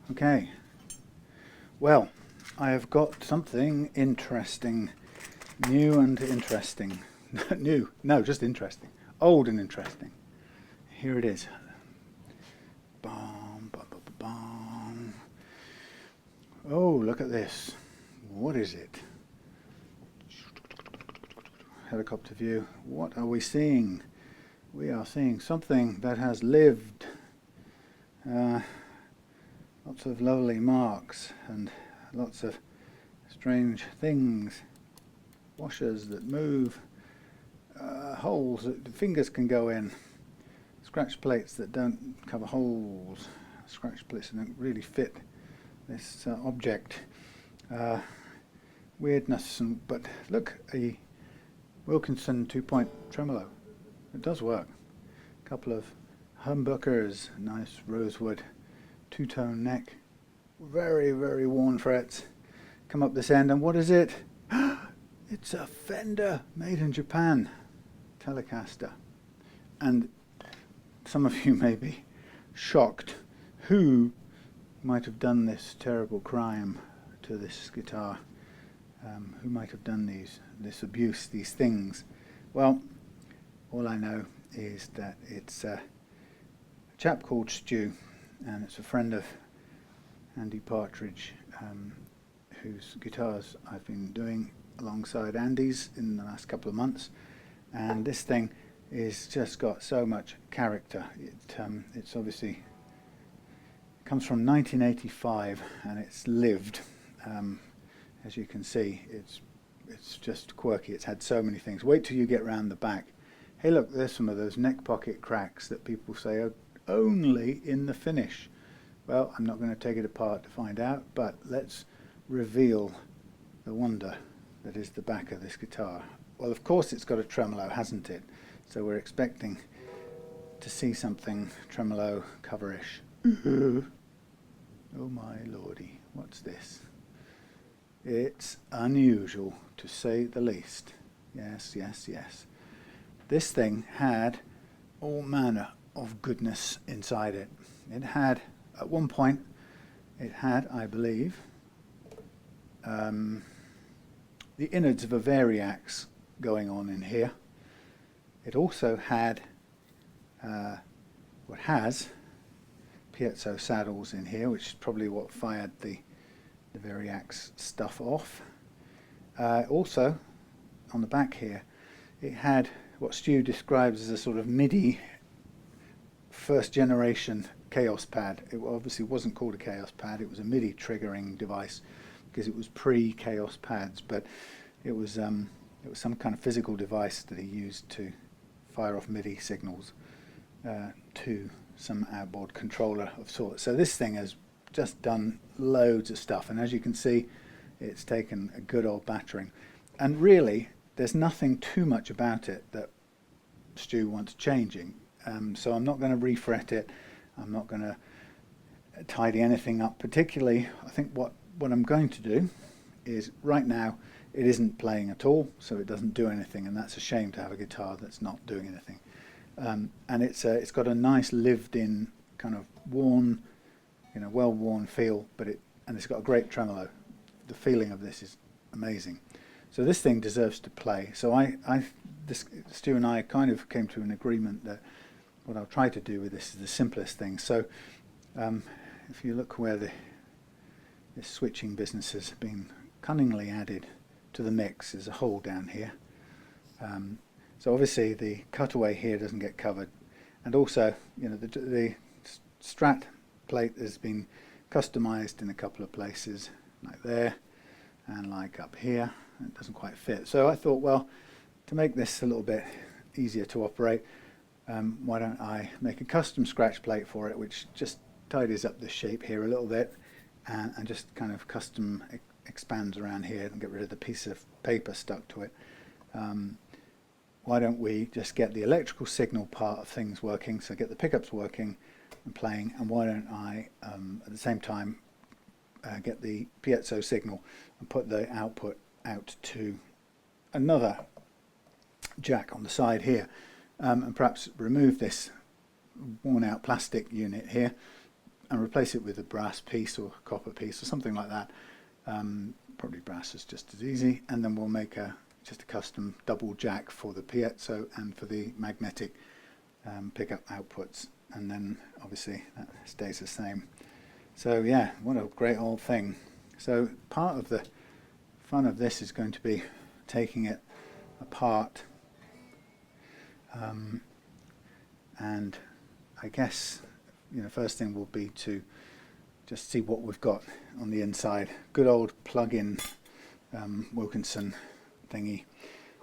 Okay, well, I have got something interesting, new and interesting. New, no, just interesting. Old and interesting. Here it is. Bum, bum, bum, bum. Oh, look at this. What is it? Helicopter view. What are we seeing? We are seeing something that has lived. Lots of lovely marks and lots of strange things. Washers that move, holes that the fingers can go in, scratch plates that don't cover holes, scratch plates that don't really fit this object. Weirdness, but look, a Wilkinson 2-point tremolo. It does work. A couple of humbuckers, nice rosewood, two-tone neck, very, very worn frets. Come up this end, and what is it? It's a Fender made in Japan Telecaster. And some of you may be shocked. Who might have done this terrible crime to this guitar? Who might have done this abuse, these things? Well, all I know is that it's a chap called Stu, and it's a friend of Andy Partridge, whose guitars I've been doing alongside Andy's in the last couple of months. And this thing is just got so much character. It's obviously comes from 1985, and it's lived. As you can see, it's just quirky. It's had so many things. Wait till you get round the back. Hey, look, there's some of those neck pocket cracks that people say are only in the finish. Well, I'm not going to take it apart to find out, but let's reveal the wonder that is the back of this guitar. Well, of course it's got a tremolo, hasn't it? So we're expecting to see something tremolo coverish. Oh my lordy, what's this? It's unusual, to say the least. Yes, yes, yes. This thing had all manner of goodness inside it. It had, at one point, it had, I believe, the innards of a Variax going on in here. It also had, what has, piezo saddles in here, which is probably what fired the Variax stuff off. Also, on the back here, it had what Stu describes as a sort of MIDI first generation chaos pad. It obviously wasn't called a chaos pad, it was a MIDI triggering device because it was pre-chaos pads, but it was some kind of physical device that he used to fire off MIDI signals to some outboard controller of sorts. So this thing has just done loads of stuff, and as you can see, it's taken a good old battering. And really, there's nothing too much about it that Stu wants changing. So I'm not going to refret it. I'm not going to tidy anything up particularly. I think what I'm going to do is, right now, it isn't playing at all, so it doesn't do anything, and that's a shame to have a guitar that's not doing anything. And it's got a nice lived-in kind of worn, well-worn feel, but it's got a great tremolo. The feeling of this is amazing. So this thing deserves to play. So Stu and I kind of came to an agreement that what I'll try to do with this is the simplest thing. So if you look where this switching business has been cunningly added to the mix, there's a hole down here. So obviously the cutaway here doesn't get covered, and also the strat plate has been customized in a couple of places, like there and like up here. It doesn't quite fit. So I thought, well, to make this a little bit easier to operate, why don't I make a custom scratch plate for it, which just tidies up the shape here a little bit and just kind of custom expands around here and get rid of the piece of paper stuck to it. Why don't we just get the electrical signal part of things working, so get the pickups working and playing, and why don't I at the same time get the piezo signal and put the output out to another jack on the side here, and perhaps remove this worn out plastic unit here and replace it with a brass piece or copper piece or something like that. Probably brass is just as easy, and then we'll make just a custom double jack for the piezo and for the magnetic pickup outputs, and then obviously that stays the same. So yeah, what a great old thing. So part of the fun of this is going to be taking it apart, and I guess, you know, first thing will be to just see what we've got on the inside. Good old plug-in Wilkinson thingy.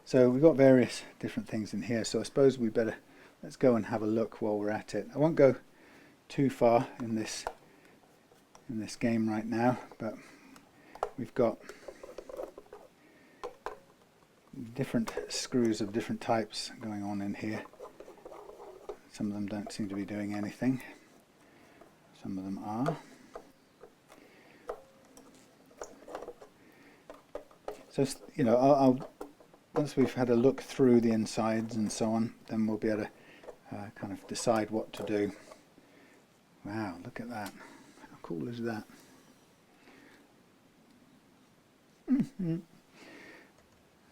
So we've got various different things in here, so I suppose we better, let's go and have a look while we're at it. I won't go too far in this game right now, but we've got different screws of different types going on in here. Some of them don't seem to be doing anything. Some of them are. So, you know, I'll once we've had a look through the insides and so on, then we'll be able to kind of decide what to do. Wow, look at that. How cool is that?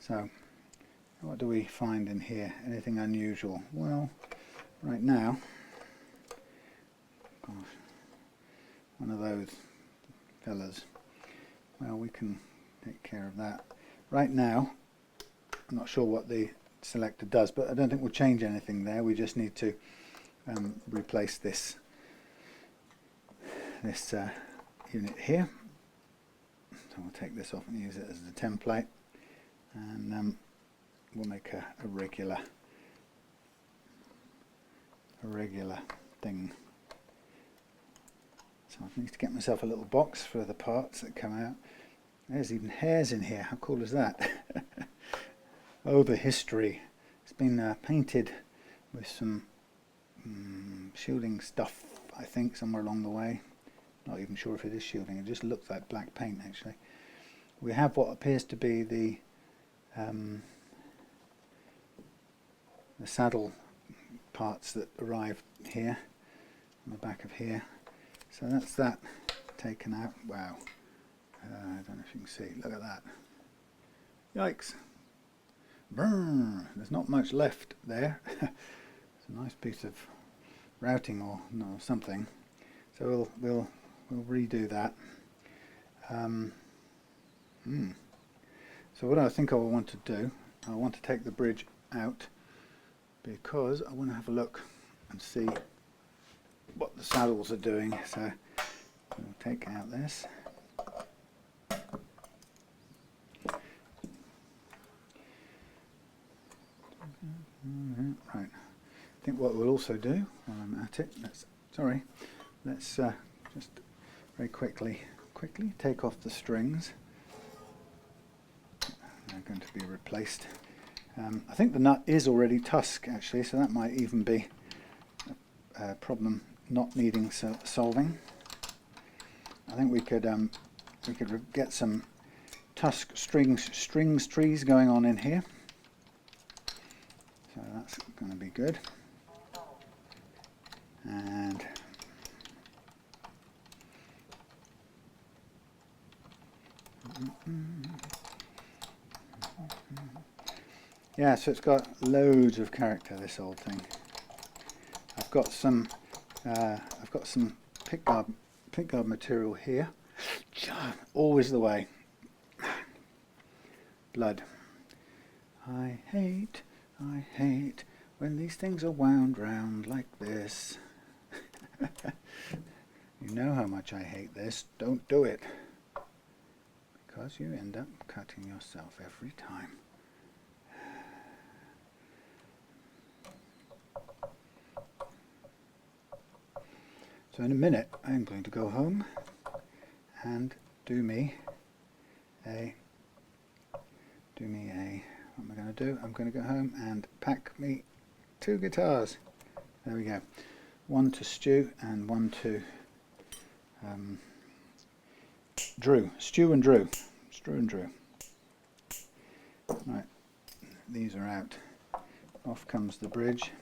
So, what do we find in here? Anything unusual? Well, right now, gosh, one of those fellas. Well, we can take care of that. Right now, I'm not sure what the selector does, but I don't think we'll change anything there. We just need to replace this unit here. So we'll take this off and use it as the template, and we'll make a regular thing. So I need to get myself a little box for the parts that come out. There's even hairs in here. How cool is that? Oh, the history. It's been painted with some shielding stuff, I think, somewhere along the way. Not even sure if it is shielding. It just looks like black paint, actually. We have what appears to be the saddle parts that arrived here on the back of here. So that's that taken out. Wow. I don't know if you can see. Look at that. Yikes. Brrr. There's not much left there. It's a nice piece of routing or no, something. So we'll redo that. So what I think I will want to do, I want to take the bridge out because I want to have a look and see what the saddles are doing. So we'll take out this. Right. I think what we'll also do while I'm at it, let's just very quickly take off the strings. They're going to be replaced. I think the nut is already tusk, actually, so that might even be a problem not needing solving. I think we could get some tusk strings trees going on in here. So that's going to be good. And yeah, so it's got loads of character, this old thing. I've got some pickguard material here. Always the way. Blood. I hate when these things are wound round like this. You know how much I hate this. Don't do it. Because you end up cutting yourself every time. So in a minute I'm going to go home and do me a what am I going to do? I'm going to go home and pack me 2 guitars. There we go. One to Stu and one to Drew. Stu and Drew. Right, these are out. Off comes the bridge.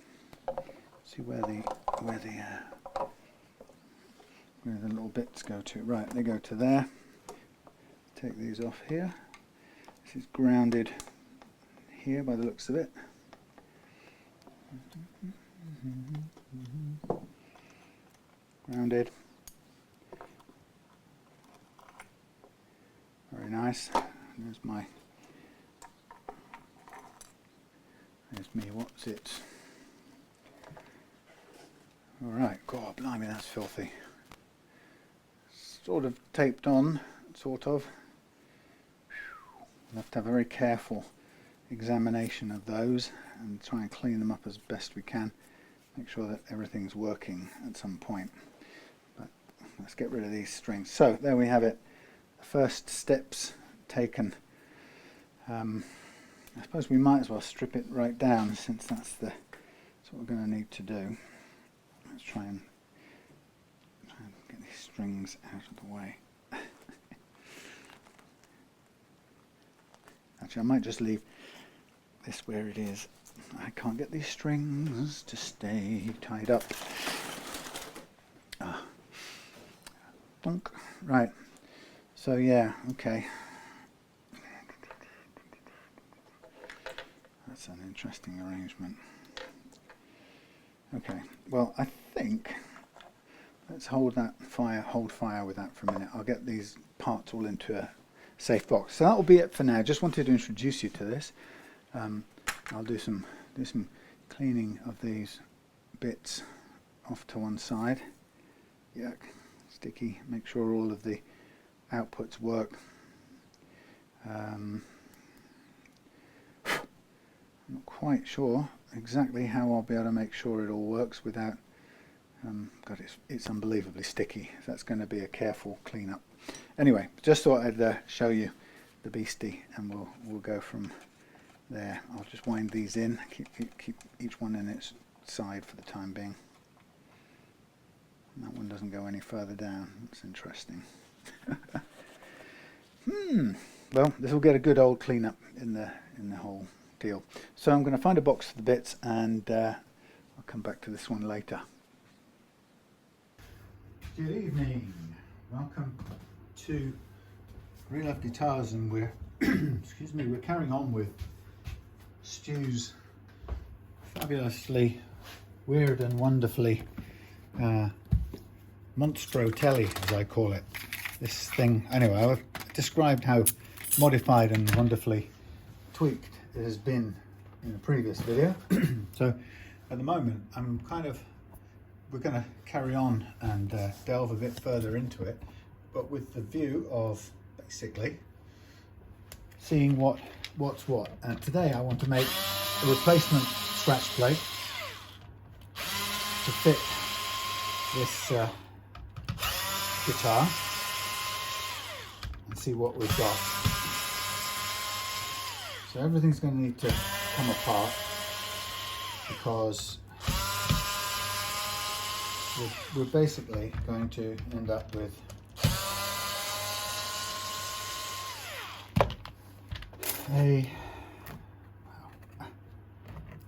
See where the where the little bits go to. Right, they go to there. Take these off here. This is grounded here by the looks of it. Grounded. Very nice. There's me, what's it? Alright, God blimey, that's filthy. Sort of taped on, sort of. We'll have to have a very careful examination of those and try and clean them up as best we can. Make sure that everything's working at some point. But let's get rid of these strings. So there we have it. The first steps taken. I suppose we might as well strip it right down, since that's what we're going to need to do. Let's try and get these strings out of the way. Actually, I might just leave this where it is. I can't get these strings to stay tied up. Bonk. Right. So yeah, okay. That's an interesting arrangement. Okay, well, I think let's hold fire with that for a minute. I'll get these parts all into a safe box. So that will be it for now. Just wanted to introduce you to this. I'll do some cleaning of these bits off to one side. Yuck, sticky. Make sure all of the outputs work. I'm not quite sure exactly how I'll be able to make sure it all works without God, it's unbelievably sticky. So that's going to be a careful cleanup. Anyway, just thought I'd show you the beastie, and we'll go from there. I'll just wind these in, keep each one in its side for the time being. And that one doesn't go any further down. That's interesting. Well, this will get a good old cleanup in the whole deal. So I'm going to find a box for the bits, and I'll come back to this one later. Good evening. Welcome to Reloved Guitars, and we're excuse me, we're carrying on with Stu's fabulously weird and wonderfully Monstro Telly, as I call it. This thing, anyway, I've described how modified and wonderfully tweaked it has been in a previous video. So at the moment we're going to carry on and delve a bit further into it, but with the view of basically seeing what's what. And today I want to make a replacement scratch plate to fit this guitar and see what we've got. So everything's going to need to come apart, because we're basically going to end up with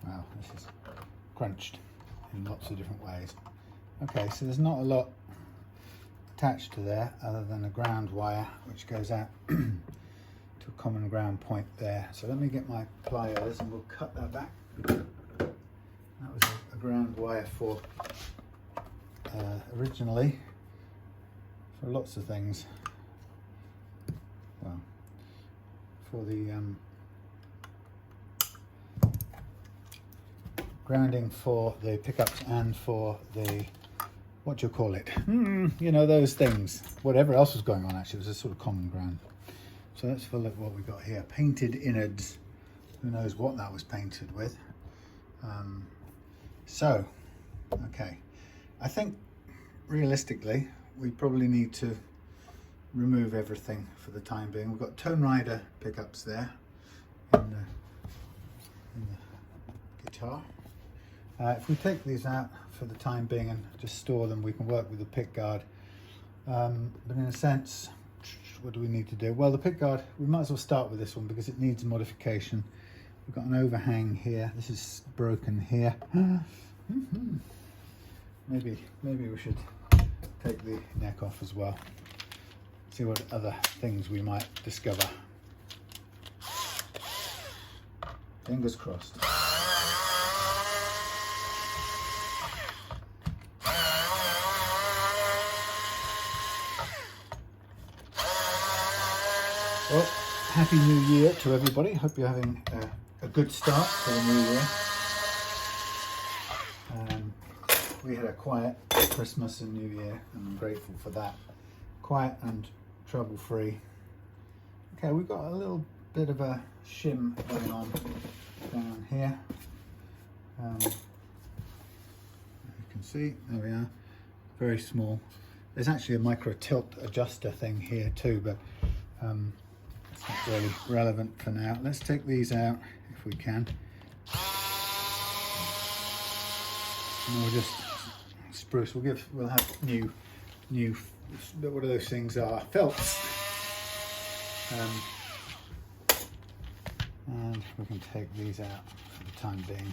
wow, this is crunched in lots of different ways. Okay, so there's not a lot attached to there other than a ground wire which goes out to a common ground point there. So let me get my pliers and we'll cut that back. That was a ground wire for originally for lots of things. Well, for the grounding for the pickups and for the, what do you call it? You know, those things. Whatever else was going on, actually, it was a sort of common ground. So let's have a look what we got here. Painted innards. Who knows what that was painted with. So, okay. I think realistically, we probably need to remove everything for the time being. We've got Tone Rider pickups there in the guitar. If we take these out for the time being and just store them, we can work with the pickguard. But in a sense, what do we need to do? Well, the pickguard, we might as well start with this one because it needs modification. We've got an overhang here. This is broken here. Maybe we should take the neck off as well. See what other things we might discover. Fingers crossed. Well, Happy New Year to everybody. Hope you're having a good start to the new year. We had a quiet Christmas and New Year, and I'm grateful for that. Quiet and trouble-free. Okay, we've got a little bit of a shim going on down here. You can see, there we are, very small. There's actually a micro tilt adjuster thing here too, but it's not really relevant for now. Let's take these out if we can. And we'll just spruce. We'll have new. What are those things? Are felts. And we can take these out for the time being.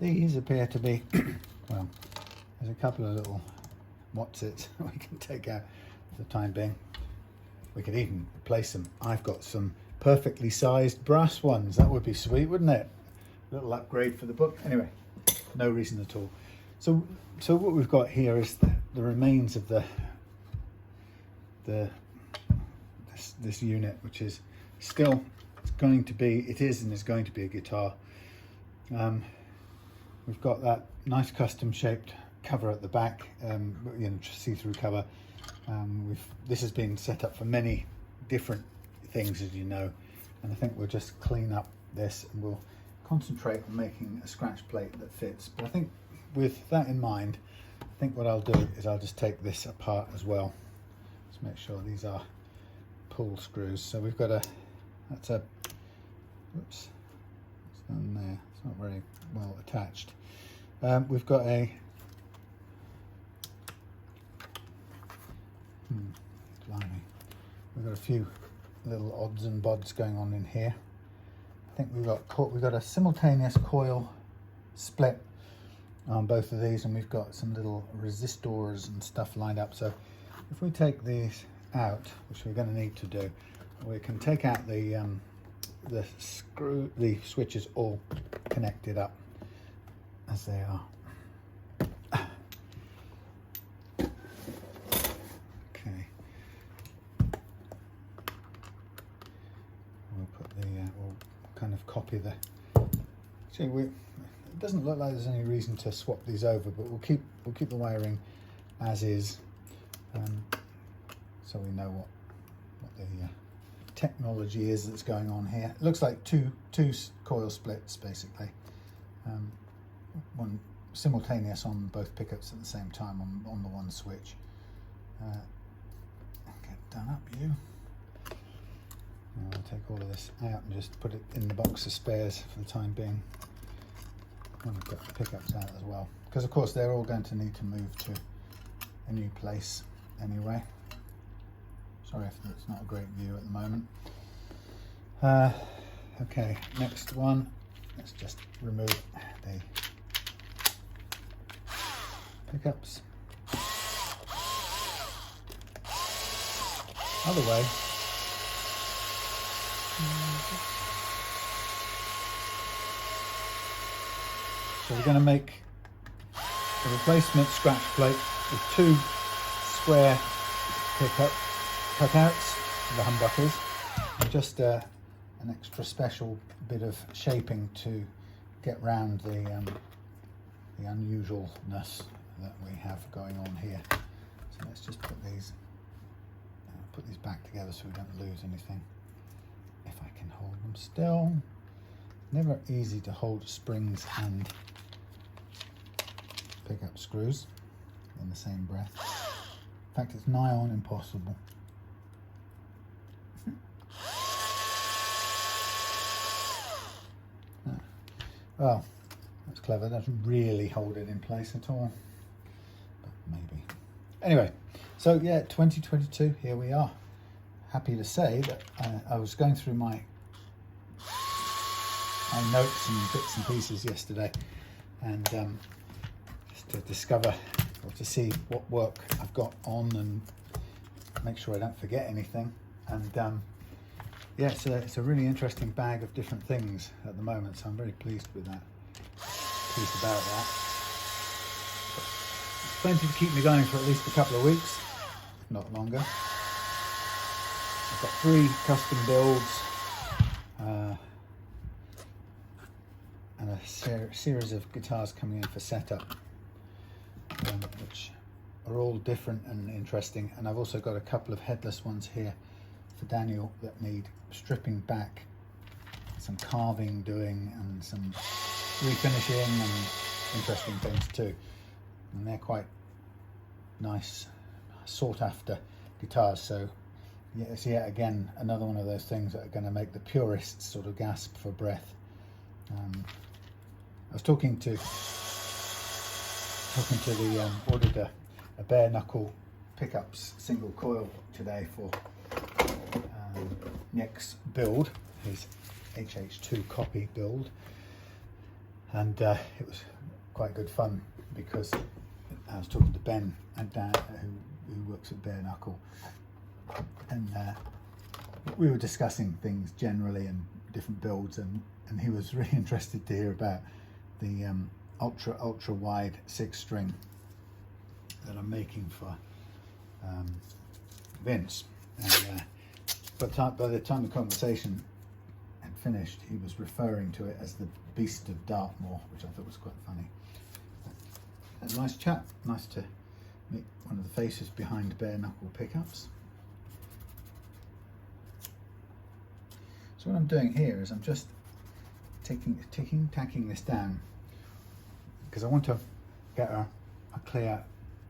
These appear to be, well, there's a couple of little what's-its we can take out for the time being. We could even replace them. I've got some perfectly sized brass ones. That would be sweet, wouldn't it? A little upgrade for the book. Anyway, no reason at all. So what we've got here is the remains of this unit, which is still going to be, it is and is going to be a guitar. We've got that nice custom shaped cover at the back, see-through cover. This has been set up for many different things, as you know, and I think we'll just clean up this and we'll concentrate on making a scratch plate that fits. But I think with that in mind, I think what I'll do is I'll just take this apart as well. Let's make sure these are pull screws. So we've got that's a, oops, it's down there, it's not very well attached. We've got a, blimey, we've got a few little odds and bods going on in here. I think we've got a simultaneous coil split on both of these, and we've got some little resistors and stuff lined up. So if we take these out, which we're going to need to do, we can take out the switches all connected up as they are. Okay. We'll put we'll kind of copy the. See, it doesn't look like there's any reason to swap these over, but we'll keep the wiring as is, so we know what the technology is that's going on here. It looks like two coil splits basically, one simultaneous on both pickups at the same time on the one switch. Get done up, you. I'll take all of this out and just put it in the box of spares for the time being. And we've got the pickups out as well, because of course they're all going to need to move to a new place anyway. Sorry if it's not a great view at the moment. Okay, next one. Let's just remove the pickups. Other way. So we're going to make a replacement scratch plate with two square pickup cutouts, the humbuckers, and just an extra bit of shaping to get round the unusualness that we have going on here. So let's just put these back together so we don't lose anything. If I can hold them still. Never easy to hold springs and pickup screws in the same breath. In fact, it's nigh on impossible. Well, that's clever. Doesn't really hold it in place at all, but maybe. Anyway, so yeah, 2022, here we are. Happy to say that I was going through my notes and bits and pieces yesterday, and to discover or to see what work I've got on and make sure I don't forget anything. And yeah, it's a really interesting bag of different things at the moment, so I'm very pleased with that. Pleased about that. It's plenty to keep me going for at least a couple of weeks, if not longer. I've got 3 custom builds and a series of guitars coming in for setup, which are all different and interesting. And I've also got a couple of headless ones here for Daniel that need stripping back, some carving doing, and some refinishing and interesting things too. And they're quite nice, sought after guitars. So yeah, it's yet again another one of those things that are going to make the purists sort of gasp for breath. I was talking to the ordered a bare knuckle pickups single coil today for Nick's build, his HH2 copy build, and it was quite good fun because I was talking to Ben and Dan, who works at Bare Knuckle, and we were discussing things generally and different builds, and he was really interested to hear about the ultra wide 6-string that I'm making for Vince. And but by the time the conversation had finished, he was referring to it as the Beast of Dartmoor, which I thought was quite funny. A nice chap, nice to meet one of the faces behind Bare Knuckle Pickups. So what I'm doing here is I'm just tacking this down because I want to get a clear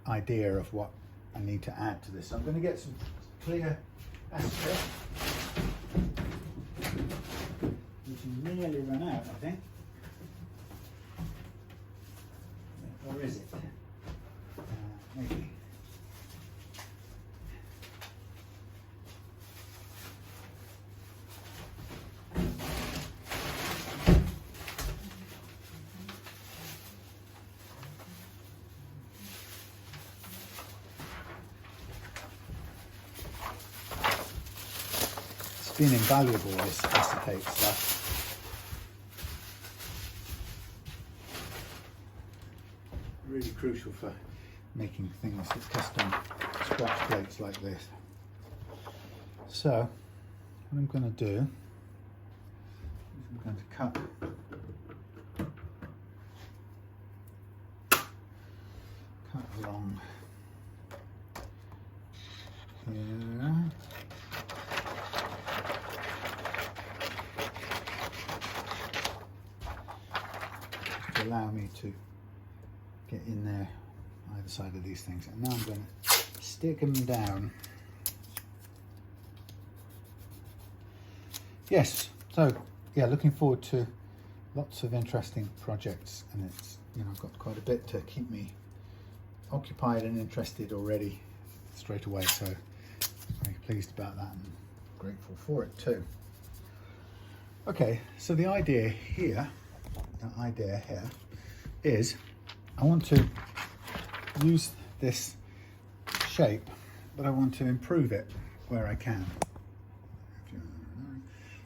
idea of what I need to add to this. So I'm going to get some clear acetate, which is nearly run out, I think. Or is it? Maybe. It's been invaluable, this acetate stuff. Really crucial for making things, custom scratch plates like this. So what I'm going to do is I'm going to cut along here. To allow me to get in there either side of these things, and now I'm going to stick them down. Yes, so yeah, looking forward to lots of interesting projects, and it's, you know, I've got quite a bit to keep me occupied and interested already straight away, so very pleased about that and grateful for it too. Okay, so the idea here is I want to use this shape, but I want to improve it where I can.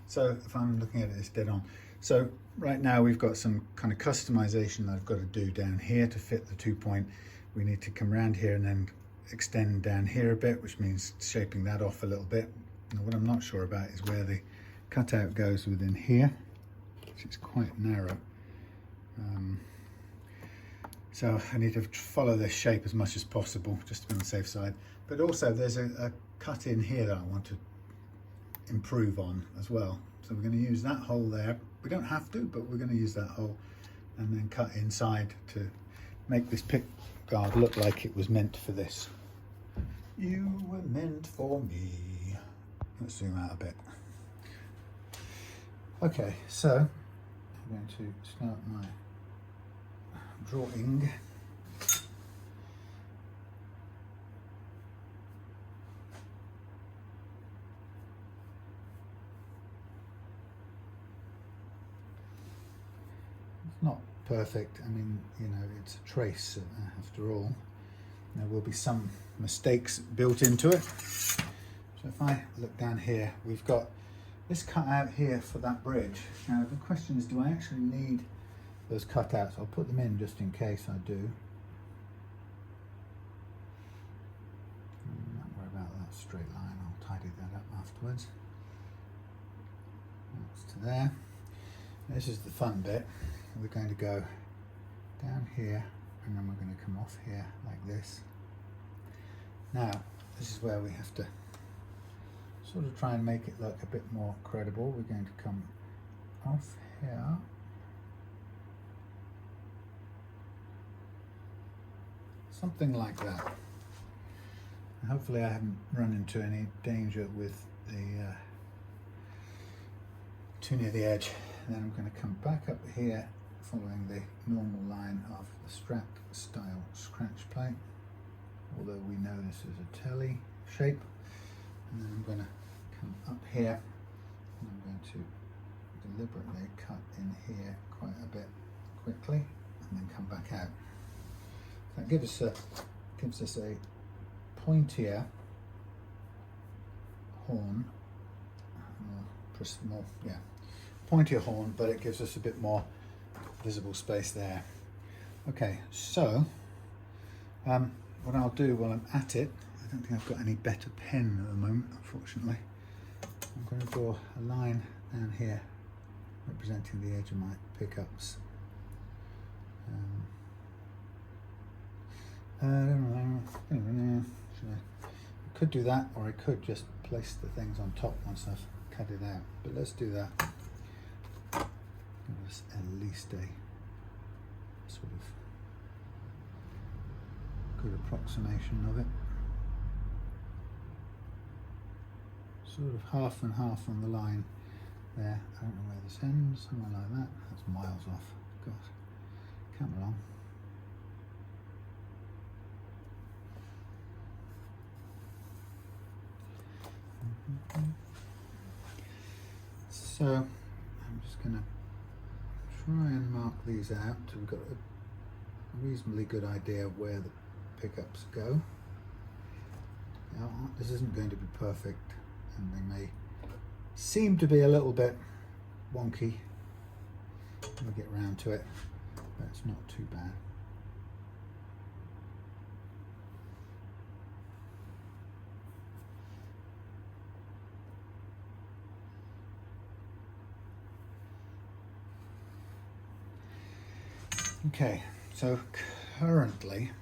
So if I'm looking at it, it's dead on. So right now we've got some kind of customization that I've got to do down here to fit the 2-point. We need to come around here and then extend down here a bit, which means shaping that off a little bit. Now what I'm not sure about is where the cutout goes within here, which is quite narrow. So I need to follow this shape as much as possible, just to be on the safe side. But also there's a cut in here that I want to improve on as well. So we're going to use that hole there. We don't have to, but we're going to use that hole and then cut inside to make this pick guard look like it was meant for this. You were meant for me. Let's zoom out a bit. Okay, so I'm going to start my drawing. It's not perfect. I mean, you know, it's a trace after all. There will be some mistakes built into it. So if I look down here, we've got this cut out here for that bridge. Now the question is, do I actually need those cutouts? I'll put them in just in case I do. Not worry about that straight line, I'll tidy that up afterwards. That's to there. This is the fun bit. We're going to go down here and then we're going to come off here like this. Now this is where we have to sort of try and make it look a bit more credible. We're going to come off here, something like that. And hopefully I haven't run into any danger with the too near the edge. And then I'm going to come back up here following the normal line of the Strat style scratch plate, although we know this is a tele shape. And then I'm going to come up here and I'm going to deliberately cut in here quite a bit quickly and then come back out. That gives us a pointier horn, pointier horn, but it gives us a bit more visible space there. Okay, so what I'll do while I'm at it, I don't think I've got any better pen at the moment, unfortunately. I'm going to draw a line down here representing the edge of my pickups. I could do that, or I could just place the things on top once I've cut it out, but let's do that. Give us at least a sort of good approximation of it. Sort of half and half on the line there. I don't know where this ends, somewhere like that. That's miles off. God, come along. So I'm just going to try and mark these out so we've got a reasonably good idea of where the pickups go. Now, this isn't going to be perfect and they may seem to be a little bit wonky when we get round to it, but it's not too bad. Okay, so currently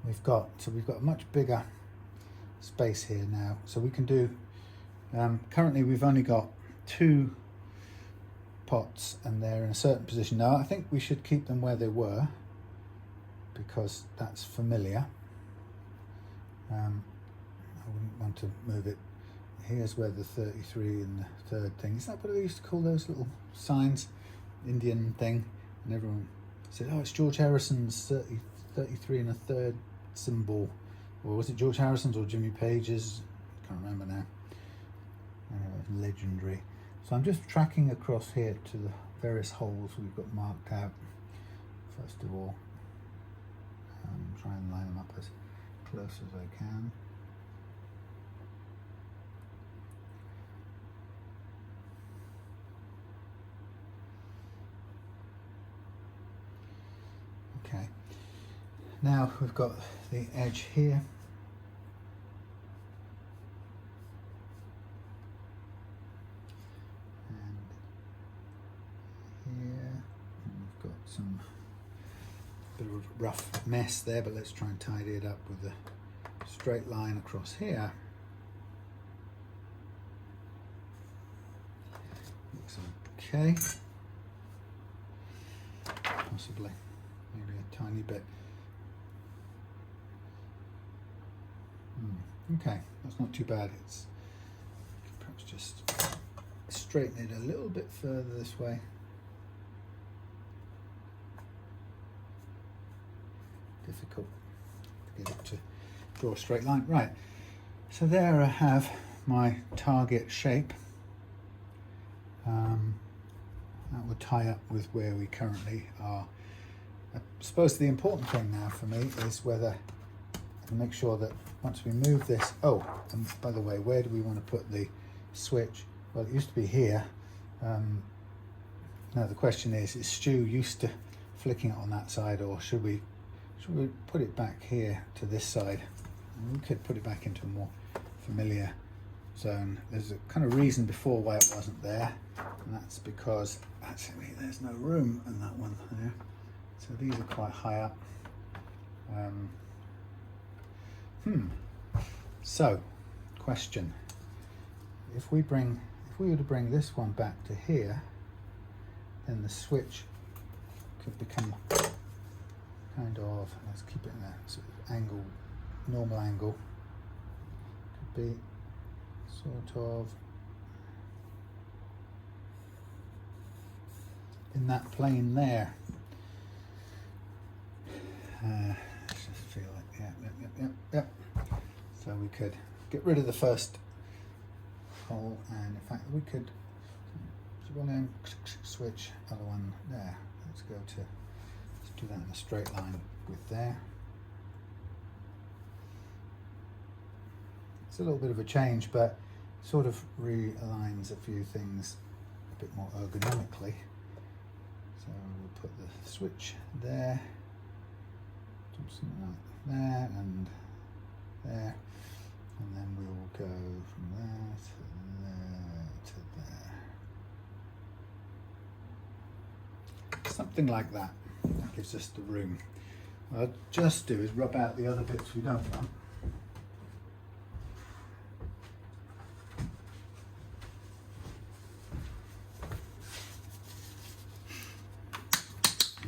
we've got a much bigger space here now, so we can do currently we've only got 2 pots and they're in a certain position. Now I think we should keep them where they were because that's familiar. I wouldn't want to move it. Here's where the 33 and the third thing, is that what they used to call those little signs, Indian thing? And everyone said, oh, it's George Harrison's 33 and a third symbol. Or was it George Harrison's or Jimmy Page's? I can't remember now. Legendary. So I'm just tracking across here to the various holes we've got marked out. First of all, try and line them up as close as I can. Okay, now we've got the edge here. And here, and we've got some bit of a rough mess there, but let's try and tidy it up with a straight line across here. Looks okay. Possibly. Maybe a tiny bit. Okay, that's not too bad. It's perhaps just straighten it a little bit further this way. Difficult to get it to draw a straight line. Right, so there I have my target shape. That would tie up with where we currently are. I suppose the important thing now for me is whether I can make sure that once we move this, oh, and by the way, where do we want to put the switch? Well, it used to be here. Now the question is Stu used to flicking it on that side, or should we put it back here to this side? And we could put it back into a more familiar zone. There's a kind of reason before why it wasn't there, and that's because actually there's no room in that one there. So these are quite high up. So, question: if we were to bring this one back to here, then the switch could become kind of, let's keep it in that sort of angle, normal angle. Could be sort of in that plane there. Let's just feel it. Yeah. So we could get rid of the first hole, and in fact we could switch other one there. Let's do that in a straight line with there. It's a little bit of a change, but sort of realigns a few things a bit more ergonomically. So we'll put the switch there, do something like there and there, and then we will go from there to there to there. Something like that. That gives us the room. What I'll just do is rub out the other bits we don't want.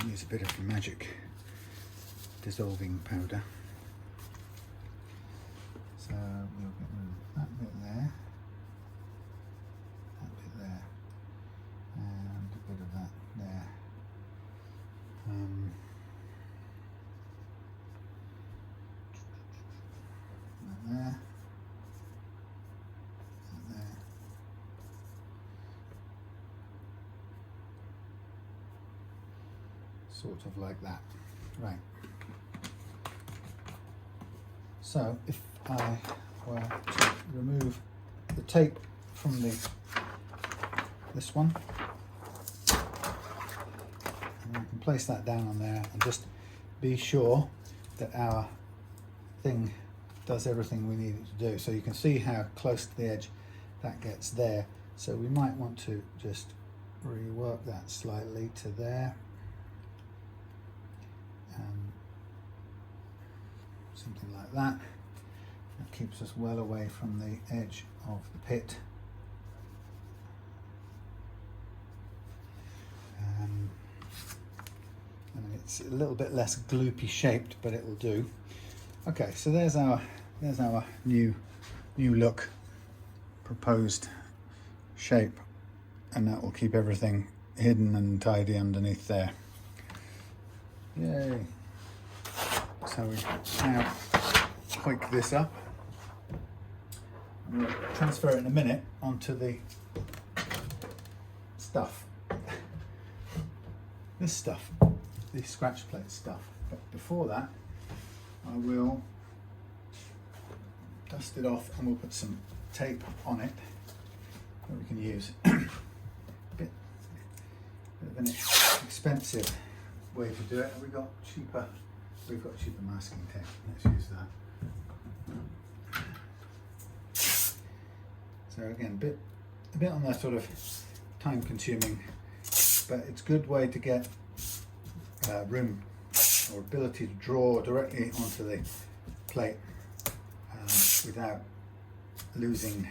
Use a bit of the magic dissolving powder. So we'll get rid of that bit there, and a bit of that there. That there. Sort of like that. Right. So if I were to remove the tape from this one, and I can place that down on there and just be sure that our thing does everything we need it to do. So you can see how close to the edge that gets there. So we might want to just rework that slightly to there. Something like that. That keeps us well away from the edge of the pit. And it's a little bit less gloopy shaped, but it will do. Okay, so there's our new look, proposed shape, and that will keep everything hidden and tidy underneath there. Yay! So we now hoik this up. We'll transfer it in a minute onto the stuff. This stuff, the scratch plate stuff. But before that, I will dust it off and we'll put some tape on it that we can use. a bit of an expensive way to do it. We've got cheaper masking tape. Let's use that. So again, a bit on that sort of time-consuming, but it's a good way to get room or ability to draw directly onto the plate without losing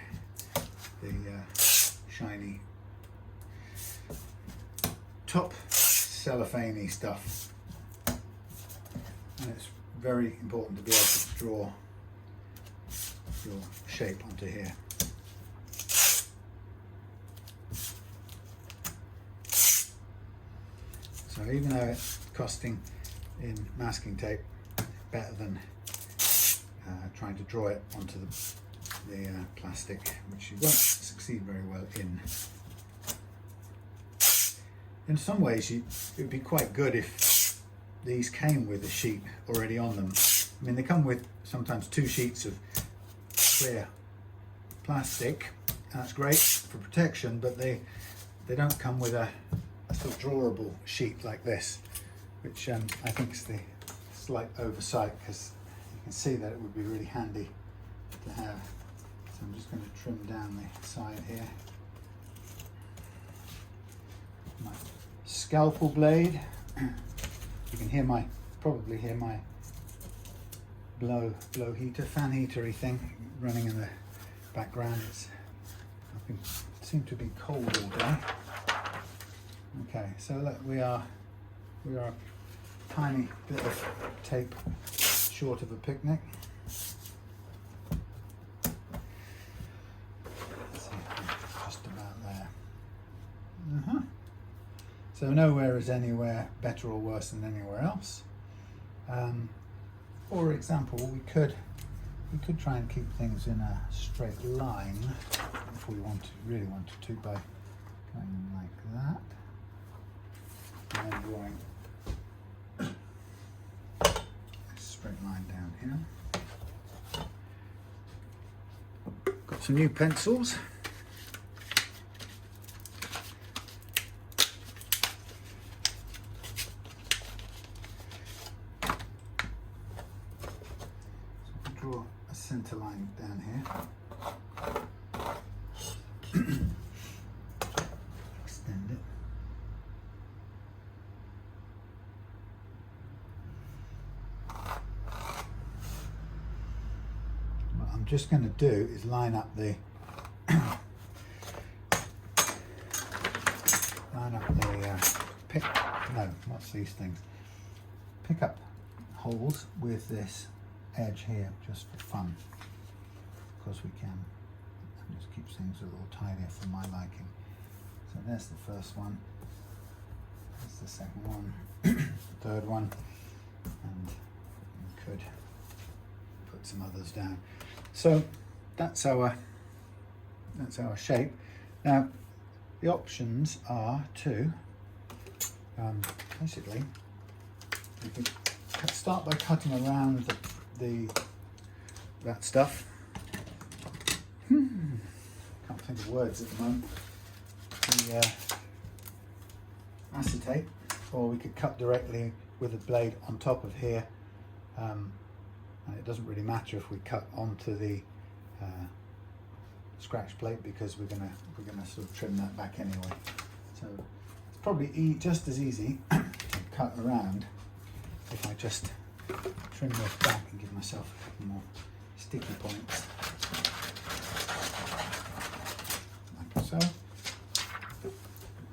the shiny top cellophane-y stuff. And it's very important to be able to draw your shape onto here. So even though it's costing in masking tape better than trying to draw it onto the plastic, which you won't succeed very well in. in some ways it would be quite good if these came with a sheet already on them. I mean, they come with sometimes 2 sheets of clear plastic. That's great for protection, but they don't come with a sort of drawable sheet like this, which I think is the slight oversight, because you can see that it would be really handy to have. So I'm just going to trim down the side here. My scalpel blade. You can probably hear my blow heater, fan heatery thing running in the background. It seemed to be cold all day. Okay, so look, we are a tiny bit of tape short of a picnic. Let's see, just about there. So nowhere is anywhere better or worse than anywhere else. For example, we could try and keep things in a straight line if we really wanted to, by going like that and then drawing a straight line down here. Got some new pencils. Draw a center line down here. Extend it. What I'm just going to do is line up the what's these things? Pick up holes with this edge here, just for fun, because we can, and just keeps things a little tidier for my liking. So there's the first one, there's the second one, the third one, and we could put some others down. So that's our shape. Now the options are to basically you can start by cutting around that stuff. Can't think of words at the moment. The acetate, or we could cut directly with a blade on top of here, and it doesn't really matter if we cut onto the scratch plate, because we're gonna sort of trim that back anyway. So it's probably just as easy to cut around if I just trim this back and give myself a couple more sticky points, like so.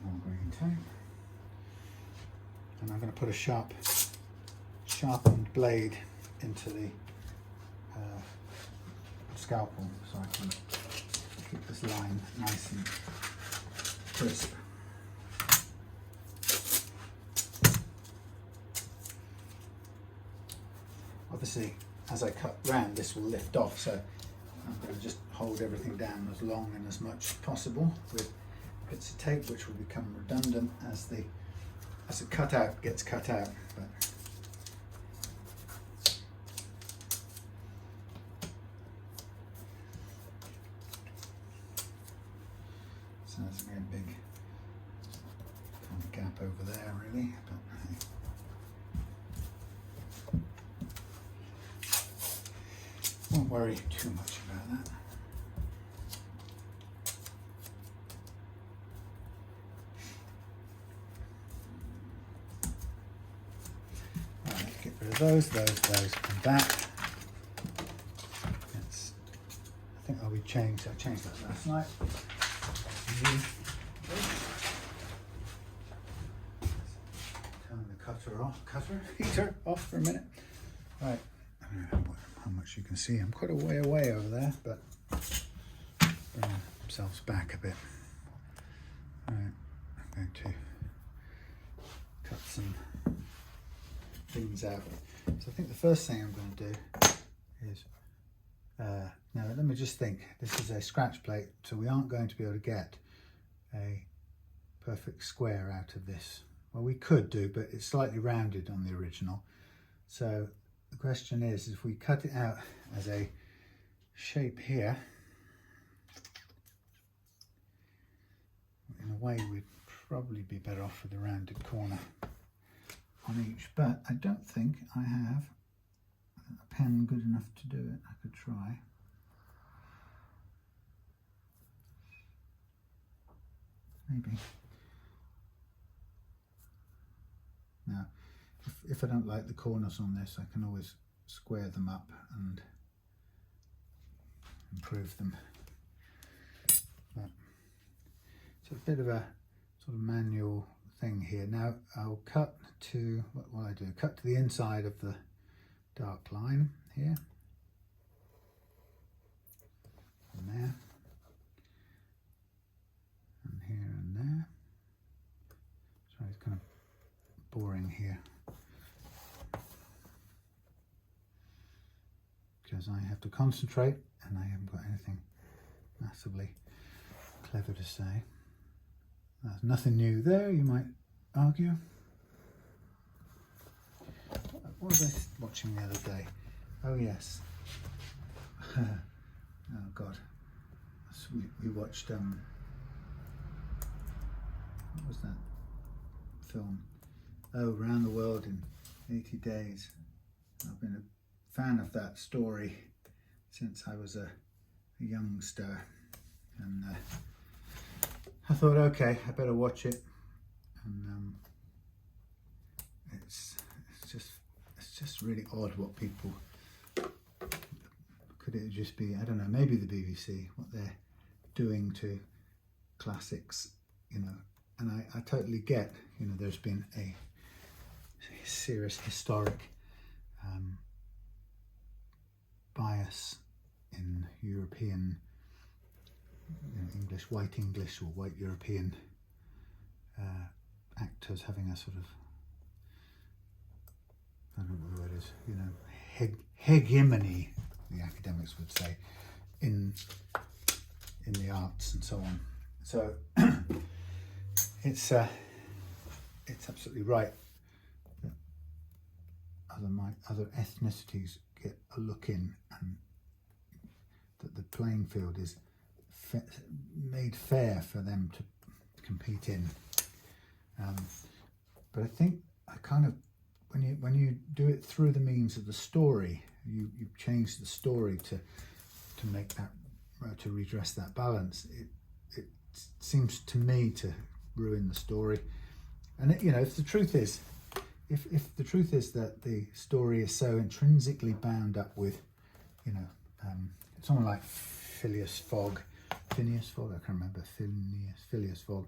More green tape, and I'm going to put a sharpened blade into the scalpel, so I can keep this line nice and crisp. Obviously, as I cut round, this will lift off, so I'm going to just hold everything down as long and as much as possible with bits of tape, which will become redundant as the cutout gets cut out. But so there's a big kind of gap over there, really. But won't worry too much about that. Right, get rid of those, and that. I think I changed that last night. Turn the heater off for a minute. Right. I don't know how much you can see. I'm quite a way away over there, but bring themselves back a bit. Right, I'm going to cut some things out. So I think the first thing I'm going to do is, now let me just think. This is a scratch plate, so we aren't going to be able to get a perfect square out of this. Well, we could do, but it's slightly rounded on the original. So the question is, if we cut it out as a shape here, in a way we'd probably be better off with a rounded corner on each, but I don't think I have a pen good enough to do it. I could try. Maybe. Now, if I don't like the corners on this, I can always square them up and improve them. But it's a bit of a sort of manual thing here. Now I'll cut to, what will I do? Cut to the inside of the dark line here. And there. And here and there. Sorry, it's kind of boring here, because I have to concentrate and I haven't got anything massively clever to say. There's nothing new there, you might argue. What was I watching the other day? Oh yes. Oh God. We watched, what was that film? Oh, Around the World in 80 Days. I've been a fan of that story since I was a youngster, and I thought, okay, I better watch it. And it's just really odd what people, could it just be, I don't know, maybe the BBC, what they're doing to classics, you know. And I totally get, you know, there's been a serious historic bias in European, you know, English, white English or white European actors having a sort of, I don't know what the word is, you know, hegemony, the academics would say, in the arts and so on. So it's absolutely right that other ethnicities get a look in, and that the playing field is made fair for them to compete in. But I think I kind of, when you do it through the means of the story, you change the story to make that, to redress that balance. It seems to me to ruin the story. And it, you know, if the truth is that the story is so intrinsically bound up with, you know, someone like Phileas Fogg, I can't remember, Phileas Fogg,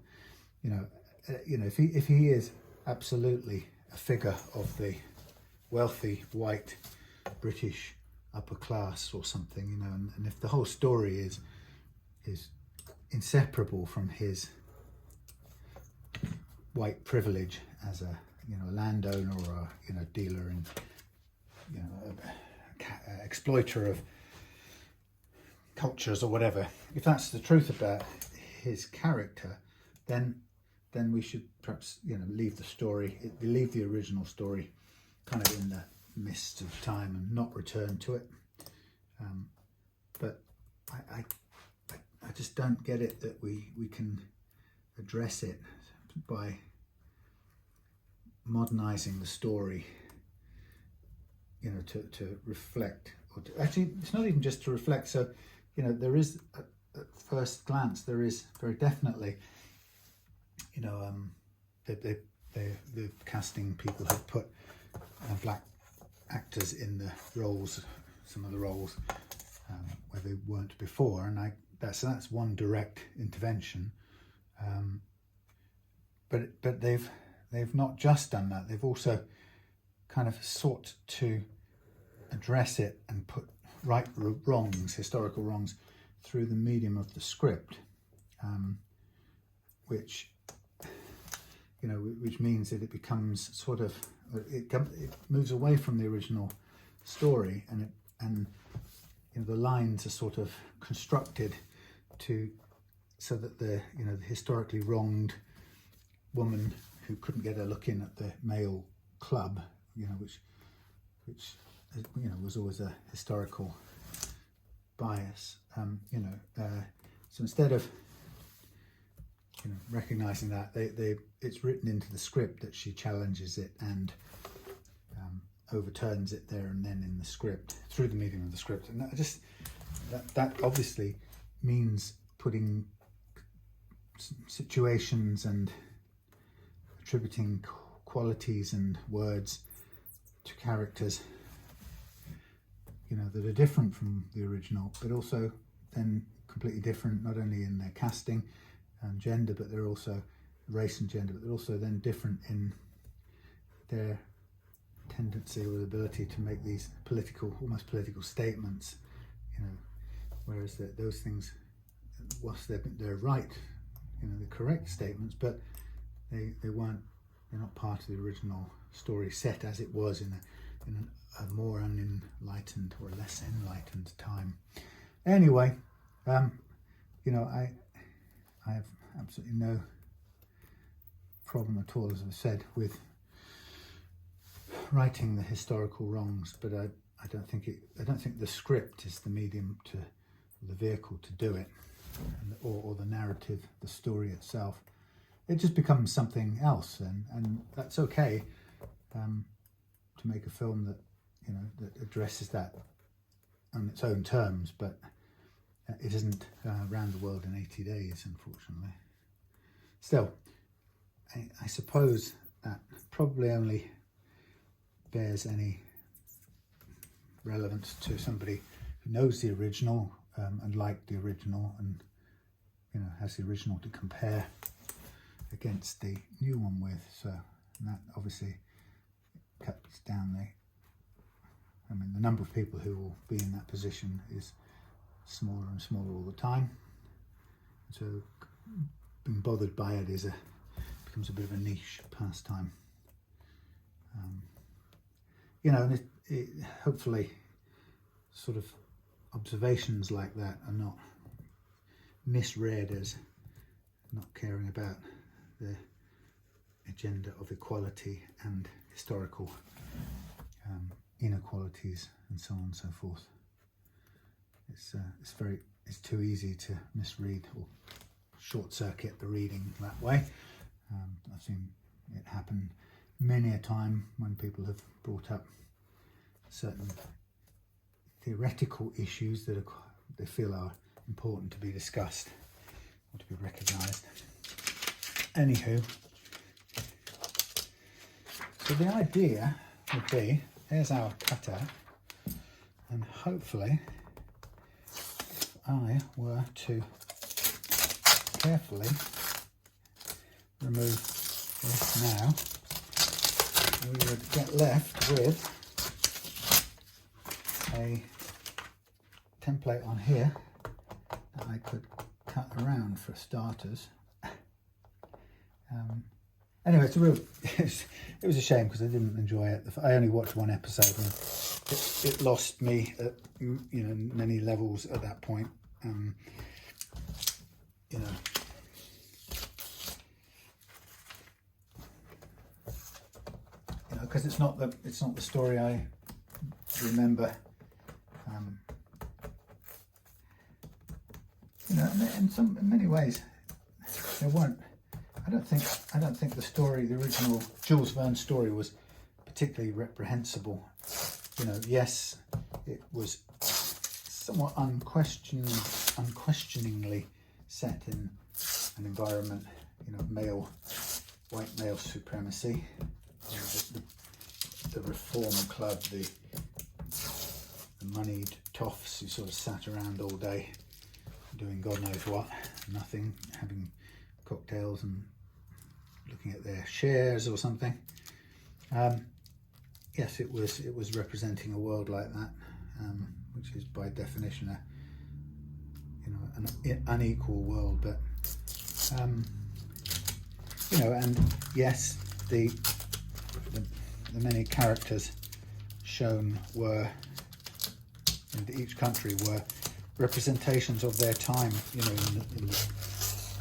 you know, if he is absolutely a figure of the wealthy white British upper class or something, you know, and if the whole story is inseparable from his white privilege as a, you know, a landowner or a, you know, dealer in, you know, exploiter of cultures or whatever, if that's the truth about his character, then we should perhaps, you know, leave the original story kind of in the mist of time and not return to it. But I just don't get it that we can address it by modernizing the story, you know, to reflect, or to, actually it's not even just to reflect. So, you know, there is, at first glance, there is very definitely, you know, the casting people have put black actors in the roles, some of the roles where they weren't before, and that's one direct intervention. But they've not just done that; they've also kind of sought to address it and put right wrongs, historical wrongs, through the medium of the script, which, you know, which means that it becomes sort of, it moves away from the original story, and you know, the lines are sort of constructed so that the, you know, the historically wronged woman who couldn't get a look in at the male club, you know, which you know was always a historical bias. You know, so instead of recognizing that, it's written into the script that she challenges it and overturns it there and then in the script through the medium of the script. And that obviously means putting situations and attributing qualities and words to characters, that are different from the original, but also then completely different, not only in their casting and gender, but they're also race and gender, but they're also then different in their tendency or ability to make these almost political statements, whereas those things, whilst they're right, the correct statements, but they're not part of the original story set as it was in a more unenlightened or less enlightened time. Anyway, I have absolutely no problem at all, as I said, with righting the historical wrongs, but I don't think the script is the medium the vehicle to do it, or the narrative, the story itself. It just becomes something else, and that's okay, to make a film that that addresses that on its own terms, but it isn't around the world in 80 days, unfortunately. Still, I suppose that probably only bears any relevance to somebody who knows the original and liked the original, and has the original to compare against the new one with. So, and that obviously cuts down the number of people who will be in that position is smaller and smaller all the time. So being bothered by it becomes a bit of a niche pastime. And it hopefully sort of observations like that are not misread as not caring about the agenda of equality and historical inequalities and so on and so forth. It's too easy to misread or short circuit the reading that way. I've seen it happen many a time when people have brought up certain theoretical issues that they feel are important to be discussed or to be recognised. Anywho, so the idea would be, here's our cutter, and hopefully if I were to carefully remove this now, we would get left with a template on here that I could cut around for starters. Anyway, it was a shame because I didn't enjoy it. I only watched one episode and it lost me at many levels at that point. Because it's not the story I remember. In many ways, there weren't. I don't think the story, the original Jules Verne story, was particularly reprehensible. Yes, it was somewhat unquestioningly set in an environment, white male supremacy. The reform club, the moneyed toffs who sort of sat around all day doing God knows what, nothing, having cocktails and looking at their shares or something. Yes, it was representing a world like that, which is by definition an unequal world. But and yes, the many characters shown were in each country were representations of their time, in the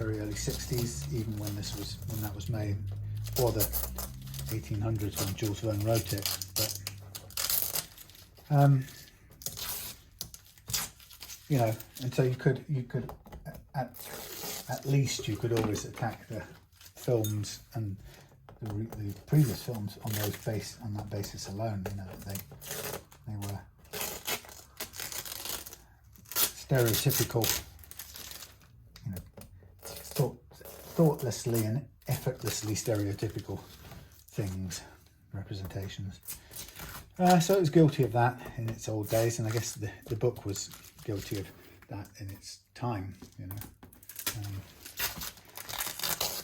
very early 60s, even when that was made, or the 1800s when Jules Verne wrote it. But you know, and so you could at least you could always attack the films and the previous films on that basis alone. You know, they were stereotypical, you know, thoughtlessly and effortlessly stereotypical things, representations. So it was guilty of that in its old days, and I guess the book was guilty of that in its time, you know.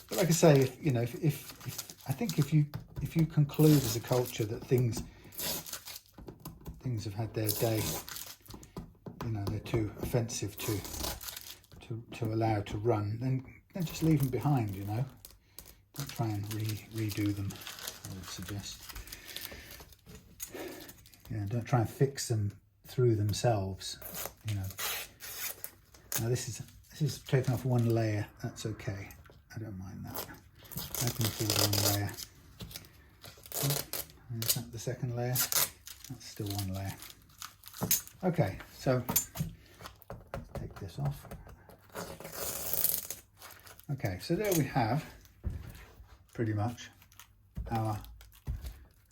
But like I say, you know, if I think if you conclude as a culture that things have had their day, you know, they're too offensive to allow to run, then just leave them behind, you know. Don't try and redo them, I would suggest. Yeah, don't try and fix them through themselves, you know. Now this is taking off one layer. That's okay. I don't mind that. I can afford one layer. Is that the second layer? That's still one layer. Okay, so let's take this off. Okay, so there we have pretty much our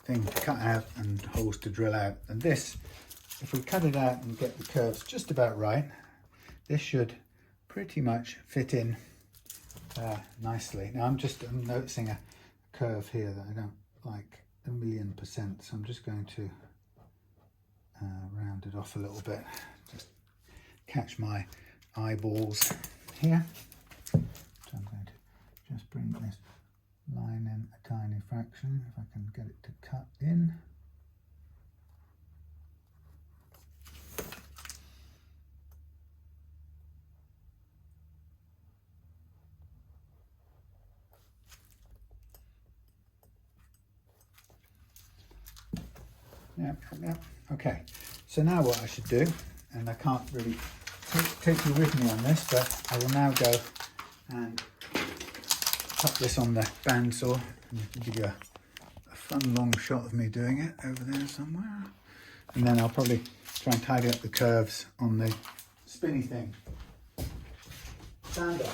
thing to cut out and holes to drill out. And this, if we cut it out and get the curves just about right, this should pretty much fit in nicely. Now I'm noticing a curve here that I don't like 1,000,000%, so I'm just going to round it off a little bit, just catch my eyeballs here. So I'm going to just bring this line in a tiny fraction, if I can get it to cut in. Yeah. Okay, so now what I should do, and I can't really take you with me on this, but I will now go and cut this on the bandsaw and give you a fun long shot of me doing it over there somewhere. And then I'll probably try and tidy up the curves on the spinny thing. Stand up.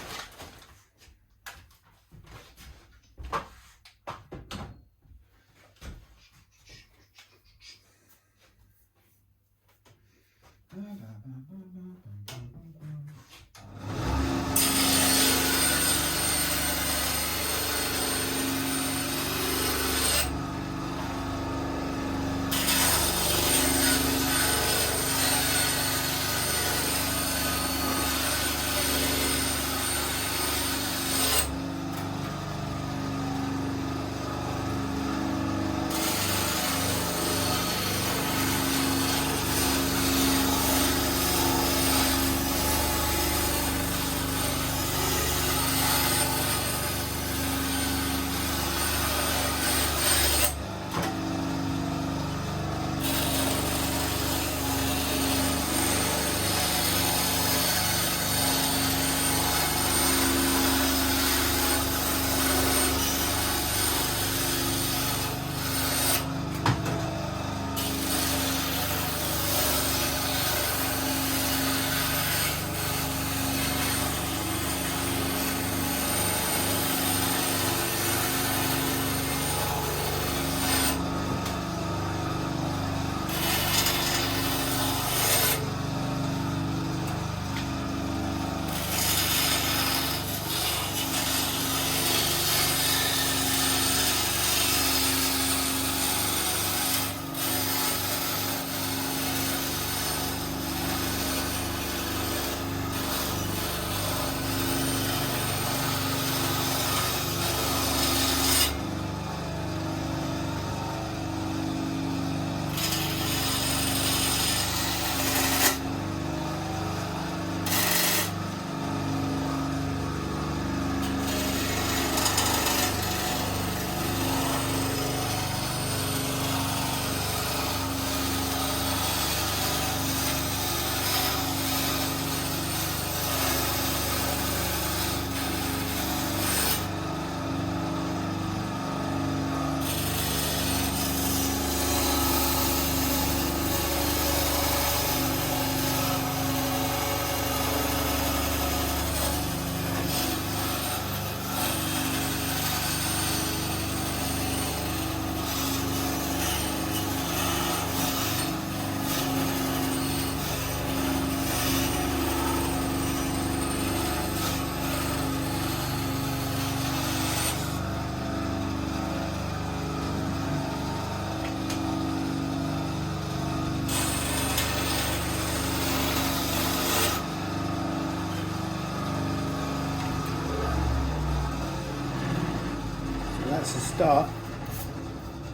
that's the start.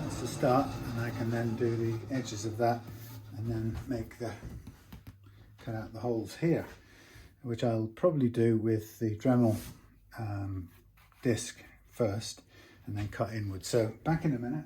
That's the start, and I can then do the edges of that and then cut out the holes here, which I'll probably do with the Dremel disc first and then cut inwards. So back in a minute.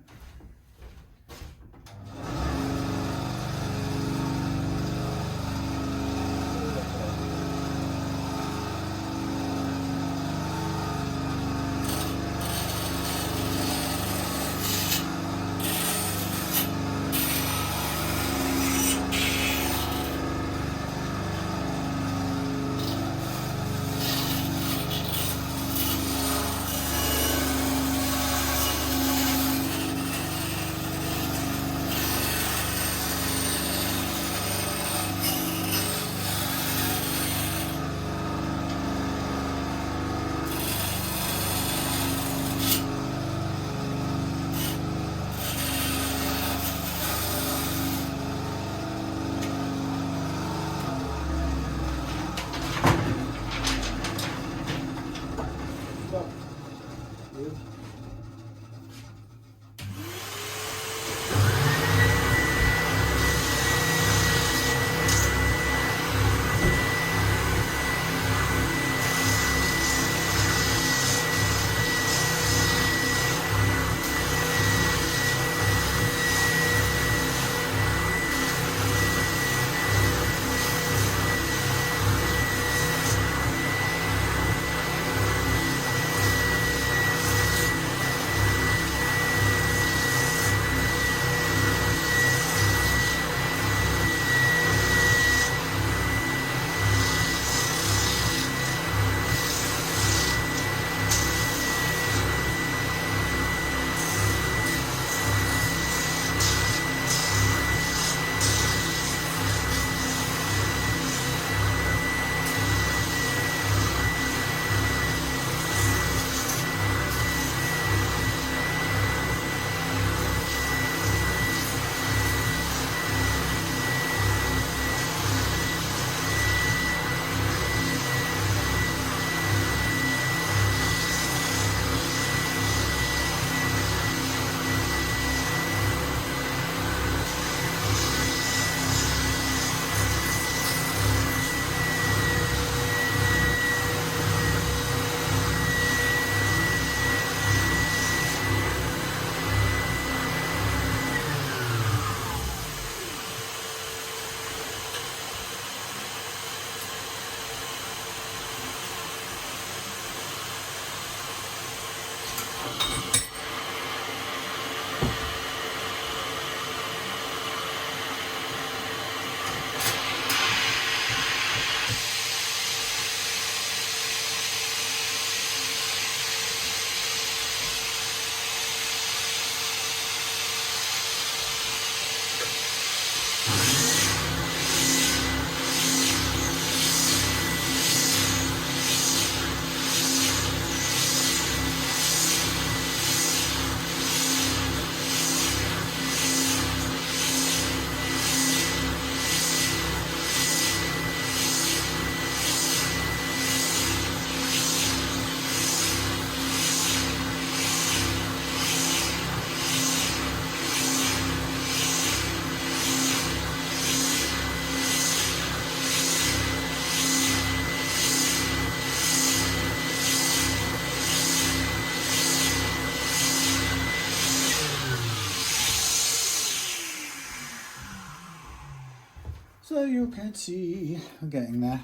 So you can see I'm getting there,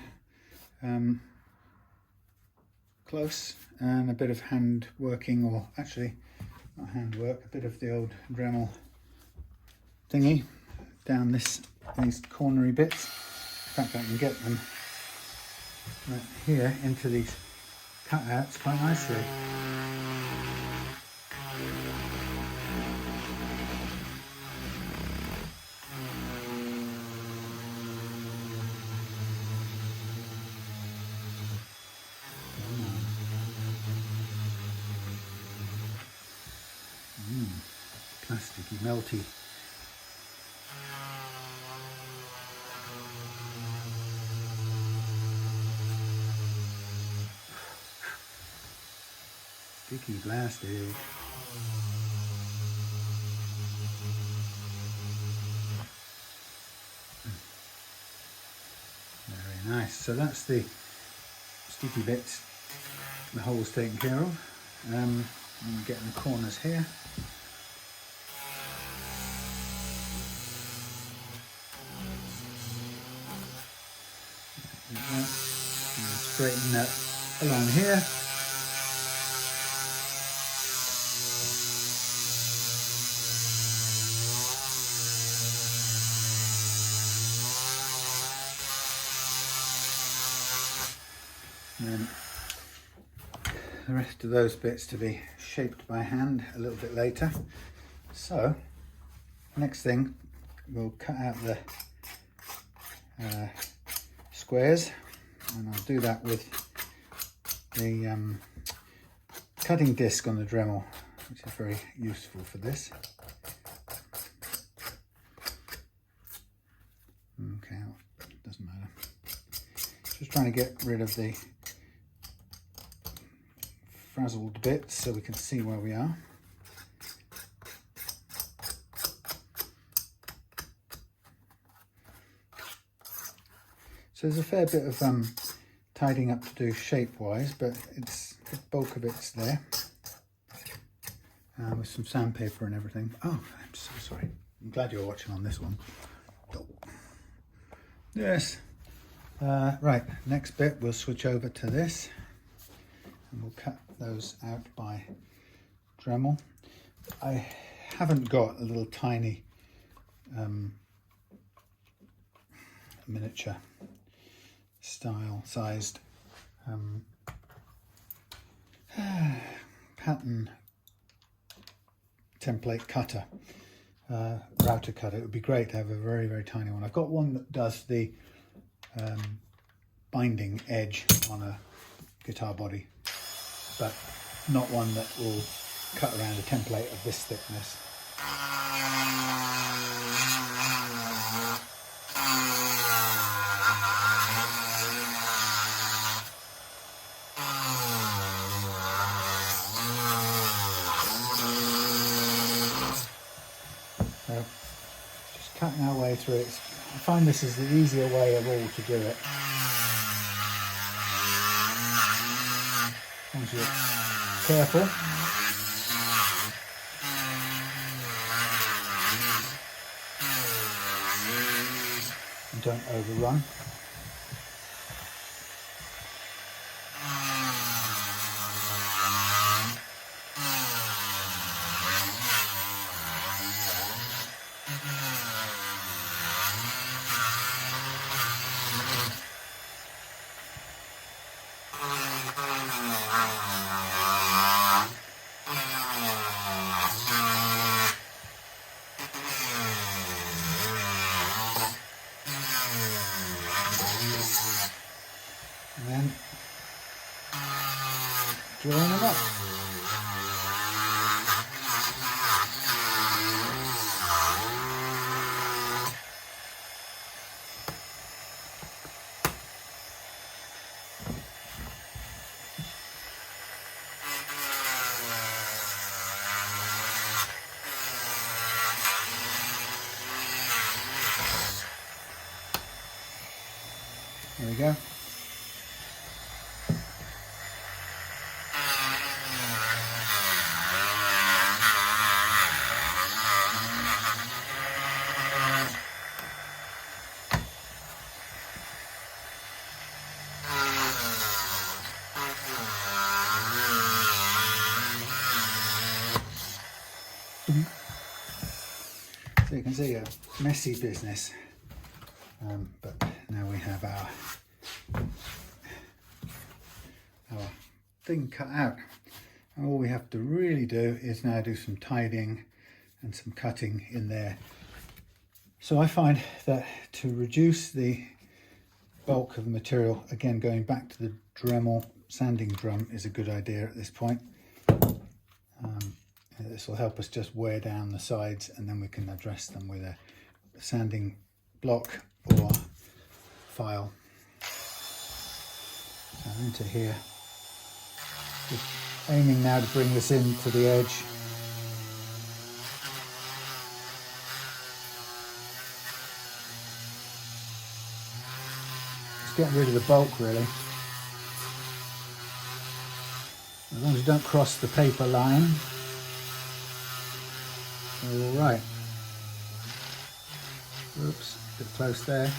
close, and a bit of hand working, or actually not hand work, a bit of the old Dremel thingy down these cornery bits. In fact, I can get them right here into these cutouts quite nicely. Plasticky, melty. Sticky plastic. Very nice. So that's the sticky bits, the holes taken care of. And get in the corners here. And straighten that along here. And then the rest of those bits to be shaped by hand a little bit later. So next thing, we'll cut out the squares, and I'll do that with the cutting disc on the Dremel, which is very useful for this. Okay, doesn't matter. Just trying to get rid of the frazzled bits so we can see where we are. So there's a fair bit of tidying up to do shape-wise, but the bulk of it's there. With some sandpaper and everything. Oh, I'm so sorry. I'm glad you're watching on this one. Oh. Yes. Right, next bit we'll switch over to this, and we'll cut those out by Dremel. I haven't got a little tiny miniature style sized pattern template cutter, router cutter. It would be great to have a very, very tiny one. I've got one that does the binding edge on a guitar body, but not one that will cut around a template of this thickness. So, just cutting our way through it. I find this is the easier way of all to do it. As long as you're careful. And don't overrun. And then join them up. There we go. So you can see a messy business, but now we have our thing cut out. And all we have to really do is now do some tidying and some cutting in there. So I find that to reduce the bulk of the material, again going back to the Dremel sanding drum is a good idea at this point. This will help us just wear down the sides, and then we can address them with a sanding block or file. So into here, just aiming now to bring this in to the edge getting rid of the bulk really. As long as you don't cross the paper line, you're all right. Oops, a bit close there.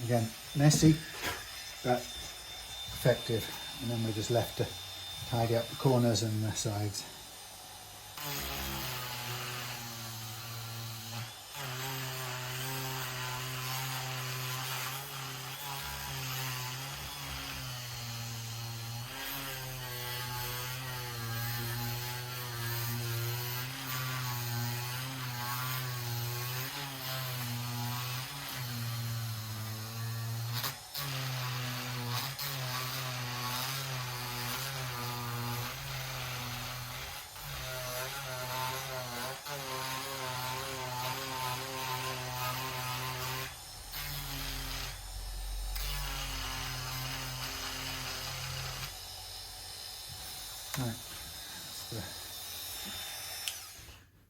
Again, messy, but effective. And then we're just left to tidy up the corners and the sides. Right,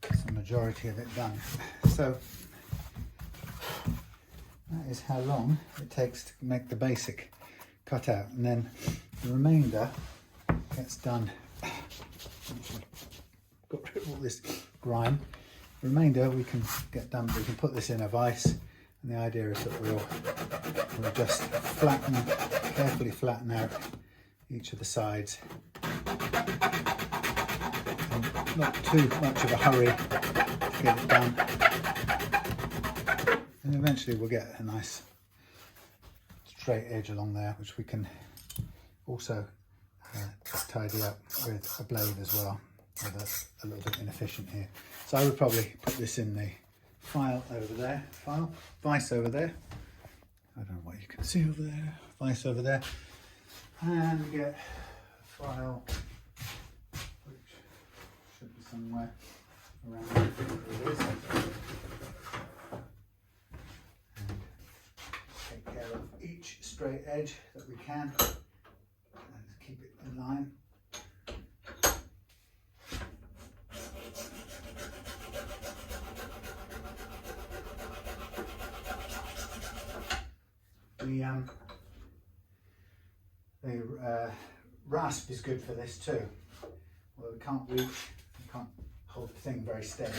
that's the majority of it done. So that is how long it takes to make the basic cutout, and then the remainder gets done. Got rid of all this grime. The remainder we can get done. We can put this in a vise, and the idea is that we'll just carefully flatten out each of the sides. And not too much of a hurry to get it done. And eventually we'll get a nice straight edge along there, which we can also tidy up with a blade as well. A little bit inefficient here. So I would probably put this in the file over there, vise over there. I don't know what you can see over there, vise over there. And get a file, which should be somewhere around here. It is. And take care of each straight edge that we can. And keep it in line. The rasp is good for this too. Although we can't reach, we can't hold the thing very steady.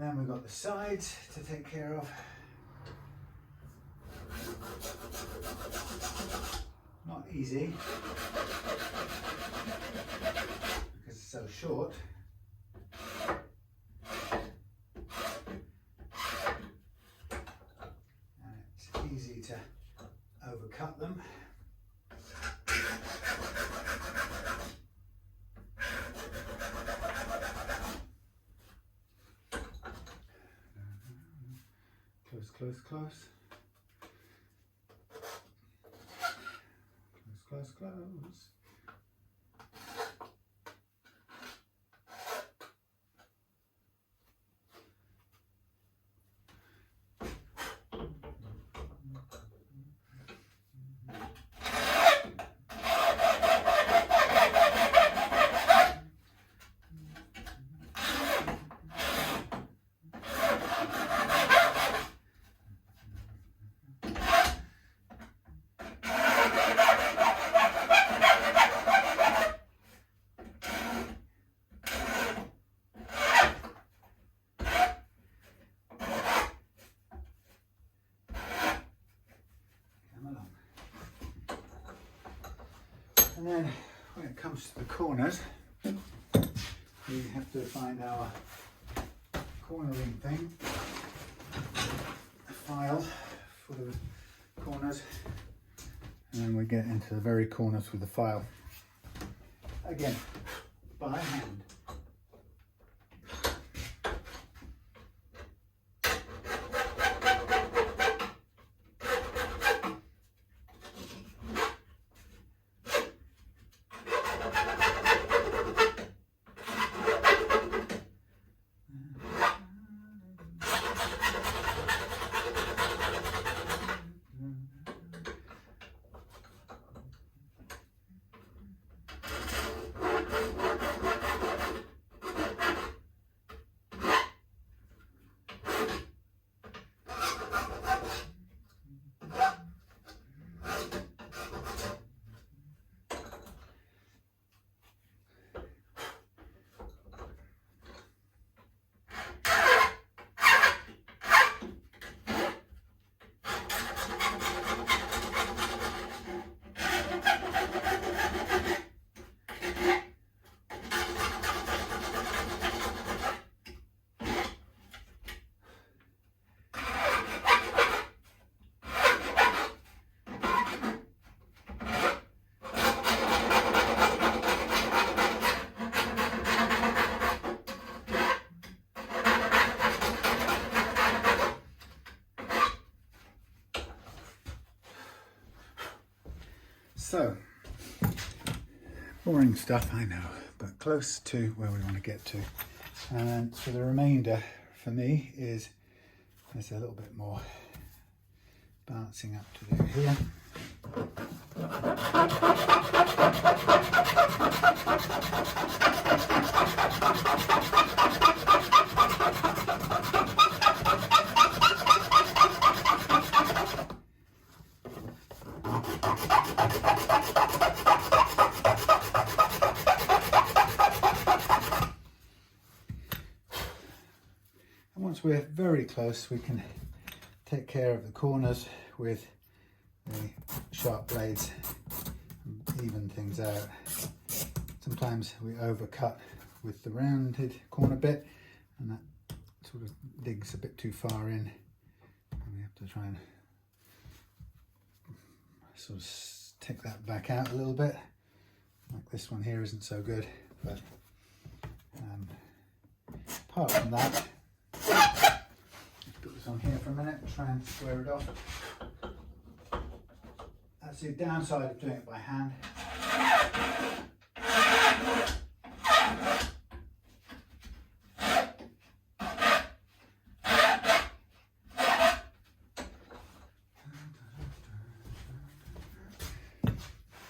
Then we've got the sides to take care of. Not easy because it's so short. And it's easy to overcut them. Close, close. Close, close, close. And then when it comes to the corners, we have to find our cornering thing, a file for the corners, and then we get into the very corners with the file. Again, by hand. So, boring stuff, I know, but close to where we want to get to. And so the remainder for me is there's a little bit more balancing up to do here. Once we're very close, we can take care of the corners with the sharp blades and even things out. Sometimes we overcut with the rounded corner bit and that sort of digs a bit too far in, and we have to try and sort of take that back out a little bit. Like this one here isn't so good, but apart from that, put this on here for a minute and try and square it off. That's the downside of doing it by hand.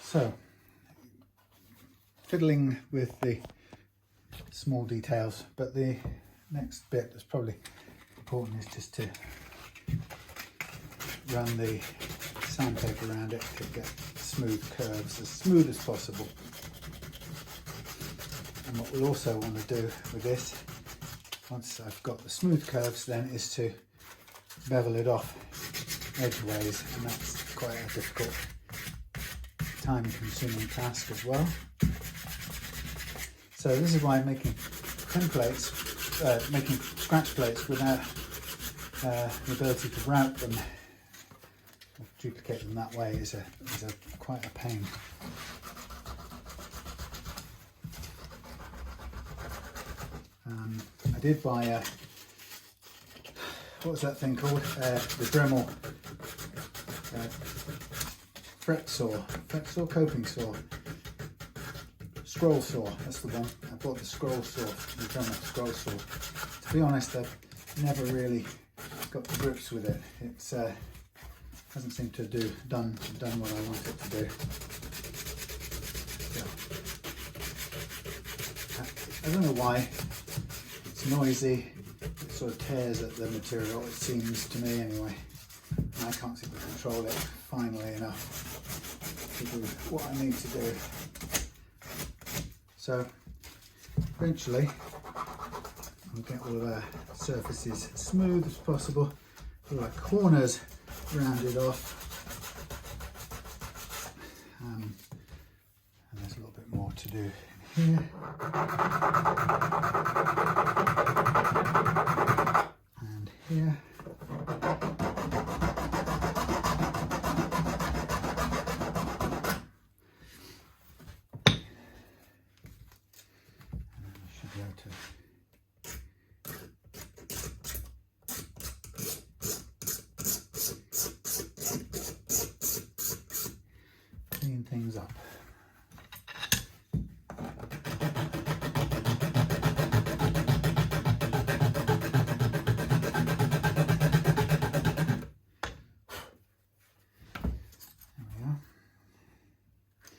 So, fiddling with the small details, but the next bit that's probably important is just to run the sandpaper around it to get smooth curves, as smooth as possible. And what we'll also want to do with this, once I've got the smooth curves, then is to bevel it off edgeways, and that's quite a difficult, time-consuming task as well. So this is why I'm making templates, making scratch plates without the ability to route them, or duplicate them that way is quite a pain. I did buy a, what was that thing called? The Dremel fret saw, coping saw, scroll saw, that's the one. I bought the scroll saw, the Dremel scroll saw. To be honest, I've never really got to grips with it. It's hasn't seemed to done what I want it to do. Yeah. I don't know why. It's noisy. It sort of tears at the material, it seems to me anyway. I can't seem to control it finally enough to do what I need to do. So eventually we'll get all of our surfaces smooth as possible, all our corners rounded off, little bit more to do here. And here. Clean things up. There we are.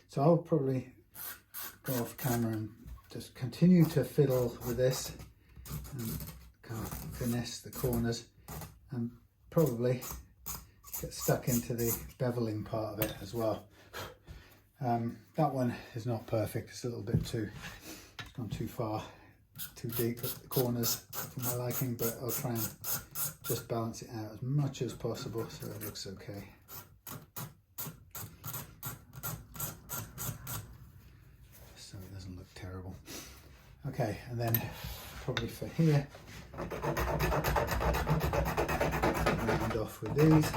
So I'll probably go off camera and just continue to fiddle with this and kind of finesse the corners and probably get stuck into the beveling part of it as well. That one is not perfect, it's a little bit too, it's gone too far, too deep at the corners for my liking, but I'll try and just balance it out as much as possible so it looks okay. So it doesn't look terrible. Okay, and then probably for here, round off with these.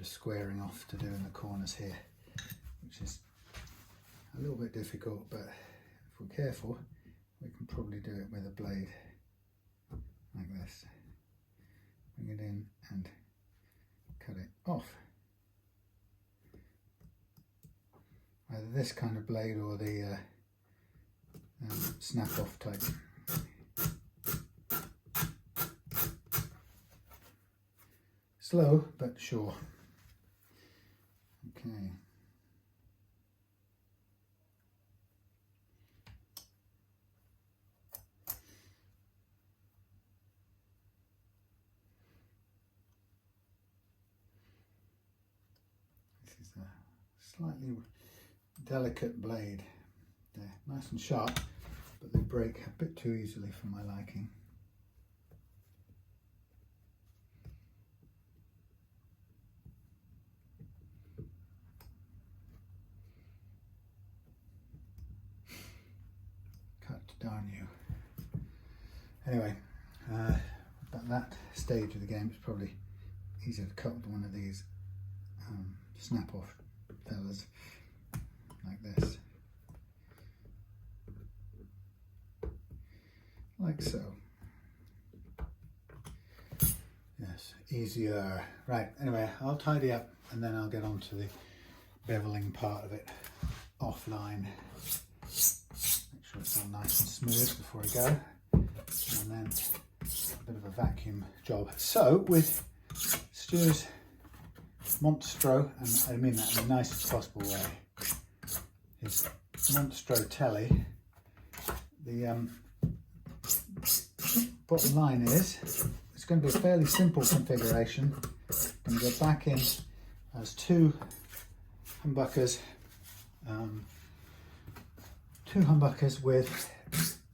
Squaring off to do in the corners here, which is a little bit difficult, but if we're careful we can probably do it with a blade like this. Bring it in and cut it off. Either this kind of blade or the snap off type. Slow but sure. Okay. This is a slightly delicate blade. They're nice and sharp, but they break a bit too easily for my liking. Darn you. Anyway, at that stage of the game, it's probably easier to cut with one of these snap-off fellas like this, like so. Yes, easier. Right. Anyway, I'll tidy up and then I'll get on to the beveling part of it offline. It's all nice and smooth before I go, and then a bit of a vacuum job. So with Stu's Monstro, and I mean that in the nicest possible way, his Monstro Tele, the bottom line is it's going to be a fairly simple configuration. I'm going to go back in as two humbuckers with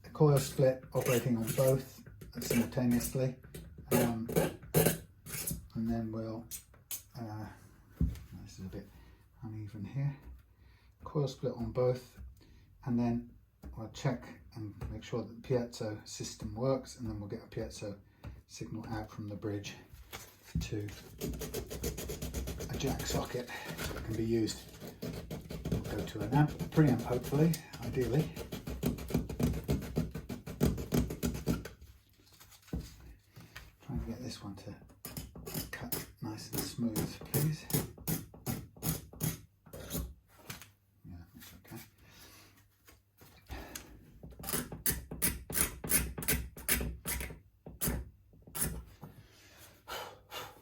a coil split operating on both simultaneously, and then we'll, this is a bit uneven here, coil split on both, and then we'll check and make sure that the piezo system works, and then we'll get a piezo signal out from the bridge to a jack socket that can be used. Go to an amp, a preamp hopefully, ideally. Try and get this one to cut nice and smooth, please. Yeah, that's okay.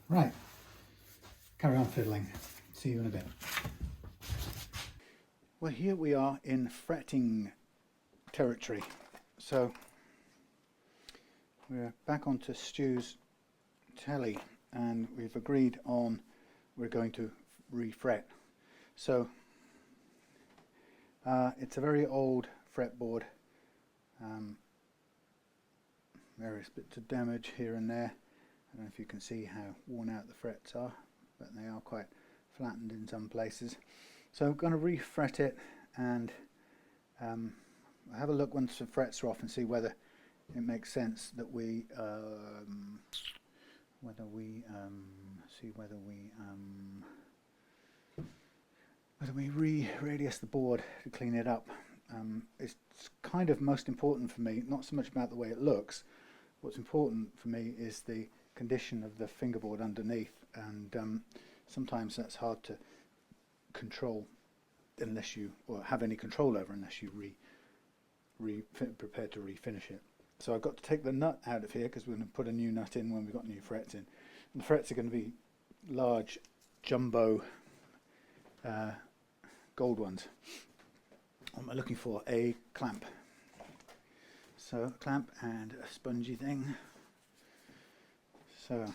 Right, carry on fiddling. See you in a bit. Well, here we are in fretting territory. So we're back onto Stu's Tele, and we've agreed on we're going to refret. So it's a very old fretboard, various bits of damage here and there. I don't know if you can see how worn out the frets are, but they are quite flattened in some places. So I'm going to refret it and have a look once the frets are off and see whether it makes sense that we re-radius the board to clean it up. It's kind of most important for me, not so much about the way it looks. What's important for me is the condition of the fingerboard underneath, and sometimes that's hard to control unless you, or have any control over, unless you prepare to refinish it. So I've got to take the nut out of here because we're going to put a new nut in when we've got new frets in. And the frets are going to be large jumbo gold ones. What am I looking for? A clamp. So a clamp and a spongy thing. So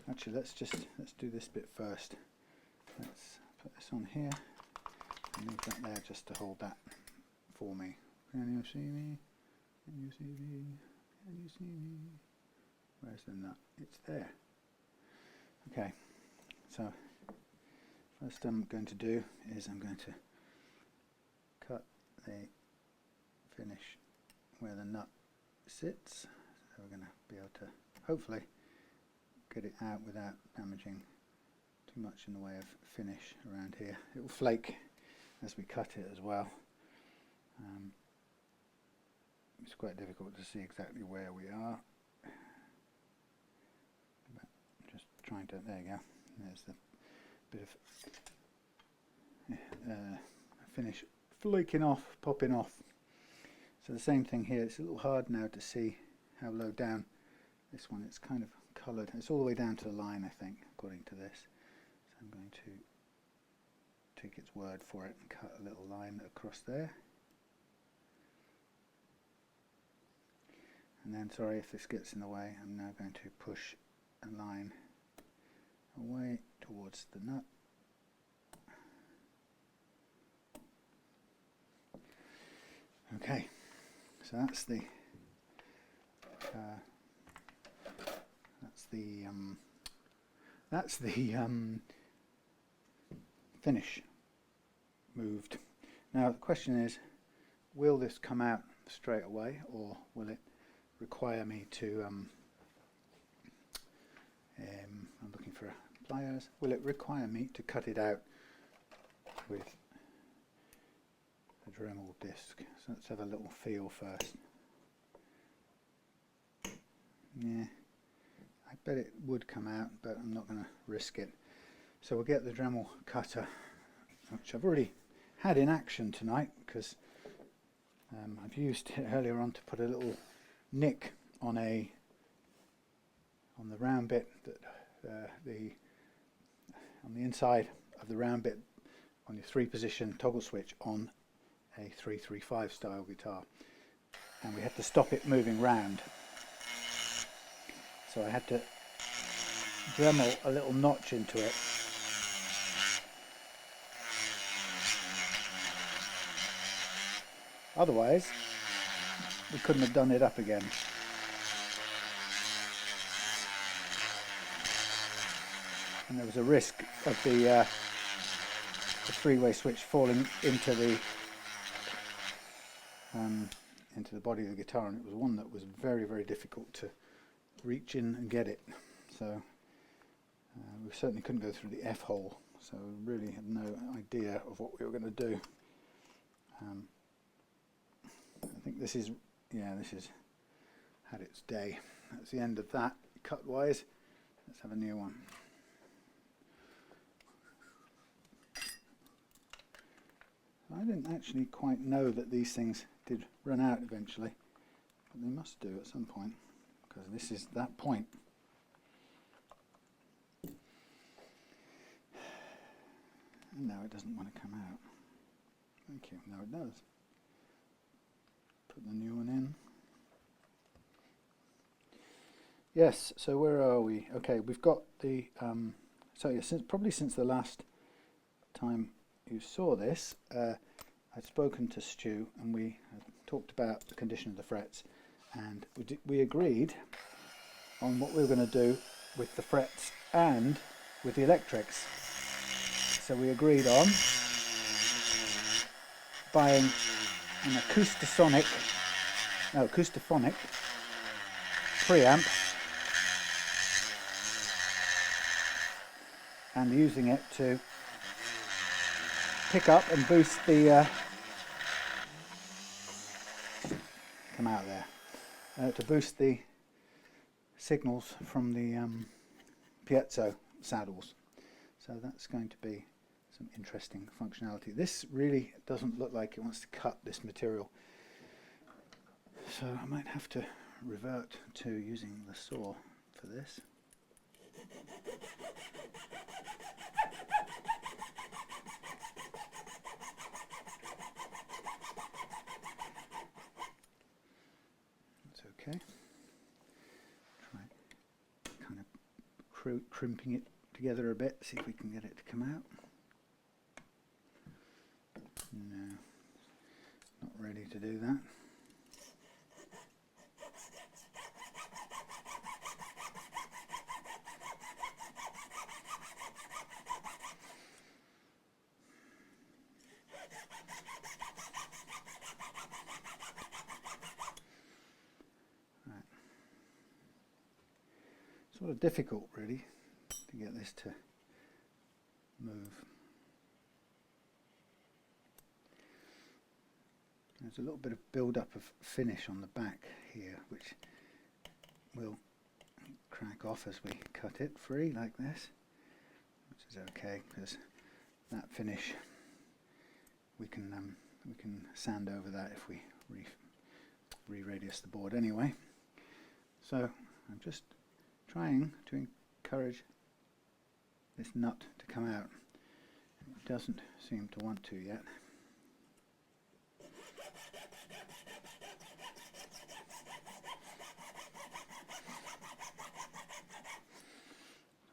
actually let's do this bit first. Let's put this on here and leave that there just to hold that for me. Can you see me? Can you see me? Can you see me? Where's the nut? It's there. Okay, so first I'm going to do is I'm going to cut the finish where the nut sits. So we're going to be able to hopefully get it out without damaging too much in the way of finish around here. It will flake as we cut it as well. It's quite difficult to see exactly where we are. But just trying to, there you go. There's the bit of finish flaking off, popping off. So the same thing here. It's a little hard now to see how low down this one. It's kind of coloured. It's all the way down to the line, I think, according to this. So I'm going to take its word for it and cut a little line across there. And then, sorry if this gets in the way, I'm now going to push a line away towards the nut. Okay, so that's the finish moved. Now the question is, will this come out straight away, or will it require me to I'm looking for pliers. Will it require me to cut it out with a Dremel disc? So let's have a little feel first. Yeah, I bet it would come out, but I'm not going to risk it. So we'll get the Dremel cutter, which I've already had in action tonight, because I've used it earlier on to put a little nick on the round bit, that on the inside of the round bit on your 3-position toggle switch on a 335 style guitar, and we had to stop it moving round. So I had to Dremel a little notch into it. Otherwise, we couldn't have done it up again. And there was a risk of the 3-way switch falling into the body of the guitar, and it was one that was very, very difficult to reach in and get it. So we certainly couldn't go through the F hole, so we really had no idea of what we were going to do. I think this is had its day. That's the end of that cut wise. Let's have a new one. I didn't actually quite know that these things did run out eventually, but they must do at some point, because this is that point. And now it doesn't want to come out. Thank you. Now it does. Put the new one in. Yes, so where are we? Okay, we've got the so yeah, probably since the last time you saw this, I'd spoken to Stu and we had talked about the condition of the frets, and we agreed on what we were going to do with the frets and with the electrics. So we agreed on buying an Acousti-Phonic preamp and using it to pick up and boost the come out there to boost the signals from the piezo saddles. So that's going to be some interesting functionality. This really doesn't look like it wants to cut this material, so I might have to revert to using the saw for this. That's okay. Try kind of crimping it together a bit, see if we can get it to come out. No, not ready to do that. Right. Sort of difficult really to get this to move. There's a little bit of build-up of finish on the back here, which will crack off as we cut it free like this, which is okay because that finish we can sand over that if we re-radius the board anyway. So I'm just trying to encourage this nut to come out. It doesn't seem to want to yet.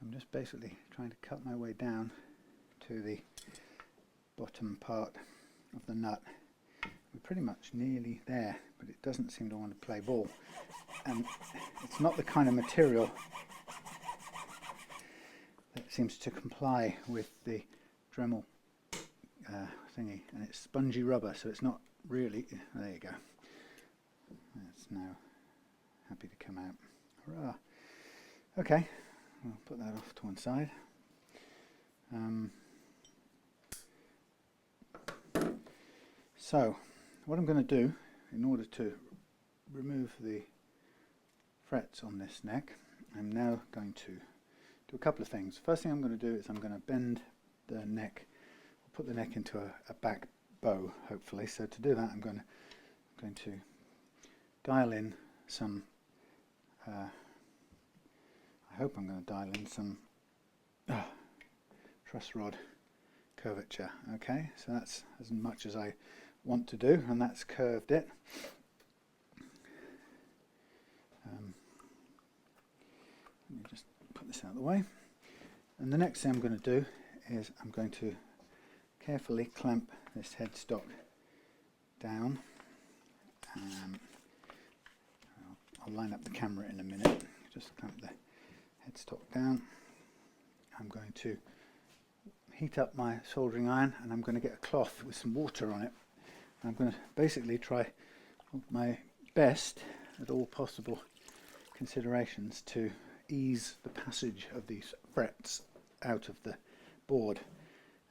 I'm just basically trying to cut my way down to the bottom part of the nut. We're pretty much nearly there, but it doesn't seem to want to play ball. And it's not the kind of material that seems to comply with the Dremel thingy, and it's spongy rubber, so it's not really. There you go. It's now happy to come out. Hurrah! Okay, I'll put that off to one side. So what I'm going to do in order to remove the frets on this neck, I'm now going to do a couple of things. First thing I'm going to do is I'm going to bend the neck, put the neck into a back bow hopefully. So to do that I'm going to dial in some I hope I'm going to dial in some truss rod curvature. Okay, so that's as much as I want to do, and that's curved it. Let me just put this out of the way. And the next thing I'm going to do is I'm going to carefully clamp this headstock down. I'll line up the camera in a minute. Just clamp the headstock down. I'm going to heat up my soldering iron, and I'm going to get a cloth with some water on it. I'm going to basically try my best at all possible considerations to ease the passage of these frets out of the board.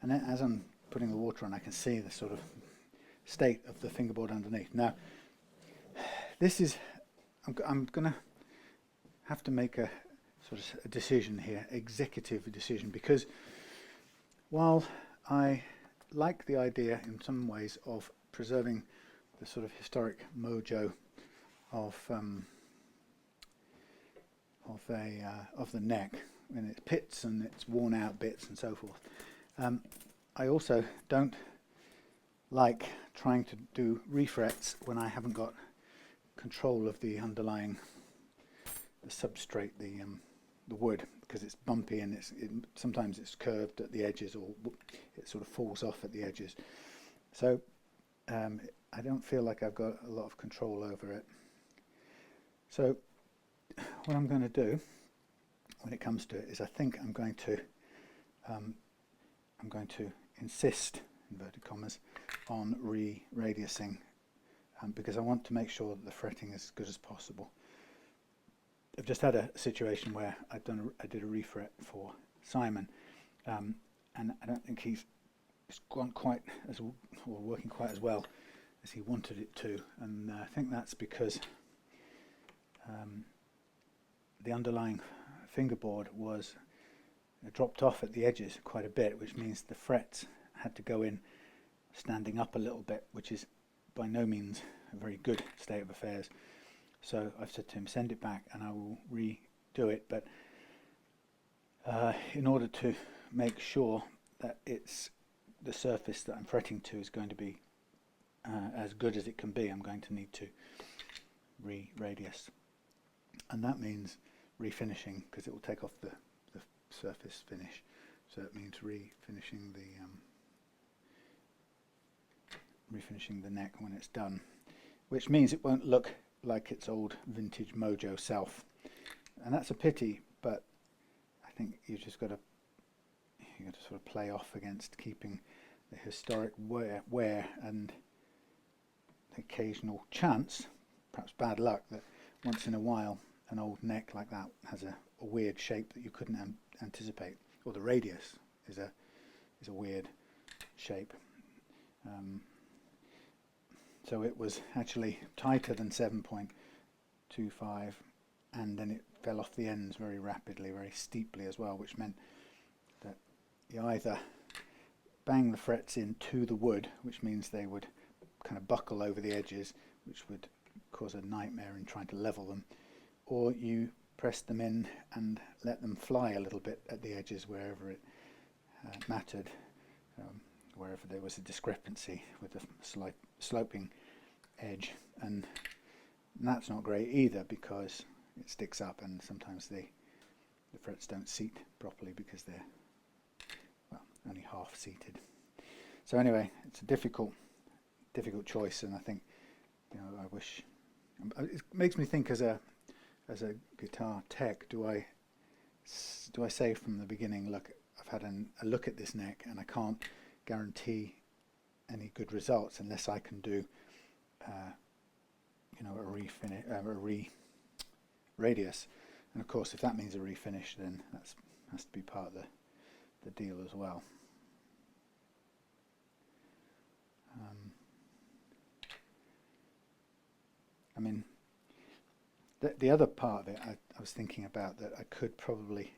And as I'm putting the water on, I can see the sort of state of the fingerboard underneath. Now, this is, I'm going to have to make a sort of a decision here, executive decision, because while I like the idea in some ways of preserving the sort of historic mojo of the neck, and its pits and its worn out bits and so forth, I also don't like trying to do refrets when I haven't got control of the underlying substrate, the wood, because it's bumpy and sometimes it's curved at the edges, or it sort of falls off at the edges. So I don't feel like I've got a lot of control over it. So what I'm going to do when it comes to it is I think I'm going to insist, inverted commas, on re-radiusing because I want to make sure that the fretting is as good as possible. I've just had a situation where I did a refret for Simon, and I don't think he's gone quite as, or working quite as well as he wanted it to, and I think that's because the underlying fingerboard was dropped off at the edges quite a bit, which means the frets had to go in standing up a little bit, which is by no means a very good state of affairs. So I've said to him, send it back and I will redo it, but in order to make sure that it's the surface that I'm fretting to is going to be as good as it can be, I'm going to need to re-radius, and that means refinishing because it will take off the surface finish. So it means refinishing the neck when it's done, which means it won't look like its old vintage Mojo self, and that's a pity. But I think you got to sort of play off against keeping the historic wear and the occasional chance, perhaps bad luck, that once in a while an old neck like that has a weird shape that you couldn't anticipate, or the radius is a weird shape. So it was actually tighter than 7.25, and then it fell off the ends very rapidly, very steeply as well, which meant that you either bang the frets into the wood, which means they would kind of buckle over the edges, which would cause a nightmare in trying to level them, or you press them in and let them fly a little bit at the edges wherever it mattered, wherever there was a discrepancy with the sloping edge, and that's not great either because it sticks up, and sometimes the frets don't seat properly because they're, well, only half seated. So anyway, it's a difficult choice, and I think, you know, I wish, it makes me think as a guitar tech, do I say from the beginning, look, I've had a look at this neck and I can't guarantee any good results unless I can do you know, a re-radius, and of course if that means a refinish, then that has to be part of the deal as well. I mean, the other part of it I was thinking about that I could probably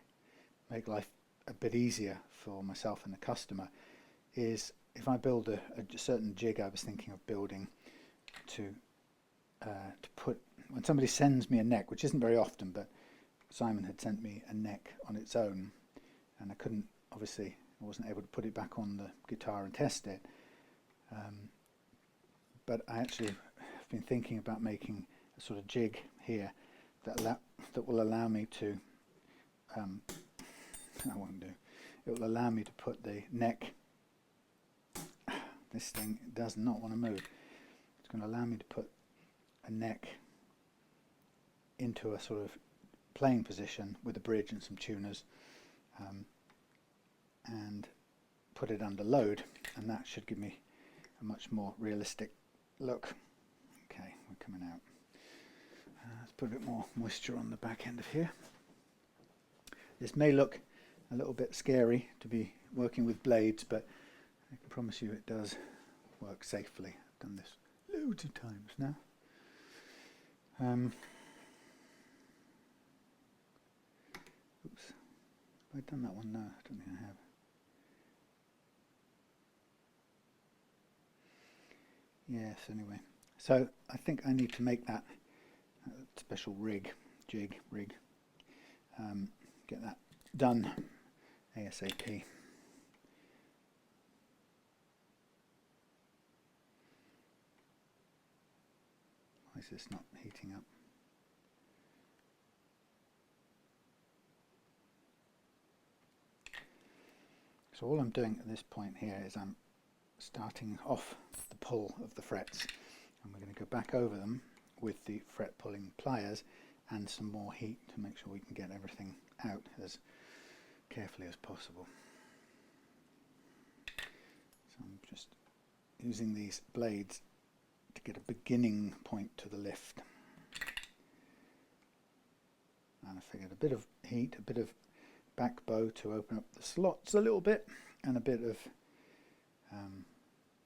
make life a bit easier for myself and the customer is if I build a certain jig I was thinking of building to put, when somebody sends me a neck, which isn't very often, but Simon had sent me a neck on its own, and I wasn't able to put it back on the guitar and test it, but I actually have been thinking about making a sort of jig here that will allow me to it will allow me to put the neck, this thing does not want to move, it's going to allow me to put a neck into a sort of playing position with a bridge and some tuners, and put it under load, and that should give me a much more realistic look. Okay, we're coming out. Let's put a bit more moisture on the back end of here. This may look a little bit scary to be working with blades, but I can promise you it does work safely. I've done this loads of times now. Oops, have I done that one? No, I don't think I have. Yes, anyway. So I think I need to make that special jig rig, get that done ASAP. Why is this not heating up? So all I'm doing at this point here is I'm starting off the pull of the frets, and we're going to go back over them with the fret pulling pliers and some more heat to make sure we can get everything out as carefully as possible. So I'm just using these blades to get a beginning point to the lift. And I figured a bit of heat, a bit of back bow to open up the slots a little bit, and a bit of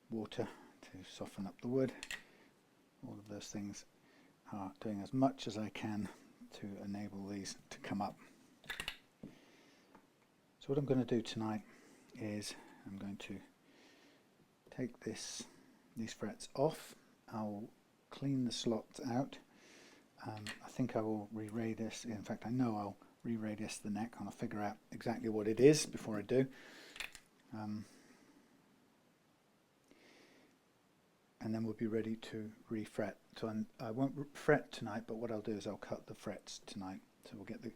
water to soften up the wood. All of those things are doing as much as I can to enable these to come up. So what I'm going to do tonight is I'm going to take these frets off. I'll clean the slots out. I think I will re-radius, in fact I know I'll re-radius the neck, and I'll figure out exactly what it is before I do. And then we'll be ready to re-fret. So I won't fret tonight, but what I'll do is I'll cut the frets tonight. So we'll get the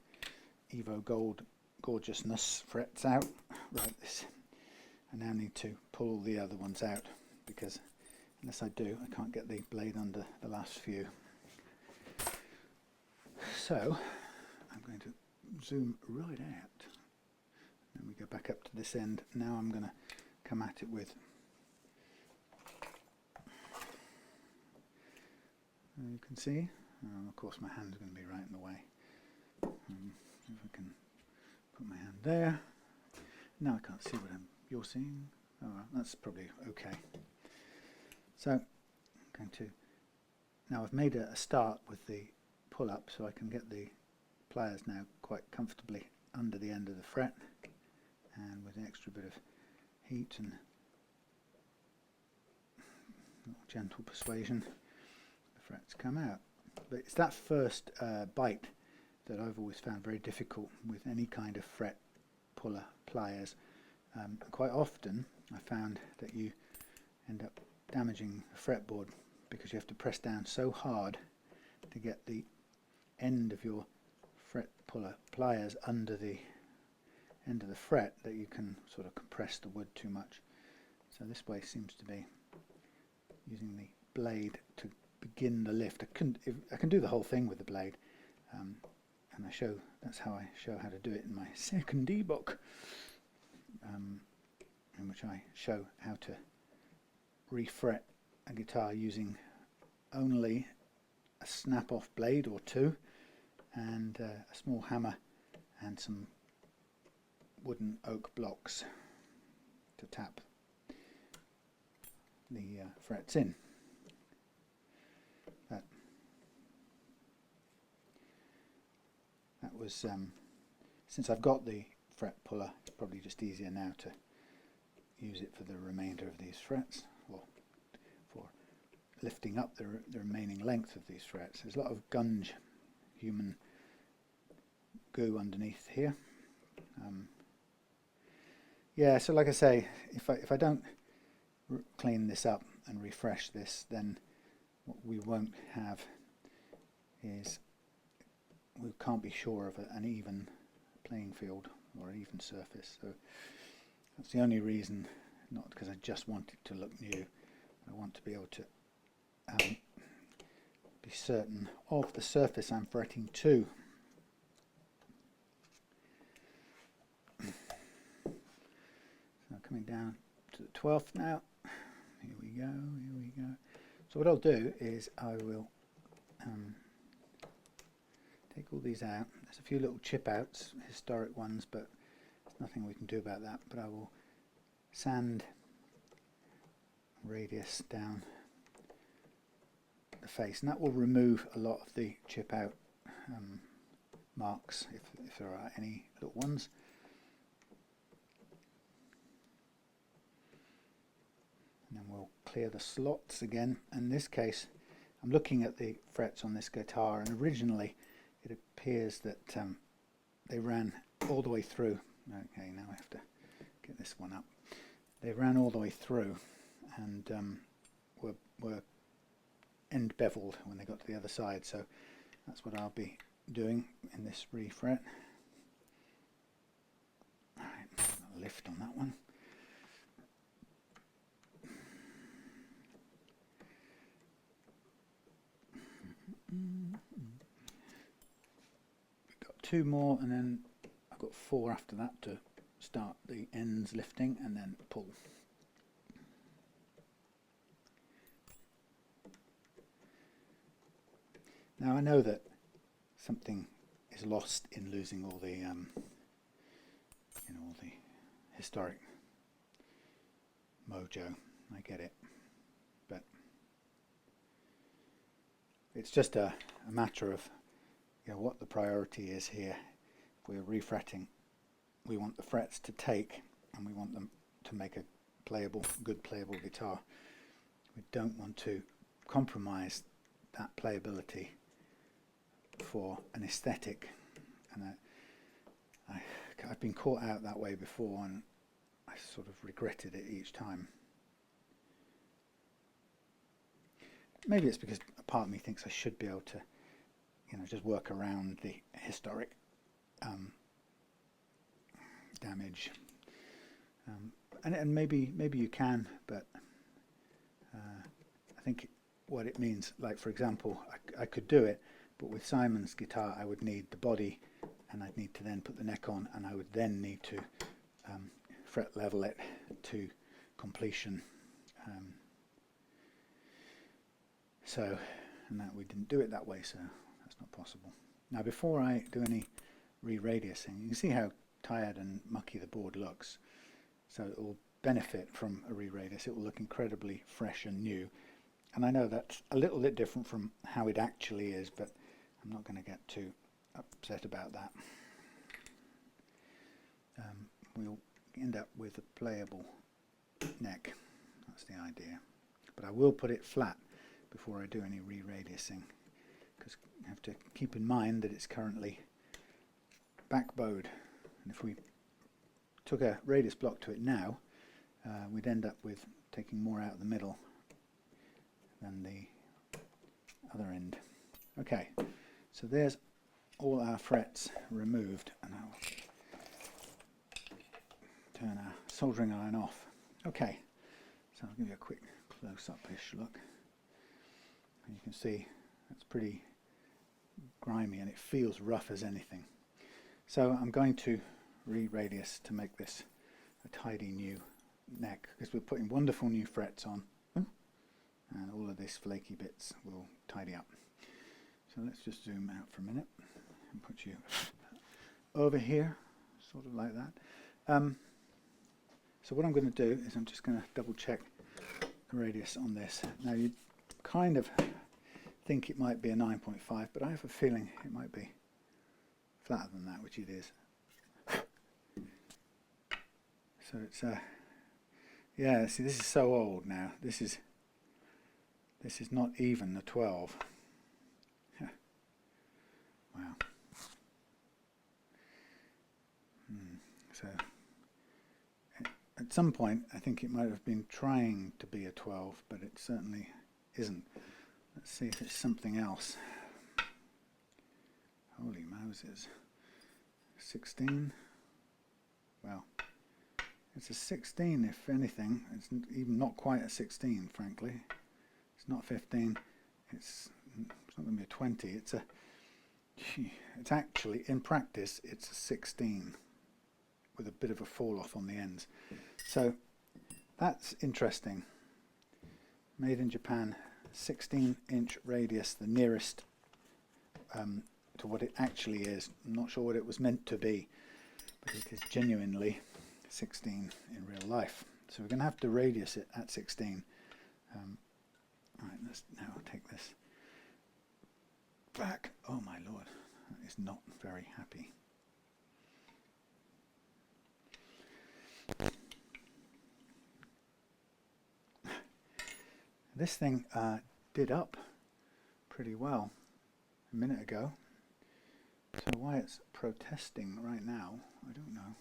Evo Gold Gorgeousness frets out. Right, this. I now need to pull all the other ones out, because unless I do, I can't get the blade under the last few. So I'm going to zoom right out. Then we go back up to this end. Now I'm going to come at it with, you can see, of course my hand's going to be right in the way. If I can put my hand there. Now I can't see what you're seeing. Oh, well, that's probably okay. So I'm going to, now I've made a start with the pull up, so I can get the pliers now quite comfortably under the end of the fret, and with an extra bit of heat and gentle persuasion, the frets come out. But it's that first bite that I've always found very difficult with any kind of fret puller pliers. Quite often I found that you end up damaging the fretboard because you have to press down so hard to get the end of your fret puller pliers under the end of the fret that you can sort of compress the wood too much. So this way seems to be using the blade to begin the lift. I can do the whole thing with the blade, and that's how I show how to do it in my second ebook, in which I show how to refret a guitar using only a snap-off blade or two, and a small hammer and some wooden oak blocks to tap the frets in. That was, since I've got the fret puller, it's probably just easier now to use it for the remainder of these frets, or for lifting up the remaining length of these frets. There's a lot of gunge, human goo underneath here. Yeah, so like I say, if I don't clean this up and refresh this, then what we won't have is, we can't be sure of an even playing field or an even surface. So that's the only reason, not because I just want it to look new. I want to be able to be certain of the surface I'm fretting to. So coming down to the 12th now. Here we go, here we go. So what I'll do is I will take all these out. There's a few little chip outs, historic ones, but there's nothing we can do about that. But I will sand radius down the face, and that will remove a lot of the chip out marks, if there are any little ones. And then we'll clear the slots again. In this case, I'm looking at the frets on this guitar, and originally it appears that they ran all the way through. Okay, now I have to get this one up. They ran all the way through, and were end beveled when they got to the other side. So that's what I'll be doing in this refret. Alright, a lift on that one. 2 more, and then I've got 4 after that to start the ends lifting and then pull. Now I know that something is lost in losing all the all the historic mojo. I get it, but it's just a matter of what the priority is here. If we're refretting, we want the frets to take, and we want them to make a good playable guitar. We don't want to compromise that playability for an aesthetic, and I've been caught out that way before, and I sort of regretted it each time. Maybe it's because a part of me thinks I should be able to, just work around the historic damage, and maybe you can, but I think what it means, like for example, I could do it, but with Simon's guitar I would need the body, and I'd need to then put the neck on, and I would then need to fret level it to completion. And that we didn't do it that way, so that's not possible. Now before I do any re-radiusing, you can see how tired and mucky the board looks, so it will benefit from a re-radius. It will look incredibly fresh and new, and I know that's a little bit different from how it actually is, but I'm not going to get too upset about that. We'll end up with a playable neck, that's the idea, but I will put it flat before I do any re-radiusing, because you have to keep in mind that it's currently backbowed, and if we took a radius block to it now, we'd end up with taking more out of the middle than the other end. Okay, so there's all our frets removed, and I'll turn our soldering iron off. Okay, so I'll give you a quick close-up-ish look. And you can see it's pretty grimy, and it feels rough as anything. So I'm going to re-radius to make this a tidy new neck, because we're putting wonderful new frets on, and all of these flaky bits will tidy up. So let's just zoom out for a minute and put you over here, sort of like that. So what I'm going to do is I'm just going to double check the radius on this. Now you kind of think it might be a 9.5, but I have a feeling it might be flatter than that, which it is. So it's yeah, see, this is so old now. This is not even a 12. Wow. So at some point I think it might have been trying to be a 12, but it certainly isn't. Let's see if it's something else. Holy Moses. 16. Well, it's a 16 if anything. It's even not quite a 16, frankly. It's not 15. It's not going to be a 20. It's actually, in practice, it's a 16 with a bit of a fall off on the ends. So that's interesting. Made in Japan, 16-inch radius, the nearest to what it actually is. I'm not sure what it was meant to be, but it is genuinely 16 in real life. So we're going to have to radius it at 16. Right, let's now take this back. Oh my lord, that is not very happy. This thing did up pretty well a minute ago, so why it's protesting right now, I don't know.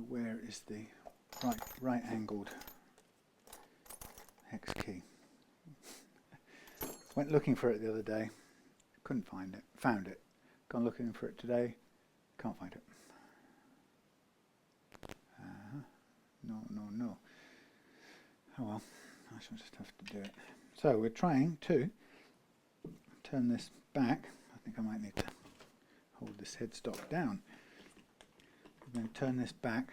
Where is the right angled hex key? Went looking for it the other day, couldn't find it. Found it. Gone looking for it today, can't find it. No. Oh well, I shall just have to do it. So we're trying to turn this back. I think I might need to hold this headstock down. I'm going to turn this back.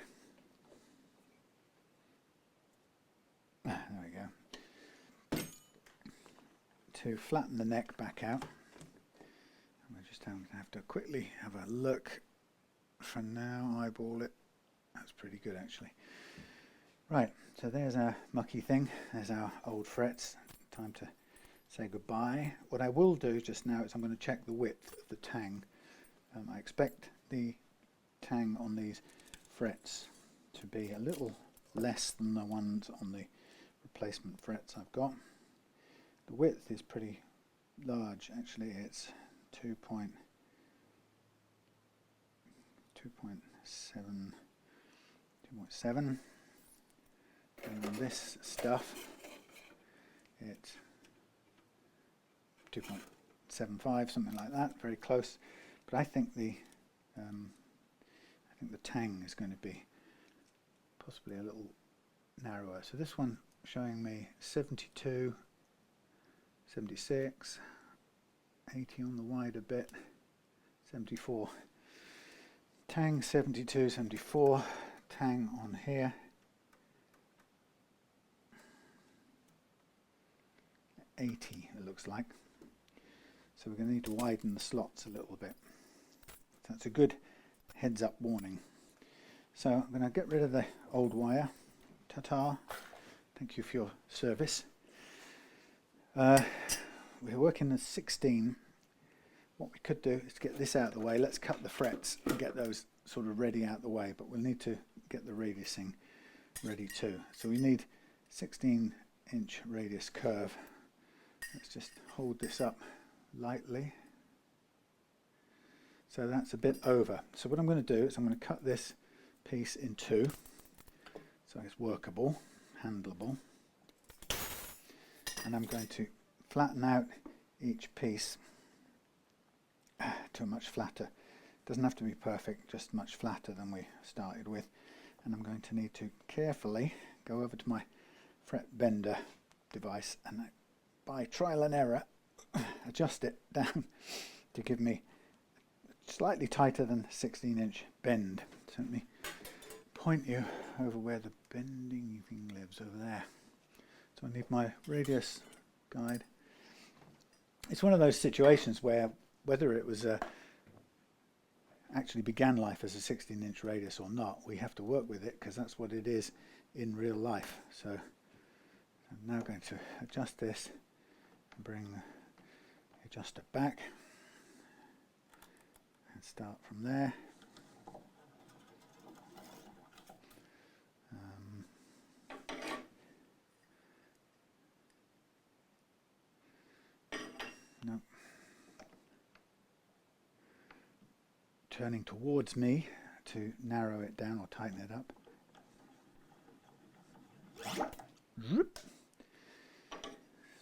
There we go. To flatten the neck back out. We're just going to have to quickly have a look. For now, eyeball it. That's pretty good actually. Right, so there's our mucky thing. There's our old frets. Time to say goodbye. What I will do just now is I'm going to check the width of the tang. I expect the tang on these frets to be a little less than the ones on the replacement frets I've got. The width is pretty large actually. It's 2.7 and on this stuff it's 2.75, something like that, very close. But I think the tang is going to be possibly a little narrower. So this one showing me 72, 76, 80 on the wider bit, 74. Tang 72, 74, tang on here. 80 it looks like. So we're going to need to widen the slots a little bit. That's a good heads up warning. So I'm going to get rid of the old wire. Ta-ta. Thank you for your service. We're working at 16. What we could do is get this out of the way. Let's cut the frets and get those sort of ready out of the way, but we'll need to get the radiusing ready too. So we need 16-inch radius curve. Let's just hold this up lightly. So that's a bit over. So what I'm going to do is I'm going to cut this piece in two so it's workable, handleable, and I'm going to flatten out each piece to a much flatter. Doesn't have to be perfect, just much flatter than we started with. And I'm going to need to carefully go over to my fret bender device and by trial and error adjust it down to give me slightly tighter than 16-inch bend. So let me point you over where the bending thing lives, over there. So I need my radius guide. It's one of those situations where whether it was actually began life as a 16-inch radius or not, we have to work with it because that's what it is in real life. So I'm now going to adjust this and bring the adjuster back and start from there. No. Turning towards me to narrow it down or tighten it up.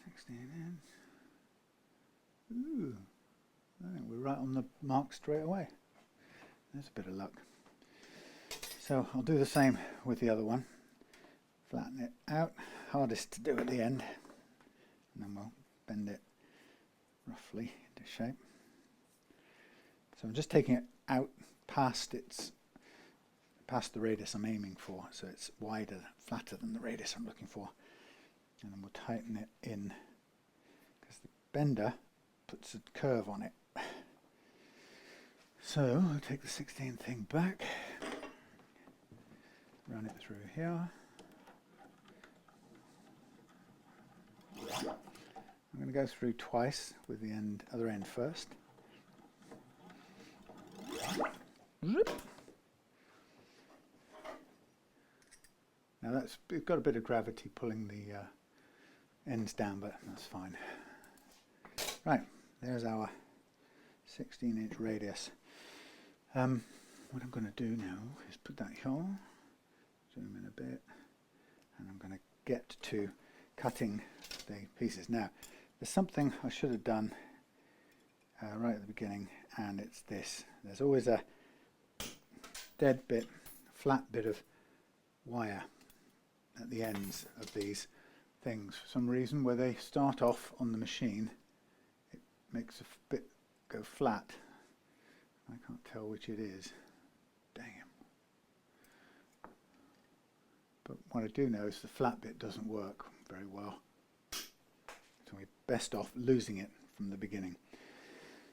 16 in. Ooh, I think we're right on the mark straight away. There's a bit of luck. So I'll do the same with the other one. Flatten it out, hardest to do at the end, and then we'll bend it roughly into shape. So I'm just taking it out past the radius I'm aiming for, so it's wider, flatter than the radius I'm looking for, and then we'll tighten it in because the bender puts a curve on it. So I'll take the 16 thing back, run it through here. I'm going to go through twice with the other end first. Now it's got a bit of gravity pulling the ends down, but that's fine. Right, there's our 16-inch radius. What I'm going to do now is put that here, zoom in a bit, and I'm going to get to cutting the pieces. Now, there's something I should have done right at the beginning, and it's this. There's always a dead bit, flat bit of wire at the ends of these things. For some reason, where they start off on the machine, it makes a bit go flat. I tell which it is. Dang it. But what I do know is the flat bit doesn't work very well. So we're best off losing it from the beginning.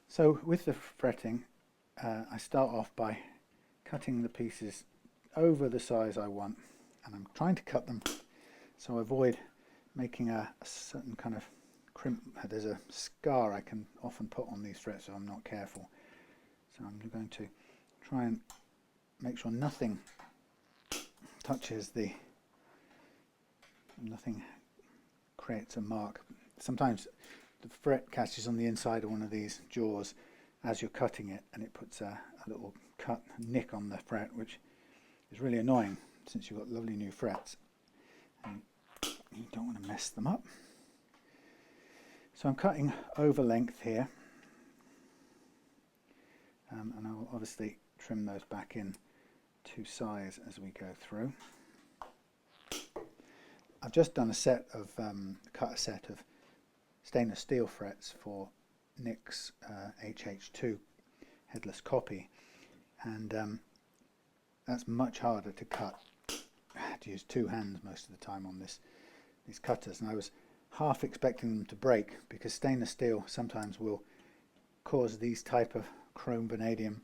So with the fretting, I start off by cutting the pieces over the size I want, and I'm trying to cut them so I avoid making a certain kind of crimp. There's a scar I can often put on these frets, so I'm not careful. So I'm going to try and make sure nothing touches nothing creates a mark. Sometimes the fret catches on the inside of one of these jaws as you're cutting it, and it puts a little nick on the fret, which is really annoying since you've got lovely new frets and you don't want to mess them up. So I'm cutting over length here, and I'll obviously trim those back in to size as we go through. I've just done cut a set of stainless steel frets for Nick's HH2 headless copy, and that's much harder to cut. I had to use two hands most of the time on these cutters, and I was half expecting them to break because stainless steel sometimes will cause these type of chrome vanadium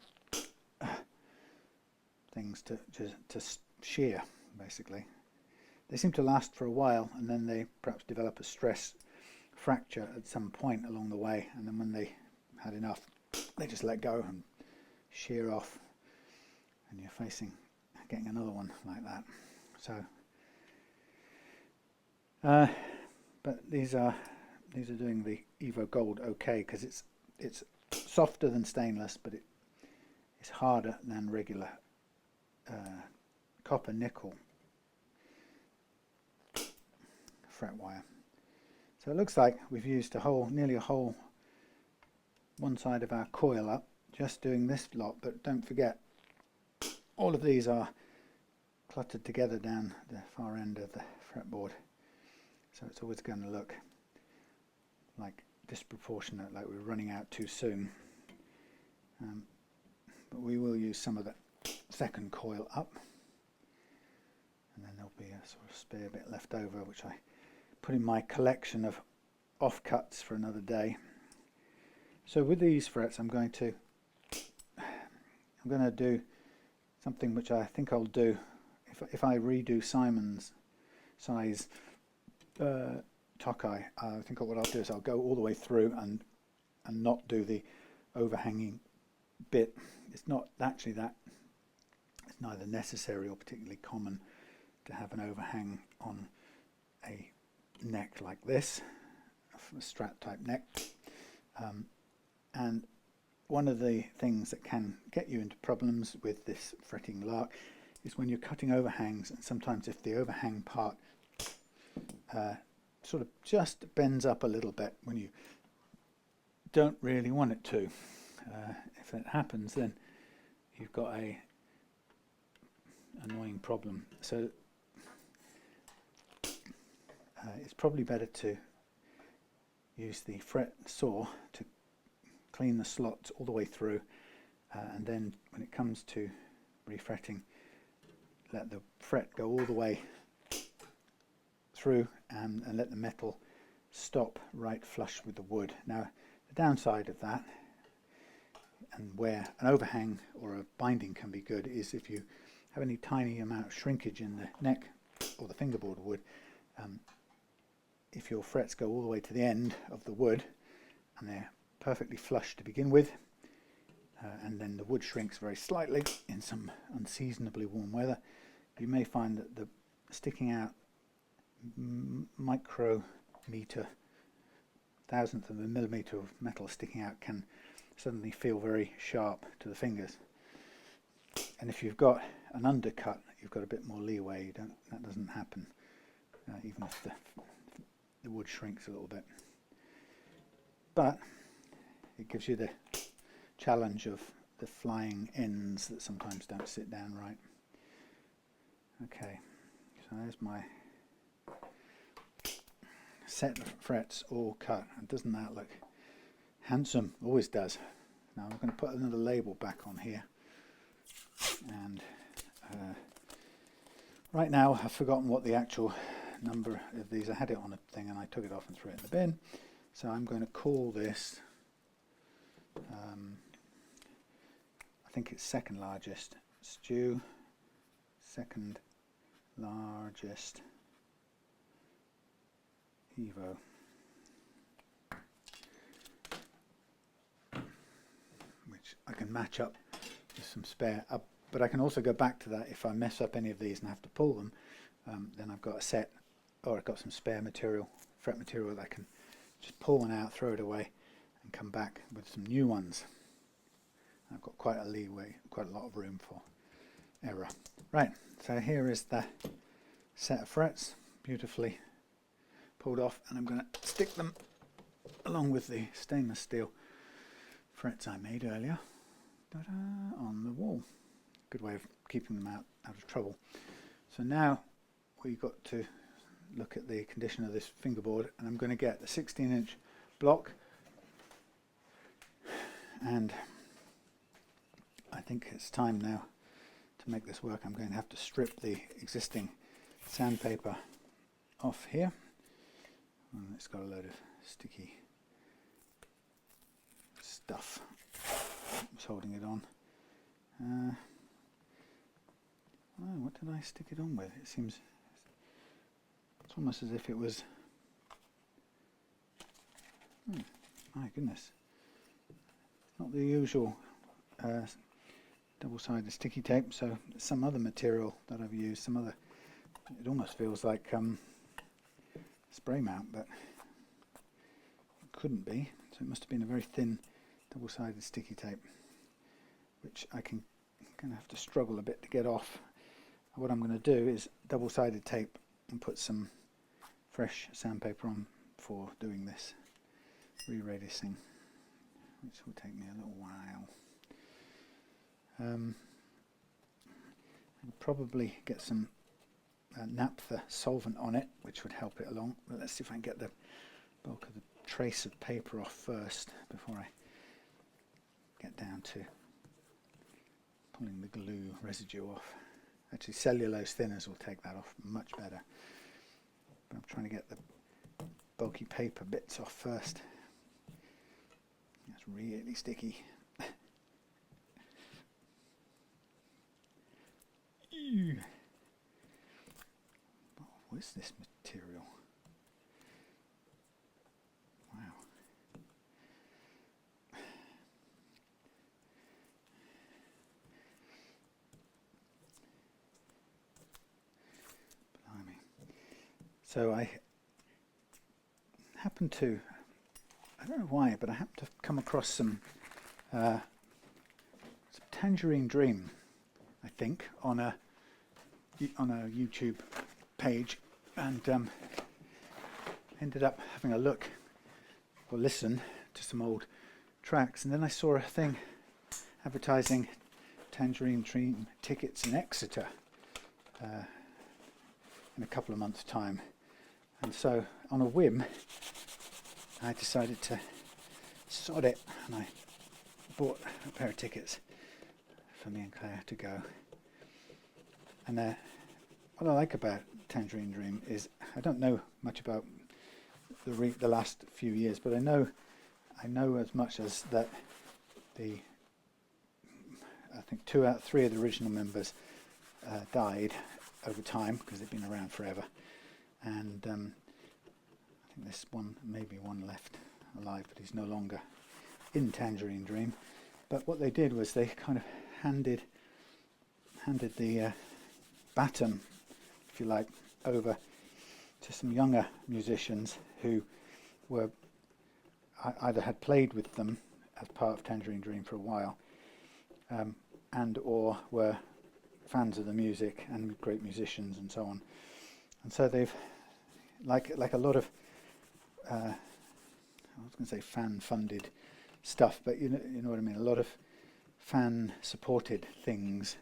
things to shear, basically. They seem to last for a while, and then they perhaps develop a stress fracture at some point along the way, and then when they had enough, they just let go and shear off, and you're facing getting another one like that. So but these are doing the Evo Gold okay, because it's softer than stainless, but it's harder than regular copper nickel fret wire. So it looks like we've used nearly a whole one side of our coil up just doing this lot, but don't forget all of these are cluttered together down the far end of the fretboard, so it's always going to look like disproportionate, like we're running out too soon. But we will use some of the second coil up, and then there'll be a sort of spare bit left over, which I put in my collection of offcuts for another day. So with these frets, I'm going to do something which I think I'll do if I redo Simon's size Tokai. I think what I'll do is I'll go all the way through and not do the overhanging bit. It's not actually that. It's neither necessary or particularly common to have an overhang on a neck like this, a strap type neck. And one of the things that can get you into problems with this fretting lark is when you're cutting overhangs, and sometimes if the overhang part sort of just bends up a little bit when you don't really want it to. If that happens, then you've got a annoying problem. So it's probably better to use the fret saw to clean the slots all the way through, and then when it comes to refretting, let the fret go all the way through and let the metal stop right flush with the wood. Now the downside of that, and where an overhang or a binding can be good, is if you have any tiny amount of shrinkage in the neck or the fingerboard wood. If your frets go all the way to the end of the wood and they're perfectly flush to begin with, and then the wood shrinks very slightly in some unseasonably warm weather, you may find that the sticking out micrometer, thousandth of a millimeter of metal sticking out can suddenly feel very sharp to the fingers. And if you've got an undercut, you've got a bit more leeway. That doesn't happen, even if the wood shrinks a little bit. But it gives you the challenge of the flying ends that sometimes don't sit down right. Okay, so there's my set of frets all cut, and doesn't that look handsome? Always does. Now I'm going to put another label back on here, and right now I've forgotten what the actual number of these. I had it on a thing and I took it off and threw it in the bin. So I'm going to call this, I think it's second largest, Stu, second largest Evo. Which I can match up with some spare up, but I can also go back to that if I mess up any of these and have to pull them. Then I've got a set, or I've got some spare material, fret material that I can just pull one out, throw it away, and come back with some new ones. I've got quite a leeway, quite a lot of room for error. Right, so here is the set of frets, beautifully pulled off, and I'm going to stick them along with the stainless steel frets I made earlier on the wall. Good way of keeping them out of trouble. So now we've got to look at the condition of this fingerboard, and I'm going to get the 16-inch block, and I think it's time now to make this work. I'm going to have to strip the existing sandpaper off here, and it's got a load of sticky stuff that's holding it on. Oh, what did I stick it on with? It seems it's almost as if it was, my goodness, not the usual double-sided sticky tape, so some other material that I've used, some other, it almost feels like spray mount, but it couldn't be, so it must have been a very thin double-sided sticky tape, which I'm going to have to struggle a bit to get off. What I'm going to do is double-sided tape and put some fresh sandpaper on for doing this re-radiusing, which will take me a little while. I'll probably get some naphtha solvent on it, which would help it along, but let's see if I can get the bulk of the trace of paper off first before I get down to pulling the glue residue off. Actually, cellulose thinners will take that off much better, but I'm trying to get the bulky paper bits off first. That's really sticky. What is this material? Wow. Blimey. So I happened to, I don't know why, but I happened to come across some Tangerine Dream, I think, on a YouTube page, and ended up having a look or listen to some old tracks, and then I saw a thing advertising Tangerine Dream tickets in Exeter in a couple of months' time, and so on a whim I decided to sod it, and I bought a pair of tickets for me and Claire to go. And what I like about Tangerine Dream is I don't know much about the last few years, but I know as much as that I think 2 out of 3 of the original members died over time because they've been around forever, and I think there's maybe one left alive, but he's no longer in Tangerine Dream. But what they did was they kind of handed the baton, if you like, over to some younger musicians who were either had played with them as part of Tangerine Dream for a while, and or were fans of the music and great musicians and so on. And so they've, like a lot of, I was going to say fan-funded stuff, but you know what I mean. A lot of fan-supported things.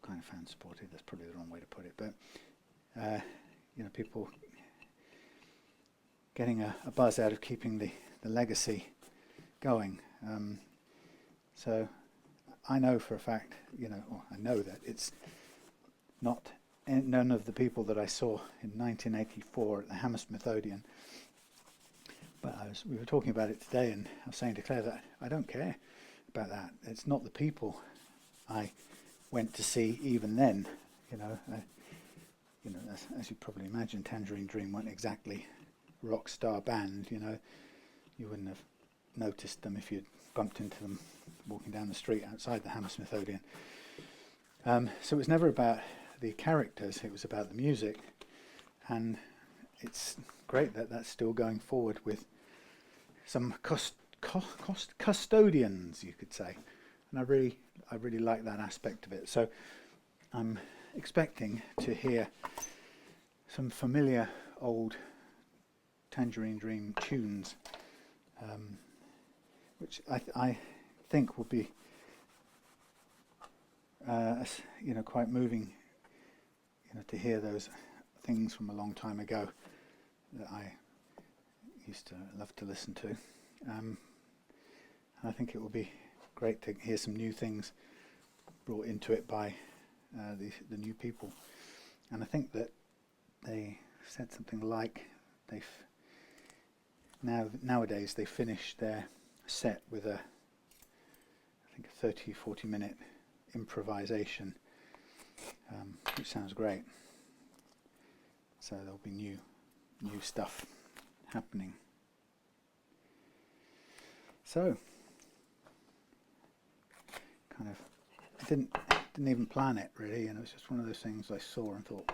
Kind of fan-supported. That's probably the wrong way to put it, but people getting a buzz out of keeping the legacy going. So I know for a fact, you know, or I know that it's not none of the people that I saw in 1984 at the Hammersmith Odeon. But we were talking about it today, and I was saying to Claire that I don't care about that. It's not the people I went to see even then. You know, as you probably imagine, Tangerine Dream weren't exactly rock star band. You know, you wouldn't have noticed them if you'd bumped into them walking down the street outside the Hammersmith Odeon. So it was never about the characters, it was about the music, and it's great that that's still going forward with some custodians, you could say, and I really like that aspect of it. So I'm expecting to hear some familiar old Tangerine Dream tunes, which I think will be you know, quite moving, you know, to hear those things from a long time ago that I used to love to listen to. And I think it will be great to hear some new things brought into it by the new people. And I think that they said something like nowadays they finish their set with I think a 30-40 minute improvisation, which sounds great. So there'll be new stuff happening. So kind of, I didn't even plan it really, and it was just one of those things I saw and thought,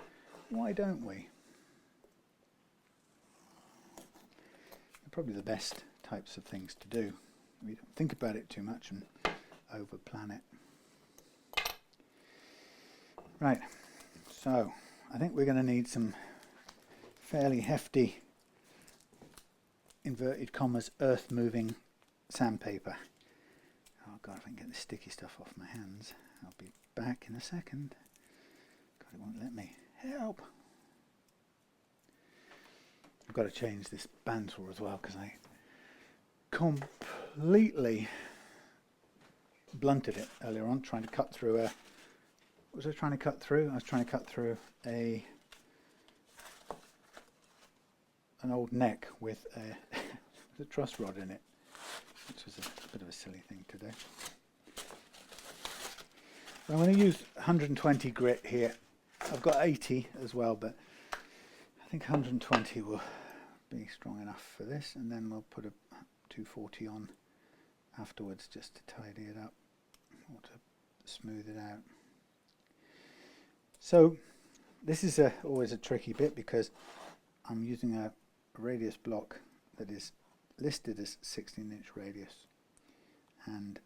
why don't we? They're probably the best types of things to do. We don't think about it too much and over plan it. Right, so I think we're going to need some fairly hefty, inverted commas, earth moving sandpaper. Oh god, if I can get the sticky stuff off my hands. I'll be back in a second. God, it won't let me. Help! I've got to change this bandsaw as well because I completely blunted it earlier on trying to cut through a... What was I trying to cut through? I was trying to cut through an old neck with a truss rod in it, which was a bit of a silly thing to do. I'm going to use 120 grit here. I've got 80 as well, but I think 120 will be strong enough for this, and then we'll put a 240 on afterwards just to tidy it up or to smooth it out. So this is always a tricky bit because I'm using a radius block that is listed as 16-inch radius, and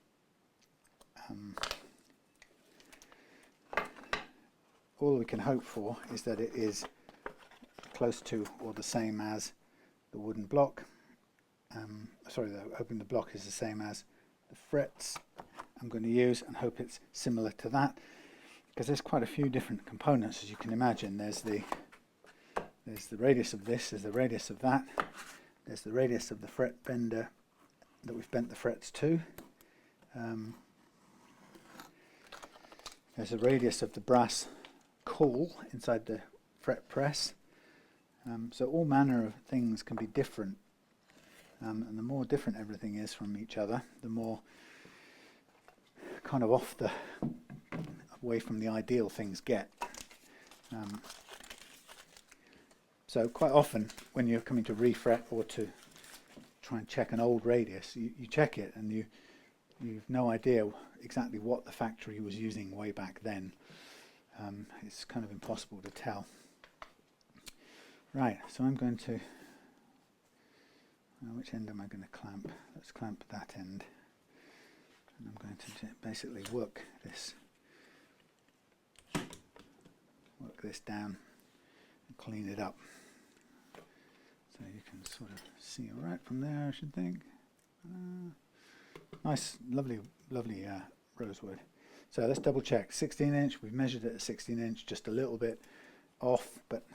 all we can hope for is that it is close to or the same as the wooden block. Hoping the block is the same as the frets I'm going to use, and hope it's similar to that, because there's quite a few different components, as you can imagine. There's the radius of this, there's the radius of that, there's the radius of the fret bender that we've bent the frets to, there's the radius of the brass caul inside the fret press. So all manner of things can be different, and the more different everything is from each other, the more kind of away from the ideal things get. So quite often when you're coming to refret or to try and check an old radius, you check it and you've no idea exactly what the factory was using way back then. It's kind of impossible to tell. Right, so I'm going to, which end am I going to clamp? Let's clamp that end. And I'm going to basically work this down and clean it up. So you can sort of see all right from there, I should think. Nice, lovely rosewood. So let's double check. 16-inch, we've measured it at 16-inch, just a little bit off, but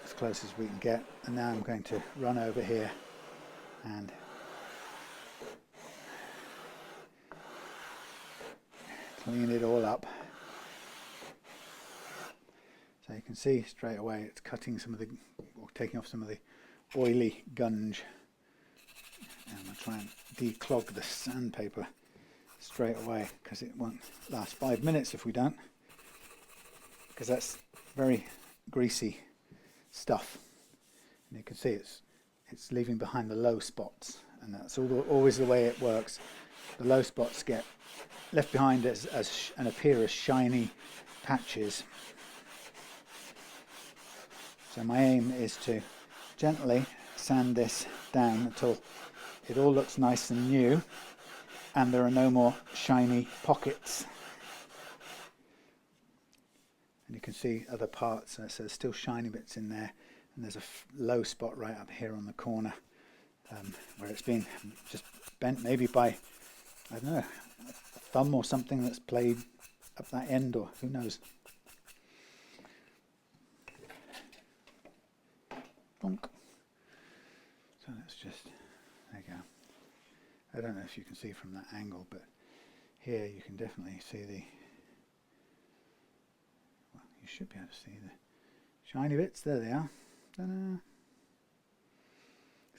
as close as we can get. And now I'm going to run over here and clean it all up. So you can see straight away it's cutting some of the, or taking off some of the oily gunge. And I'm going to try and declog the sandpaper straight away, because it won't last 5 minutes if we don't, because that's very greasy stuff. And you can see it's leaving behind the low spots, and that's always the way it works. The low spots get left behind and appear as shiny patches. So my aim is to gently sand this down until it all looks nice and new and there are no more shiny pockets. And you can see other parts, so there's still shiny bits in there, and there's a low spot right up here on the corner where it's been just bent maybe by, I don't know, a thumb or something that's played up that end, or who knows. Bonk. So let's just, there you go. I don't know if you can see from that angle, but here you can definitely see the, well, you should be able to see the shiny bits. There they are. Ta-da.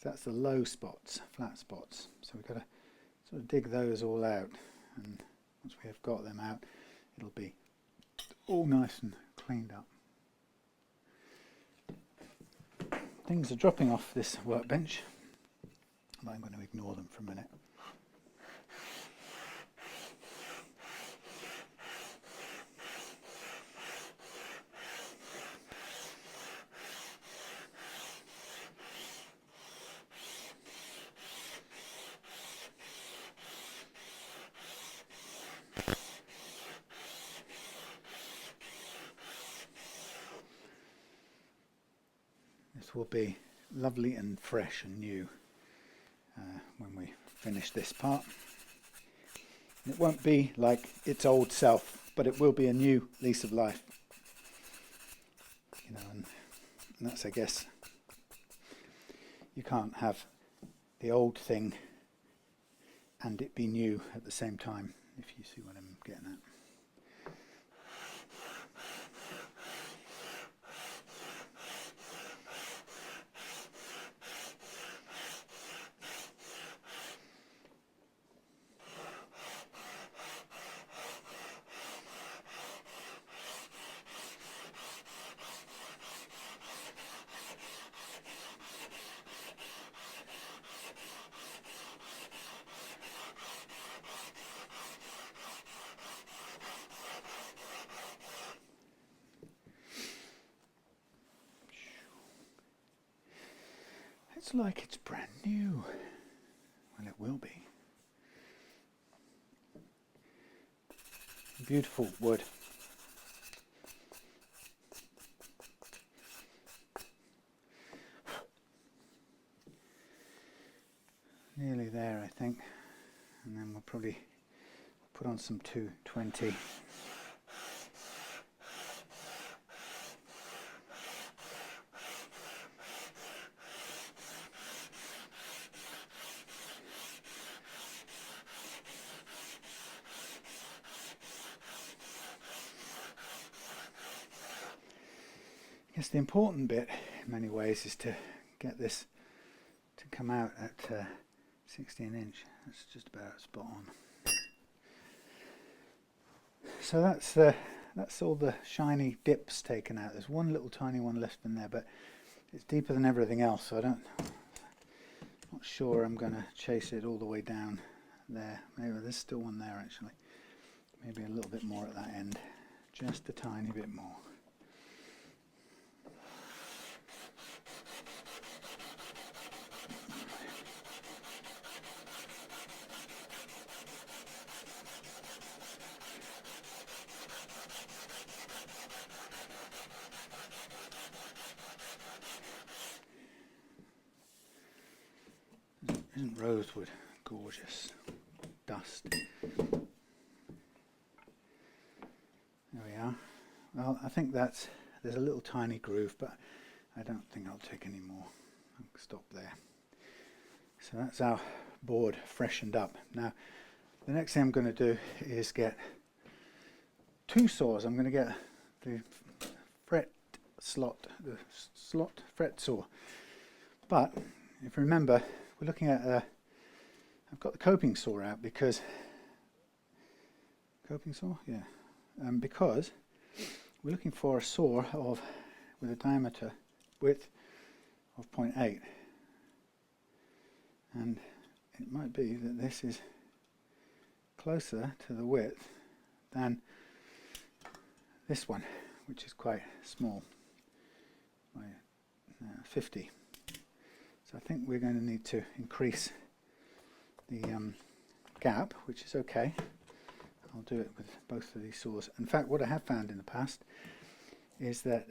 That's the low spots, flat spots. So we've got to sort of dig those all out, and once we have got them out, it'll be all nice and cleaned up. Things are dropping off this workbench, but I'm going to ignore them for a minute. This will be lovely and fresh and new when we finish this part. It won't be like its old self, but it will be a new lease of life. You know, and that's, I guess, you can't have the old thing and it be new at the same time, if you see what I'm getting at. It's like it's brand new. Well, it will be. Beautiful wood. Nearly there, I think. And then we'll probably put on some 220. I guess the important bit in many ways is to get this to come out at 16 inch. That's just about spot on. So that's all the shiny dips taken out. There's one little tiny one left in there, but it's deeper than everything else, so not sure I'm going to chase it all the way down there. Maybe there's still one there actually. Maybe a little bit more at that end, just a tiny bit more. Isn't rosewood gorgeous? Dust. There we are. Well, I think there's a little tiny groove, but I don't think I'll take any more. I'll stop there. So that's our board freshened up. Now, the next thing I'm going to do is get two saws. I'm going to get the fret slot, the slot fret saw. But if you remember, we're looking at I've got the coping saw out because coping saw, yeah, because we're looking for a saw with a diameter width of 0.8, and it might be that this is closer to the width than this one, which is quite small, by 50. So I think we're going to need to increase the gap, which is okay. I'll do it with both of these saws. In fact, what I have found in the past is that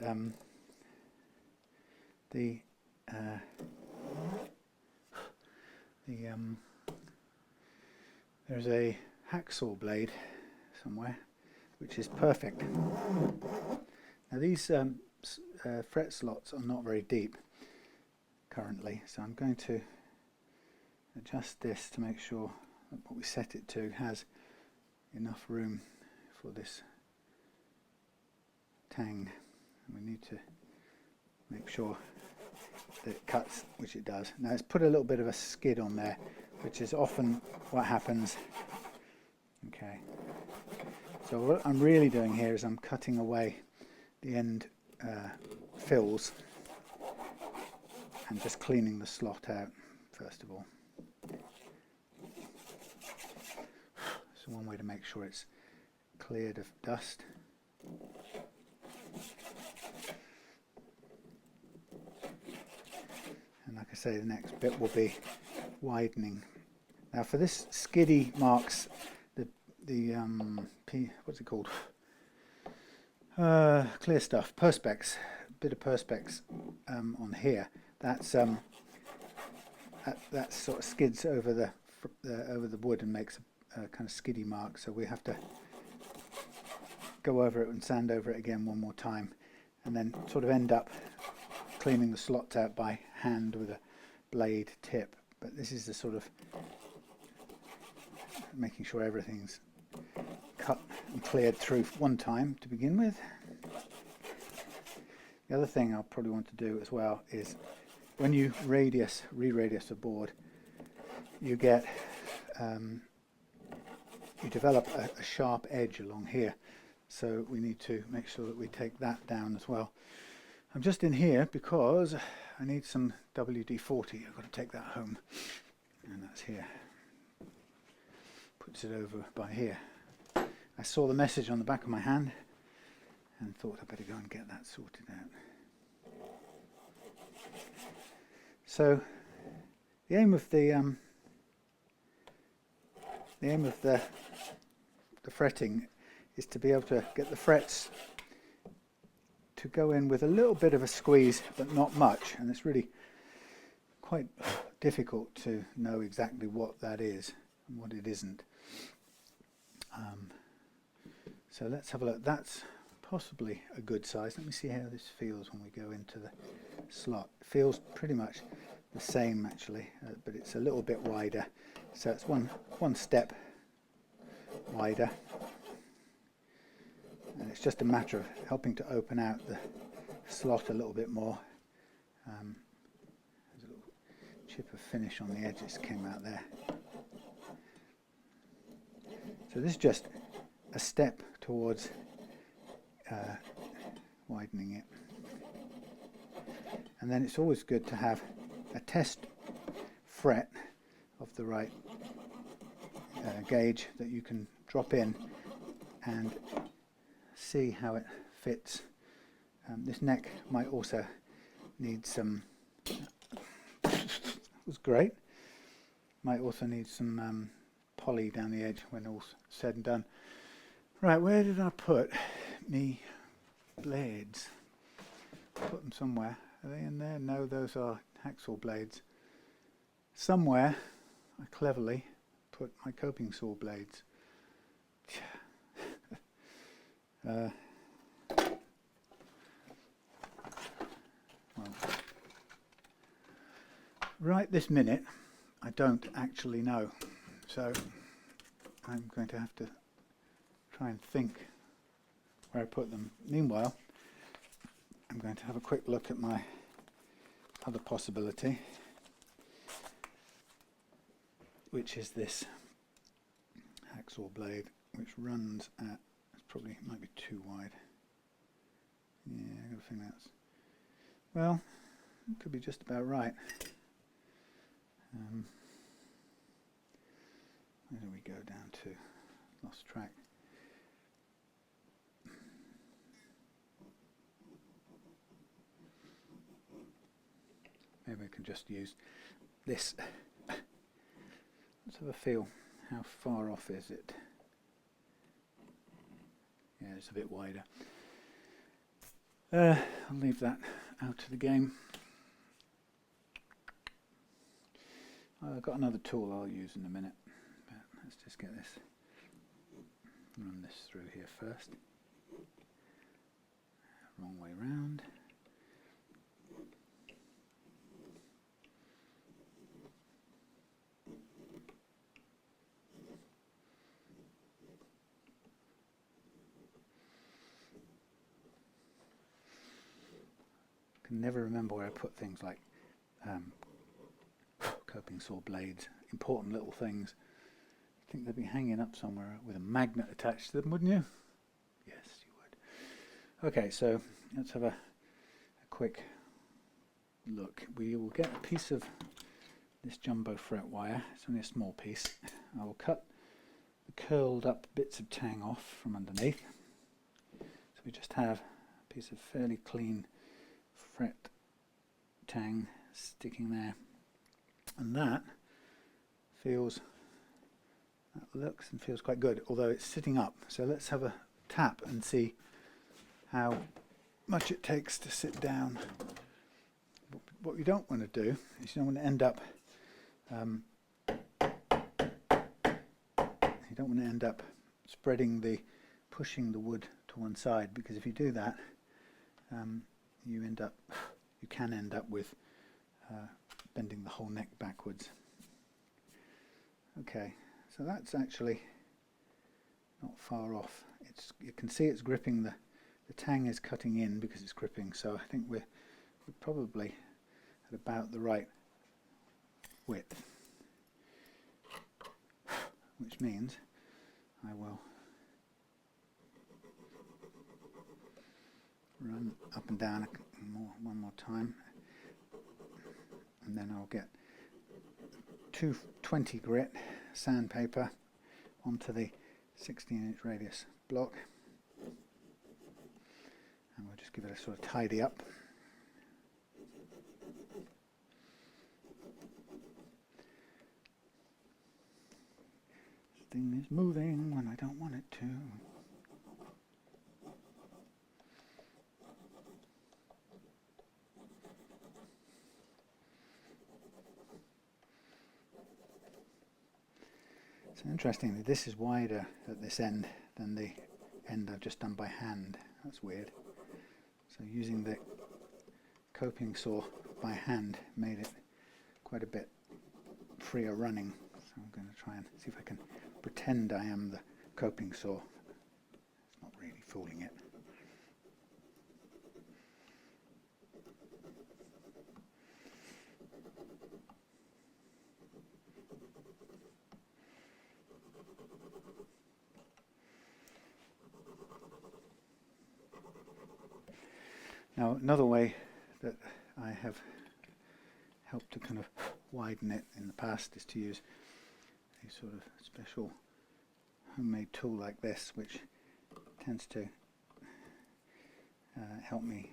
there's a hacksaw blade somewhere which is perfect. Now these fret slots are not very deep currently, so I'm going to adjust this to make sure that what we set it to has enough room for this tang, and we need to make sure that it cuts, which it does. Now it's put a little bit of a skid on there, which is often what happens. Okay, so what I'm really doing here is I'm cutting away the end fills and just cleaning the slot out first of all. So one way to make sure it's cleared of dust. And like I say, the next bit will be widening. Now for this skiddy marks, the what's it called? Clear stuff, perspex, a bit of perspex on here. That sort of skids over the wood and makes a kind of skiddy mark. So we have to go over it and sand over it again one more time, and then sort of end up cleaning the slots out by hand with a blade tip. But this is the sort of making sure everything's cut and cleared through one time to begin with. The other thing I'll probably want to do as well is when you re-radius a board, you get you develop a sharp edge along here, so we need to make sure that we take that down as well. I'm just in here because I need some WD-40. I've got to take that home, and that's here. Puts it over by here. I saw the message on the back of my hand and thought I'd better go and get that sorted out. So the aim of the fretting is to be able to get the frets to go in with a little bit of a squeeze, but not much, and it's really quite difficult to know exactly what that is and what it isn't. So let's have a look. That's possibly a good size. Let me see how this feels when we go into the slot. It feels pretty much the same actually, but it's a little bit wider. So it's one step wider, and it's just a matter of helping to open out the slot a little bit more. There's a little chip of finish on the edges came out there. So this is just a step towards widening it. And then it's always good to have a test fret of the right gauge that you can drop in and see how it fits. This neck might also need some, it was great, might also need some poly down the edge when all's said and done. Right, where did I put me blades? Put them somewhere. Are they in there? No, those are hacksaw blades. Somewhere I cleverly put my coping saw blades. Well, right this minute I don't actually know, so I'm going to have to try and think where I put them. Meanwhile, I'm going to have a quick look at my other possibility, which is this hacksaw blade, which runs at, it might be too wide. Yeah, I got to think that's, well, it could be just about right. Where do we go down to? Lost track. Maybe we can just use this. Let's have a feel. How far off is it? Yeah, it's a bit wider. I'll leave that out of the game. I've got another tool I'll use in a minute, but let's just get this, run this through here first. Wrong way round. Can never remember where I put things like coping saw blades, important little things. I think they'd be hanging up somewhere with a magnet attached to them, wouldn't you? Yes, you would. Okay, so let's have a quick look. We will get a piece of this jumbo fret wire. It's only a small piece. I will cut the curled up bits of tang off from underneath. So we just have a piece of fairly clean fret tang sticking there. And that looks and feels quite good, although it's sitting up. So let's have a tap and see how much it takes to sit down. What you don't want to do is you don't want to end up pushing the wood to one side, because if you do that, you can end up with bending the whole neck backwards. Okay, so that's actually not far off. You can see it's gripping, the tang is cutting in because it's gripping, so I think we're probably at about the right width, which means I will run up and down one more time, and then I'll get 220 grit sandpaper onto the 16-inch radius block, and we'll just give it a sort of tidy up. This thing is moving when I don't want it to. So interestingly, this is wider at this end than the end I've just done by hand. That's weird. So using the coping saw by hand made it quite a bit freer running. So I'm going to try and see if I can pretend I am the coping saw. It's not really fooling it. Now, another way that I have helped to kind of widen it in the past is to use a sort of special homemade tool like this, which tends to help me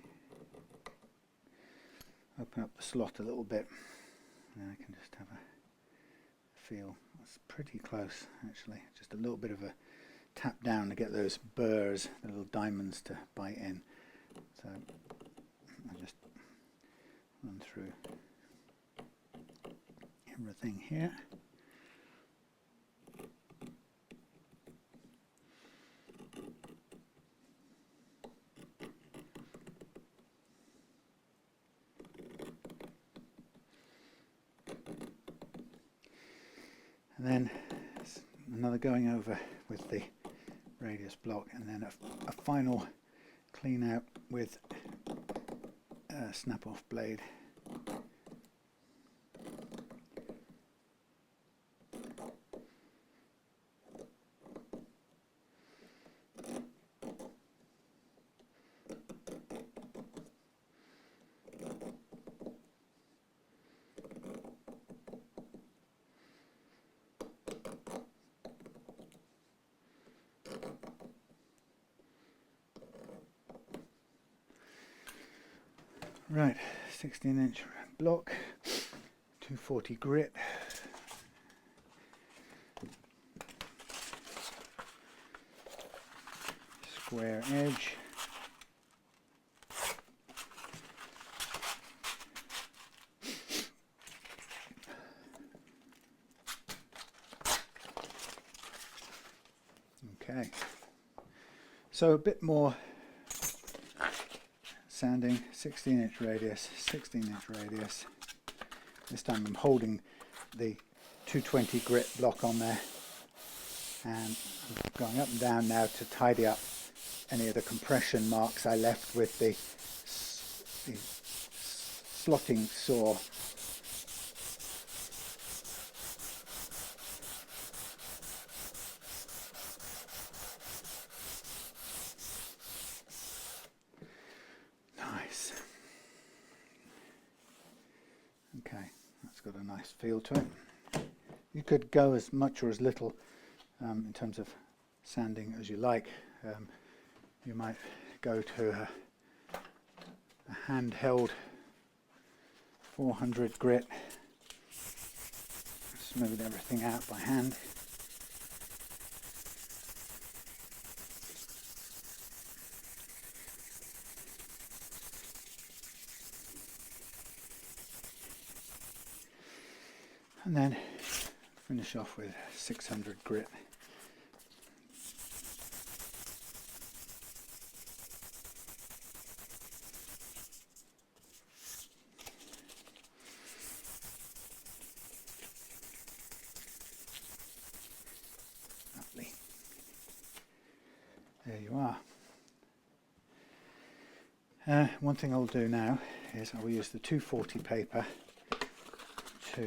open up the slot a little bit. And I can just have a feel. It's pretty close, actually. Just a little bit of a tap down to get those burrs, the little diamonds, to bite in. So I just run through everything here. And then another going over with the radius block, and then a final clean out with a snap off blade. Right, 16-inch block, 240 grit. Square edge. Okay, so a bit more sanding, 16-inch radius, 16-inch radius. This time I'm holding the 220 grit block on there, and I'm going up and down now to tidy up any of the compression marks I left with the slotting saw. Nice. Okay, that's got a nice feel to it. You could go as much or as little in terms of sanding as you like. You might go to a handheld 400 grit, smooth everything out by hand. And then finish off with 600 grit. Lovely. There you are. One thing I'll do now is I will use the 240 paper to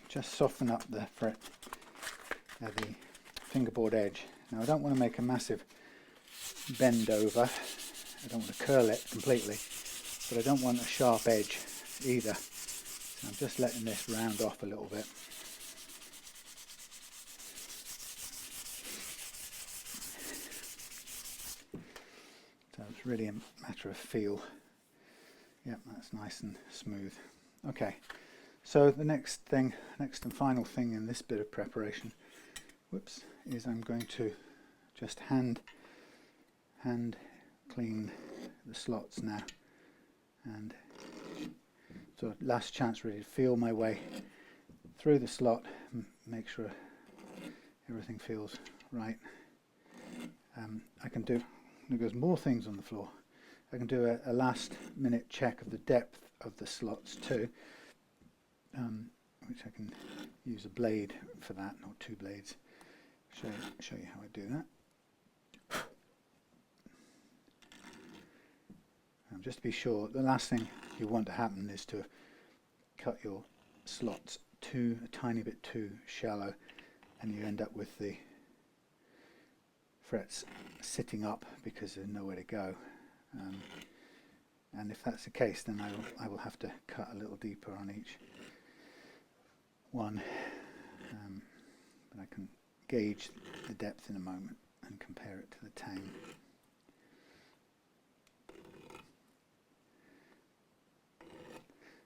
just soften up the fret, the fingerboard edge. Now I don't want to make a massive bend over, I don't want to curl it completely, but I don't want a sharp edge either. So I'm just letting this round off a little bit. So it's really a matter of feel. Yep, that's nice and smooth. Okay. So the next and final thing in this bit of preparation, is I'm going to just hand clean the slots now, and so last chance really to feel my way through the slot, make sure everything feels right. I can do, there's more things on the floor. I can do a last minute check of the depth of the slots too. Which I can use a blade for that, or two blades. Show you how I do that. Just to be sure, the last thing you want to happen is to cut your slots a tiny bit too shallow, and you end up with the frets sitting up because there's nowhere to go. And if that's the case, then I will have to cut a little deeper on each one, but I can gauge the depth in a moment and compare it to the tang.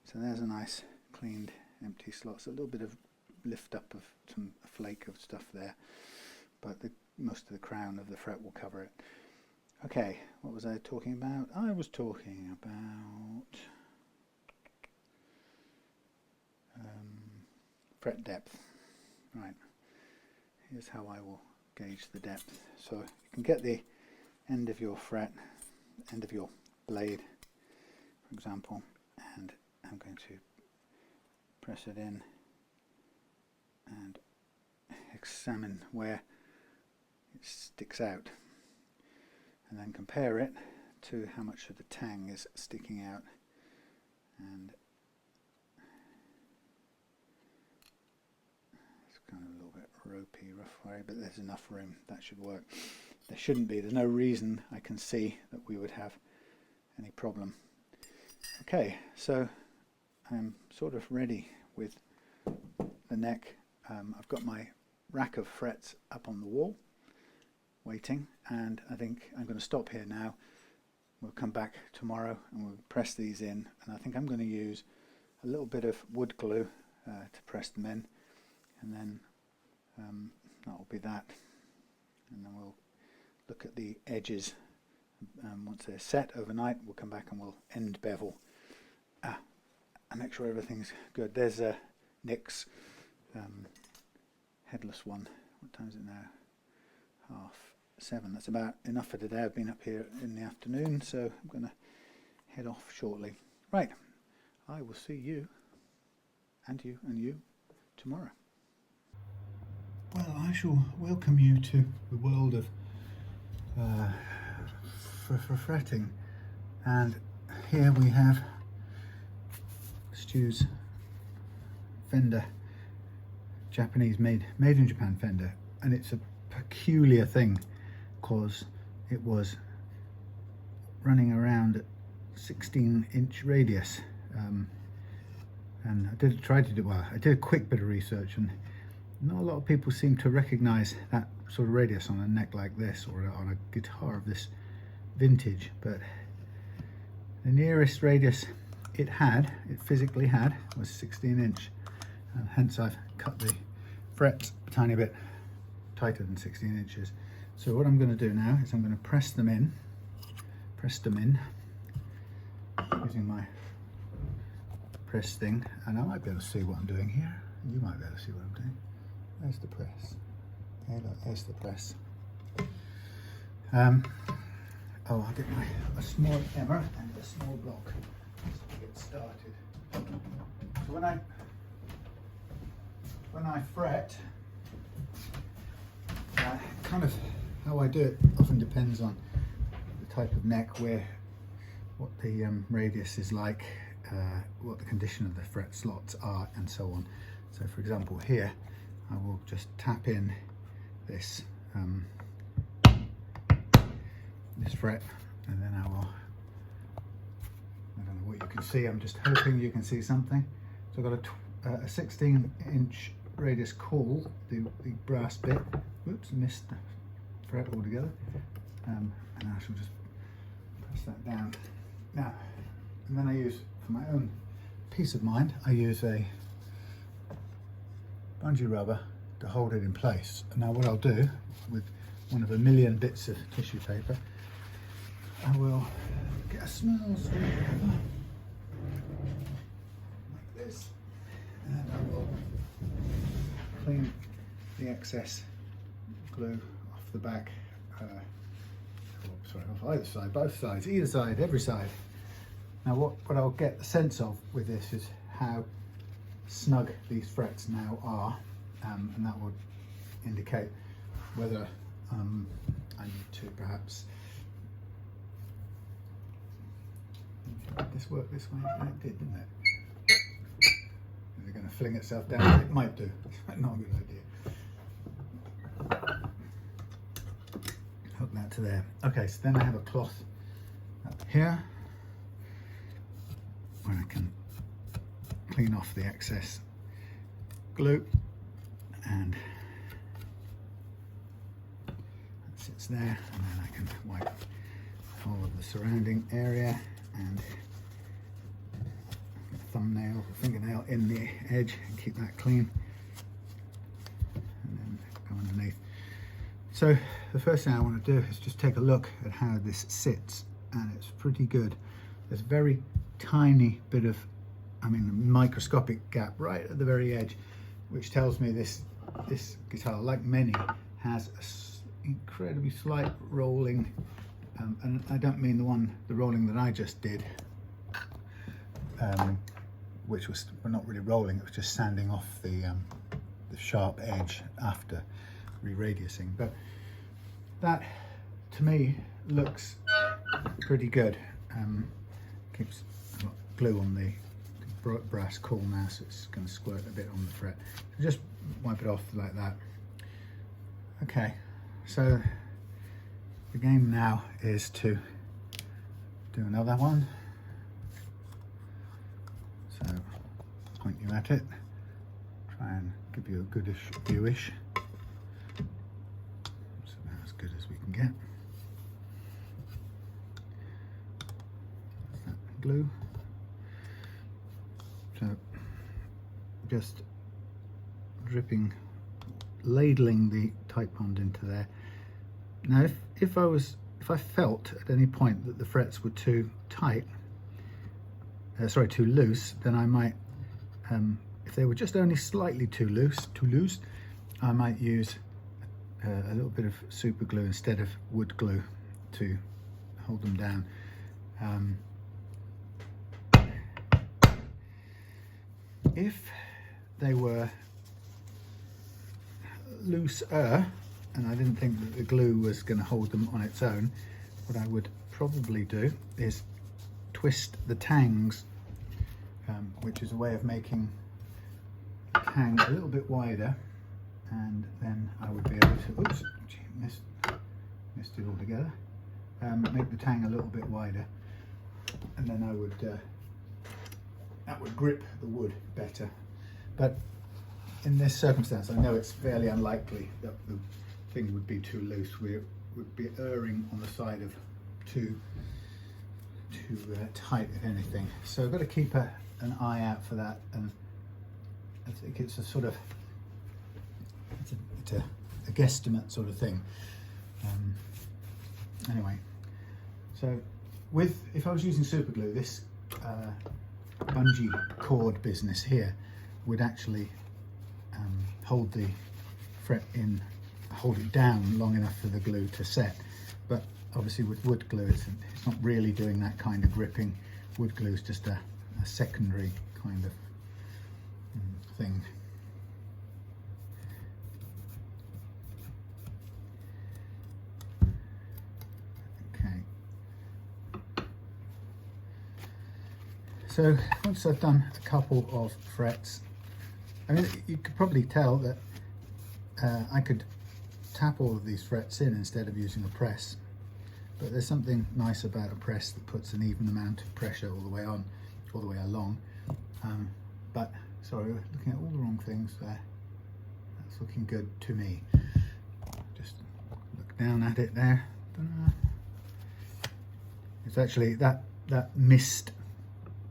So there's a nice cleaned empty slots, a little bit of lift up of a flake of stuff there, but most of the crown of the fret will cover it. Okay, what was I talking about? I was talking about fret depth. Right, here's how I will gauge the depth. So you can get the end of your fret, end of your blade, for example, and I'm going to press it in and examine where sticks out, and then compare it to how much of the tang is sticking out. And it's kind of a little bit ropey, rough way, but there's enough room. That should work. There shouldn't be. There's no reason I can see that we would have any problem. Okay, so I'm sort of ready with the neck. I've got my rack of frets up on the wall waiting, and I think I'm going to stop here now. We'll come back tomorrow and we'll press these in, and I think I'm going to use a little bit of wood glue to press them in, and then that will be that. And then we'll look at the edges. Once they're set overnight, we'll come back and we'll end bevel and make sure everything's good. There's Nick's headless one. What time is it now? 7:30. That's about enough for today. I've been up here in the afternoon, so I'm going to head off shortly. Right, I will see you and you tomorrow. Well, I shall welcome you to the world of for fretting, and here we have Stu's Fender, Japanese-made, made in Japan Fender, and it's a peculiar thing because it was running around at 16-inch radius, and I did a quick bit of research, and not a lot of people seem to recognize that sort of radius on a neck like this or on a guitar of this vintage, but the nearest radius it physically had was 16-inch, and hence I've cut the frets a tiny bit tighter than 16 inches. So what I'm going to do now is I'm going to press them in using my press thing, and I might be able to see what I'm doing here. You might be able to see what I'm doing. There's the press. Okay, look, there's the press. I'll get a small hammer and a small block just to get started. So when I fret, kind of how I do it often depends on the type of neck, what the radius is like, what the condition of the fret slots are, and so on. So for example here, I will just tap in this this fret, and then I don't know what you can see, I'm just hoping you can see something. So I've got a 16-inch radius call, the brass bit. Oops, missed the fret altogether. And I shall just press that down. Now, and then I use, for my own peace of mind, I use a bungee rubber to hold it in place. And now what I'll do with one of a million bits of tissue paper, I will get a small screwdriver like this, and I will clean the excess glue off the back, off either side, both sides, either side, every side. Now what I'll get the sense of with this is how snug these frets now are, and that would indicate whether I need to perhaps, did this work this way? It did, didn't it? Is it going to fling itself down? It might do. Not a good idea. Hook that to there. Okay, so then I have a cloth up here where I can clean off the excess glue, and that sits there, and then I can wipe all of the surrounding area and thumbnail or fingernail in the edge and keep that clean, and then go underneath. So the first thing I want to do is just take a look at how this sits, and it's pretty good. There's a very tiny bit of, a microscopic gap right at the very edge, which tells me this guitar, like many, has an incredibly slight rolling, and I don't mean the rolling that I just did, which was not really rolling, it was just sanding off the sharp edge after re-radiusing. But that to me looks pretty good. Keeps glue on the brass cool now, so it's going to squirt a bit on the fret. So just wipe it off like that. Okay, so the game now is to do another one. So point you at it, try and give you a goodish viewish. It's about as good as we can get. That's that glue. So just dripping, ladling the tight bond into there. Now if I felt at any point that the frets were too tight, too loose, then I might, if they were just only slightly too loose, I might use a little bit of super glue instead of wood glue to hold them down. If they were looser and I didn't think that the glue was going to hold them on its own, what I would probably do is twist the tangs, which is a way of making the tang a little bit wider, and then I would be able to, oops, missed it altogether, make the tang a little bit wider, and then I would that would grip the wood better. But in this circumstance, I know it's fairly unlikely that the thing would be too loose. We would be erring on the side of too tight, if anything. So I've got to keep an eye out for that, and I think it's a sort of it's a guesstimate sort of thing. Anyway, so if I was using super glue, this bungee cord business here would actually hold the fret in, hold it down long enough for the glue to set. But obviously with wood glue, it's not really doing that kind of gripping. Wood glue is just a secondary kind of thing. Okay. So once I've done a couple of frets, I mean, you could probably tell that I could tap all of these frets in instead of using a press, but there's something nice about a press that puts an even amount of pressure all the way along. But sorry, we're looking at all the wrong things there. That's looking good to me. Just look down at it there. It's actually that mist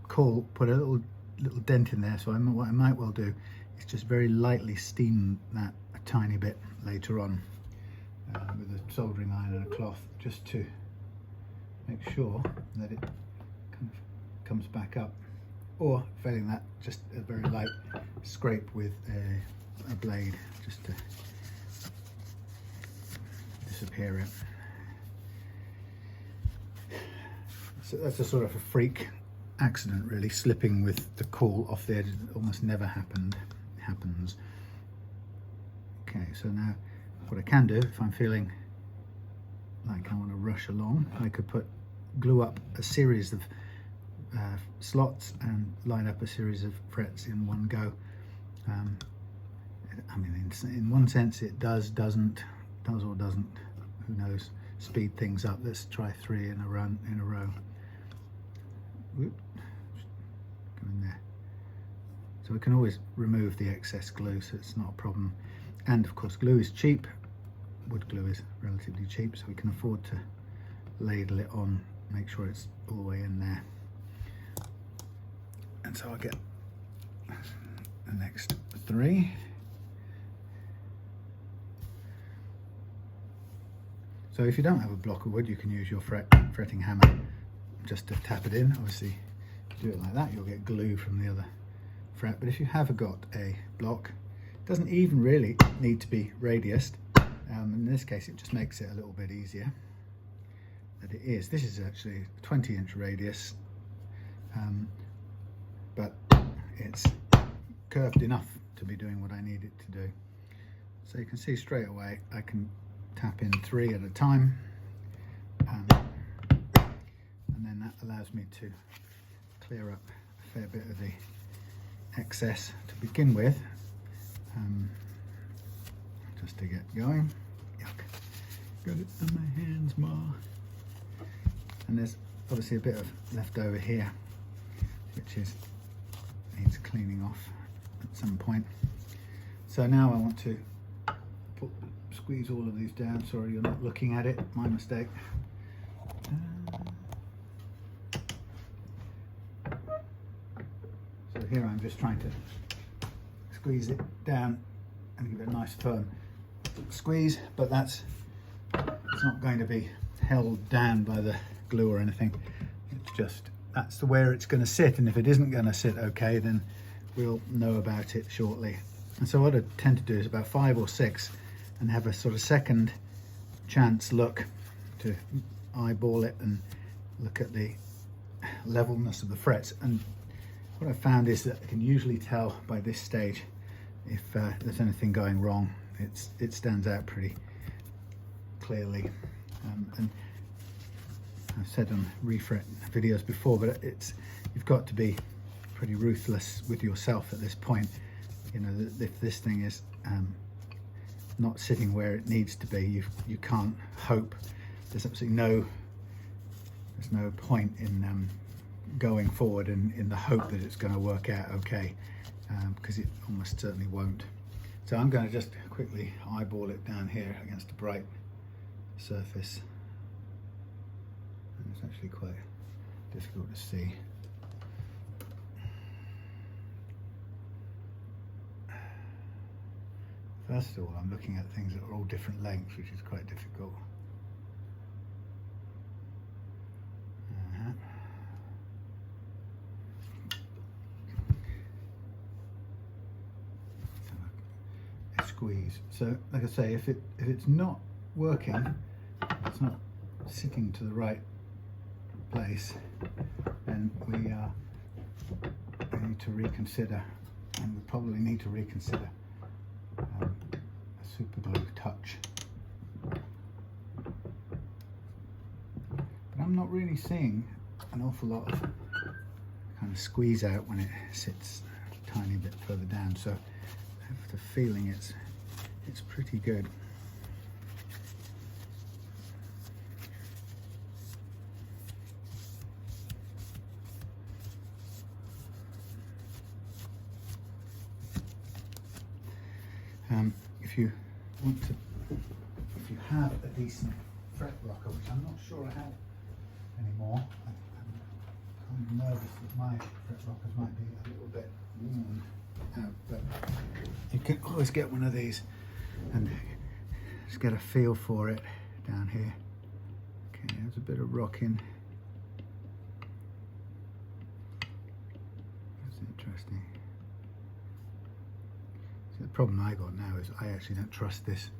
coal put a little dent in there, so what I might well do is just very lightly steam that a tiny bit later on with a soldering iron and a cloth, just to make sure that it kind of comes back up, or failing that, just a very light scrape with a blade just to disappear it. So that's a sort of a freak accident, really, slipping with the caul off the edge. It almost never happens. Okay, so now what I can do, if I'm feeling like I want to rush along, I could glue up a series of slots and line up a series of frets in one go. I mean, in one sense it does or doesn't, who knows, speed things up. Let's try 3 in a row. Whoop. Go in there. So we can always remove the excess glue, so it's not a problem. And of course, glue is cheap. Wood glue is relatively cheap, so we can afford to ladle it on, make sure it's all the way in there. And so I'll get the next 3. So if you don't have a block of wood, you can use your fretting hammer just to tap it in. Obviously, if you do it like that, you'll get glue from the other fret. But if you have got a block, it doesn't even really need to be radiused. In this case, it just makes it a little bit easier. That it is. This is actually a 20-inch radius, but it's curved enough to be doing what I need it to do. So you can see straight away I can tap in 3 at a time, and then that allows me to clear up a fair bit of the excess to begin with, just to get going. Yuck, got it on my hands, Ma. And there's obviously a bit of left over here, which needs cleaning off at some point. So now I want to squeeze all of these down. Sorry, you're not looking at it, my mistake. So here I'm just trying to squeeze it down and give it a nice firm squeeze, but it's not going to be held down by the glue or anything. It's just, that's where it's going to sit, and if it isn't going to sit okay, then we'll know about it shortly. And so what I tend to do is about 5 or 6 and have a sort of second chance look to eyeball it and look at the levelness of the frets. And what I've found is that I can usually tell by this stage if there's anything going wrong. It stands out pretty clearly, and I've said on refret videos before, but you've got to be pretty ruthless with yourself at this point. You know, if this thing is not sitting where it needs to be, you can't hope. There's absolutely no point in going forward in the hope that it's going to work out okay, because it almost certainly won't. So I'm going to just quickly eyeball it down here against a bright surface. And it's actually quite difficult to see. First of all, I'm looking at things that are all different lengths, which is quite difficult. Squeeze. So, like I say, if it's not working, it's not sitting to the right place, then we need to reconsider, and we probably need to reconsider a super glue touch. But I'm not really seeing an awful lot of kind of squeeze out when it sits a tiny bit further down, so I have the feeling it's pretty good. If you have a decent fret rocker, which I'm not sure I have anymore, I'm kind of nervous that my fret rockers might be a little bit worn out, but you can always get one of these and just get a feel for it down here. Okay, there's a bit of rocking. That's interesting. So the problem I got now is I actually don't trust this.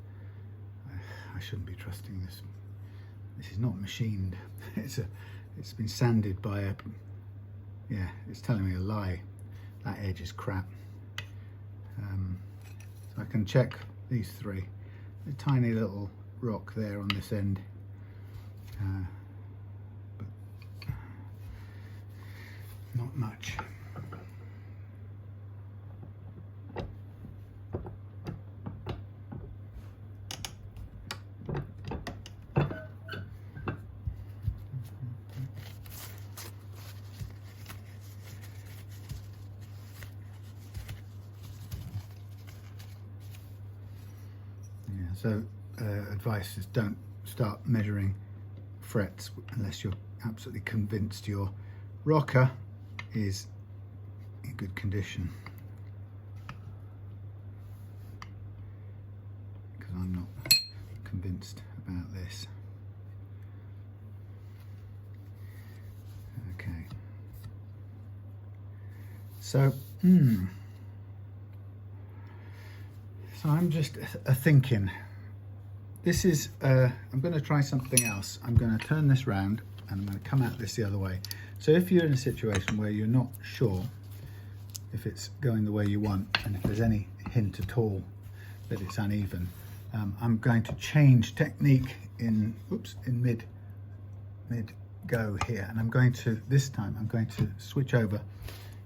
I shouldn't be trusting this. This is not machined. It's been sanded by a, yeah, it's telling me a lie. That edge is crap. So I can check these 3. A tiny little rock there on this end, but not much. So advice is don't start measuring frets unless you're absolutely convinced your rocker is in good condition, because I'm not convinced about this. Okay, so so I'm just thinking, this is, I'm going to try something else. I'm going to turn this round and I'm going to come at this the other way. So if you're in a situation where you're not sure if it's going the way you want, and if there's any hint at all that it's uneven, I'm going to change technique in mid go here, and I'm going to, this time I'm going to switch over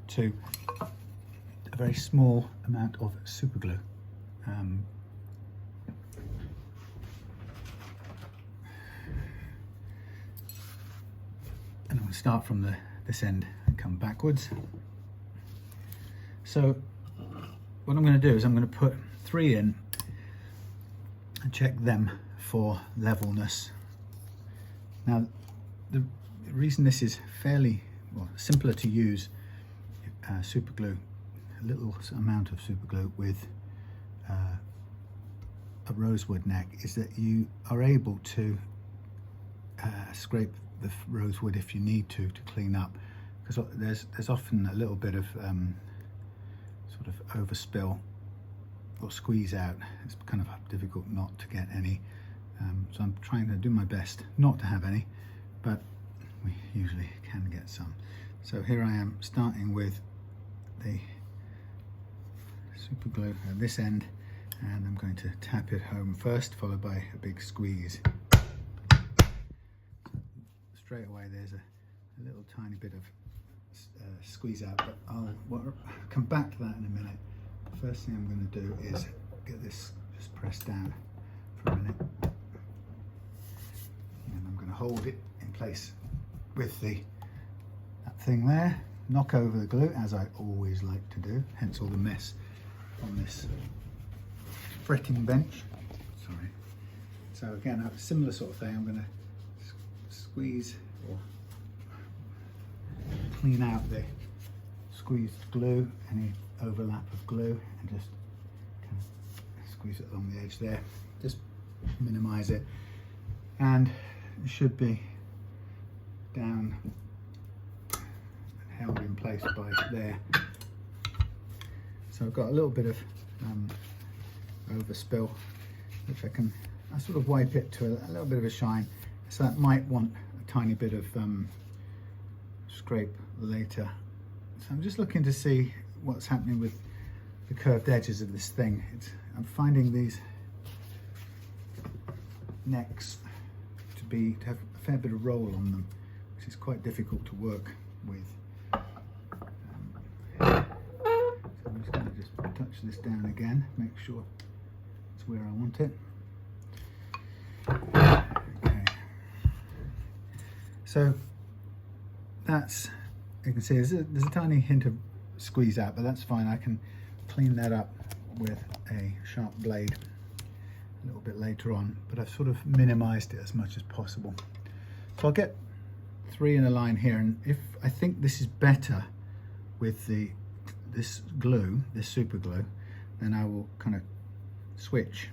to a very small amount of super glue. And I'm going to start from this end and come backwards. So what I'm going to do is I'm going to put 3 in and check them for levelness. Now the reason this is fairly simpler to use super glue, a little amount of super glue with a rosewood neck, is that you are able to scrape the rosewood if you need to clean up, because there's often a little bit of sort of overspill or squeeze out. It's kind of difficult not to get any, so I'm trying to do my best not to have any, but we usually can get some. So here I am starting with the super glue at this end, and I'm going to tap it home first, followed by a big squeeze. Straight away there's a little tiny bit of squeeze out, but I'll come back to that in a minute. The first thing I'm going to do is get this just pressed down for a minute, and I'm going to hold it in place with that thing there, knock over the glue as I always like to do, hence all the mess on this fretting bench. Sorry. So again, I have a similar sort of thing. I'm going to squeeze or clean out the squeezed glue, any overlap of glue, and just kind of squeeze it along the edge there, just minimize it, and it should be down and held in place by there. So I've got a little bit of overspill, which I sort of wipe it to a little bit of a shine, so that might want a tiny bit of scrape later. So I'm just looking to see what's happening with the curved edges of this thing. I'm finding these necks to have a fair bit of roll on them, which is quite difficult to work with. So I'm just going to touch this down again, make sure it's where I want it. Okay. So that's, you can see there's a tiny hint of squeeze out, but that's fine. I can clean that up with a sharp blade a little bit later on, but I've sort of minimized it as much as possible. So I'll get 3 in a line here, and if I think this is better with this glue, this super glue, then I will kind of switch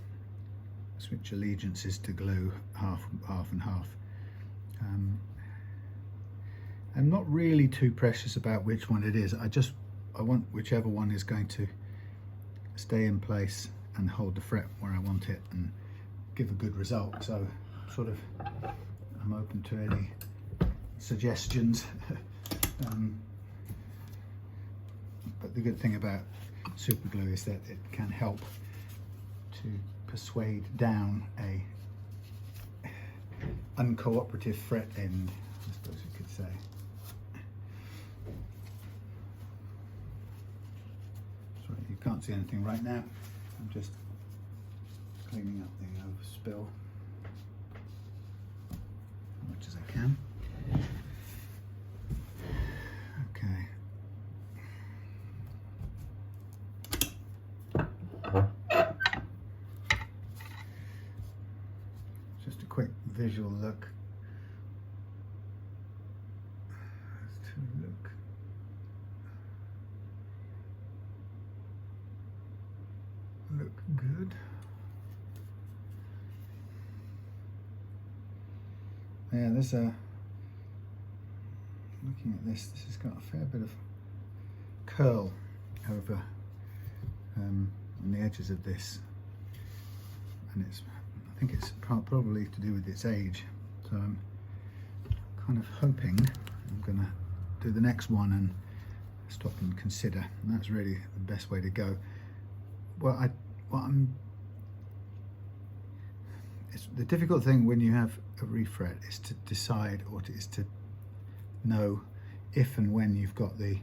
allegiances to glue half and half. I'm not really too precious about which one it is. I want whichever one is going to stay in place and hold the fret where I want it and give a good result. So I'm open to any suggestions. But the good thing about super glue is that it can help to persuade down a uncooperative fret end, I suppose you could say. Sorry, you can't see anything right now. I'm just cleaning up the overspill as much as I can. Okay. Just a quick visual look. Look good. Yeah, there's looking at this has got a fair bit of curl over on the edges of this, and I think it's probably to do with its age. So I'm kind of hoping I'm gonna do the next one and stop and consider, and that's really the best way to go. What I'm the difficult thing when you have a refret is to decide, or is to know if and when you've got the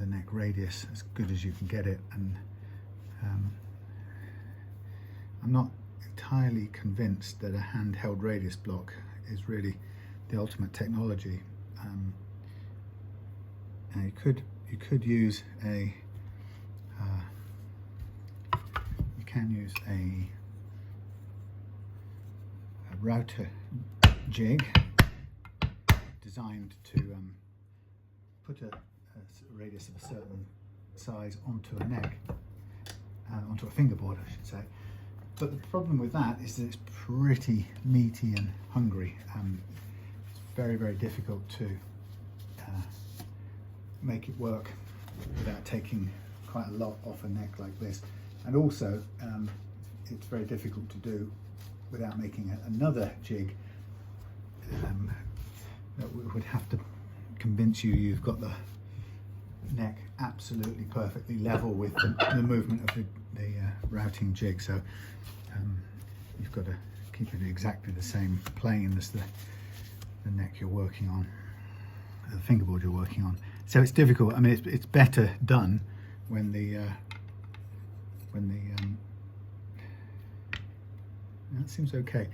neck radius as good as you can get it. And I'm not entirely convinced that a handheld radius block is really the ultimate technology. And you could use a you can use a router jig designed to put a radius of a certain size onto a neck, onto a fingerboard, I should say. But the problem with that is that it's pretty meaty and hungry. It's very, very difficult to make it work without taking quite a lot off a neck like this. And also, it's very difficult to do without making another jig that would have to convince you you've got the neck absolutely perfectly level with the movement of the routing jig. So you've got to keep it exactly the same plane as the neck you're working on, the fingerboard you're working on. So it's difficult. I mean, it's better done when that seems okay.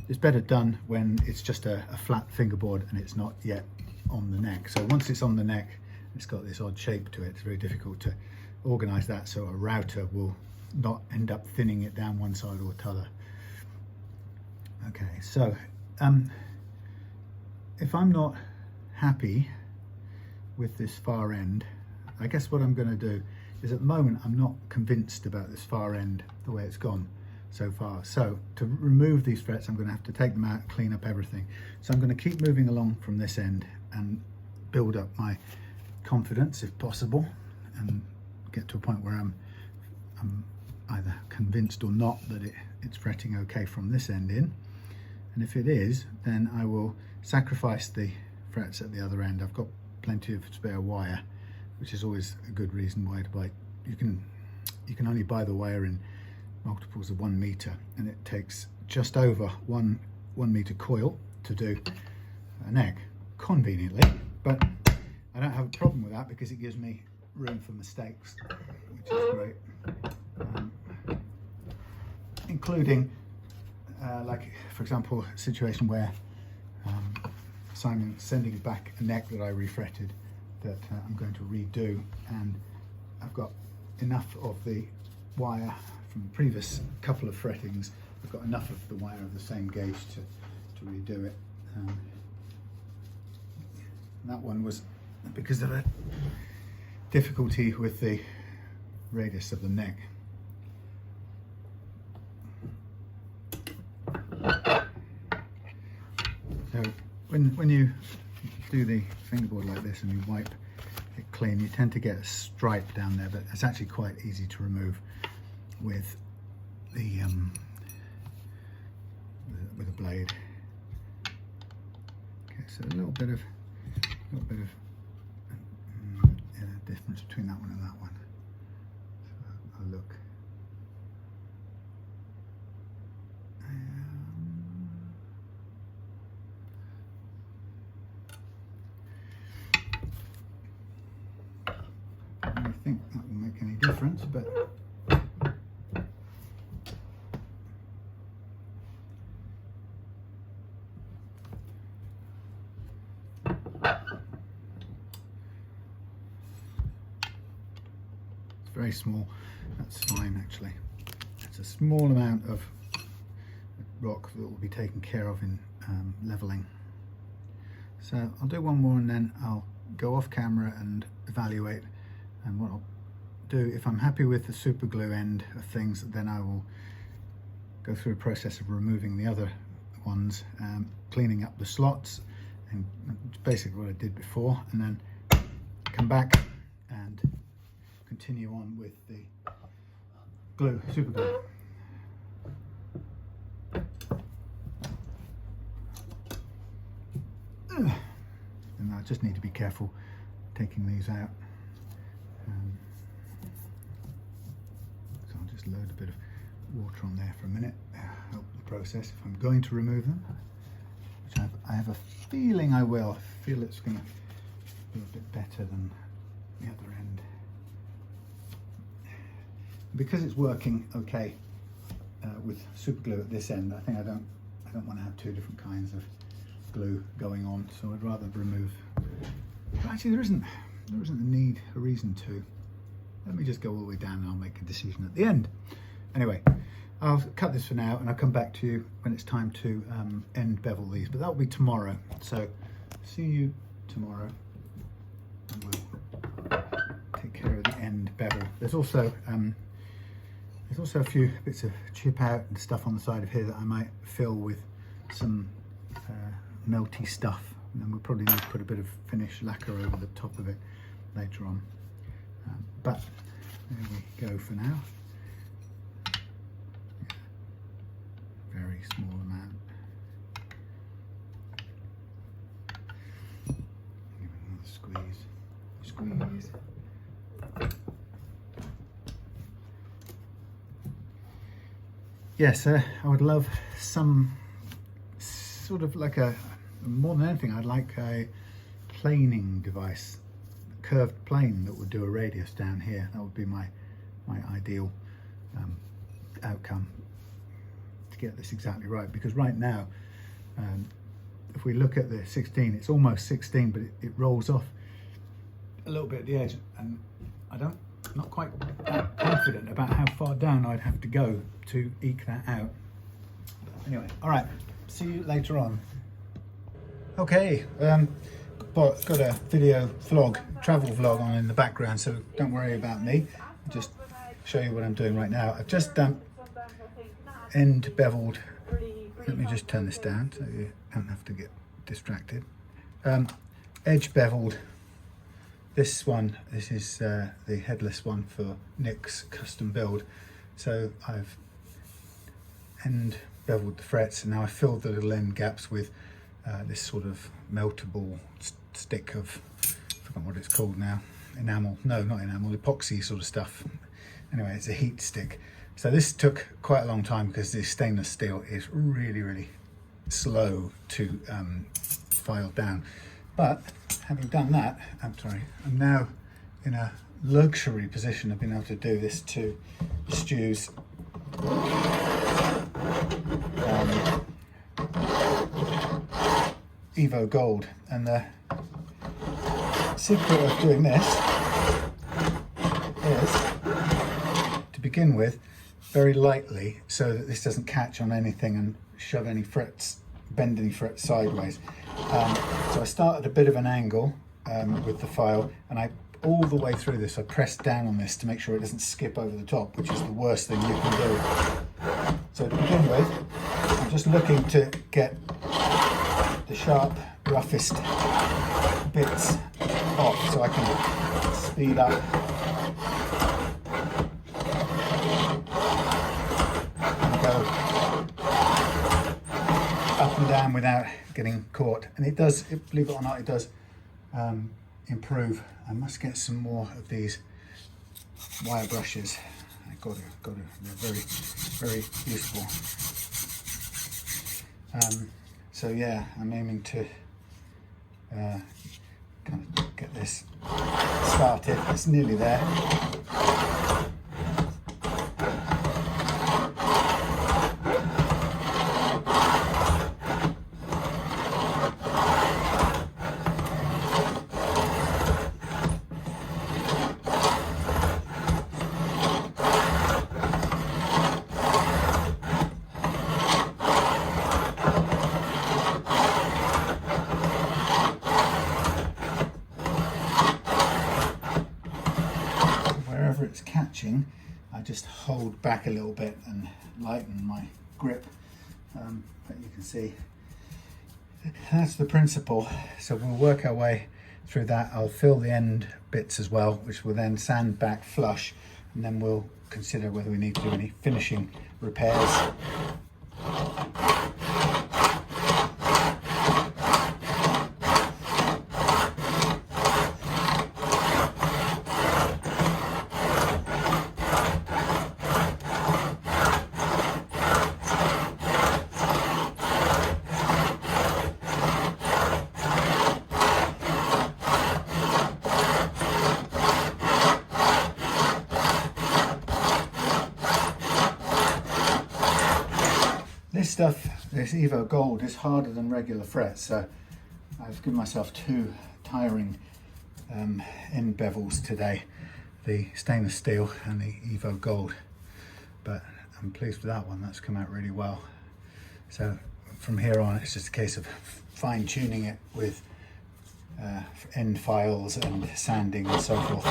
It's better done when it's just a flat fingerboard and it's not yet on the neck. So once it's on the neck, it's got this odd shape to it. It's very difficult to organize that so a router will not end up thinning it down one side or t'other. Okay, so if I'm not happy with this far end, I guess what I'm going to do is, at the moment I'm not convinced about this far end the way it's gone so far. So to remove these frets, I'm going to have to take them out, clean up everything. So I'm going to keep moving along from this end and build up my confidence if possible, and get to a point where I'm either convinced or not that it's fretting okay from this end in. And if it is, then I will sacrifice the frets at the other end. I've got plenty of spare wire, which is always a good reason why to buy. You can only buy the wire in multiples of 1 meter, and it takes just over one meter coil to do a neck conveniently. But I don't have a problem with that because it gives me room for mistakes, which is great. Including like, for example, a situation where Simon's sending back a neck that I refretted that I'm going to redo, and I've got enough of the wire from the previous couple of frettings. I've got enough of the wire of the same gauge to redo it. That one was because of a difficulty with the radius of the neck. So when you do the fingerboard like this and you wipe it clean, you tend to get a stripe down there, but it's actually quite easy to remove with the with a blade. Okay, so a little bit of difference between that one and that one. So I'll look. I don't think that will make any difference, but very small. That's fine, actually. It's a small amount of rock that will be taken care of in leveling. So I'll do one more and then I'll go off camera and evaluate. And what I'll do, if I'm happy with the super glue end of things, then I will go through a process of removing the other ones, cleaning up the slots, and basically what I did before, and then come back and continue on with the glue, super glue. And I just need to be careful taking these out. So I'll just load a bit of water on there for a minute, help the process if I'm going to remove them, which I have a feeling I will. I feel it's going to be a bit better than the other end. Because it's working okay with super glue at this end, I think I don't want to have two different kinds of glue going on, so I'd rather remove. But actually there isn't a reason to. Let me just go all the way down and I'll make a decision at the end. Anyway, I'll cut this for now and I'll come back to you when it's time to end bevel these, but that'll be tomorrow. So see you tomorrow and we'll take care of the end bevel. There's also a few bits of chip out and stuff on the side of here that I might fill with some melty stuff, and then we'll probably need to put a bit of finish lacquer over the top of it later on. But there we go for now. Very small amount. Give it another squeeze. Yes, I would love some sort of like more than anything, I'd like a planing device, a curved plane that would do a radius down here. That would be my ideal outcome to get this exactly right, because right now, if we look at the 16, it's almost 16, but it rolls off a little bit at the edge, and I'm not quite that confident about how far down I'd have to go to eke that out. Anyway, all right, see you later on. Okay, got a video vlog, travel vlog on in the background, so don't worry about me. I'll just show you what I'm doing right now. I've just end beveled. Let me just turn this down so you don't have to get distracted. Edge beveled. This is the headless one for Nick's custom build. So I've end beveled the frets, and now I filled the little end gaps with this sort of meltable stick of, I forgot what it's called now, enamel, no, not enamel, epoxy sort of stuff. Anyway, it's a heat stick. So this took quite a long time because the stainless steel is really, really slow to file down. But having done that, I'm now in a luxury position of being able to do this to the Stew's Evo Gold. And the secret of doing this is to begin with very lightly, so that this doesn't catch on anything and shove any frets, bend any frets sideways. So I start at a bit of an angle with the file, and all the way through this I press down on this to make sure it doesn't skip over the top, which is the worst thing you can do. So to begin with, I'm just looking to get the sharp, roughest bits off so I can speed up. And go up and down without getting caught. And it does, believe it or not, it does improve. I must get some more of these wire brushes. I got to, they're very, very useful. So yeah, I'm aiming to kind of get this started. It's nearly there. It's catching, I just hold back a little bit and lighten my grip, but you can see that's the principle. So we'll work our way through that. I'll fill the end bits as well, which will then sand back flush, and then we'll consider whether we need to do any finishing repairs. This stuff, this Evo Gold, is harder than regular frets, so I've given myself two tiring end bevels today, the stainless steel and the Evo Gold, but I'm pleased with that one. That's come out really well. So from here on it's just a case of fine-tuning it with end files and sanding and so forth.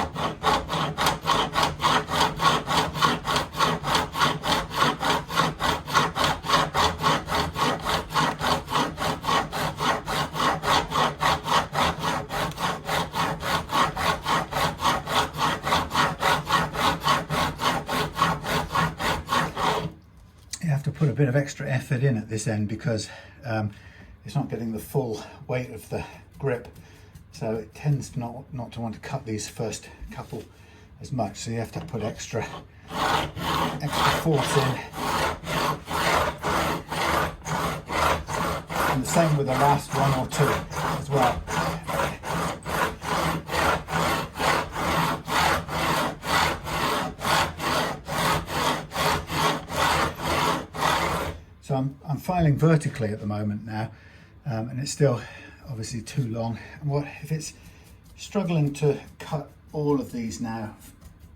You have to put a bit of extra effort in at this end because it's not getting the full weight of the grip, so it tends not to want to cut these first couple as much, so you have to put extra force in. And the same with the last one or two as well. So I'm filing vertically at the moment now, and it's still obviously too long. And what if it's struggling to cut all of these now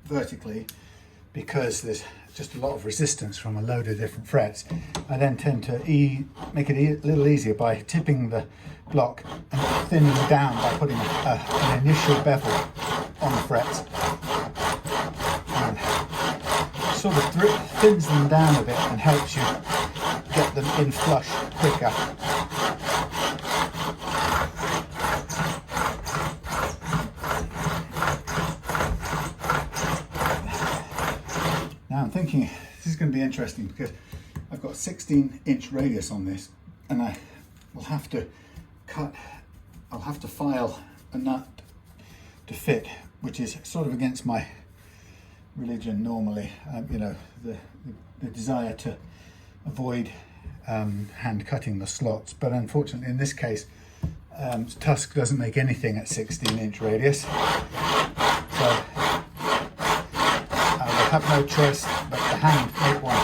vertically because there's just a lot of resistance from a load of different frets, I then tend to make it a little easier by tipping the block and thinning down by putting an initial bevel on the frets, and sort of thins them down a bit and helps you get them in flush quicker. Now I'm thinking this is going to be interesting because I've got a 16-inch radius on this, and I will have to I'll have to file a nut to fit, which is sort of against my religion normally. You know, the desire to avoid hand cutting the slots, but unfortunately in this case Tusk doesn't make anything at 16-inch radius, so I will have no choice but to hand make one.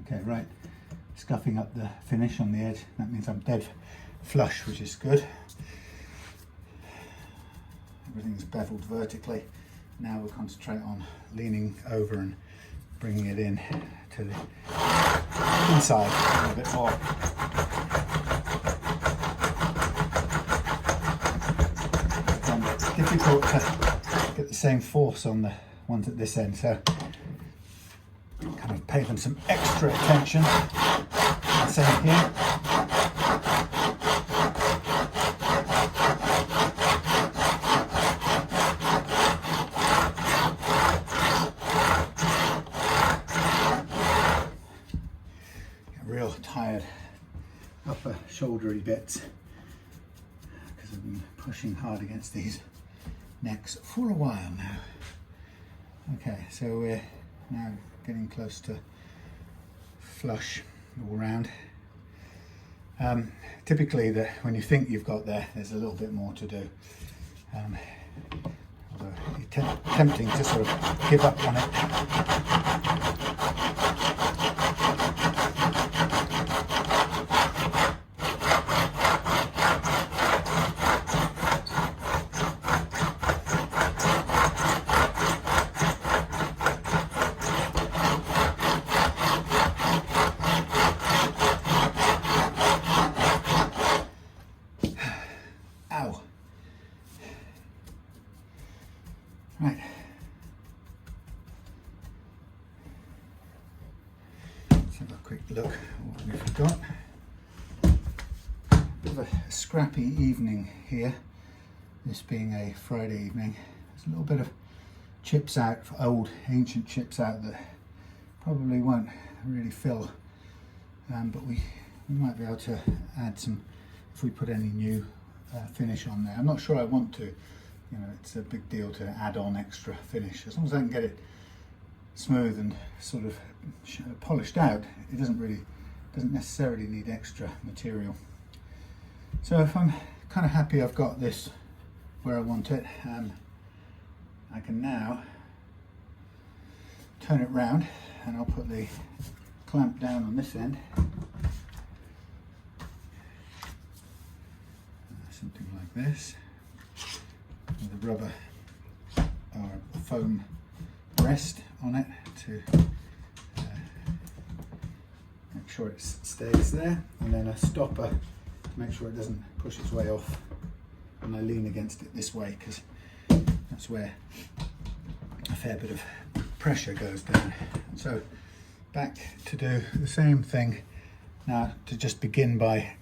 Okay, right, scuffing up the finish on the edge. That means I'm dead flush, which is good. Everything's beveled vertically. Now we'll concentrate on leaning over and bringing it in to the inside a little bit more. It's difficult to get the same force on the ones at this end, so kind of pay them some extra attention. And same here. Real tired upper shouldery bits because I've been pushing hard against these necks for a while now. Okay, so we're now getting close to flush all round. Typically when you think you've got there's a little bit more to do. Although it's tempting to sort of give up on it. Right. Let's have a quick look at what we've got. Bit of a scrappy evening here, this being a Friday evening. There's a little bit of chips out, old ancient chips out that probably won't really fill, but we might be able to add some if we put any new finish on there. I'm not sure I want to. You know, it's a big deal to add on extra finish. As long as I can get it smooth and sort of polished out, it doesn't necessarily need extra material. So if I'm kind of happy I've got this where I want it. I can now turn it round, and I'll put the clamp down on this end. Something like this, with a rubber or a foam rest on it to make sure it stays there, and then a stopper to make sure it doesn't push its way off, and I lean against it this way because that's where a fair bit of pressure goes down. So back to do the same thing now, to just begin by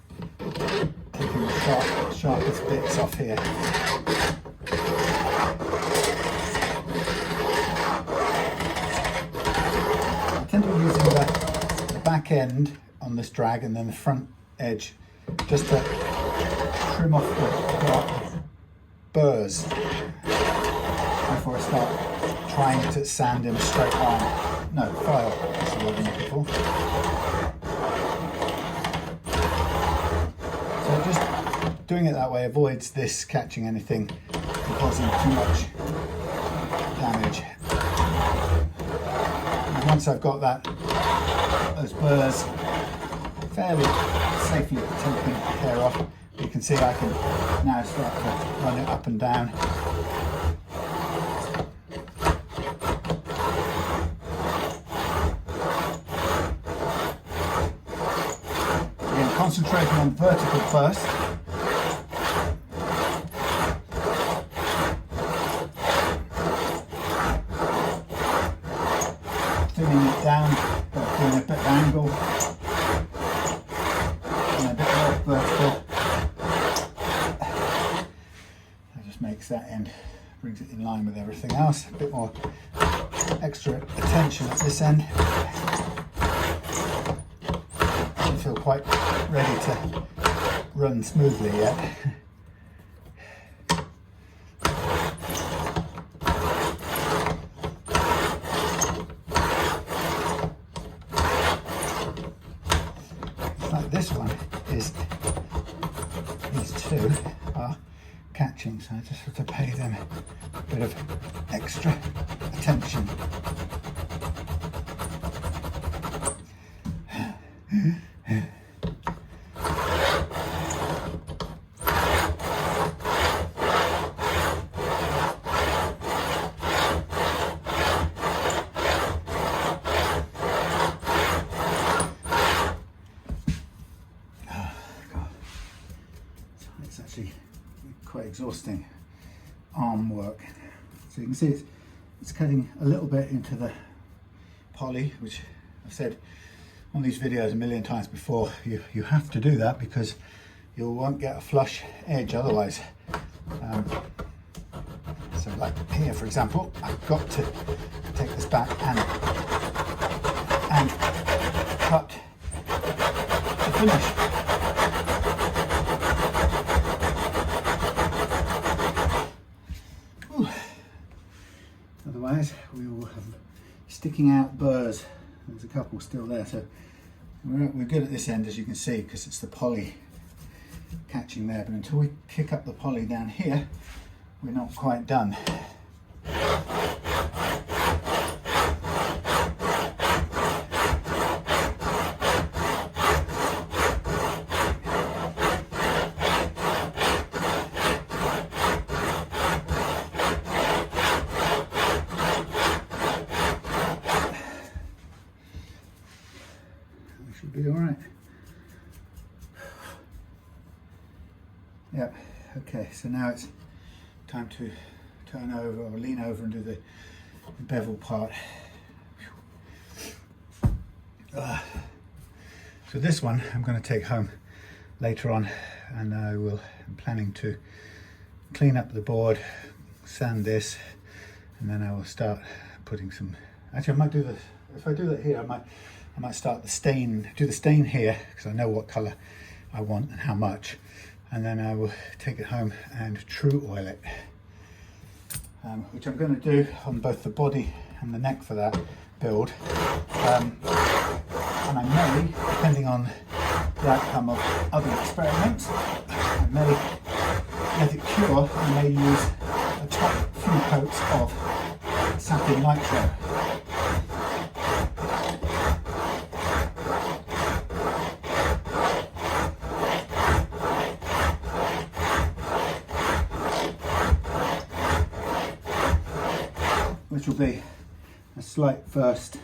taking the sharpest bits off here. I tend to be using the back end on this drag and then the front edge just to trim off the burrs before I start trying to sand in a straight line. No, file, that's the word I'm looking for. So just doing it that way avoids this catching anything and causing too much damage. And once I've got those burrs fairly safely taken care of, you can see I can now start to run it up and down. Again, concentrating on vertical first. Thinning it down, but doing a bit of angle and a bit more vertical. That just makes that end, brings it in line with everything else. A bit more extra attention at this end. Doesn't feel quite ready to run smoothly yet. This one is, these two are catching, so I just have to pay them a bit of extra attention. Quite exhausting arm work. So you can see it's cutting a little bit into the poly, which I've said on these videos a million times before. You have to do that because you won't get a flush edge otherwise. So like here, for example, I've got to take this back and cut to finish. Otherwise we will have sticking out burrs. There's a couple still there, so we're good at this end, as you can see, because it's the poly catching there, but until we kick up the poly down here we're not quite done. Should be all right. Yep. Okay, so now it's time to turn over or lean over and do the bevel part. So this one I'm going to take home later on, and I'm planning to clean up the board, sand this, and then I will start putting some. Actually, I might do this. If I do that here, I might start do the stain here, because I know what colour I want and how much, and then I will take it home and true oil it, which I'm going to do on both the body and the neck for that build, and I may, depending on the outcome of other experiments, I may oil, I may use a top few coats of satin nitro. Which will be a slight first,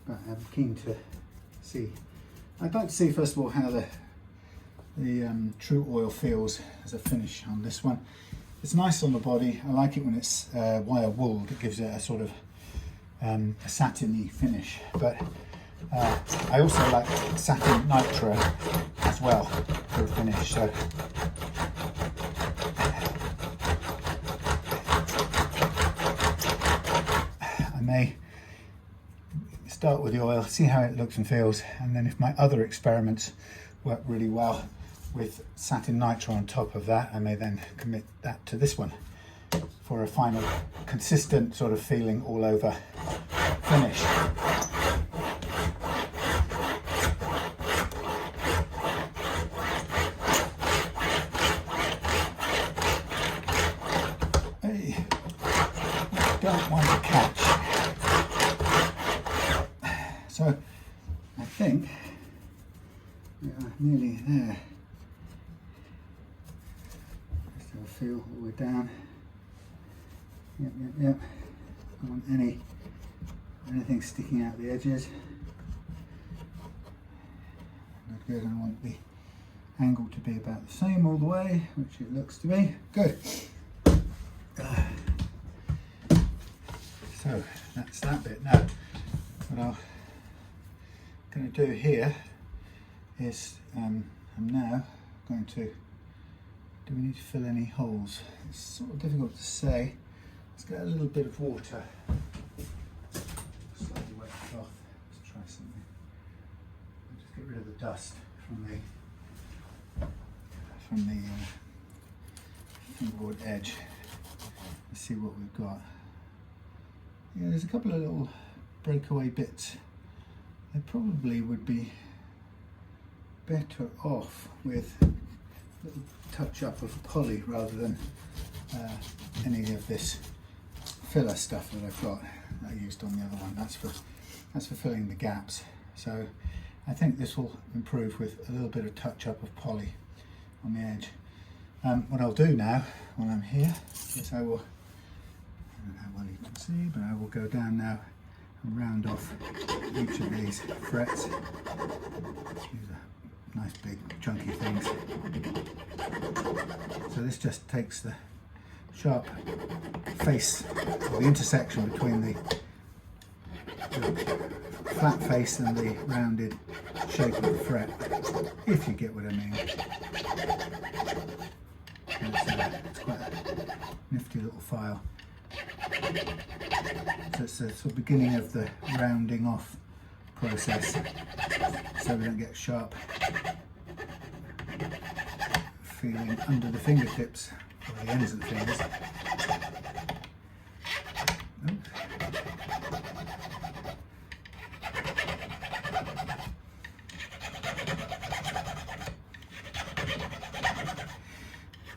but I'm keen to see. I'd like to see first of all how the true oil feels as a finish on this one. It's nice on the body. I like it when it's wire wool. It gives it a sort of a satiny finish. But I also like satin nitro as well for a finish. So I may start with the oil, see how it looks and feels, and then if my other experiments work really well with satin nitro on top of that, I may then commit that to this one for a final consistent sort of feeling all over finish. Hey, don't want to catch. So I think we are nearly there. Just have a feel all the way down. Yep. I don't want anything sticking out the edges. Good. I want the angle to be about the same all the way, which it looks to be. Good. So that's that bit. Now, what I'm going to do here is I'm now going to, do we need to fill any holes? It's sort of difficult to say. Let's get a little bit of water, slightly wet cloth. Let's try something. I'll just get rid of the dust from the fingerboard edge. Let's see what we've got. Yeah, there's a couple of little breakaway bits. They probably would be better off with a little touch up of poly rather than any of this filler stuff that I've got that I used on the other one. That's for filling the gaps. So I think this will improve with a little bit of touch up of poly on the edge. What I'll do now while I'm here is I will, I don't know how well you can see, but I will go down now and round off each of these frets. These are nice big chunky things. So this just takes the sharp face, or the intersection between the flat face and the rounded shape of the fret, if you get what I mean. It's quite a nifty little file. So it's the sort of beginning of the rounding off process, so we don't get sharp feeling under the fingertips or the ends of the fingers. Oops.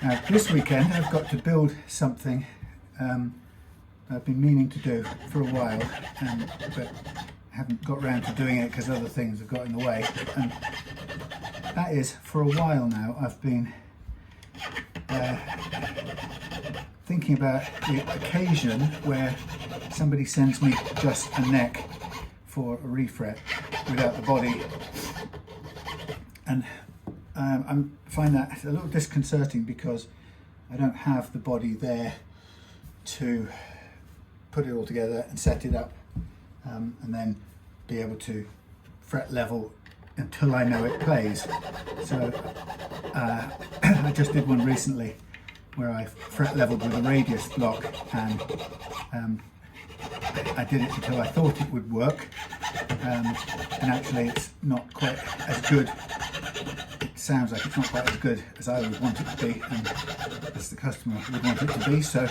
Now this weekend I've got to build something I've been meaning to do for a while, but haven't got round to doing it because other things have got in the way. And that is, for a while now, I've been thinking about the occasion where somebody sends me just a neck for a refret without the body, and I find that a little disconcerting because I don't have the body there to put it all together and set it up, and then be able to fret level until I know it plays. So I just did one recently where I fret leveled with a radius block, and I did it until I thought it would work, and actually it's not quite as good. It sounds like it's not quite as good as I would want it to be, and as the customer would want it to be. So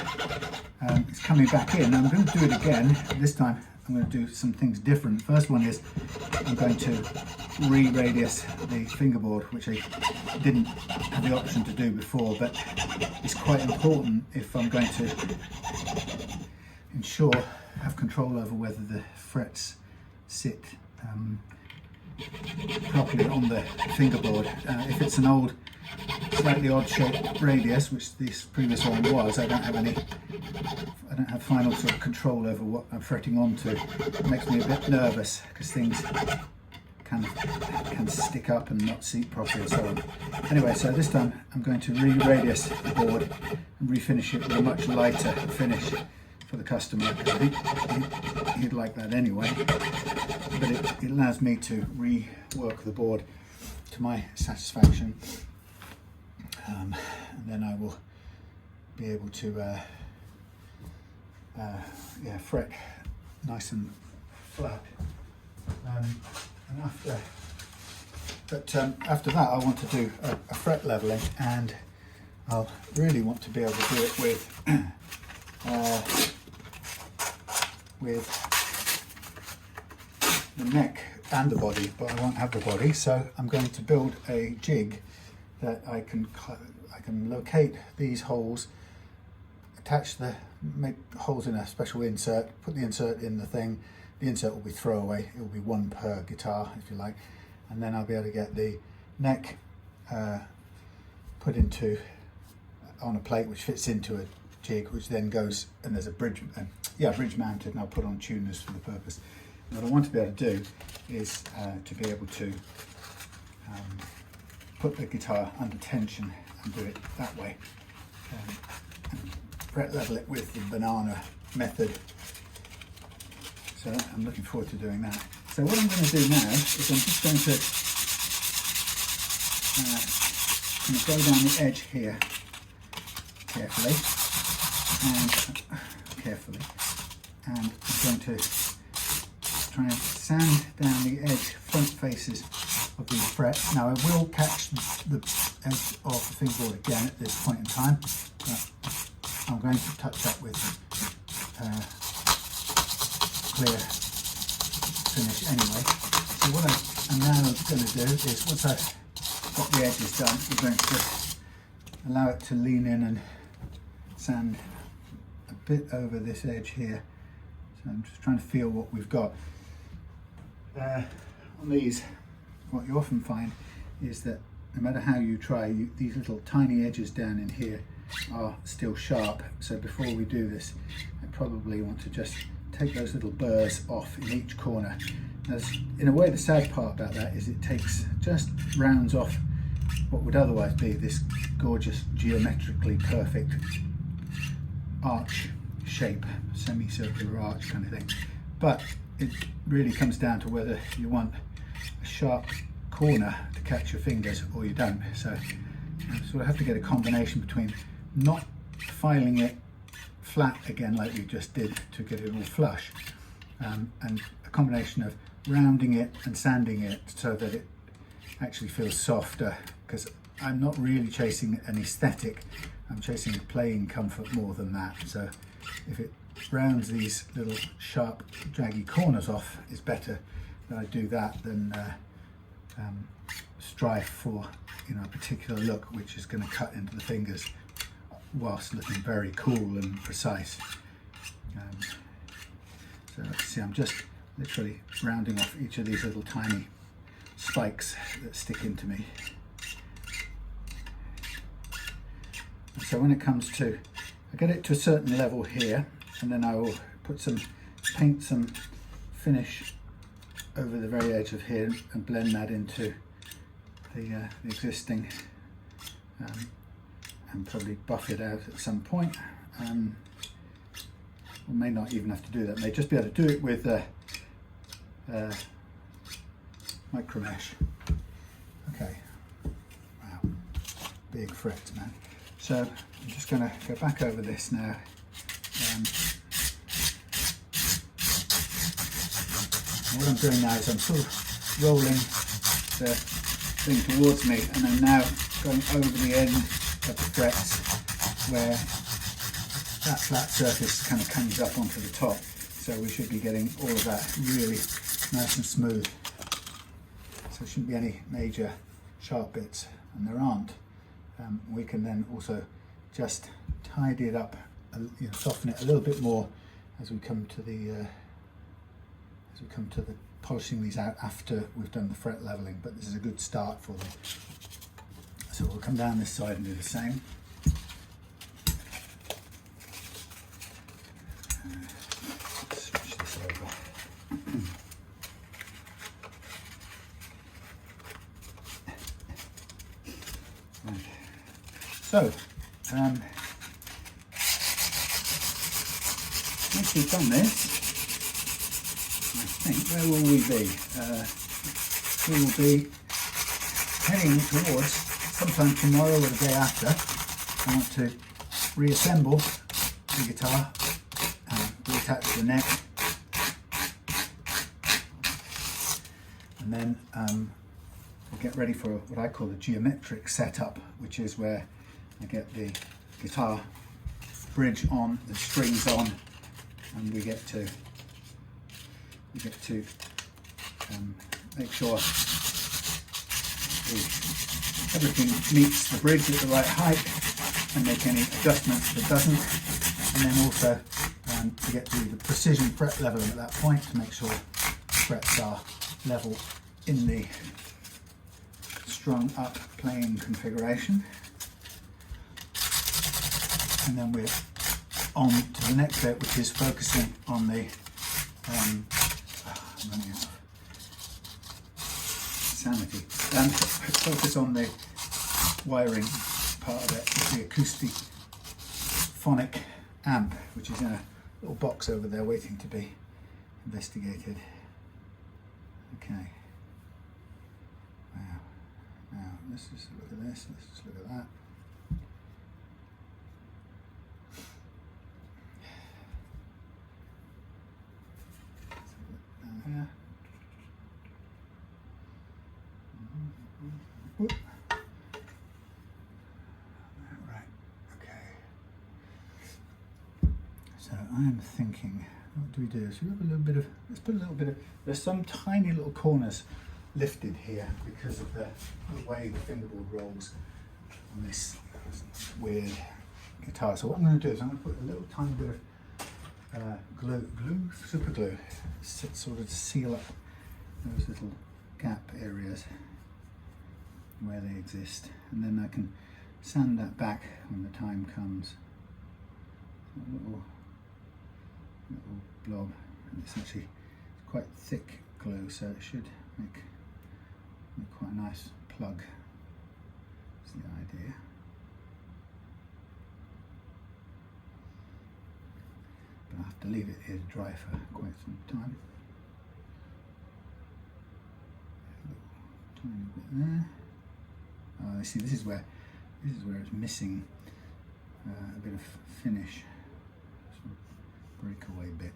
it's coming back in. I'm going to do it again. This time I'm going to do some things different. First one is I'm going to re-radius the fingerboard, which I didn't have the option to do before, but it's quite important if I'm going to have control over whether the frets sit properly on the fingerboard. If it's an old, slightly odd shaped radius, which this previous one was, I don't have final sort of control over what I'm fretting onto. It makes me a bit nervous because things can stick up and not seat properly and so on. Anyway, so this time I'm going to re-radius the board and refinish it with a much lighter finish for the customer. I think he'd like that anyway, but it allows me to rework the board to my satisfaction, and then I will be able to fret nice and flat. And after that, I want to do a fret leveling, and I'll really want to be able to do it with the neck and the body, but I won't have the body, so I'm going to build a jig that I can locate these holes, make holes in a special insert, put the insert in the thing. The insert will be throwaway, it will be one per guitar if you like, and then I'll be able to get the neck put into on a plate which fits into a jig, which then goes, and there's a bridge mounted, and I'll put on tuners for the purpose. And what I want to be able to do is to be able to put the guitar under tension and do it that way, and fret level it with the banana method. So I'm looking forward to doing that. So what I'm going to do now is I'm just going to go down the edge here carefully, and I'm going to try and sand down the edge front faces of these frets. Now I will catch the edge of the fingerboard again at this point in time, but I'm going to touch that with clear finish anyway. So what I'm now going to do is, once I've got the edges done, I'm going to just allow it to lean in and sand a bit over this edge here. So I'm just trying to feel what we've got. On these, what you often find is that no matter how you try, these little tiny edges down in here are still sharp. So before we do this, I probably want to just take those little burrs off in each corner. In a way, the sad part about that is it just rounds off what would otherwise be this gorgeous geometrically perfect arch shape, semicircular arch kind of thing. But it really comes down to whether you want a sharp corner to catch your fingers or you don't. So you sort of have to get a combination between not filing it flat again like we just did to get it all flush, and a combination of rounding it and sanding it so that it actually feels softer, because I'm not really chasing an aesthetic, I'm chasing playing comfort more than that. So if it rounds these little sharp draggy corners off, it's better that I do that than strive for a particular look which is going to cut into the fingers whilst looking very cool and precise. So let's see, I'm just literally rounding off each of these little tiny spikes that stick into me. So when it comes to, I get it to a certain level here, and then I will paint some finish over the very edge of here and blend that into the existing, and probably buff it out at some point. We may not even have to do that, may just be able to do it with micro mesh. Okay, wow, big frets, man. So I'm just going to go back over this now. What I'm doing now is I'm sort of rolling the thing towards me, and I'm now going over the end of the frets where that flat surface kind of comes up onto the top. So we should be getting all of that really nice and smooth. so there shouldn't be any major sharp bits, and there aren't. We can then also just tidy it up, soften it a little bit more as we come to the polishing these out after we've done the fret leveling. But this is a good start for them. So we'll come down this side and do the same. Switch this over. So, once we've done this, I think, where will we be? We will be heading towards, sometime tomorrow or the day after, I want to reassemble the guitar and reattach the neck, and then we'll get ready for what I call the geometric setup, which is where I get the guitar bridge on, the strings on, and we get to make sure everything meets the bridge at the right height and make any adjustments if it doesn't, and then also to get to the precision fret leveling at that point to make sure frets are level in the strung up playing configuration. And then we're on to the next bit, which is focusing on the focus on the wiring part of it, the Acousti-Phonic amp, which is in a little box over there waiting to be investigated. Okay. Wow. Now let's just look at this. Let's just look at that. Here. Right, okay. So I'm thinking, what do we do? So we have a little bit of, let's put a little bit of, there's some tiny little corners lifted here because of the way the fingerboard rolls on this weird guitar. So what I'm going to do is I'm going to put a little tiny bit of super glue, sort of to seal up those little gap areas where they exist, and then I can sand that back when the time comes. A little blob, and it's actually quite thick glue, so it should make quite a nice plug. That's the idea. I have to leave it here to dry for quite some time. A little tiny bit there. Oh, see, this is where it's missing a bit of finish, some breakaway bit.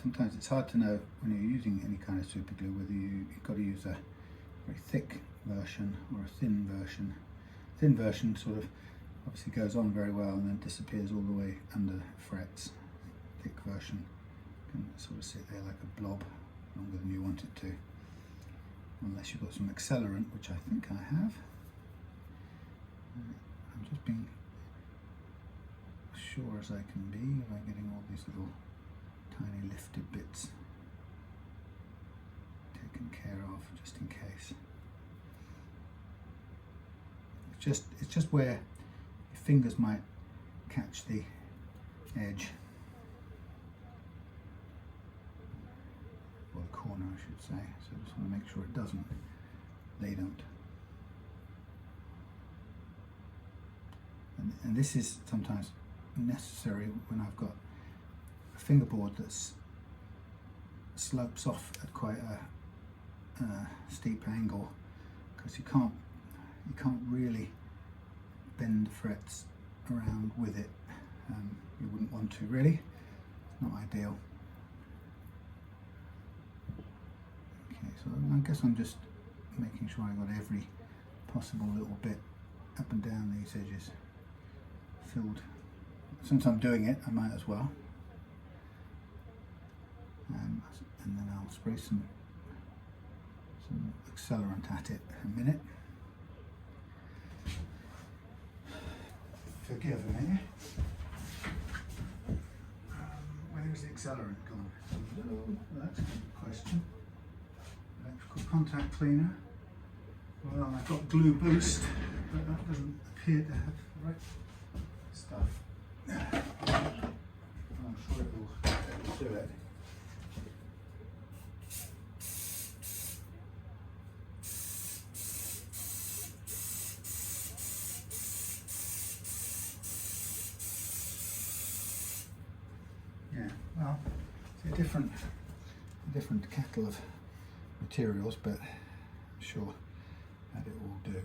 Sometimes it's hard to know when you're using any kind of super glue whether you've got to use a very thick version or a thin version. Thin version sort of obviously goes on very well and then disappears all the way under frets. Thick version can sort of sit there like a blob longer than you want it to, unless you've got some accelerant, which I think I have. I'm just being sure as I can be by getting all these little tiny lifted bits taken care of, just in case. It's just where your fingers might catch the edge, or the corner I should say, so I just want to make sure it doesn't, they don't. And this is sometimes necessary when I've got a fingerboard that's slopes off at quite a steep angle, because you can't really bend the frets around with it. You wouldn't want to really. It's not ideal. Okay, so I guess I'm just making sure I got every possible little bit up and down these edges filled since I'm doing it, I might as well. And then I'll spray some accelerant at it in a minute. Forgive me. Where's the accelerant gone? Oh, that's a good question. Electrical contact cleaner. Well, I've got glue boost, but that doesn't appear to have the right stuff. I'm sure it will do it. Yeah, well, it's a different kettle of materials, but I'm sure that it will do.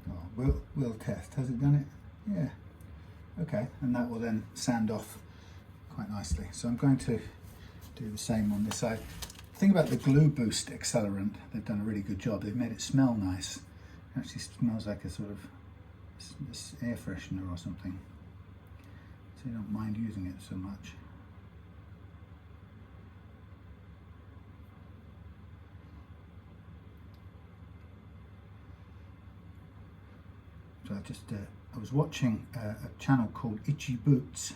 Oh, we'll test. Has it done it? Yeah. Okay, and that will then sand off quite nicely. So I'm going to do the same on this side. The thing about the glue boost accelerant, they've done a really good job. They've made it smell nice. It actually smells like a sort of air freshener or something. So you don't mind using it so much. So I was watching a channel called Itchy Boots,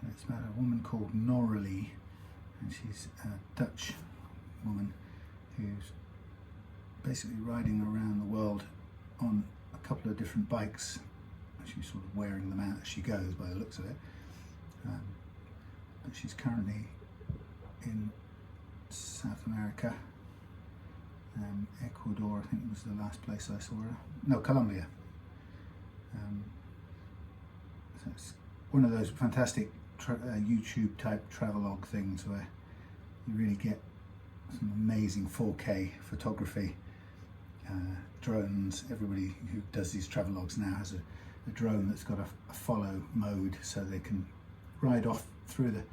and it's about a woman called Noralie, and she's a Dutch woman who's basically riding around the world on a couple of different bikes. She's sort of wearing them out as she goes by the looks of it. But she's currently in South America. Ecuador, I think, was the last place I saw her. No, Colombia. So it's one of those fantastic YouTube type travelogue things where you really get some amazing 4K photography. Drones, everybody who does these travelogues now has a drone that's got a follow mode, so they can ride off through the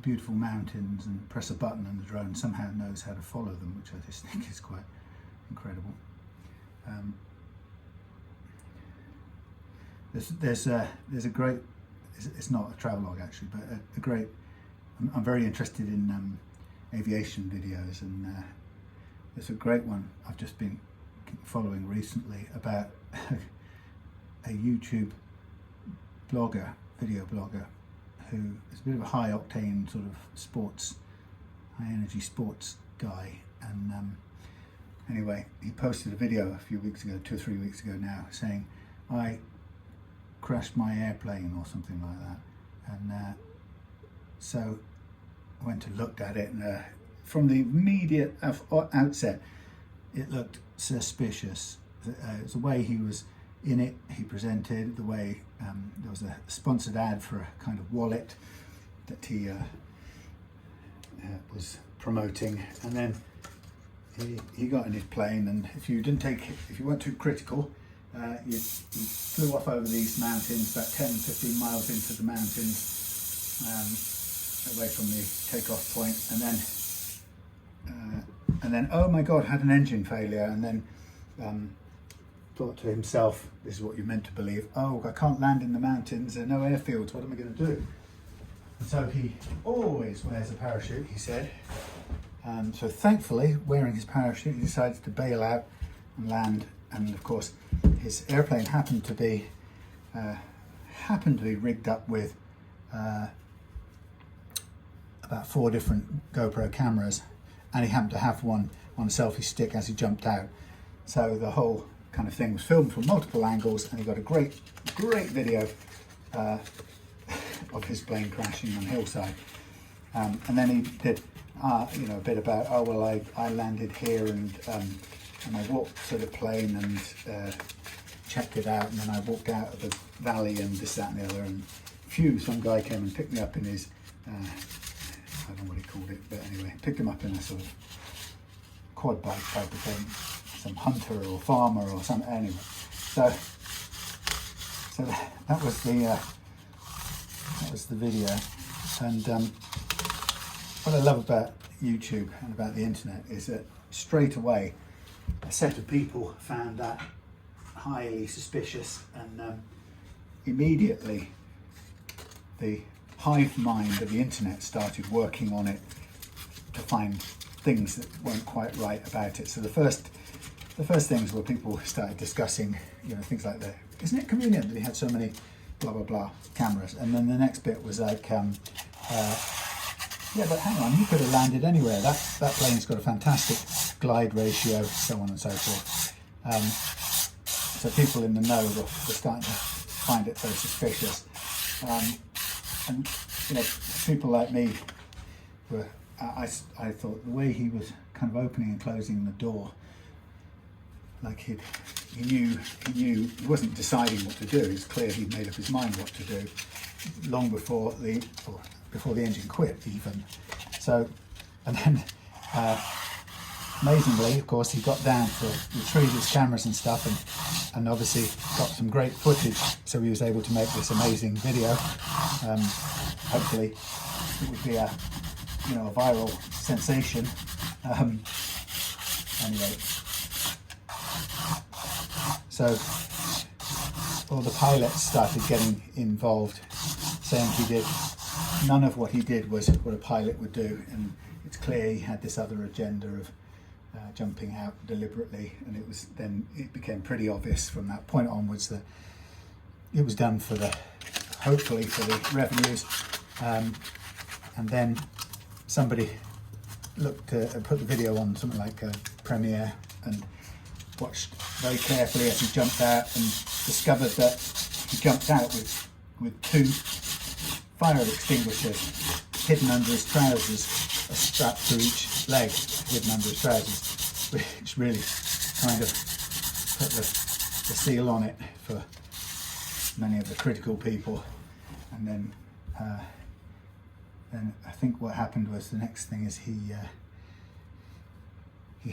beautiful mountains and press a button and the drone somehow knows how to follow them, which I just think is quite incredible. There's a great, it's not a travelogue actually, but a great, I'm very interested in aviation videos, and there's a great one I've just been following recently about a YouTube blogger, video blogger, who is a bit of a high octane sort of sports, high energy sports guy. And anyway, he posted a video a few weeks ago, 2 or 3 weeks ago now, saying, I crashed my airplane or something like that. And so I went and looked at it, and from the immediate outset, it looked suspicious. It was the way he was in it, he presented, the way there was a sponsored ad for a kind of wallet that he was promoting, and then he got in his plane, and if you weren't too critical, you flew off over these mountains, about 10-15 miles into the mountains, away from the takeoff point, and then oh my god, had an engine failure, and then thought to himself, this is what you're meant to believe, oh, I can't land in the mountains, there are no airfields, what am I going to do? And so he always wears a parachute, he said. So thankfully, wearing his parachute, he decides to bail out and land, and of course his airplane happened to be rigged up with about 4 different GoPro cameras, and he happened to have one on a selfie stick as he jumped out. So the whole kind of thing was filmed from multiple angles, and he got a great video of his plane crashing on a hillside. And then he did a bit about, oh well, I landed here, and I walked to the plane and checked it out, and then I walked out of the valley and this, that and the other, and some guy came and picked me up in his I don't know what he called it, but anyway, picked him up in a sort of quad bike type of thing, some hunter or farmer or something. Anyway, so that was the video. And what I love about YouTube and about the internet is that straight away a set of people found that highly suspicious, and immediately the hive mind of the internet started working on it to find things that weren't quite right about it. So the first things were people started discussing, you know, things like that. Isn't it convenient that he had so many blah blah blah cameras? And then the next bit was like, yeah, but hang on, you could have landed anywhere. That plane's got a fantastic glide ratio, so on and so forth. So people in the know were starting to find it very suspicious. And you know, people like me were. I thought the way he was kind of opening and closing the door, like he knew he wasn't deciding what to do. It's clear he'd made up his mind what to do long before the engine quit even. So, and then amazingly, of course, he got down to retrieve his cameras and stuff, and obviously got some great footage. So he was able to make this amazing video. Hopefully, it would be a viral sensation. Anyway, so all the pilots started getting involved, saying none of what he did was what a pilot would do, and it's clear he had this other agenda of jumping out deliberately, and it became pretty obvious from that point onwards that it was done hopefully for the revenues. And then somebody put the video on something like Premiere and watched very carefully as he jumped out, and discovered that he jumped out with 2 fire extinguishers hidden under his trousers, a strap to each leg hidden under his trousers, which really kind of put the seal on it for many of the critical people. And then I think what happened was, the next thing is he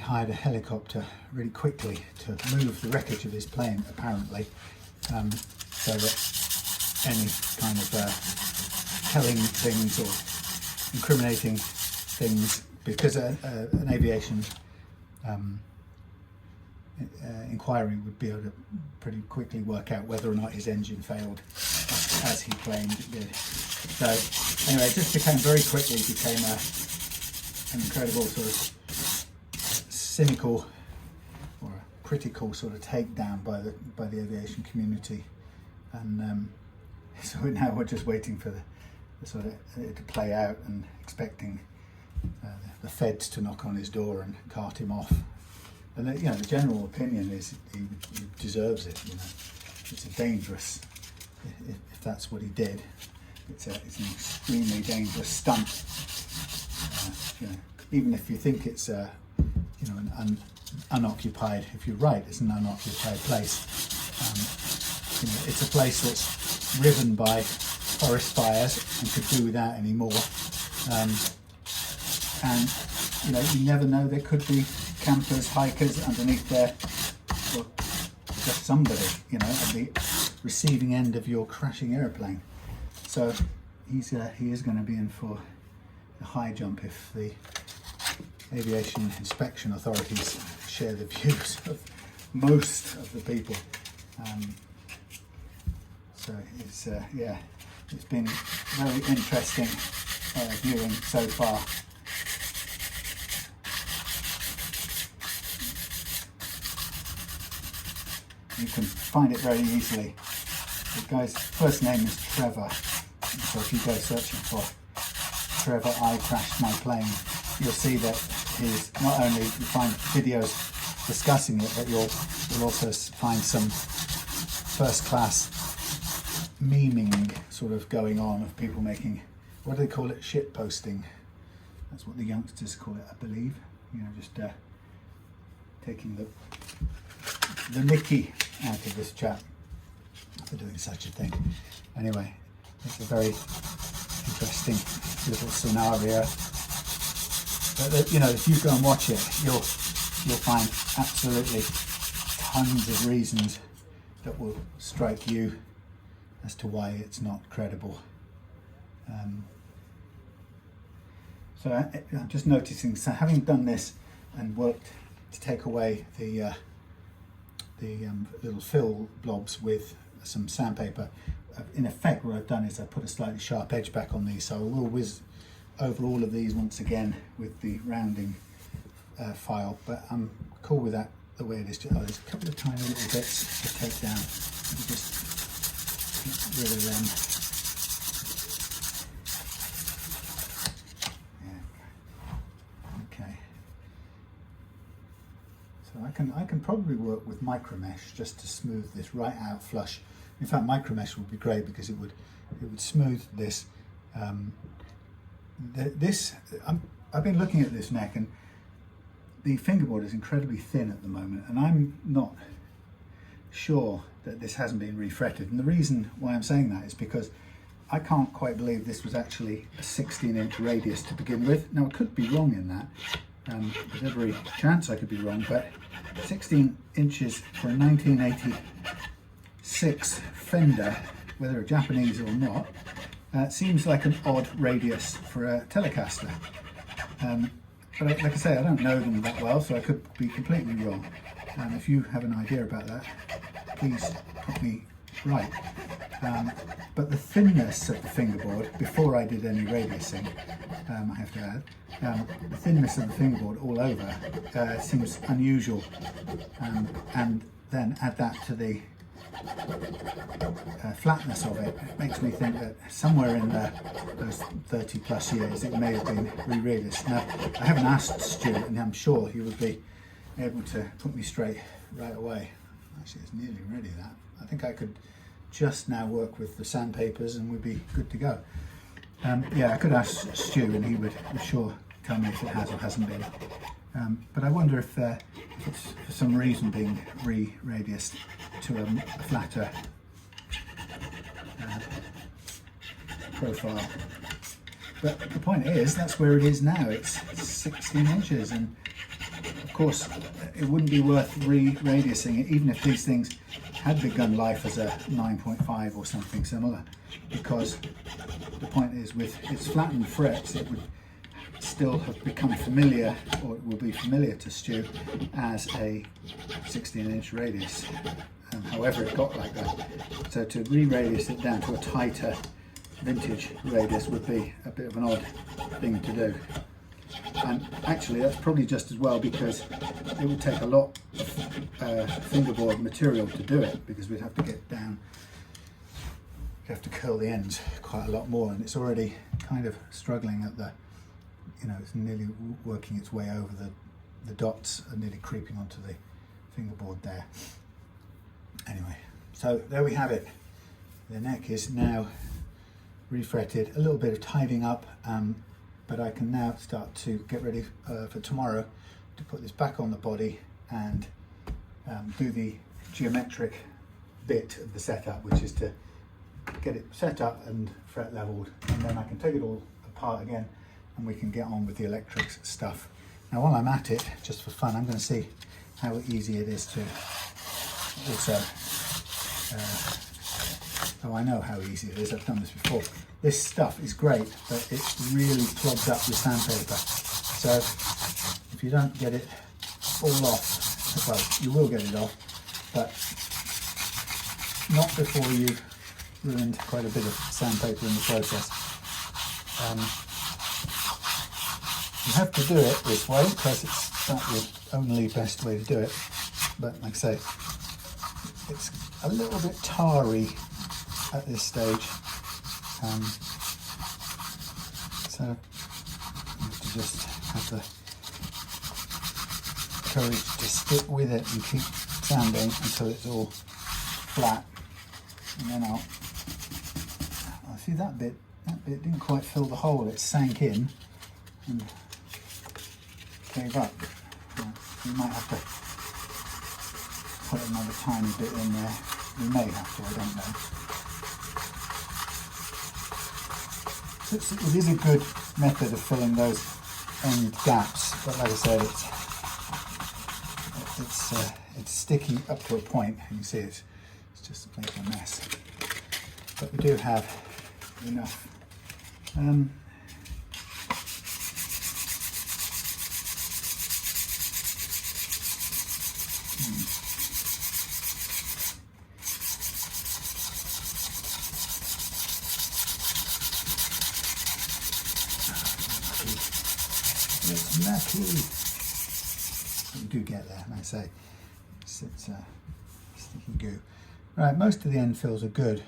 hired a helicopter really quickly to move the wreckage of his plane, apparently, so that any kind of telling things or incriminating things, because an aviation inquiry would be able to pretty quickly work out whether or not his engine failed as he claimed it did. So anyway, it just very quickly became an incredible sort of cynical or a critical sort of takedown by the aviation community, and so now we're just waiting for the sort of it to play out, and expecting the feds to knock on his door and cart him off. And the general opinion is he deserves it. It's a dangerous, if that's what he did, it's an extremely dangerous stunt. Even if you think it's an unoccupied, if you're right, it's an unoccupied place. It's a place that's riven by forest fires and could do without any more. And you never know, there could be campers, hikers underneath there, or just somebody, at the receiving end of your crashing airplane. So he is going to be in for a high jump if the aviation inspection authorities share the views of most of the people. So it's been very interesting viewing so far. You can find it very easily. The guy's first name is Trevor, so if you go searching for Trevor, I crashed my plane, you'll see that he's not only, you find videos discussing it, but you'll also find some first class memeing sort of going on of people making, what do they call it, shit posting. That's what the youngsters call it, I believe. Just taking the mickey out of this chap for doing such a thing. Anyway, it's a very interesting little scenario. But if you go and watch it, you'll find absolutely tons of reasons that will strike you as to why it's not credible. So I'm just noticing, so having done this and worked to take away the little fill blobs with some sandpaper, in effect what I've done is I put a slightly sharp edge back on these, so I will whiz over all of these once again with the rounding file, but I'm cool with that the way it is. Oh, there's a couple of tiny little bits to take down. Let me just get rid of them. Yeah. Okay. So I can probably work with micro mesh just to smooth this right out flush. In fact, micro mesh would be great because it would smooth this. I've been looking at this neck, and the fingerboard is incredibly thin at the moment, and I'm not sure that this hasn't been refretted. And the reason why I'm saying that is because I can't quite believe this was actually a 16-inch radius to begin with. Now, I could be wrong in that. There's every chance I could be wrong, but 16 inches for a 1986 Fender, whether a Japanese or not, seems like an odd radius for a Telecaster. But like I say, I don't know them that well, so I could be completely wrong. And if you have an idea about that, please put me right. But the thinness of the fingerboard, before I did any radiusing, I have to add, the thinness of the fingerboard all over seems unusual. And then add that to the flatness of it. It makes me think that somewhere in those 30 plus years it may have been re-radiused. Now, I haven't asked Stu, and I'm sure he would be able to put me straight right away. Actually, it's nearly ready, that. I think I could just now work with the sandpapers and we'd be good to go. Yeah, I could ask Stu and he would sure tell me if it has or hasn't been. But I wonder if it's for some reason being re-radiused to a flatter profile. But the point is, that's where it is now. It's 16 inches, and of course it wouldn't be worth re-radiusing it even if these things had begun life as a 9.5 or something similar, because the point is, with its flattened frets, it would still have become familiar, or it will be familiar to Stu, as a 16-inch radius, however it got like that. So to re-radius it down to a tighter vintage radius would be a bit of an odd thing to do. And actually that's probably just as well, because it would take a lot of fingerboard material to do it, because we'd have to get down, we'd have to curl the ends quite a lot more, and it's already kind of struggling at the, it's nearly working its way over the dots and nearly creeping onto the fingerboard there. Anyway, so there we have it. The neck is now refretted, a little bit of tidying up, but I can now start to get ready for tomorrow to put this back on the body and do the geometric bit of the setup, which is to get it set up and fret leveled, and then I can take it all apart again and we can get on with the electrics stuff. Now, while I'm at it, just for fun, I'm going to see how easy it is to also, I know how easy it is, I've done this before. This stuff is great, but it really clogs up your sandpaper. So if you don't get it all off, well, you will get it off, but not before you've ruined quite a bit of sandpaper in the process. You have to do it this way because it's not the only best way to do it, but like I say, it's a little bit tarry at this stage, so you have to just have the courage to stick with it and keep sanding until it's all flat, and then I'll see that bit didn't quite fill the hole, it sank in and gave up. We might have to put another tiny bit in there. We may have to, I don't know. So it is a good method of filling those end gaps, but like I said, it's sticky up to a point. You can see it's just making a mess. But we do have enough. It's knacky. You do get there, like I say. It's sticky goo. Right, most of the end fills are good.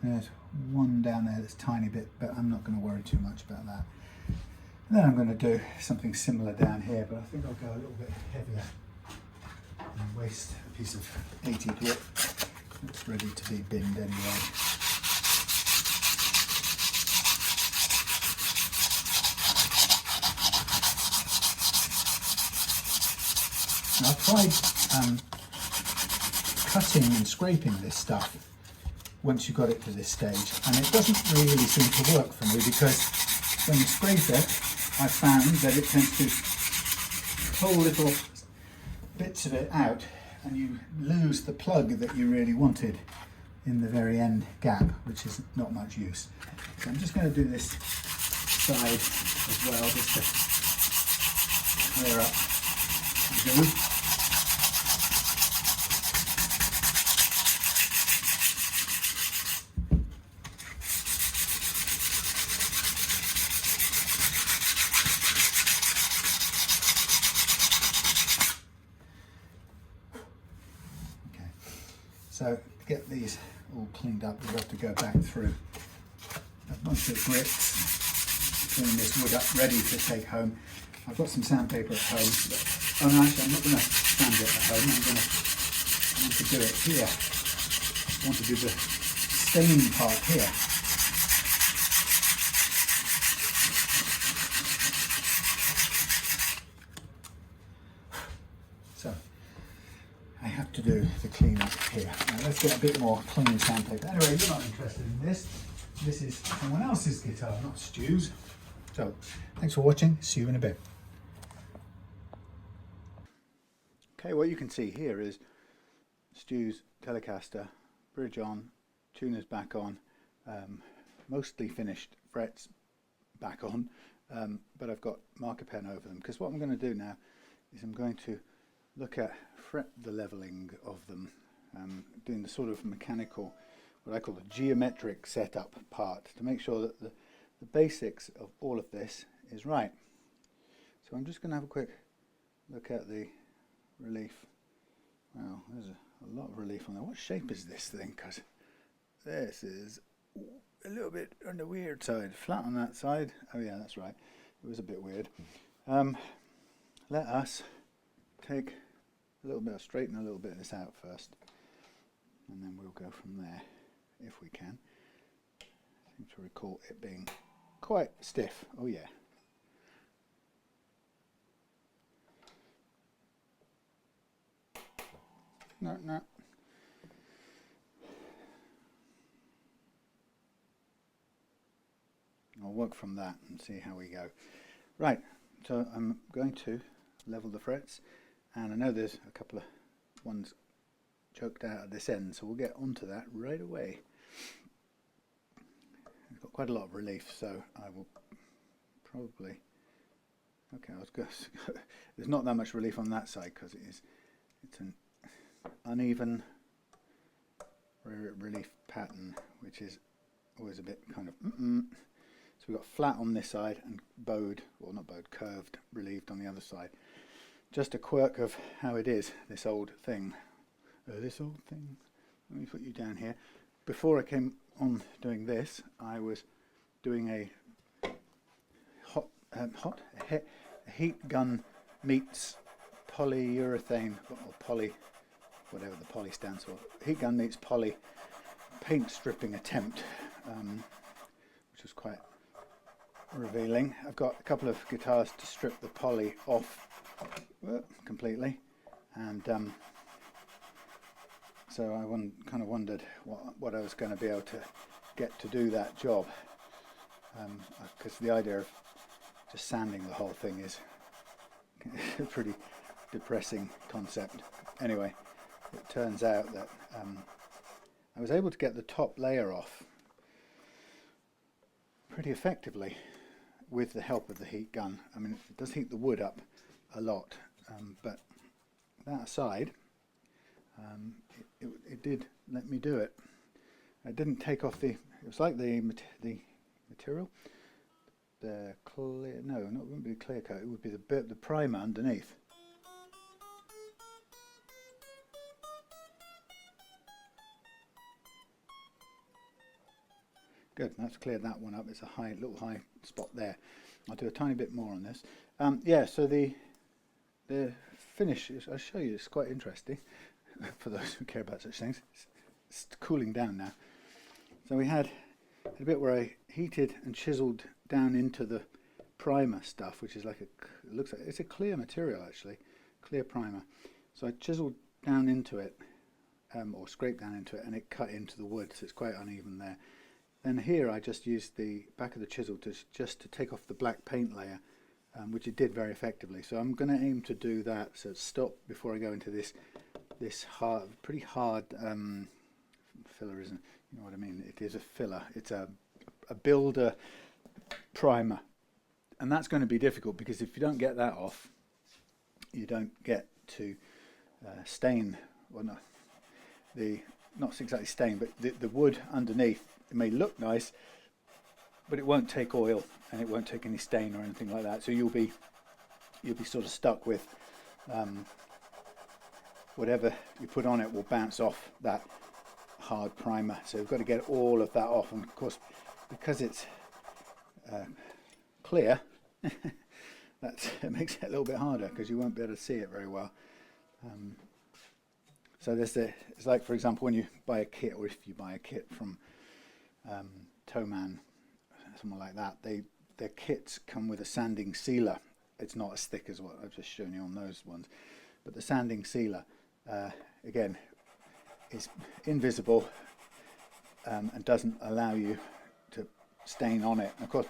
There's one down there that's a tiny bit, but I'm not going to worry too much about that. And then I'm going to do something similar down here, but I think I'll go a little bit heavier and waste a piece of 80 grit that's ready to be binned anyway. Now, I've tried cutting and scraping this stuff once you got it to this stage, and it doesn't really seem to work for me, because when you scrape it, I found that it tends to pull little bits of it out and you lose the plug that you really wanted in the very end gap, which is not much use. So I'm just going to do this side as well, just to clear up the glue. So to get these all cleaned up, we'll have to go back through a bunch of grits, clean this wood up, ready to take home. I've got some sandpaper at home, but, oh no, actually I'm not going to sand it at home, I want to do it here. I want to do the stain part here. So I have to do the clean up here. Now let's get a bit more clean sandpaper. Anyway, you're not interested in this. This is someone else's guitar, not Stu's. So, thanks for watching. See you in a bit. Okay, what you can see here is Stu's Telecaster, bridge on, tuners back on, mostly finished frets back on, but I've got marker pen over them, because what I'm going to do now is I'm going to look at the leveling of them, doing the sort of mechanical, what I call the geometric setup part, to make sure that the basics of all of this is right. So I'm just going to have a quick look at the relief. Wow, there's a lot of relief on there. What shape is this thing? Because this is a little bit on the weird side. Flat on that side. Oh yeah, that's right. It was a bit weird. Let us take a little bit, straighten a little bit of this out first, and then we'll go from there if we can. I seem to recall it being quite stiff. Oh yeah. No. I'll work from that and see how we go. Right, so I'm going to level the frets, and I know there's a couple of ones choked out at this end, so we'll get onto that right away. It's got quite a lot of relief, so I will probably, okay, I was going to, there's not that much relief on that side because it's an uneven relief pattern, which is always a bit kind of so we've got flat on this side and bowed, well not bowed, curved, relieved on the other side. Just a quirk of how it is, this old thing. Let me put you down here. Before I came on doing this, I was doing a heat gun meets polyurethane, or poly, whatever the poly stands for. Heat gun meets poly paint stripping attempt, which was quite revealing. I've got a couple of guitars to strip the poly off completely, and so I kind of wondered what I was going to be able to get to do that job, because the idea of just sanding the whole thing is a pretty depressing concept. Anyway, it turns out that I was able to get the top layer off pretty effectively with the help of the heat gun. I mean, it does heat the wood up a lot, but that aside, it did let me do it. I didn't take off it was like the material, the clear, no, it wouldn't be the clear coat, it would be the primer underneath. Good, that's cleared that one up. It's a little high spot there. I'll do a tiny bit more on this. Yeah, so the finish, I'll show you, it's quite interesting for those who care about such things. It's cooling down now. So we had a bit where I heated and chiseled down into the primer stuff, which is like it looks like it's a clear material actually, clear primer. So I chiseled down into it, or scraped down into it, and it cut into the wood, so it's quite uneven there. Then here I just used the back of the chisel just to take off the black paint layer, which it did very effectively. So I'm going to aim to do that. So stop before I go into this pretty hard filler, isn't it? You know what I mean? It is a filler. It's a builder primer, and that's going to be difficult because if you don't get that off, you don't get to stain. Well, no, not exactly stain, but the wood underneath. It may look nice, but it won't take oil and it won't take any stain or anything like that. So you'll be sort of stuck with whatever you put on it will bounce off that hard primer. So we've got to get all of that off, and of course because it's clear, it makes it a little bit harder because you won't be able to see it very well. So it's like, for example, when you buy a kit, or if you buy a kit from Toman, something like that, their kits come with a sanding sealer. It's not as thick as what I've just shown you on those ones, but the sanding sealer again is invisible and doesn't allow you to stain on it. And of course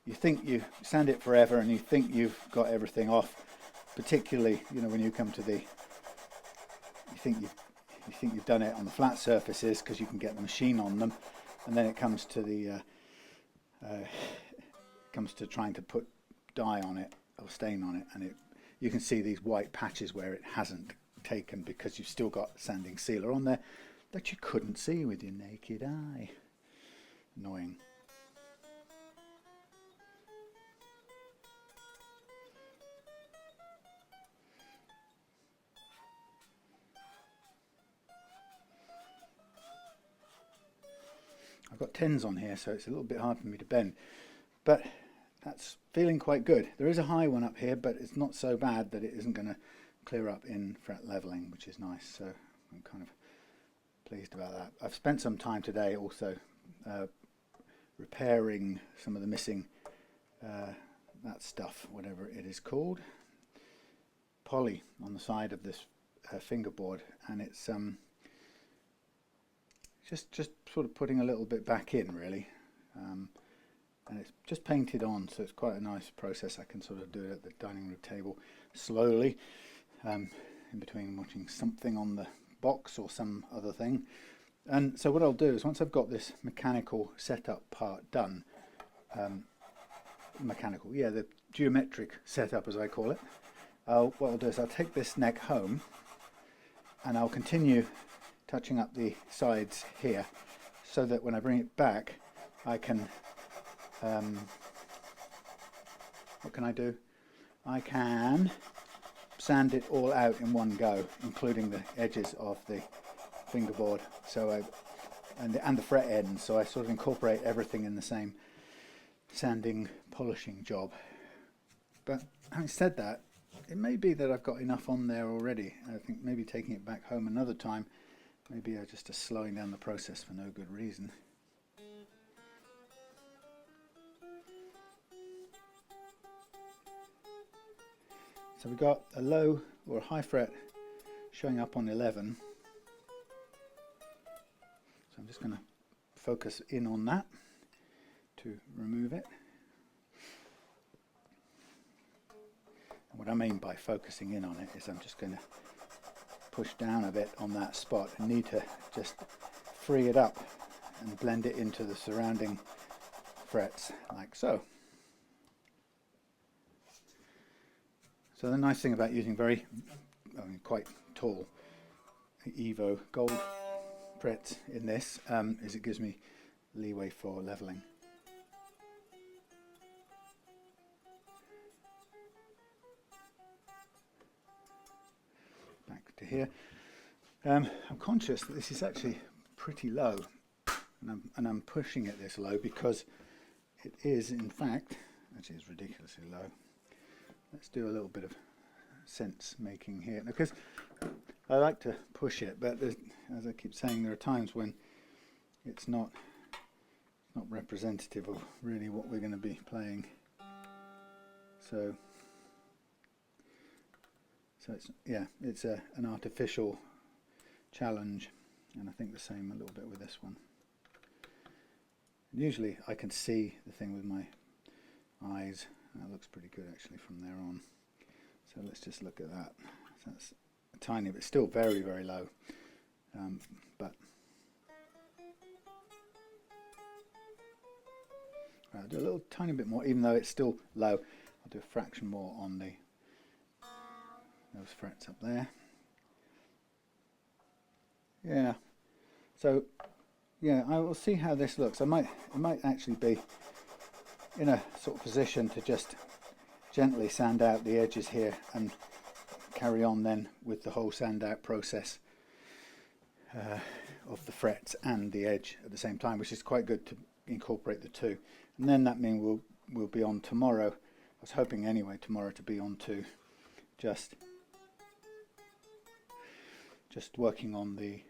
you think you sand it forever and you think you've got everything off, particularly when you come to you think you've done it on the flat surfaces because you can get the machine on them, and then it comes to trying to put dye on it or stain on it, and you can see these white patches where it hasn't taken because you've still got sanding sealer on there that you couldn't see with your naked eye. Annoying. I've got 10s on here, so it's a little bit hard for me to bend, but that's feeling quite good. There is a high one up here, but it's not so bad that it isn't going to clear up in fret leveling, which is nice. So I'm kind of pleased about that. I've spent some time today also repairing some of the missing that stuff, whatever it is called, poly on the side of this fingerboard, and it's just sort of putting a little bit back in really, and it's just painted on, so it's quite a nice process. I can sort of do it at the dining room table slowly, in between watching something on the box or some other thing. And so what I'll do is, once I've got this mechanical setup part done, the geometric setup as I call it, what I'll do is I'll take this neck home and I'll continue touching up the sides here, so that when I bring it back I can what can I do? I can sand it all out in one go, including the edges of the fingerboard, so and the fret ends, so I sort of incorporate everything in the same sanding polishing job. But having said that, it may be that I've got enough on there already. I think maybe taking it back home another time, maybe I just slowing down the process for no good reason. So we've got a low or a high fret showing up on 11. So I'm just going to focus in on that to remove it. And what I mean by focusing in on it is I'm just going to push down a bit on that spot and need to just free it up and blend it into the surrounding frets, like so. So the nice thing about using quite tall Evo gold frets in this is it gives me leeway for leveling. here. I'm conscious that this is actually pretty low, and I'm pushing it this low because it is, in fact, actually it's ridiculously low. Let's do a little bit of sense making here, because I like to push it, but as I keep saying, there are times when it's not representative of really what we're going to be playing. So it's, yeah, it's an artificial challenge, and I think the same a little bit with this one. Usually I can see the thing with my eyes. That looks pretty good actually from there on. So let's just look at that. So that's a tiny bit, still very, very low, but I'll do a little tiny bit more, even though it's still low. I'll do a fraction more on those frets up there. Yeah. So yeah, I will see how this looks. It might actually be in a sort of position to just gently sand out the edges here and carry on then with the whole sand out process of the frets and the edge at the same time, which is quite good to incorporate the two. And then that means we'll be on tomorrow. I was hoping anyway tomorrow to be on to just working on the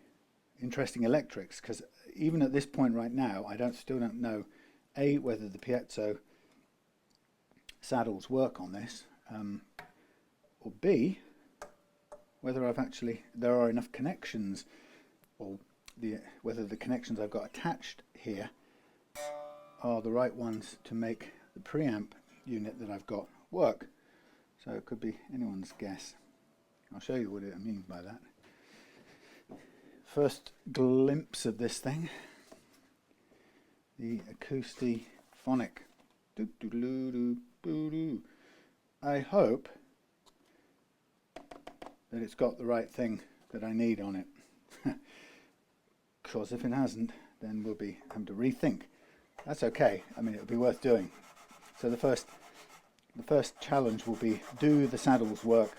interesting electrics, because even at this point right now I still don't know A, whether the piezo saddles work on this, or B, whether there are enough connections, or whether the connections I've got attached here are the right ones to make the preamp unit that I've got work. So it could be anyone's guess. I'll show you what I mean by that. First glimpse of this thing, the Acousti-Phonic. I hope that it's got the right thing that I need on it, because if it hasn't, then we'll be having to rethink. That's okay. I mean, it'll be worth doing. So the first challenge will be, do the saddles work?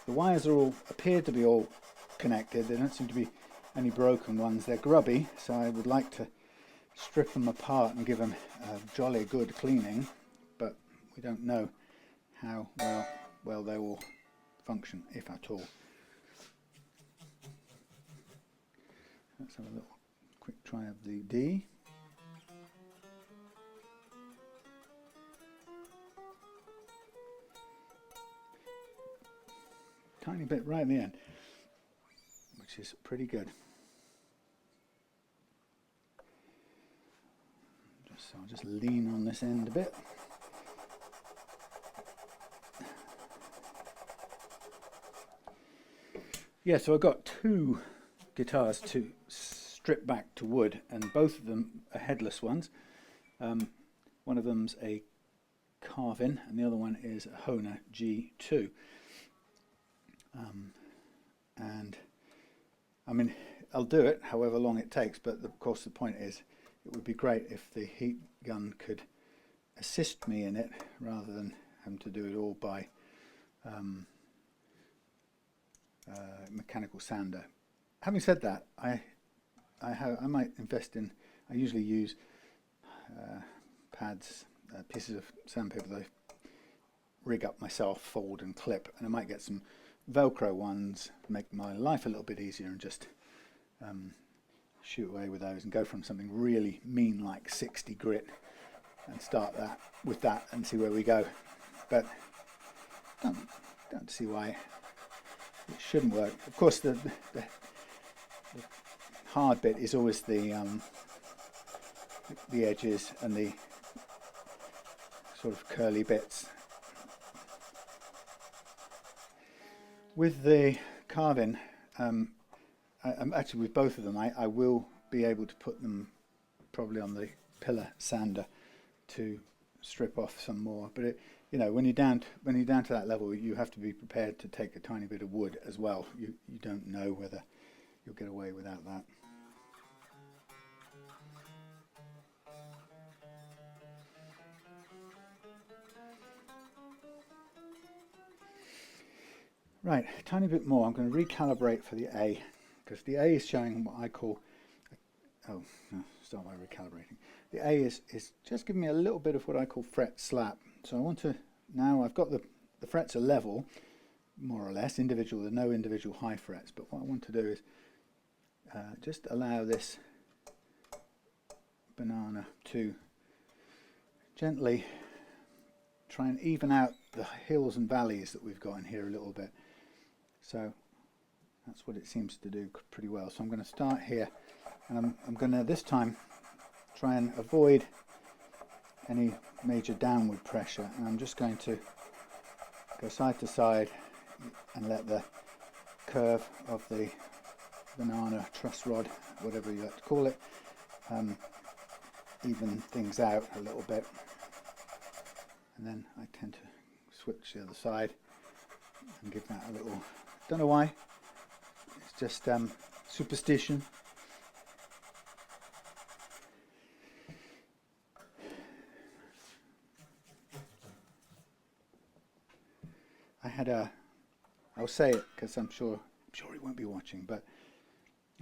The wires appear to be all connected. There don't seem to be any broken ones. They're grubby, so I would like to strip them apart and give them a jolly good cleaning, but we don't know how well they will function, if at all. Let's have a little quick try of the D. Tiny bit right in the end, which is pretty good. So I'll just lean on this end a bit. Yeah, so I've got two guitars to strip back to wood, and both of them are headless ones. One of them's a carve-in, and the other one is a Hohner G2. And I mean, I'll do it however long it takes, but of course the point is, it would be great if the heat gun could assist me in it rather than having to do it all by mechanical sander. Having said that, I might invest in, I usually use pads, pieces of sandpaper that I rig up myself, fold and clip, and I might get some Velcro ones, make my life a little bit easier, and just shoot away with those and go from something really mean like 60 grit and start with that and see where we go. But don't see why it shouldn't work. Of course, the hard bit is always the edges and the sort of curly bits. With the carve-in, actually with both of them, I will be able to put them probably on the pillar sander to strip off some more. But it, you know, when you're down to that level, you have to be prepared to take a tiny bit of wood as well. You don't know whether you'll get away without that. Right, a tiny bit more. I'm going to recalibrate for the A, because the A is showing what I call, oh, no, start by recalibrating. The A is just giving me a little bit of what I call fret slap. So I want to, now I've got the frets are level, more or less, individual, there are no individual high frets, but what I want to do is just allow this banana to gently try and even out the hills and valleys that we've got in here a little bit. So that's what it seems to do pretty well. So I'm going to start here, and I'm going to this time try and avoid any major downward pressure, and I'm just going to go side to side and let the curve of the banana truss rod, whatever you like to call it, even things out a little bit. And then I tend to switch the other side and give that a little, don't know why, it's just superstition. I'll say it because I'm sure he won't be watching, but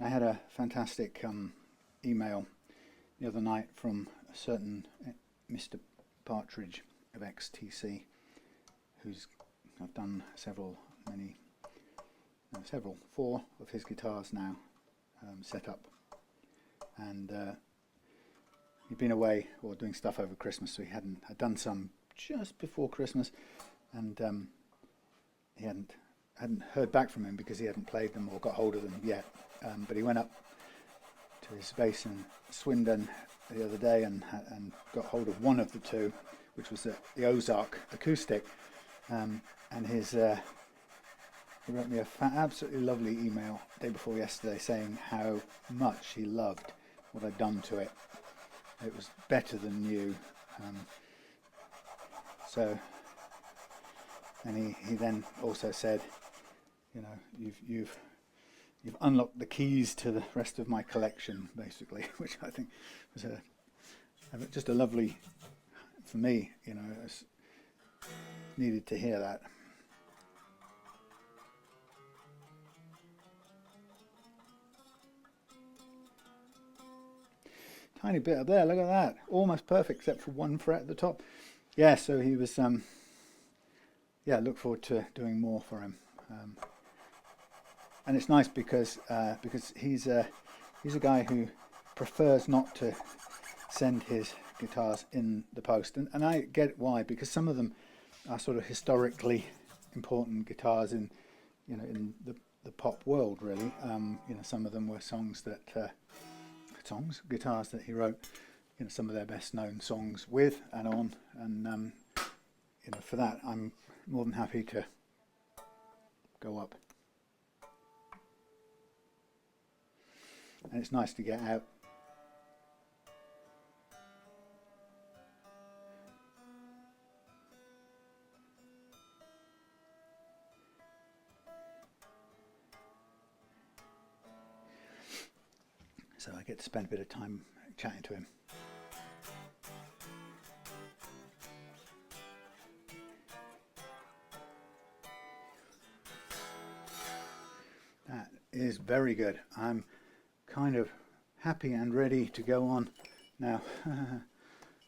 I had a fantastic email the other night from a certain Mr. Partridge of XTC, I've done four of his guitars now set up, and he'd been away or doing stuff over Christmas, so had done some just before Christmas, and he hadn't heard back from him because he hadn't played them or got hold of them yet, but he went up to his base in Swindon the other day and got hold of one of the two, which was the Ozark acoustic, and he wrote me a absolutely lovely email the day before yesterday saying how much he loved what I'd done to it. It was better than new. And he then also said, you know, you've unlocked the keys to the rest of my collection, basically, which I think was just a lovely, for me, you know, I needed to hear that. Tiny bit up there, look at that, almost perfect except for one fret at the top. Yeah, so he was, yeah, look forward to doing more for him. And it's nice because he's a guy who prefers not to send his guitars in the post, and I get why, because some of them are sort of historically important guitars in, you know, in the pop world, really. You know, some of them were guitars that he wrote, you know, some of their best known songs with and on, and you know, for that I'm more than happy to go up. And it's nice to get out. So I get to spend a bit of time chatting to him. That is very good. I'm kind of happy and ready to go on now.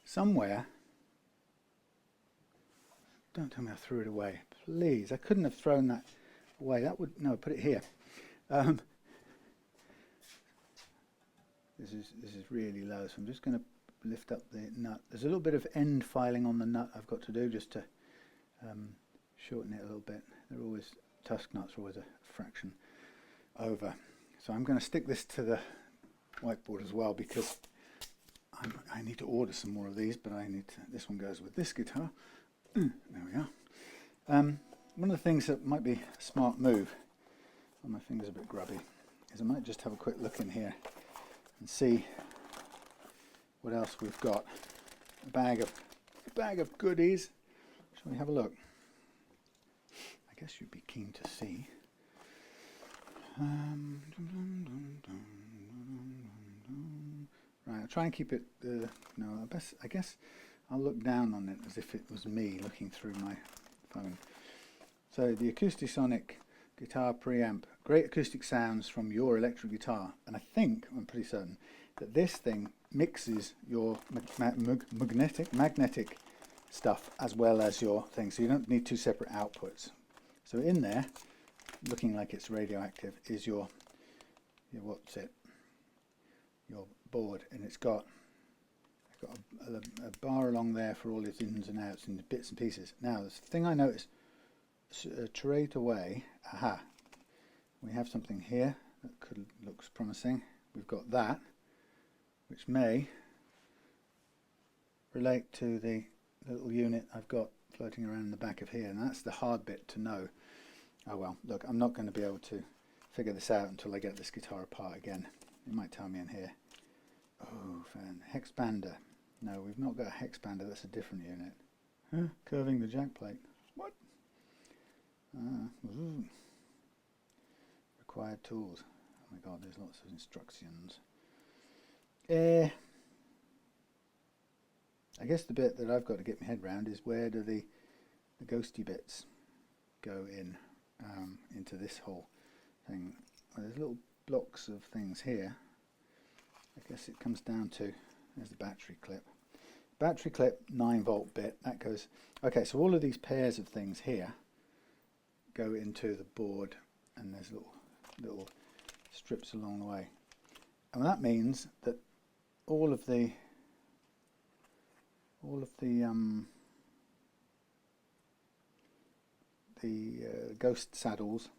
Somewhere, don't tell me I threw it away, please. I couldn't have thrown that away. That would, no, put it here. This is really low, so I'm just going to lift up the nut. There's a little bit of end filing on the nut I've got to do just to shorten it a little bit. They're always, tusk nuts are always a fraction over. So I'm going to stick this to the whiteboard as well, because I need to order some more of these, but this one goes with this guitar. There we are. One of the things that might be a smart move, oh, my finger's a bit grubby, is I might just have a quick look in here and see what else we've got. A bag of goodies. Shall we have a look? I guess you'd be keen to see. Right, I'll try and keep it, no, I guess I'll look down on it as if it was me looking through my phone. So the Acousti-Phonic guitar preamp, great acoustic sounds from your electric guitar. And I think, I'm pretty certain, that this thing mixes your magnetic stuff as well as your thing. So you don't need two separate outputs. So in there, looking like it's radioactive, is your what's it? Your board, and it's got a bar along there for all its ins and outs and bits and pieces. Now, the thing I noticed straight away, we have something here that looks promising. We've got that, which may relate to the little unit I've got floating around in the back of here, and that's the hard bit to know. Oh well, look, I'm not going to be able to figure this out until I get this guitar apart again. It might tell me in here. Oh, hex bander. No, we've not got a hex bander, that's a different unit. Huh? Curving the jack plate. What? Required tools. Oh my god, there's lots of instructions. I guess the bit that I've got to get my head round is where do the ghosty bits go in into this whole thing. Well, there's little blocks of things here. I guess it comes down to, there's the battery clip. Battery clip 9-volt bit, that goes, okay, so all of these pairs of things here go into the board, and there's little strips along the way. And that means that all of the ghost saddles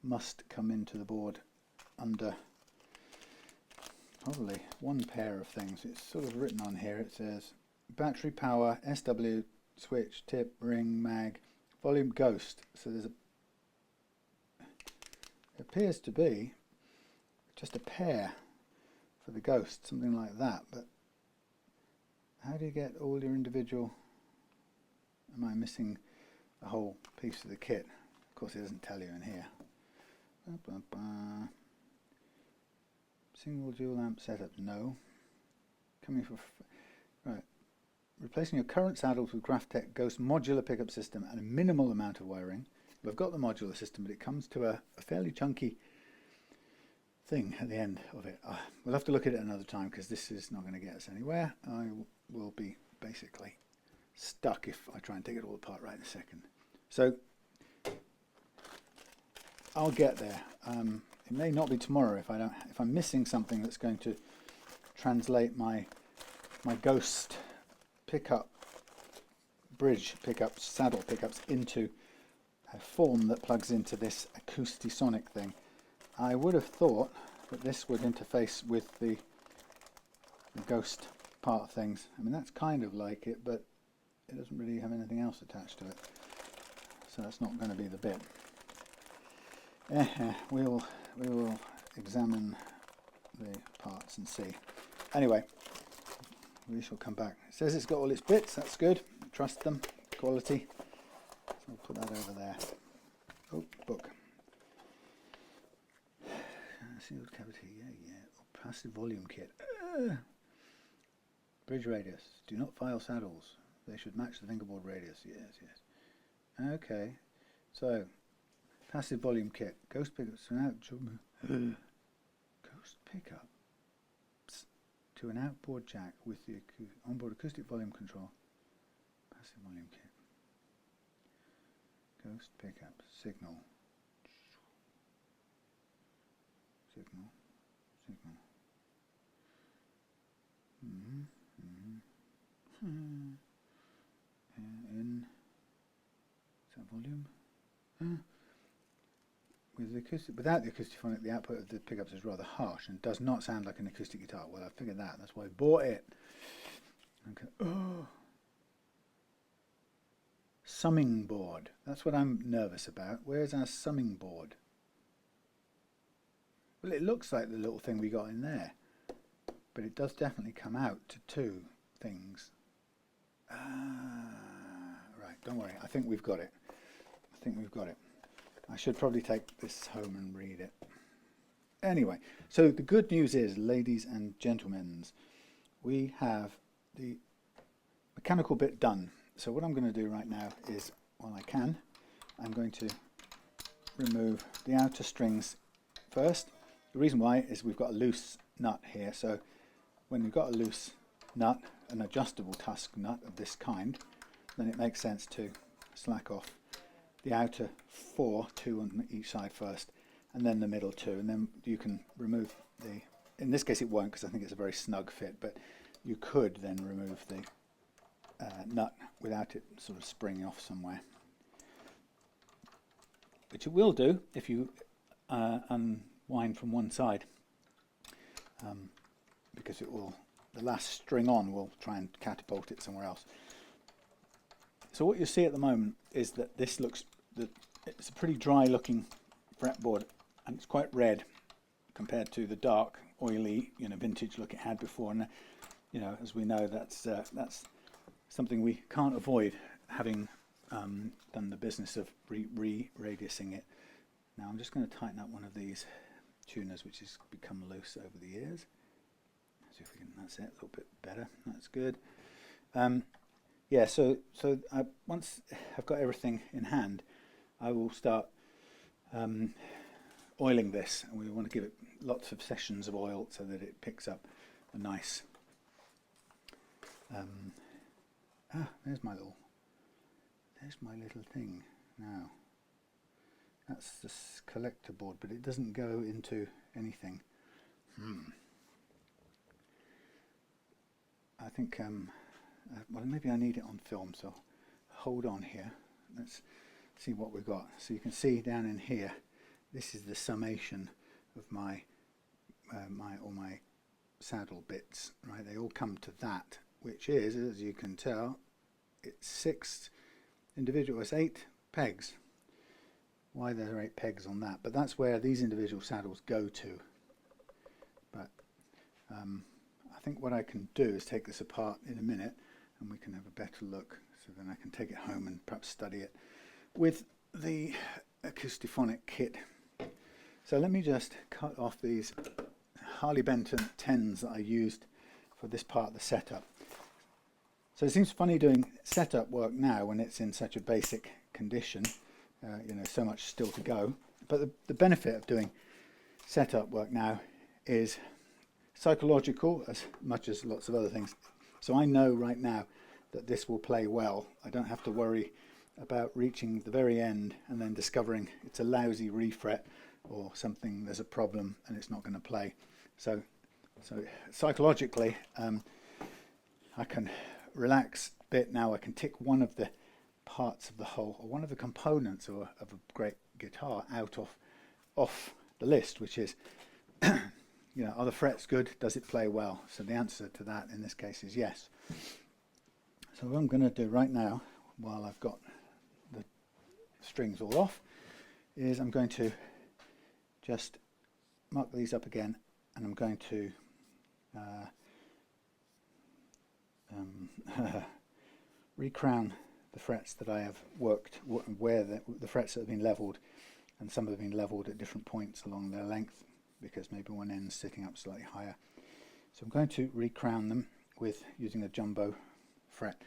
must come into the board under probably one pair of things. It's sort of written on here. It says battery power, SW, switch, tip, ring, mag, volume, ghost. So there's it appears to be just a pair for the ghost, something like that. But how do you get all your individual? Am I missing a whole piece of the kit? Of course, it doesn't tell you in here. Single dual amp setup, no. Coming for right. Replacing your current saddles with Graph Tech Ghost modular pickup system and a minimal amount of wiring. We've got the modular system, but it comes to a fairly chunky thing at the end of it. We'll have to look at it another time because this is not going to get us anywhere. I will be basically stuck if I try and take it all apart right in a second. So I'll get there. It may not be tomorrow if I'm missing something that's going to translate my ghost pickup, bridge pickups, saddle pickups into a form that plugs into this Acousti-Phonic thing. I would have thought that this would interface with the ghost part of things. I mean, that's kind of like it, but it doesn't really have anything else attached to it. So that's not going to be the bit. We will examine the parts and see. Anyway, we shall come back. It says it's got all its bits, that's good. Trust them, quality. So I'll put that over there. Oh, book. Sealed cavity, yeah. Oh, passive volume kit. Bridge radius. Do not file saddles. They should match the fingerboard radius. Yes. Okay. So, passive volume kit. Ghost pickups to an ghost pickups to an outboard jack with the onboard acoustic volume control. Passive volume kit. Ghost pickups. Signal. In is that volume? With the acoustic, without the Acousti-Phonic, the output of the pickups is rather harsh and does not sound like an acoustic guitar. Well, I figured that. That's why I bought it. Okay. Oh. Summing board. That's what I'm nervous about. Where's our summing board? Well, it looks like the little thing we got in there, but it does definitely come out to two things. Right, don't worry. I think we've got it. I should probably take this home and read it. Anyway, so the good news is, ladies and gentlemen, we have the mechanical bit done. So what I'm going to do right now is, while I can, I'm going to remove the outer strings first. The reason why is we've got a loose nut here, so when you've got a loose nut, an adjustable tusk nut of this kind, then it makes sense to slack off the outer 4, 2 on each side first, and then the middle 2, and then you can remove the, in this case it won't because I think it's a very snug fit, but you could then remove the nut without it sort of springing off somewhere, which it will do if you unwind from one side, because it will, the last string on will try and catapult it somewhere else. So what you see at the moment is that this looks, it's a pretty dry looking fretboard, and it's quite red compared to the dark, oily, vintage look it had before. And as we know, that's something we can't avoid, having done the business of radiusing it. Now I'm just going to tighten up one of these tuners, which has become loose over the years. See if we can. That's it. A little bit better. That's good. Yeah. So once I've got everything in hand, I will start oiling this, and we want to give it lots of sessions of oil so that it picks up a nice. There's my little thing now. That's this collector board, but it doesn't go into anything. I think, well, maybe I need it on film, so hold on here. Let's see what we've got. So you can see down in here, this is the summation of my all my saddle bits, right? They all come to that, which is, as you can tell, it's 6 individual, it's 8 pegs. Why there are 8 pegs on that? But that's where these individual saddles go to. But I think what I can do is take this apart in a minute, and we can have a better look, so then I can take it home and perhaps study it with the Acousti-Phonic kit. So let me just cut off these Harley Benton 10s that I used for this part of the setup. So it seems funny doing setup work now when it's in such a basic condition, so much still to go. But the benefit of doing setup work now is psychological as much as lots of other things. So I know right now that this will play well. I don't have to worry about reaching the very end and then discovering it's a lousy refret or something, there's a problem and it's not going to play. So psychologically, I can relax a bit now. I can tick one of the parts of the whole, or one of the components of a great guitar out off the list, which is, are the frets good? Does it play well? So the answer to that in this case is yes. So what I'm going to do right now, while I've got the strings all off, is I'm going to just mark these up again, and I'm going to recrown the frets that I have worked, where the frets that have been levelled, and some have been levelled at different points along their length, because maybe one end's sitting up slightly higher. So I'm going to recrown them with using a jumbo fret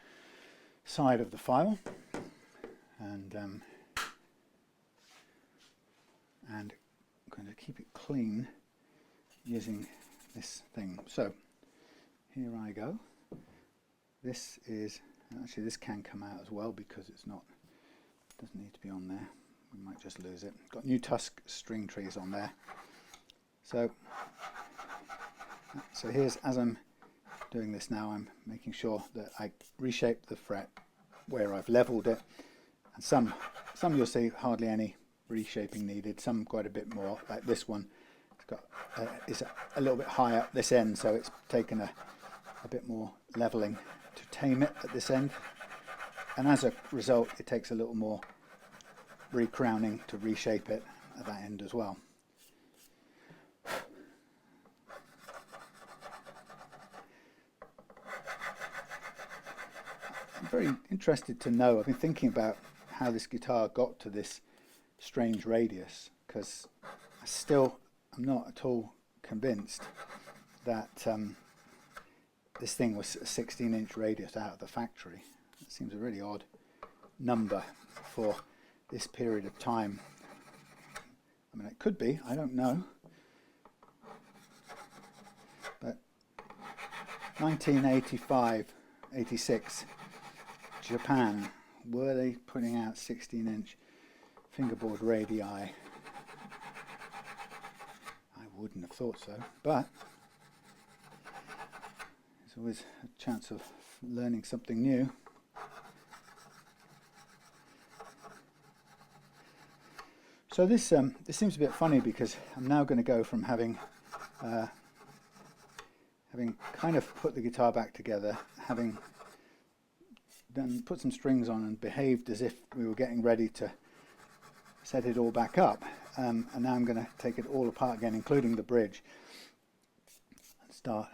side of the file, and I'm going to keep it clean using this thing. So here I go. This is, actually this can come out as well because it's not, doesn't need to be on there. We might just lose it. Got new tusk string trees on there. So here's, as I'm doing this now, I'm making sure that I reshape the fret where I've leveled it, and some you'll see hardly any reshaping needed, some quite a bit more, like this one. It's got is a little bit higher at this end, so it's taken a bit more leveling to tame it at this end, and as a result it takes a little more recrowning to reshape it at that end as well. I'm very interested to know, I've been thinking about how this guitar got to this strange radius, because I'm not at all convinced that this thing was a 16-inch radius out of the factory. It seems a really odd number for this period of time. I mean, it could be, I don't know. But 1985, 86, Japan, were they putting out 16-inch fingerboard radii? I wouldn't have thought so, but there's always a chance of learning something new. So this seems a bit funny because I'm now going to go from having kind of put the guitar back together, having then put some strings on and behaved as if we were getting ready to set it all back up, and now I'm going to take it all apart again, including the bridge, and start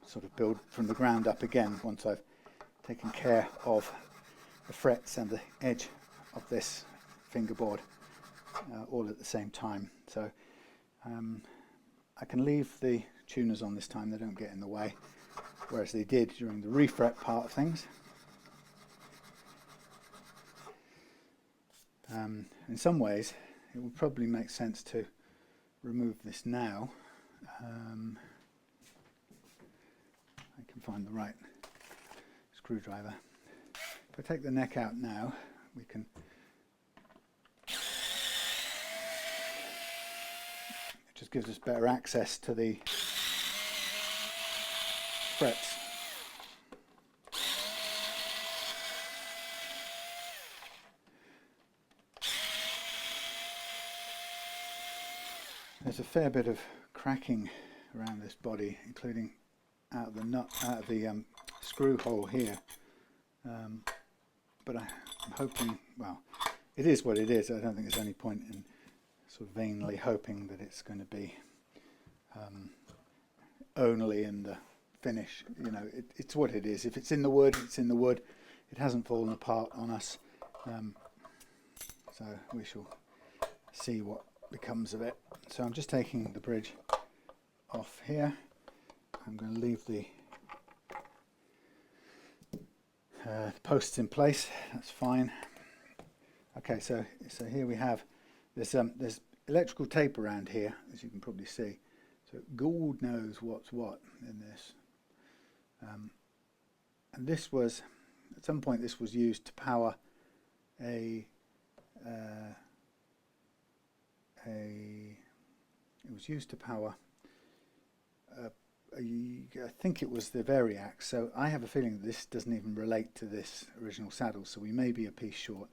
sort of build from the ground up again once I've taken care of the frets and the edge of this fingerboard all at the same time. So I can leave the tuners on this time, they don't get in the way, whereas they did during the refret part of things. In some ways it would probably make sense to remove this now. I can find the right screwdriver. If I take the neck out now, we can it just gives us better access to the frets. There's a fair bit of cracking around this body, including out of the nut, out of the screw hole here. But I'm hoping, well, it is what it is. I don't think there's any point in sort of vainly hoping that it's going to be only in the finish. You know, it's what it is. If it's in the wood, it's in the wood. It hasn't fallen apart on us. So we shall see what becomes of it. So I'm just taking the bridge off here. I'm going to leave the posts in place. That's fine. Okay, so here we have there's electrical tape around here, as you can probably see. So God knows what's what in this. And this was at some point this was used to power it was used to power I think it was the Variax, so I have a feeling that this doesn't even relate to this original saddle, so we may be a piece short.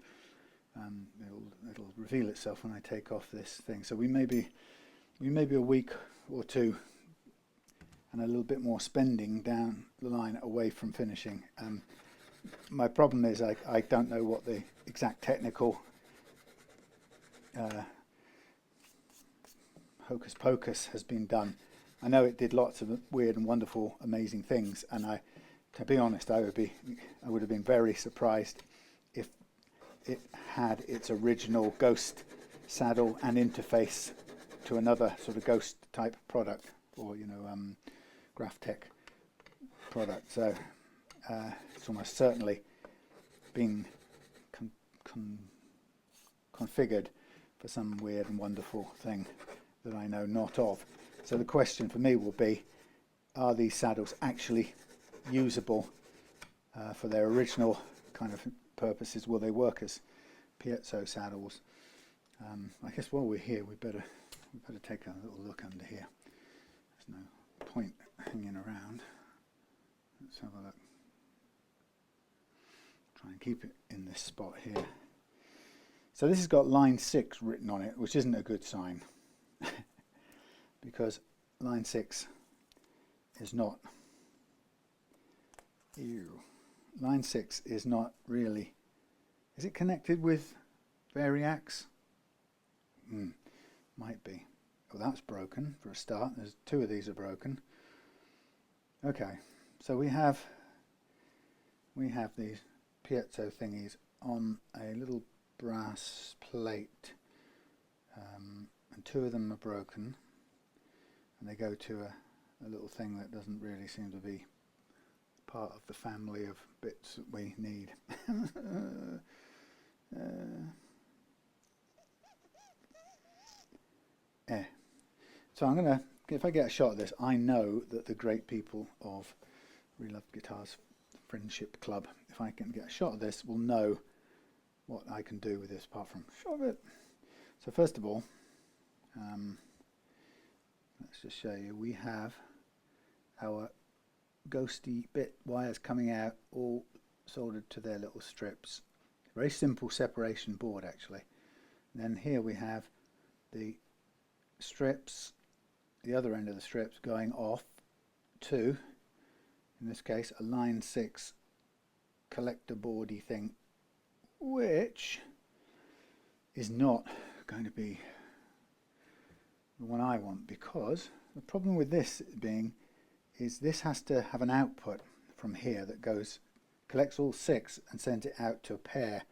It'll reveal itself when I take off this thing, so we may be a week or two and a little bit more spending down the line away from finishing. My problem is I don't know what the exact technical hocus pocus has been done. I know it did lots of weird and wonderful, amazing things, and to be honest, I would have been very surprised if it had its original Ghost saddle and interface to another sort of Ghost type product, or Graph Tech product. So it's almost certainly been configured for some weird and wonderful thing that I know not of. So the question for me will be, are these saddles actually usable for their original kind of purposes? Will they work as piezo saddles? I guess while we're here, we better take a little look under here. There's no point hanging around. Let's have a look. Try and keep it in this spot here. So this has got line 6 written on it, which isn't a good sign. Because line 6 is not, line 6 is not really, is it connected with Variax? Might be. Well, that's broken for a start. There's 2 of these are broken. Okay, so we have these piezo thingies on a little brass plate, and 2 of them are broken. And they go to a little thing that doesn't really seem to be part of the family of bits that we need. So I'm going to, if I get a shot of this, I know that the great people of Reloved Guitars Friendship Club, if I can get a shot of this, will know what I can do with this apart from shove it. So first of all, let's just show you, we have our ghosty bit wires coming out all soldered to their little strips. Very simple separation board actually. And then here we have the strips, the other end of the strips going off to, in this case, a line 6 collector boardy thing, which is not going to be the one I want, because the problem with this being is this has to have an output from here that goes, collects all 6 and sends it out to a pair,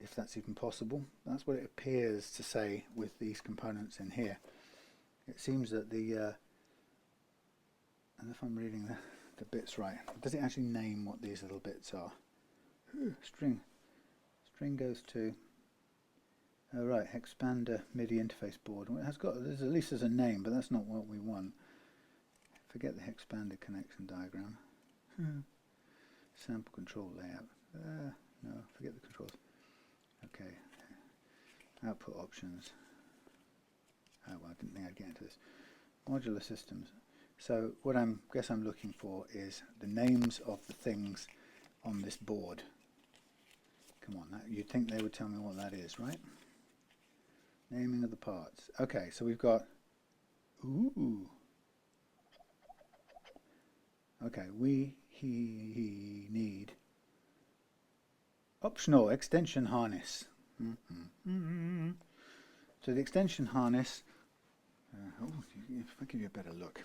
if that's even possible. That's what it appears to say with these components in here. It seems that the, and if I'm reading the bits right, does it actually name what these little bits are? String goes to, oh right, expander MIDI interface board. Well, it has got, at least there's a name, but that's not what we want. Forget the expander connection diagram. Sample control layout. No, forget the controls. Okay, output options. Oh well, I didn't think I'd get into this. Modular systems. So what guess I'm looking for is the names of the things on this board. Come on, you'd think they would tell me what that is, right? Naming of the parts. Okay, so we've got, ooh. Okay, we need optional extension harness. So the extension harness, if I give you a better look,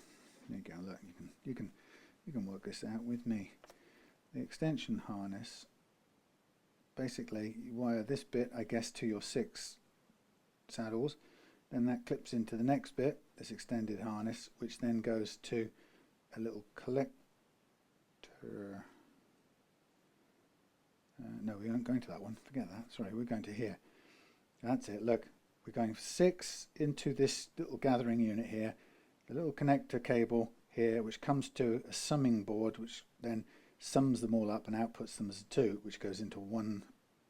there you go, look, you can work this out with me. The extension harness, basically you wire this bit, I guess, to your 6 saddles, then that clips into the next bit, this extended harness, which then goes to a little collector. No, we aren't going to that one, forget that, sorry, we're going to here. That's it, look, we're going 6 into this little gathering unit here, the little connector cable here, which comes to a summing board, which then sums them all up and outputs them as 2, which goes into one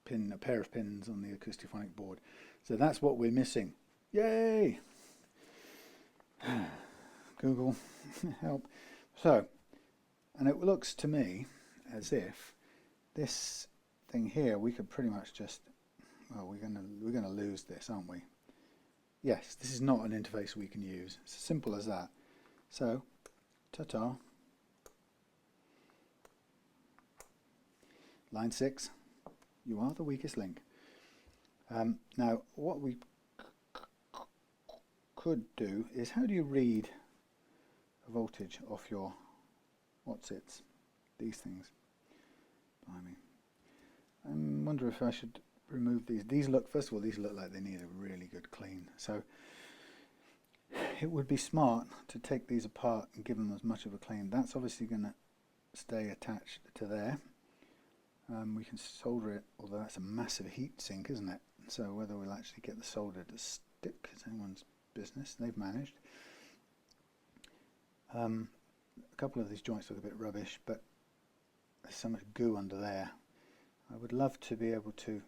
pin, a pair of pins on the Acousti-Phonic board. So that's what we're missing. Yay! Google, help. So, and it looks to me as if this thing here, we could pretty much just, well, we're gonna lose this, aren't we? Yes, this is not an interface we can use. It's as simple as that. So, ta-ta. Line 6, you are the weakest link. Now, what we could do is, how do you read a voltage off your what's-its? These things. Blimey. I wonder if I should remove these. These look, first of all, these look like they need a really good clean. So it would be smart to take these apart and give them as much of a clean. That's obviously going to stay attached to there. We can solder it, although that's a massive heat sink, isn't it? So whether we'll actually get the solder to stick is anyone's business. They've managed. A couple of these joints look a bit rubbish, but there's so much goo under there. I would love to be able to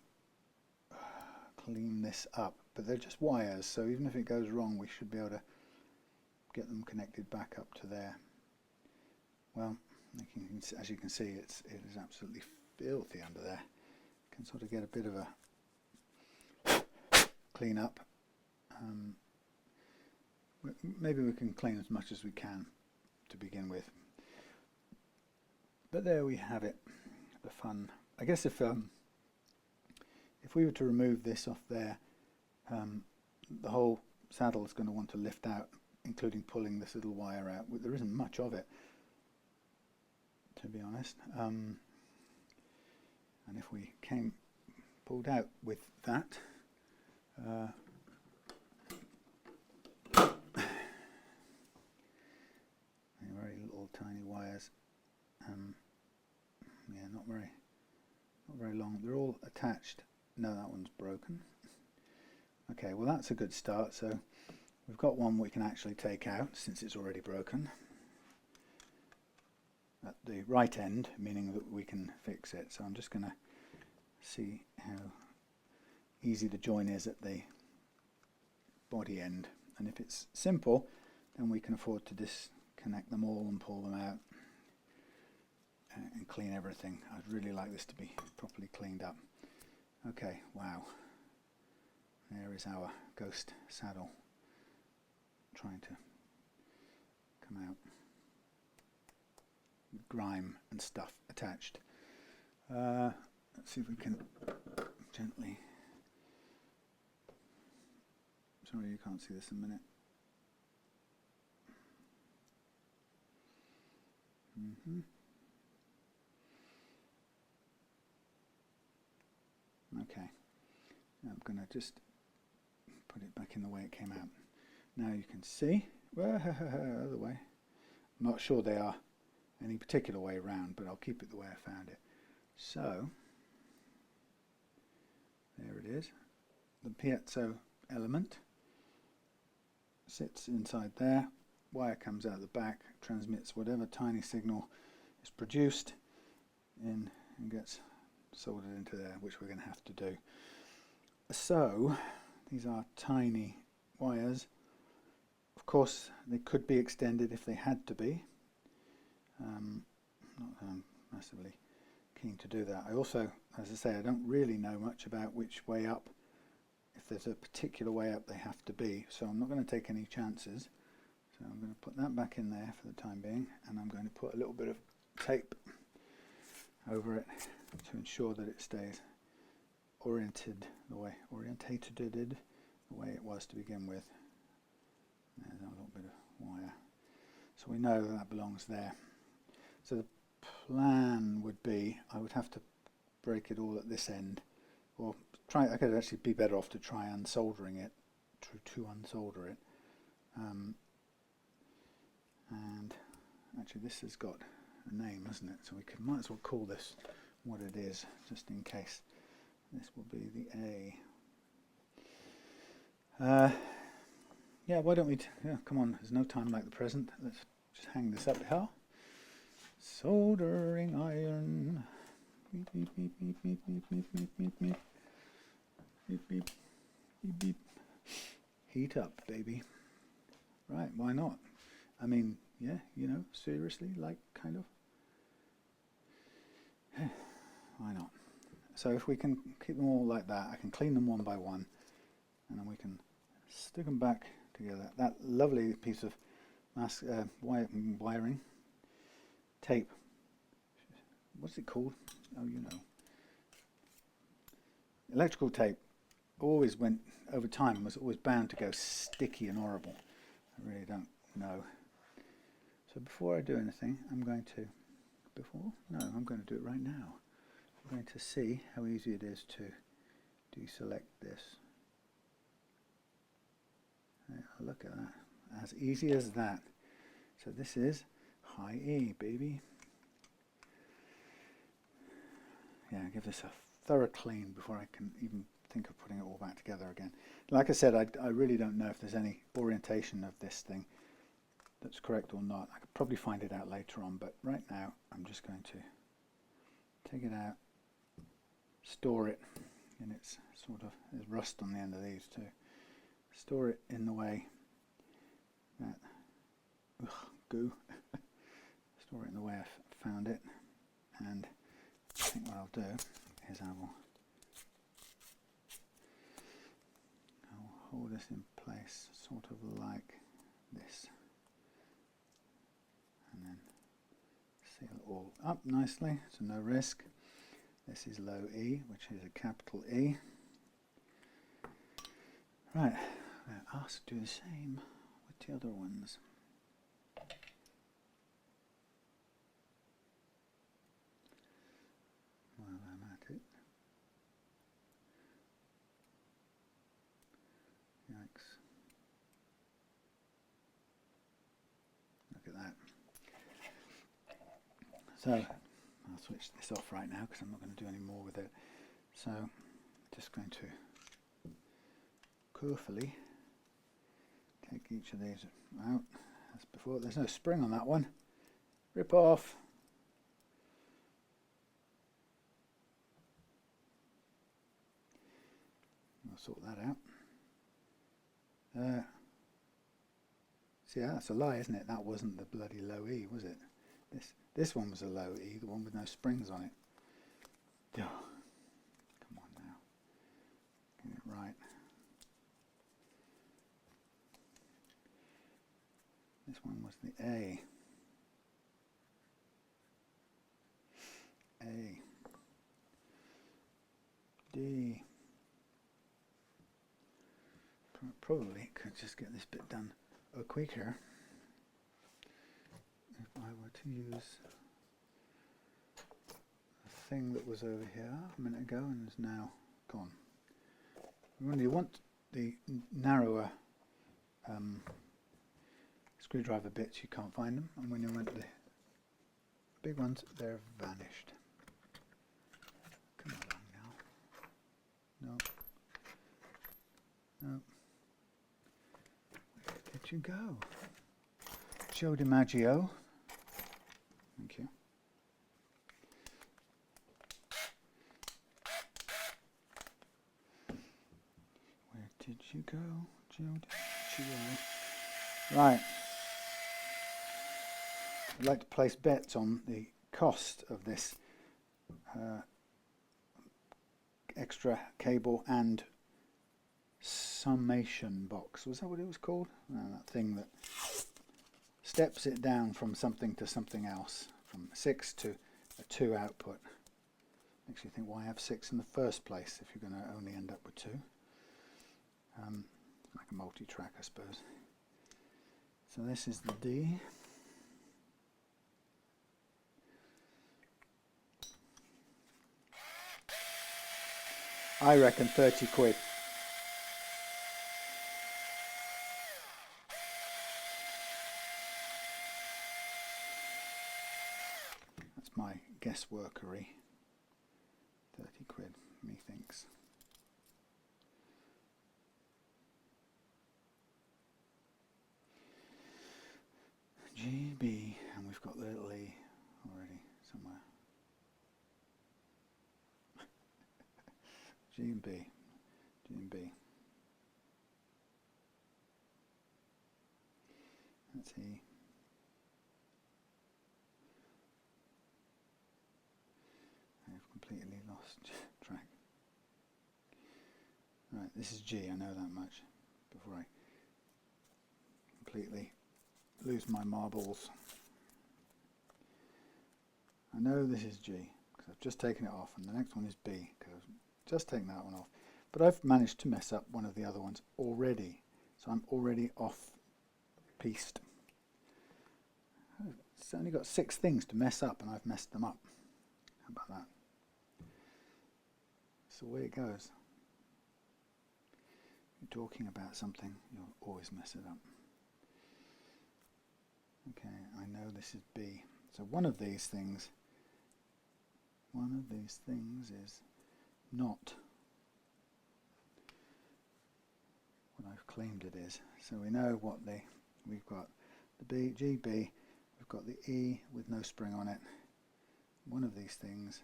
clean this up, but they're just wires, so even if it goes wrong, we should be able to get them connected back up to there. Well, as you can see, it is absolutely filthy under there. You can sort of get a bit of a clean up. Maybe we can clean as much as we can to begin with. But there we have it, the fun. I guess if we were to remove this off there, the whole saddle is going to want to lift out, including pulling this little wire out. There isn't much of it, to be honest. And if we pulled out with that, very little tiny wires. Yeah, not very long. They're all attached. No, that one's broken. Okay, well that's a good start. So We've got one we can actually take out since it's already broken at the right end, meaning that we can fix it. So I'm just going to see how easy the join is at the body end, and if it's simple then we can afford to disconnect them all and pull them out and clean everything. I'd really like this to be properly cleaned up. Okay, wow, there is our ghost saddle trying to come out with grime and stuff attached. Let's see if we can gently, sorry you can't see this in a minute. Okay, now I'm going to just put it back in the way it came out. Now you can see, other way. I'm not sure they are any particular way around, but I'll keep it the way I found it. So, there it is. The piezo element sits inside there. Wire comes out the back, transmits whatever tiny signal is produced in and gets soldered into there, which we're going to have to do. So, these are tiny wires. Of course, they could be extended if they had to be. Not that I'm massively keen to do that. I also, as I say, I don't really know much about which way up, if there's a particular way up they have to be, so I'm not going to take any chances. So I'm going to put that back in there for the time being, and I'm going to put a little bit of tape over it to ensure that it stays orientated the way it was to begin with. There's a little bit of wire, so we know that belongs there. So the plan would be I would have to break it all at this end, or try. I could actually be better off to try unsoldering it, to unsolder it. And actually, this has got a name, hasn't it? So we might as well call this what it is, just in case. This will be the A. Yeah, why don't we, come on, there's no time like the present. Let's just hang this up here. Soldering iron. Beep, beep, beep, beep, beep, beep, beep, beep, beep, beep. Beep, beep, beep, beep. Heat up, baby. Right, why not? I mean, yeah, seriously, like, kind of. Why not? So if we can keep them all like that, I can clean them one by one, and then we can stick them back together. That lovely piece of wiring, tape. What's it called? Oh, you know. Electrical tape always went, over time, was always bound to go sticky and horrible. I really don't know. So before I do anything, I'm going to do it right now. I'm going to see how easy it is to deselect this. Yeah, look at that. As easy as that. So this is high E, baby. Yeah, give this a thorough clean before I can even think of putting it all back together again. Like I said, I really don't know if there's any orientation of this thing that's correct or not. I could probably find it out later on, but right now I'm just going to take it out, store it, and it's sort of, there's rust on the end of these too. Store it in the way that, goo, store it in the way I found it, and I think what I'll do is I'll hold this in place sort of like this, and then seal it all up nicely so no risk. This is low E, which is a capital E. Right, I'll ask to do the same with the other ones. While I'm at it. Yikes. Look at that. So, I'll switch this off right now because I'm not going to do any more with it. So, I'm just going to carefully Take each of these out. As before, there's no spring on that one. Rip off. I'll sort that out. See, that's a lie, isn't it? That wasn't the bloody low E, was it? This one was a low E, the one with no springs on it. Oh, come on now. Get it right. This one was the A. A. D. Probably could just get this bit done quicker if I were to use the thing that was over here a minute ago and is now gone. When you want the narrower screwdriver bits, you can't find them, and when you want the big ones, they're vanished. Come along now. No. No. Where did you go? Joe DiMaggio. Thank you. Where did you go, Joe DiMaggio? Right. I'd like to place bets on the cost of this extra cable and summation box. Was that what it was called? No, that thing that steps it down from something to something else, from 6 to a 2 output. Makes you think, why have 6 in the first place if you're going to only end up with 2? Like a multi-track, I suppose. So this is the D. I reckon 30 quid. That's my guessworkery. 30 quid, methinks. GB, and we've got the little E already somewhere. G and B, G and B. That's E. I've completely lost track. Right, this is G, I know that much, before I completely lose my marbles. I know this is G, because I've just taken it off, and the next one is B, because I've just taken that one off. But I've managed to mess up one of the other ones already, so I'm already off-pieced. It's only got 6 things to mess up, and I've messed them up. How about that? That's the way it goes. If you're talking about something, you'll always mess it up. Okay, I know this is B. So one of these things is not what I've claimed it is. So we know what we've got the B, G, B, we've got the E with no spring on it. One of these things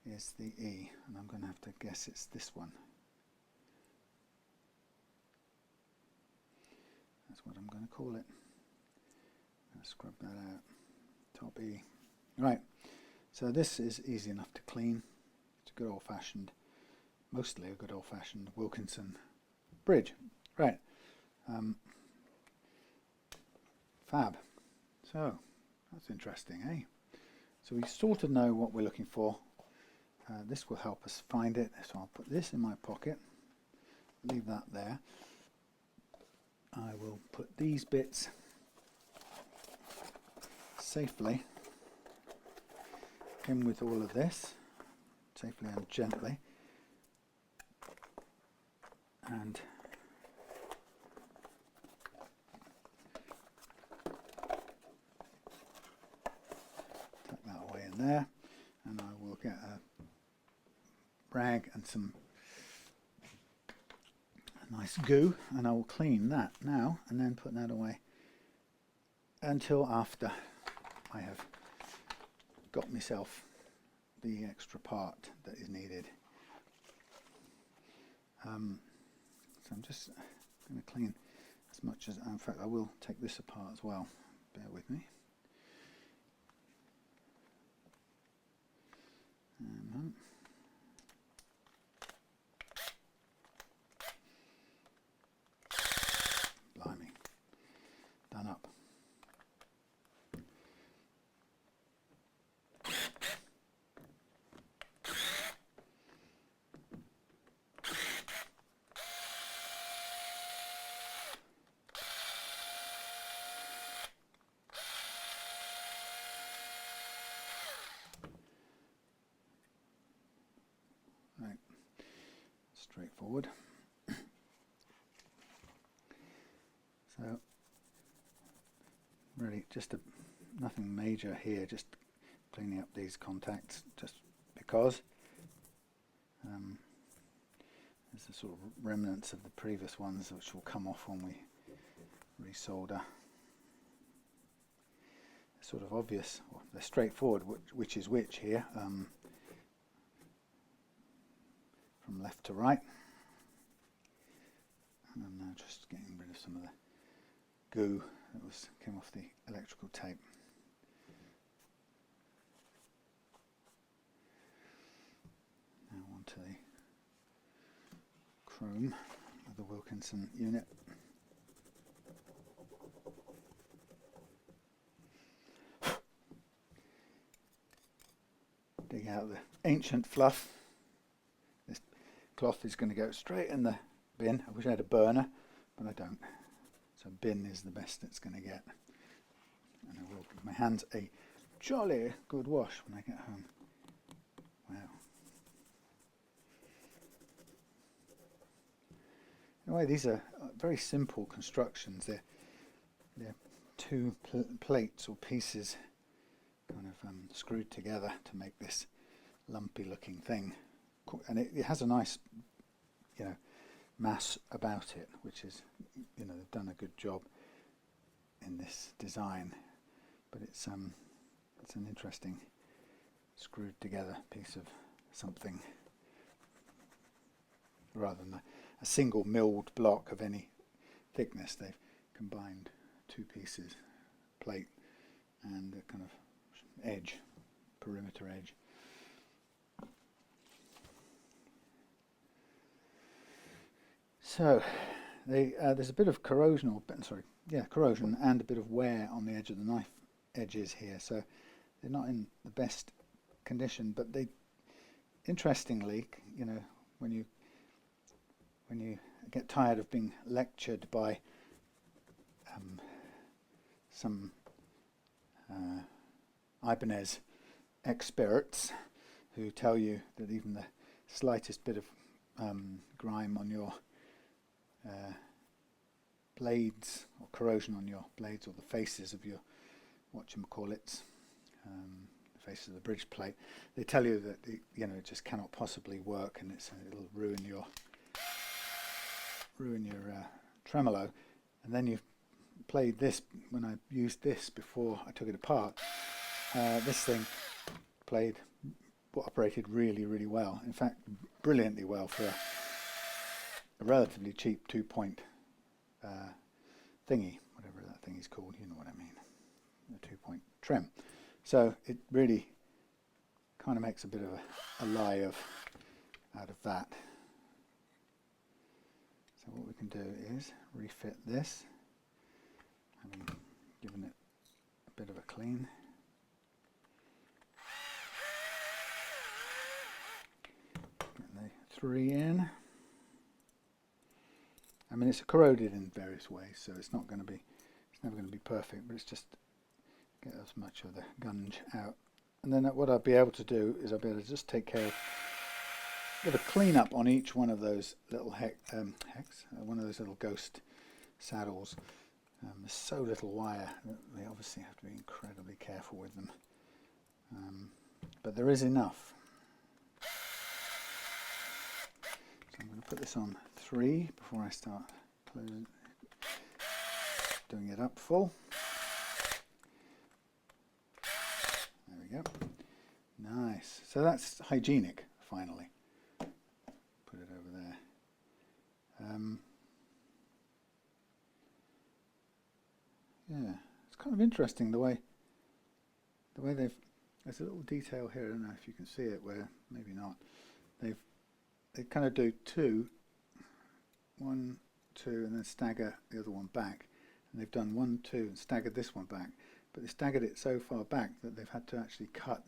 is the E, and I'm going to have to guess it's this one. That's what I'm going to call it. I'm going to scrub that out. Top E. Right, so this is easy enough to clean. It's a good old-fashioned, mostly a good old-fashioned Wilkinson bridge. Right, fab. So, that's interesting, eh? So we sort of know what we're looking for. This will help us find it. So I'll put this in my pocket, leave that there. I will put these bits safely in with all of this, safely and gently, and tuck that away in there, and I will get a rag and some nice goo, and I will clean that now and then put that away until after I have got myself the extra part that is needed. So I'm just going to clean as much as, in fact I will take this apart as well, bear with me. Blimey, done up. Right, straightforward. So really just nothing major here, just cleaning up these contacts just because there's the sort of remnants of the previous ones which will come off when we resolder. It's sort of obvious, well, they're straightforward which is which here, from left to right. And I'm now just getting rid of some of the goo that came off the electrical tape. Now onto the chrome of the Wilkinson unit. Dig out the ancient fluff. This cloth is going to go straight in the bin. I wish I had a burner, but I don't. So bin is the best it's going to get. And I will give my hands a jolly good wash when I get home. Wow. Anyway, these are very simple constructions. They're two plates or pieces kind of screwed together to make this lumpy looking thing. And it has a nice, mass about it, which is, they've done a good job in this design. But it's an interesting screwed together piece of something, rather than a single milled block of any thickness. They've combined two pieces, plate and a kind of edge, perimeter edge. So there's a bit of corrosion, corrosion and a bit of wear on the edge of the knife edges here. So they're not in the best condition, but they, interestingly, when you get tired of being lectured by some Ibanez experts who tell you that even the slightest bit of grime on your blades, or corrosion on your blades, or the faces of your whatchamacallits, the faces of the bridge plate, they tell you that it just cannot possibly work, and it'll ruin your tremolo. And then you've played this. When I used this before I took it apart, this thing operated really, really well. In fact, brilliantly well for a relatively cheap 2-point thingy, whatever that thing is called, you know what I mean, a 2-point trem. So it really kind of makes a bit of a lie out of that. So what we can do is refit this, having given it a bit of a clean. Get the 3 in. I mean, it's corroded in various ways, so it's never going to be perfect, but it's just get as much of the gunge out. And then what I'll be able to do is I'll be able to just take care of, get a clean up on each one of those little one of those little ghost saddles. There's so little wire that they obviously have to be incredibly careful with them, but there is enough. So I'm going to put this on 3 before I start doing it up full. There we go. Nice. So that's hygienic, finally. Put it over there. Yeah, it's kind of interesting the way they've. There's a little detail here. I don't know if you can see it. Where maybe not. They kind of do 2, 1, 2, and then stagger the other one back. And they've done 1, 2, and staggered this one back. But they staggered it so far back that they've had to actually cut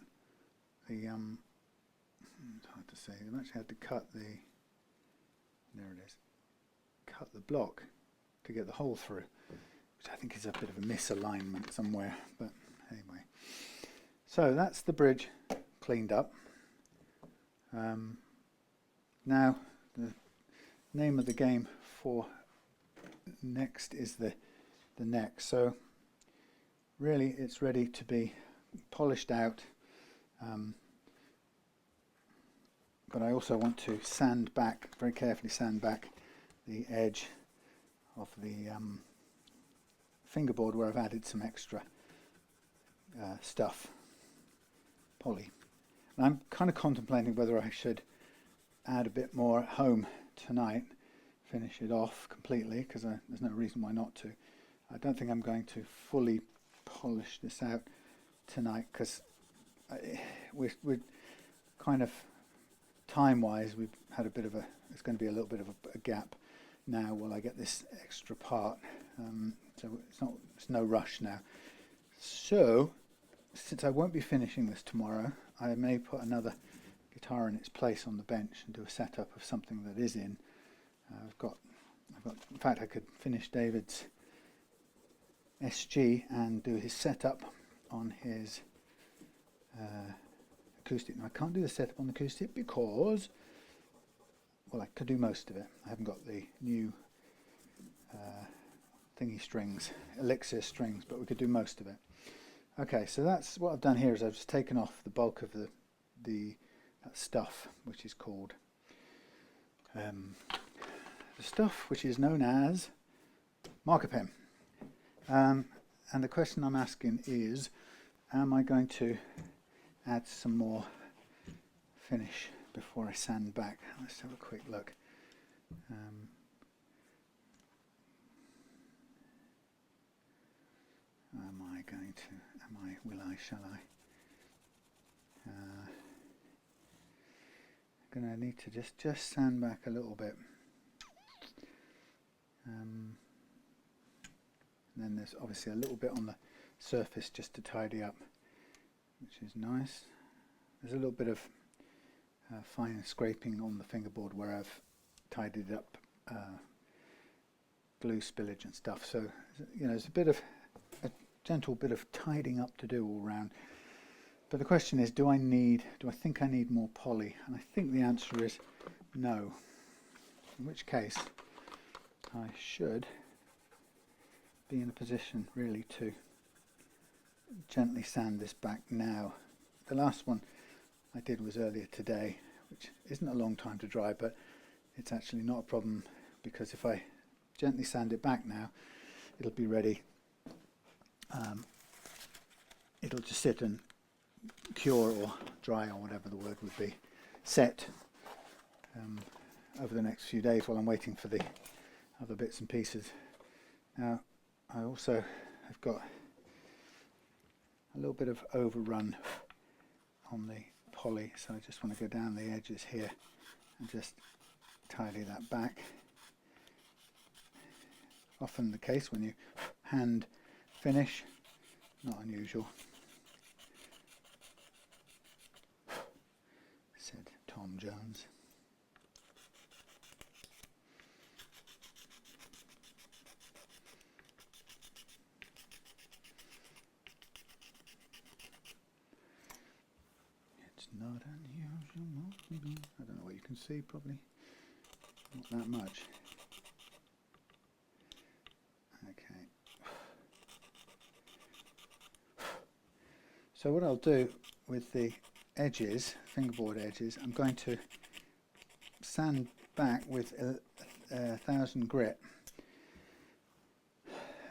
the. It's hard to say. They've actually had to cut the. There it is. Cut the block to get the hole through, which I think is a bit of a misalignment somewhere. But anyway, so that's the bridge cleaned up. Now the name of the game for next is the neck. So really, it's ready to be polished out. But I also want to sand back, very carefully sand back the edge of the fingerboard where I've added some extra stuff, poly. And I'm kind of contemplating whether I should add a bit more at home tonight, finish it off completely, because there's no reason why not to. I don't think I'm going to fully polish this out tonight, because we're kind of time-wise, we've had a bit of it's going to be a little bit of a gap now while I get this extra part. So it's no rush now. So, since I won't be finishing this tomorrow, I may put another guitar in its place on the bench and do a setup of something that is in. I've got. In fact, I could finish David's SG and do his setup on his acoustic. Now I can't do the setup on the acoustic because, well, I could do most of it. I haven't got the new thingy strings, elixir strings, but we could do most of it. Okay, so that's what I've done here. Is I've just taken off the bulk of that stuff, which is called the stuff which is known as marker pen. And the question I'm asking is, am I going to add some more finish before I sand back? Let's have a quick look. Shall I? I'm going to need to just sand back a little bit. And then there's obviously a little bit on the surface just to tidy up, which is nice. There's a little bit of fine scraping on the fingerboard where I've tidied up glue spillage and stuff. So there's a gentle bit of tidying up to do all round. But the question is, do I think I need more poly? And I think the answer is no. In which case, I should be in a position really to gently sand this back now. The last one I did was earlier today, which isn't a long time to dry, but it's actually not a problem, because if I gently sand it back now, it'll be ready. It'll just sit and cure or dry, or whatever the word would be, set over the next few days while I'm waiting for the other bits and pieces. Now, I also have got a little bit of overrun on the poly, so I just want to go down the edges here and just tidy that back. Often the case when you hand finish, not unusual, said Tom Jones. It's not unusual. I don't know what you can see, probably not that much. Okay. So what I'll do with the edges, fingerboard edges, I'm going to sand back with 1000 grit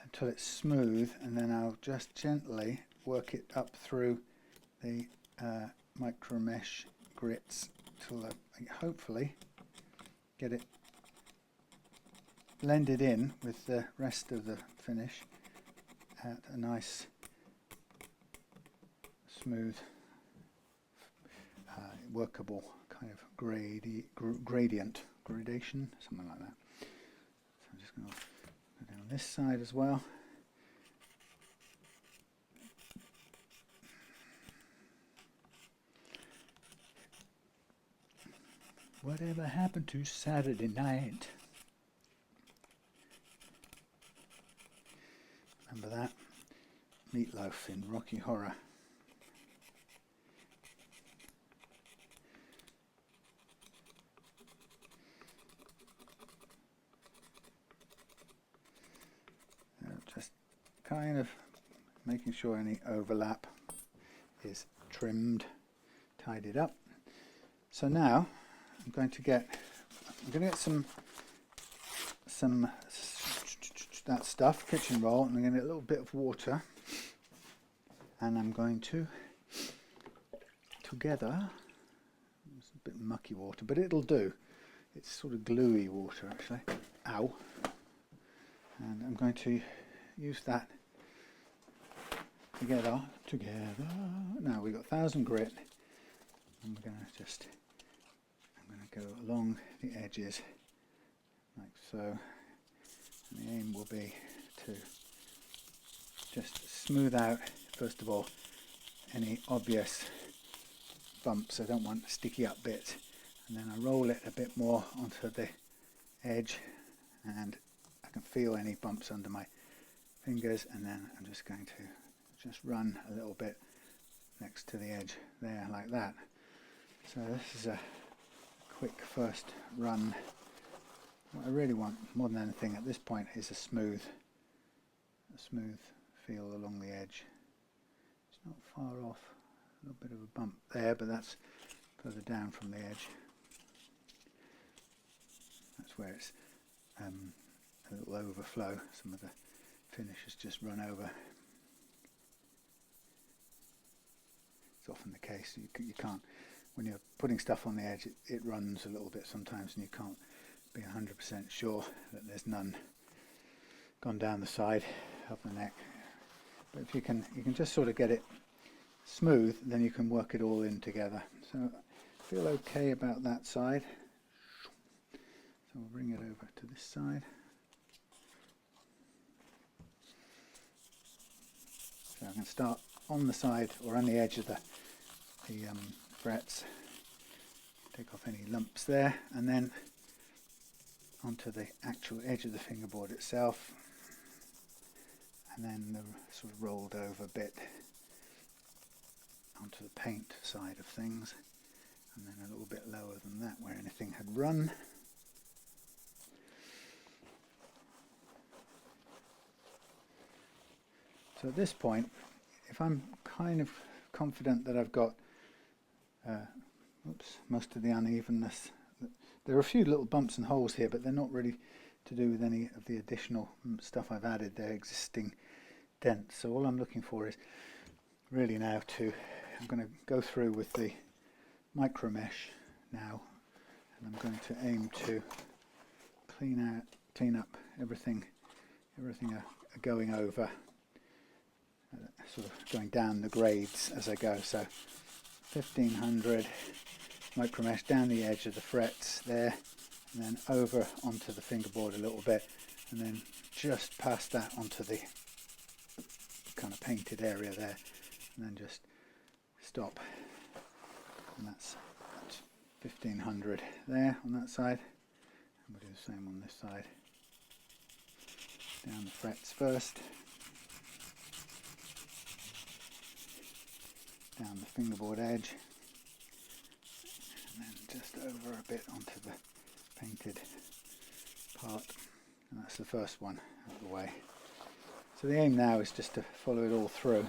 until it's smooth, and then I'll just gently work it up through the micro mesh grits till I hopefully get it blended in with the rest of the finish at a nice smooth workable kind of gradation, something like that. So I'm just going to go down this side as well. Whatever happened to Saturday night? Remember that? Meatloaf in Rocky Horror. Just kind of making sure any overlap is trimmed, tidied up. So now I'm going to get some that stuff, kitchen roll, and I'm going to get a little bit of water, and I'm going to together, it's a bit mucky water, but it'll do. It's sort of gluey water actually. Ow. And I'm going to use that together. Now we've got 1000 grit, and we're going to I'm going to go along the edges like so, and the aim will be to just smooth out first of all any obvious bumps. I don't want sticky up bits, and then I roll it a bit more onto the edge, and I can feel any bumps under my fingers, and then I'm just going to just run a little bit next to the edge there like that. So this is a quick first run. What I really want more than anything at this point is a smooth feel along the edge. It's not far off, a little bit of a bump there, but that's further down from the edge. That's where it's a little overflow. Some of the finish has just run over. It's often the case. You can't, when you're putting stuff on the edge, it runs a little bit sometimes, and you can't be 100% sure that there's none gone down the side of the neck. But if you can just sort of get it smooth, then you can work it all in together. So I feel okay about that side. So we'll bring it over to this side. So I can start on the side or on the edge of the frets, take off any lumps there, and then onto the actual edge of the fingerboard itself, and then the sort of rolled over bit onto the paint side of things, and then a little bit lower than that where anything had run. So at this point, if I'm kind of confident that I've got most of the unevenness, there are a few little bumps and holes here, but they're not really to do with any of the additional stuff I've added. They're existing dents. So all I'm looking for is really now I'm going to go through with the micro mesh now, and I'm going to aim to clean up everything going over, sort of going down the grades as I go. So 1500 micro mesh down the edge of the frets there, and then over onto the fingerboard a little bit, and then just past that onto the kind of painted area there, and then just stop. And that's 1500 there on that side, and we'll do the same on this side. Down the frets first, down the fingerboard edge, and then just over a bit onto the painted part, and that's the first one out of the way. So the aim now is just to follow it all through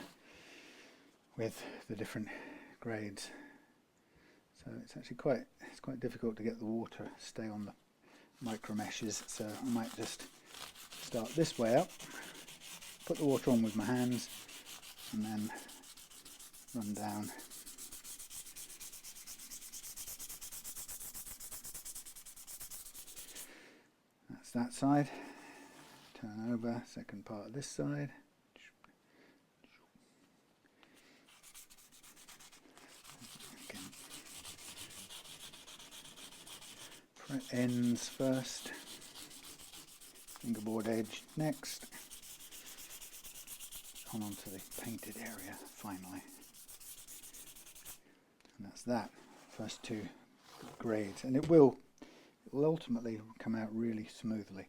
with the different grades. So it's actually quite difficult to get the water stay on the micro meshes, so I might just start this way up, put the water on with my hands, and then run down. That's that side. Turn over, second part of this side. Again. Fret ends first, fingerboard edge next, onto the painted area finally. And that's that, first two grades, and it will ultimately come out really smoothly.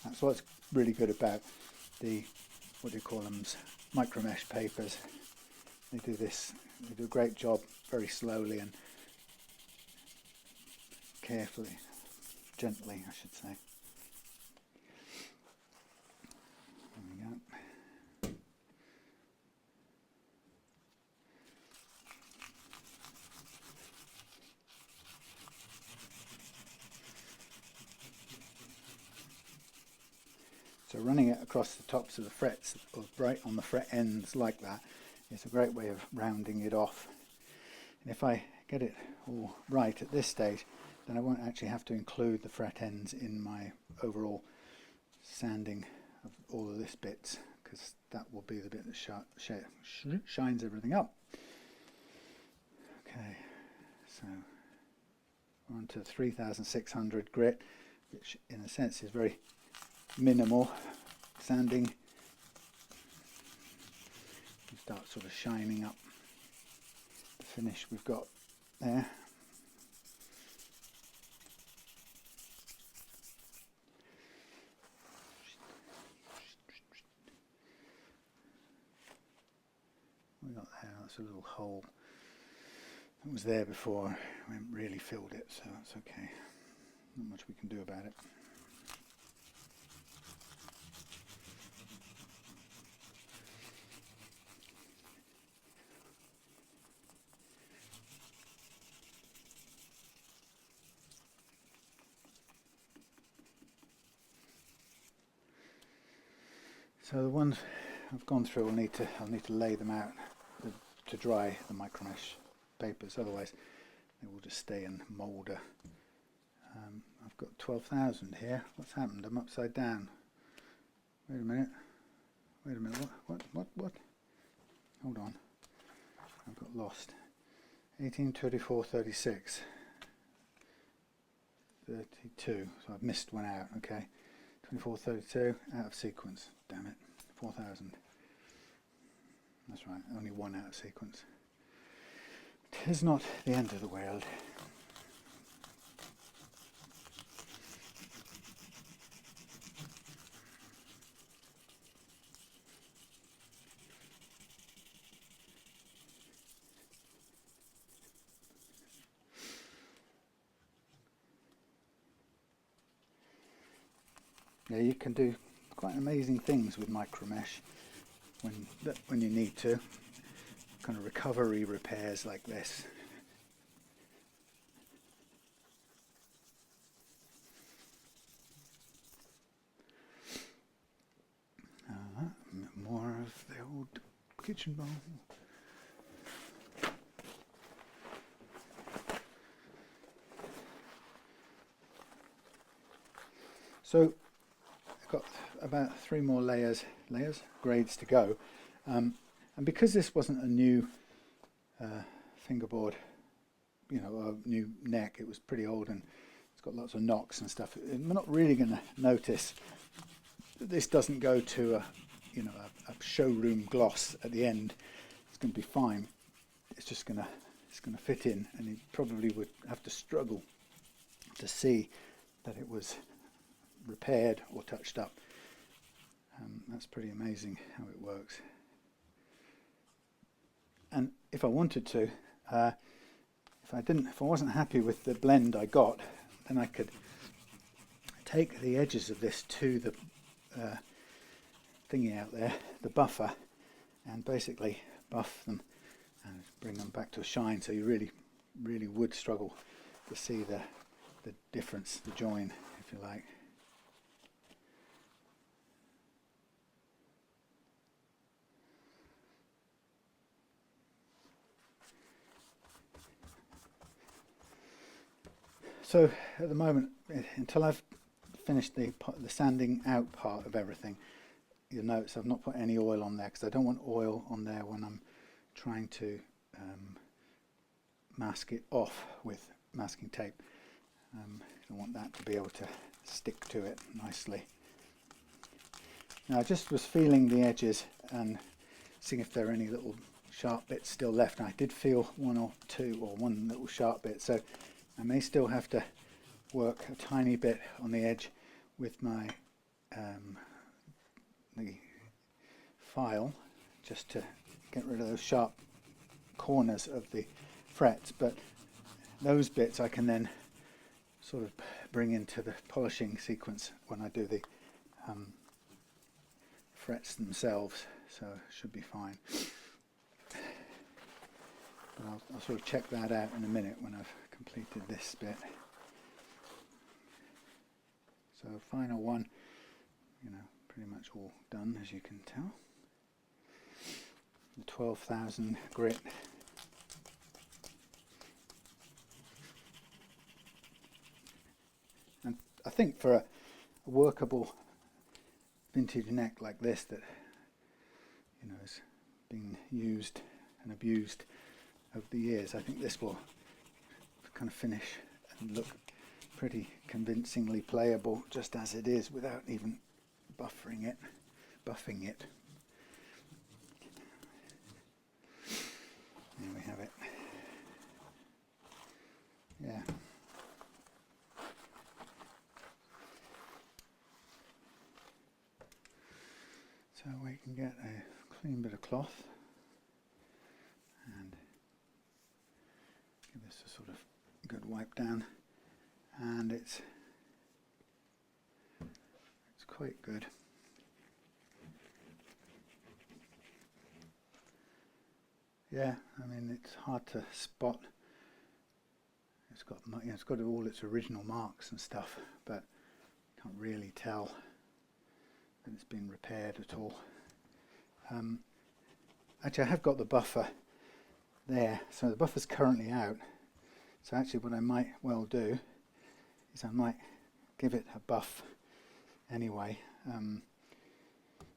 That's what's really good about the, what do you call them, micro mesh papers. They do this, they do a great job very slowly and carefully, gently I should say. There we go. So running it across the tops of the frets, or right on the fret ends like that, is a great way of rounding it off. And if I get it all right at this stage, then I won't actually have to include the fret ends in my overall sanding of all of this bits, because that will be the bit that shines everything up. Okay, so we're on to 3600 grit, which in a sense is very minimal sanding. You start sort of shining up the finish we've got there. We got there, that's a little hole that was there before. We haven't really filled it, so that's okay. Not much we can do about it. So the ones I've gone through, I'll need to lay them out to dry the micro mesh papers, otherwise they will just stay and moulder. I've got 12,000 here. What's happened? I'm upside down. Wait a minute. What? Hold on. I've got lost. 1824.36. 32. So I've missed one out. Okay. 24.32 out of sequence. Damn it. 4,000. That's right. Only one out of sequence. Tis not the end of the world. Yeah, you can do quite amazing things with micro mesh when you need to. Kind of recovery repairs like this. More of the old kitchen bowl. So I've got about 3 more grades to go, and because this wasn't a new fingerboard, you know, a new neck, it was pretty old and it's got lots of knocks and stuff. We're not really going to notice that this doesn't go to a showroom gloss at the end. It's going to be fine. It's just going to fit in, and you probably would have to struggle to see that it was repaired or touched up. That's pretty amazing how it works. And if I wanted to, if I wasn't happy with the blend I got, then I could take the edges of this to the thingy out there, the buffer, and basically buff them and bring them back to a shine, so you really would struggle to see the difference, the join, if you like. So at the moment, until I've finished the sanding out part of everything, you'll notice I've not put any oil on there because I don't want oil on there when I'm trying to mask it off with masking tape. I want that to be able to stick to it nicely. Now I just was feeling the edges and seeing if there are any little sharp bits still left, and I did feel one little sharp bit, so I may still have to work a tiny bit on the edge with my the file just to get rid of those sharp corners of the frets, but those bits I can then sort of bring into the polishing sequence when I do the frets themselves, so it should be fine. But I'll sort of check that out in a minute when I've completed this bit. So final one, pretty much all done, as you can tell. The 12,000 grit. And I think for a workable vintage neck like this that has been used and abused over the years, I think this will kind of finish and look pretty convincingly playable just as it is, without even buffing it. There we have it. Yeah. So we can get a clean bit of cloth and give this a sort of good wipe down, and it's quite good. Yeah, I mean, it's hard to spot. It's got all its original marks and stuff, but can't really tell that it's been repaired at all. Actually, I have got the buffer there, so the buffer's currently out. So actually what I might well do is I might give it a buff anyway,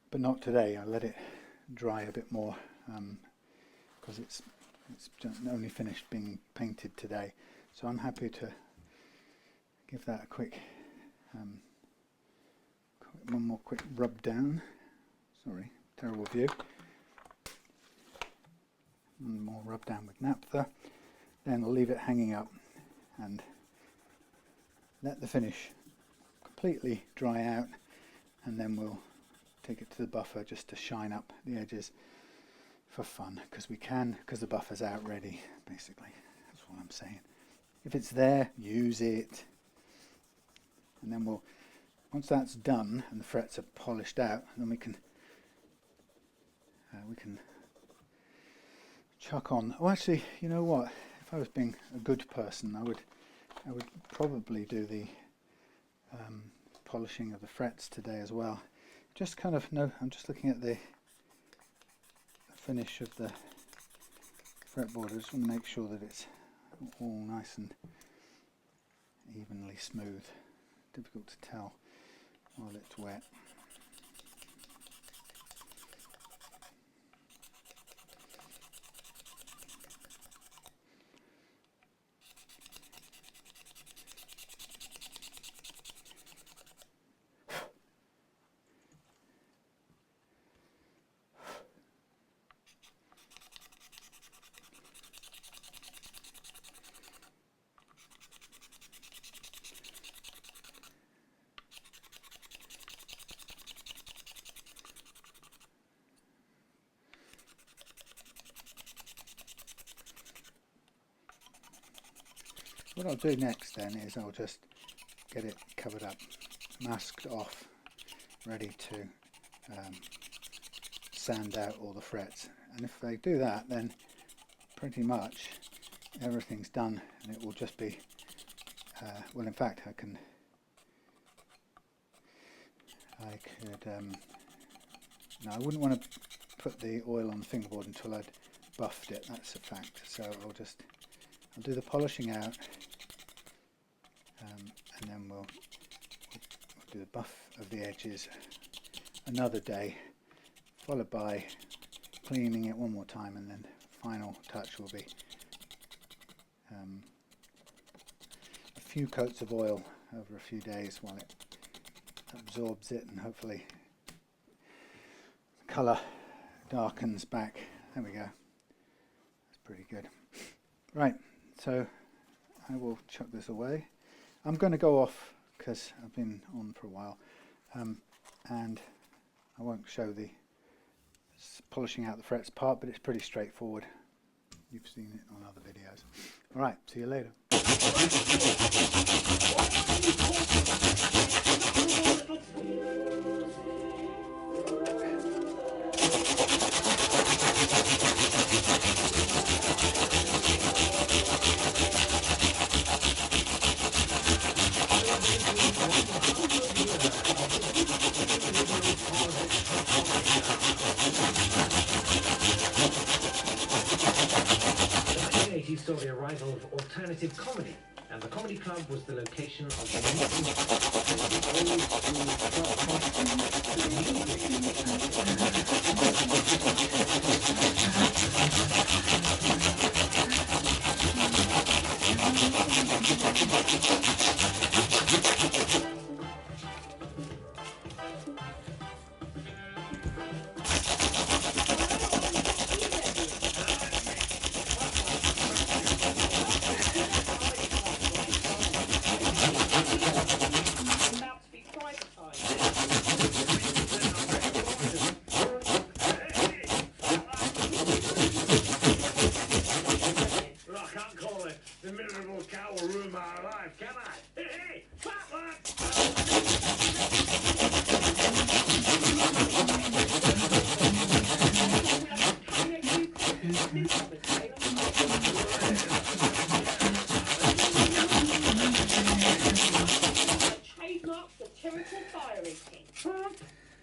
but not today. I'll let it dry a bit more because it's only finished being painted today. So I'm happy to give that a quick one more quick rub down. Sorry, terrible view. One more rub down with naphtha. Then I'll leave it hanging up and let the finish completely dry out, and then we'll take it to the buffer just to shine up the edges for fun, because the buffer's out ready, basically. That's what I'm saying. If it's there, use it. And then once that's done and the frets are polished out, then we can chuck on. Oh, actually, you know what? If I was being a good person, I would probably do the polishing of the frets today as well. Just kind of I'm just looking at the finish of the fretboard. I just want to make sure that it's all nice and evenly smooth. Difficult to tell while it's wet. What I'll do next then is I'll just get it covered up, masked off, ready to sand out all the frets. And if I do that, then pretty much everything's done, and it will just be, well, in fact I could no, I wouldn't want to put the oil on the fingerboard until I'd buffed it, that's a fact. So I'll do the polishing out, and then we'll do the buff of the edges another day, followed by cleaning it one more time, and then final touch will be a few coats of oil over a few days while it absorbs it, and hopefully the colour darkens back. There we go, that's pretty good. Right, so I will chuck this away. I'm going to go off because I've been on for a while, and I won't show the polishing out the frets part, but it's pretty straightforward. You've seen it on other videos. Alright, see you later. Saw the arrival of alternative comedy, and the comedy club was the location of the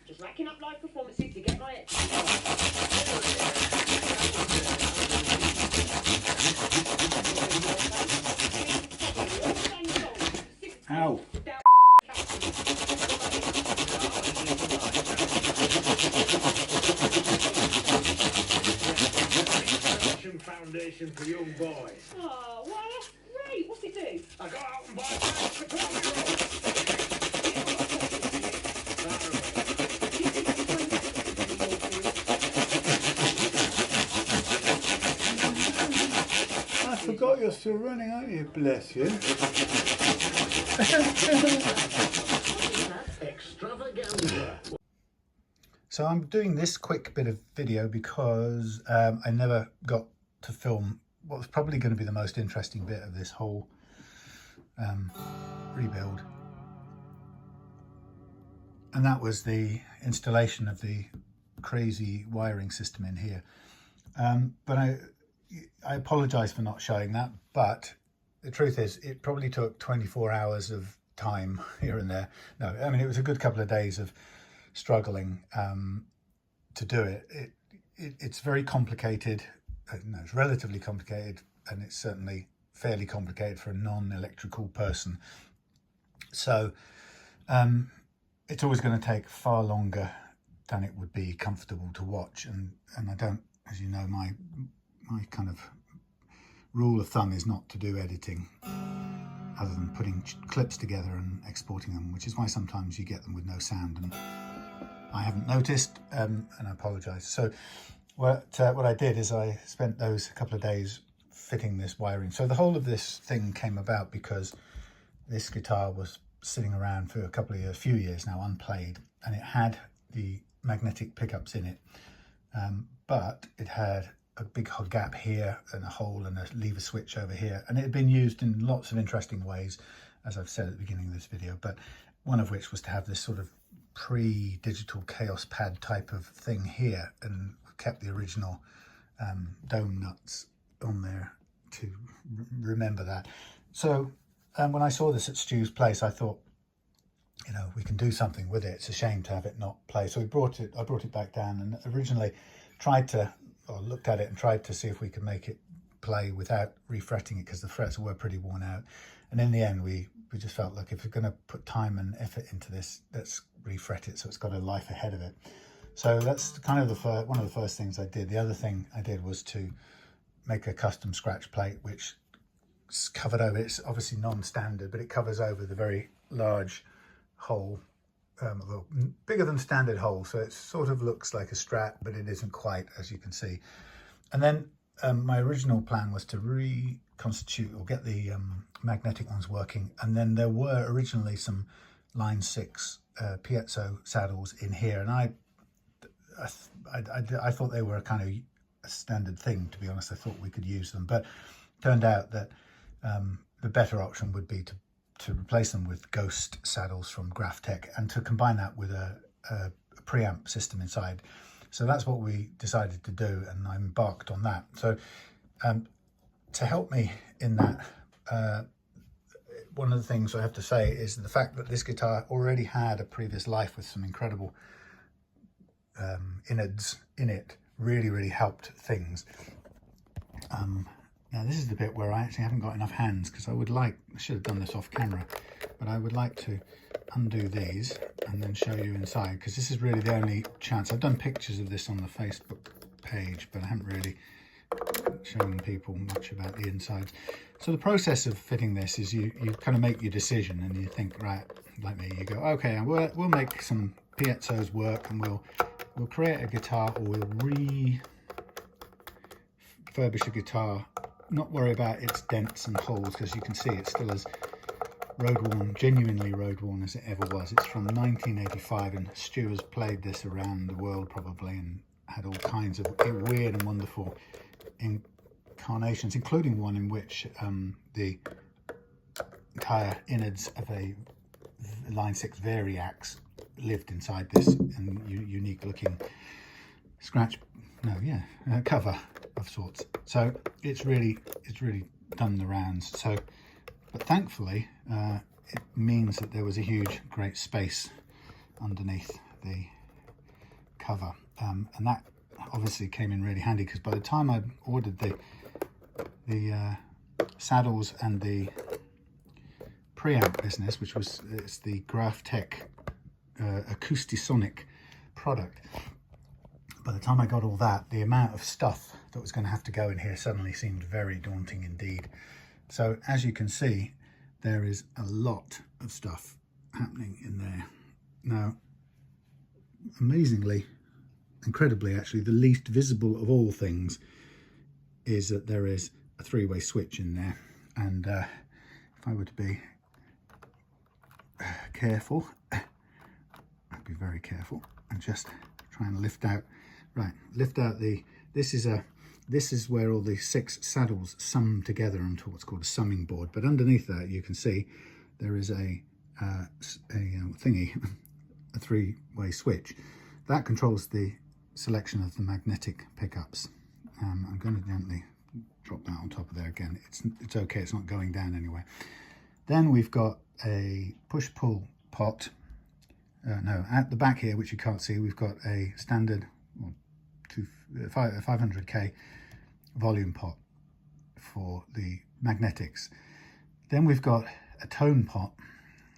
Just racking up live performances to get my exercise. Ow! Foundation for young boys. Oh, well, that's great. What's it do? I got out and bought it. I forgot you're still running, aren't you? Bless you. Extravaganza. So I'm doing this quick bit of video because I never got to film what was probably going to be the most interesting bit of this whole rebuild, and that was the installation of the crazy wiring system in here. But I apologize for not showing that, but the truth is it probably took 24 hours of time here and there. No, I mean, it was a good couple of days of struggling to do it. It's very complicated. No, it's relatively complicated, and it's certainly fairly complicated for a non-electrical person. So it's always going to take far longer than it would be comfortable to watch. And I don't, as you know, my kind of rule of thumb is not to do editing other than putting clips together and exporting them, which is why sometimes you get them with no sound, and I haven't noticed, and I apologize. So what I did is I spent those couple of days fitting this wiring. So the whole of this thing came about because this guitar was sitting around for a few years now unplayed, and it had the magnetic pickups in it, but it had a big gap here and a hole and a lever switch over here, and it had been used in lots of interesting ways, as I've said at the beginning of this video, but one of which was to have this sort of pre-digital chaos pad type of thing here, and kept the original dome nuts on there to remember that. So when I saw this at Stu's place, I thought, you know, we can do something with it. It's a shame to have it not play. So I brought it back down, and originally looked at it and tried to see if we could make it play without refretting it, because the frets were pretty worn out. And in the end, we just felt, look, if we're going to put time and effort into this, let's refret it so it's got a life ahead of it. So that's kind of one of the first things I did. The other thing I did was to make a custom scratch plate, which is covered over. It's obviously non-standard, but it covers over the very large hole, well, bigger than standard hole, so it sort of looks like a Strat, but it isn't quite, as you can see. And then my original plan was to reconstitute or get the magnetic ones working, and then there were originally some line 6 piezo saddles in here, and I thought they were a kind of a standard thing, to be honest. I thought we could use them, but turned out that the better option would be to replace them with ghost saddles from Graph Tech, and to combine that with a preamp system inside. So that's what we decided to do, and I embarked on that. So to help me in that, one of the things I have to say is the fact that this guitar already had a previous life with some incredible innards in it really helped things. Now this is the bit where I actually haven't got enough hands, because I should have done this off camera, but I would like to undo these and then show you inside, because this is really the only chance. I've done pictures of this on the Facebook page, but I haven't really shown people much about the insides. So the process of fitting this is you kind of make your decision, and you think, right, like me, you go, okay, we'll make some piezos work, and we'll create a guitar, or we'll refurbish a guitar, not worry about its dents and holes, because you can see it's still as road-worn, genuinely road-worn as it ever was. It's from 1985, and Stu has played this around the world probably, and had all kinds of weird and wonderful incarnations, including one in which the entire innards of a line 6 Variax lived inside this, and unique looking cover of sorts. So it's really done the rounds. So, but thankfully it means that there was a great space underneath the cover, and that obviously came in really handy, because by the time I ordered the saddles and the preamp business, which was the Graph Tech Acousti-Phonic product, by the time I got all that, the amount of stuff that was going to have to go in here suddenly seemed very daunting indeed. So as you can see, there is a lot of stuff happening in there. Now, amazingly, incredibly actually, the least visible of all things is that there is a 3-way switch in there. And if I were to be careful, I'd be very careful and just try and lift out this is where all the 6 saddles sum together onto what's called a summing board. But underneath that, you can see there is a thingy, a 3-way switch that controls the selection of the magnetic pickups. I'm going to gently drop that on top of there again. It's okay, it's not going down anyway. Then we've got a push-pull pot. At the back here, which you can't see, we've got a standard 500k volume pot for the magnetics. Then we've got a tone pot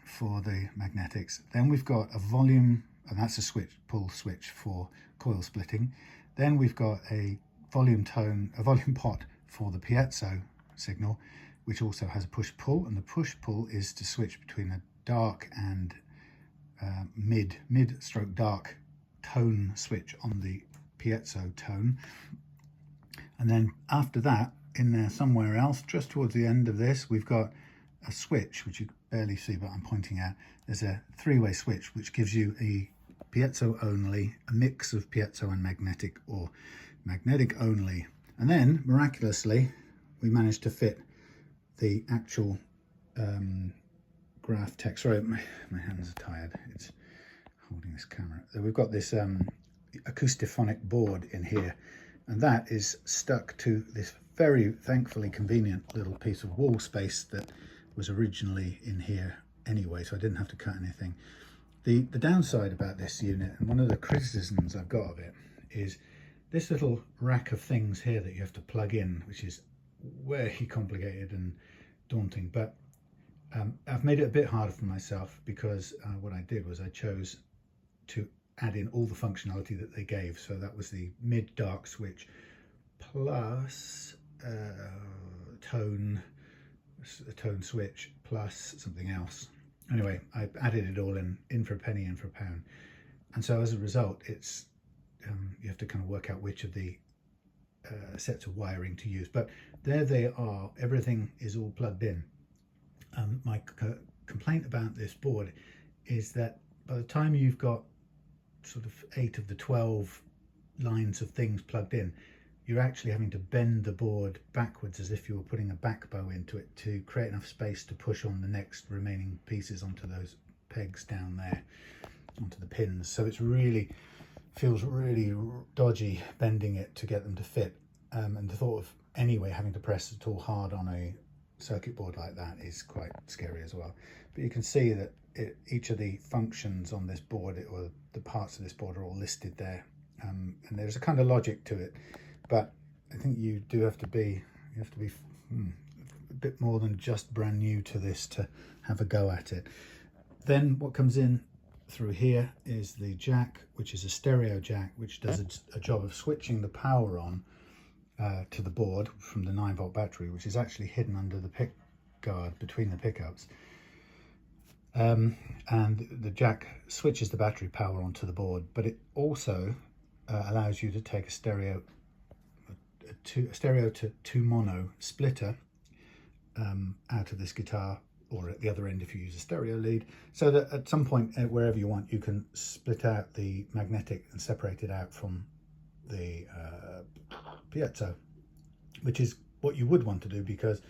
for the magnetics. Then we've got a volume, and that's a pull switch for coil splitting. Then we've got a volume pot for the piezo signal, which also has a push-pull, and the push-pull is to switch between a dark and mid-stroke dark tone switch on the piezo tone. And then after that, in there somewhere else, just towards the end of this, we've got a switch, which you barely see, but I'm pointing at. There's a 3-way switch, which gives you a piezo only, a mix of piezo and magnetic, or magnetic only. And then, miraculously, we managed to fit the actual Graph Tech. Sorry, my hands are tired. It's holding this camera. So we've got this Acoustic-Phonic board in here, and that is stuck to this very thankfully convenient little piece of wall space that was originally in here anyway, so I didn't have to cut anything. The downside about this unit, and one of the criticisms I've got of it, is this little rack of things here that you have to plug in, which is very complicated and daunting. But I've made it a bit harder for myself, because what I did was I chose to add in all the functionality that they gave. So that was the mid dark switch plus a tone switch plus something else. Anyway, I added it all in for a penny, in for a pound. And so as a result, it's you have to kind of work out which of the sets of wiring to use. But there they are, everything is all plugged in. My complaint about this board is that by the time you've got sort of 8 of the 12 lines of things plugged in, you're actually having to bend the board backwards as if you were putting a back bow into it to create enough space to push on the next remaining pieces onto those pegs down there, onto the pins. So it's really feels really dodgy bending it to get them to fit, and the thought of anyway having to press it all hard on a circuit board like that is quite scary as well. But you can see that each of the functions on this board, or the parts of this board, are all listed there, and there's a kind of logic to it. But I think you have to be a bit more than just brand new to this to have a go at it. Then what comes in through here is the jack, which is a stereo jack, which does a job of switching the power on to the board from the 9-volt battery, which is actually hidden under the pick guard between the pickups. And the jack switches the battery power onto the board, but it also allows you to take a stereo to 2 mono splitter out of this guitar, or at the other end if you use a stereo lead, so that at some point wherever you want, you can split out the magnetic and separate it out from the piezo, which is what you would want to do, because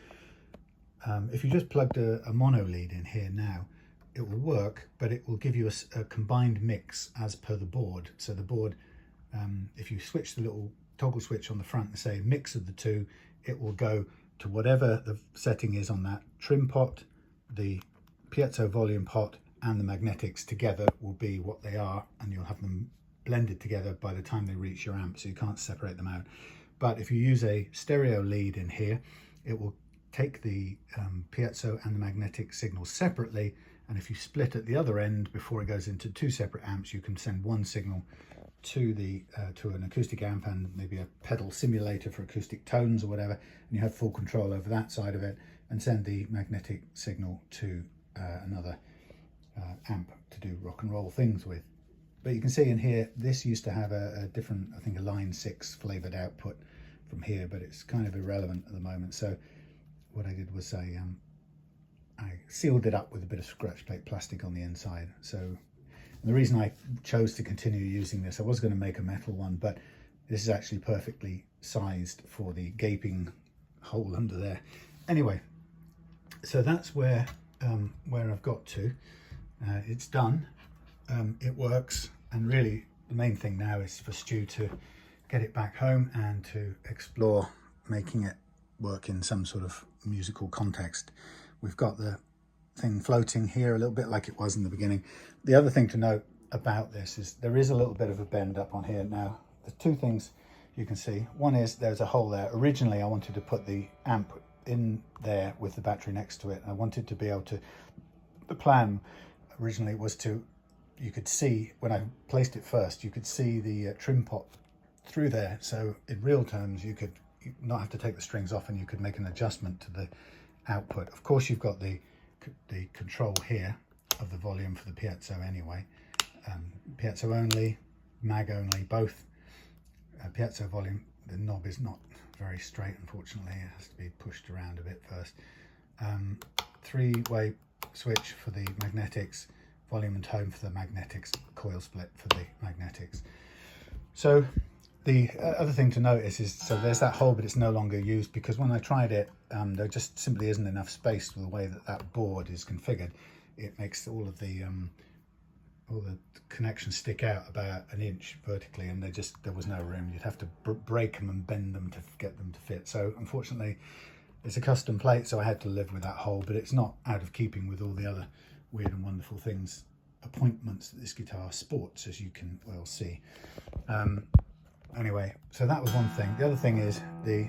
if you just plugged a mono lead in here now, it will work, but it will give you a combined mix as per the board. So the board, if you switch the little toggle switch on the front and say mix of the two, it will go to whatever the setting is on that trim pot. The piezo volume pot and the magnetics together will be what they are, and you'll have them blended together by the time they reach your amp, so you can't separate them out. But if you use a stereo lead in here, it will take the piezo and the magnetic signals separately, and if you split at the other end before it goes into 2 separate amps, you can send one signal to the to an acoustic amp and maybe a pedal simulator for acoustic tones or whatever, and you have full control over that side of it, and send the magnetic signal to another amp to do rock and roll things with. But you can see in here, this used to have a different, I think a line 6 flavored output from here, but it's kind of irrelevant at the moment. So what I did was I sealed it up with a bit of scratchplate plastic on the inside. So, and the reason I chose to continue using this, I was going to make a metal one, but this is actually perfectly sized for the gaping hole under there. Anyway, so that's where I've got to. It's done. It works, and really the main thing now is for Stu to get it back home and to explore making it work in some sort of musical context. We've got the thing floating here a little bit like it was in the beginning. The other thing to note about this is there is a little bit of a bend up on here. Now there's 2 things you can see. One is there's a hole there. Originally I wanted to put the amp in there with the battery next to it, and I wanted to be able to, the plan originally was to, you could see when I placed it first, you could see the trim pot through there, so in real terms you could not have to take the strings off and you could make an adjustment to the output. Of course you've got the control here of the volume for the piezo anyway. Piezo only, mag only, both. Piezo volume, the knob is not very straight, unfortunately. It has to be pushed around a bit first. 3-way switch for the magnetics, volume and tone for the magnetics, coil split for the magnetics. So the other thing to notice is, so there's that hole, but it's no longer used because when I tried it, there just simply isn't enough space for the way that that board is configured. It makes all of the connections stick out about an inch vertically, and there was no room. You'd have to break them and bend them to get them to fit. So unfortunately, it's a custom plate, so I had to live with that hole, but it's not out of keeping with all the other weird and wonderful things, appointments that this guitar sports, as you can well see. Anyway, so that was one thing. The other thing is the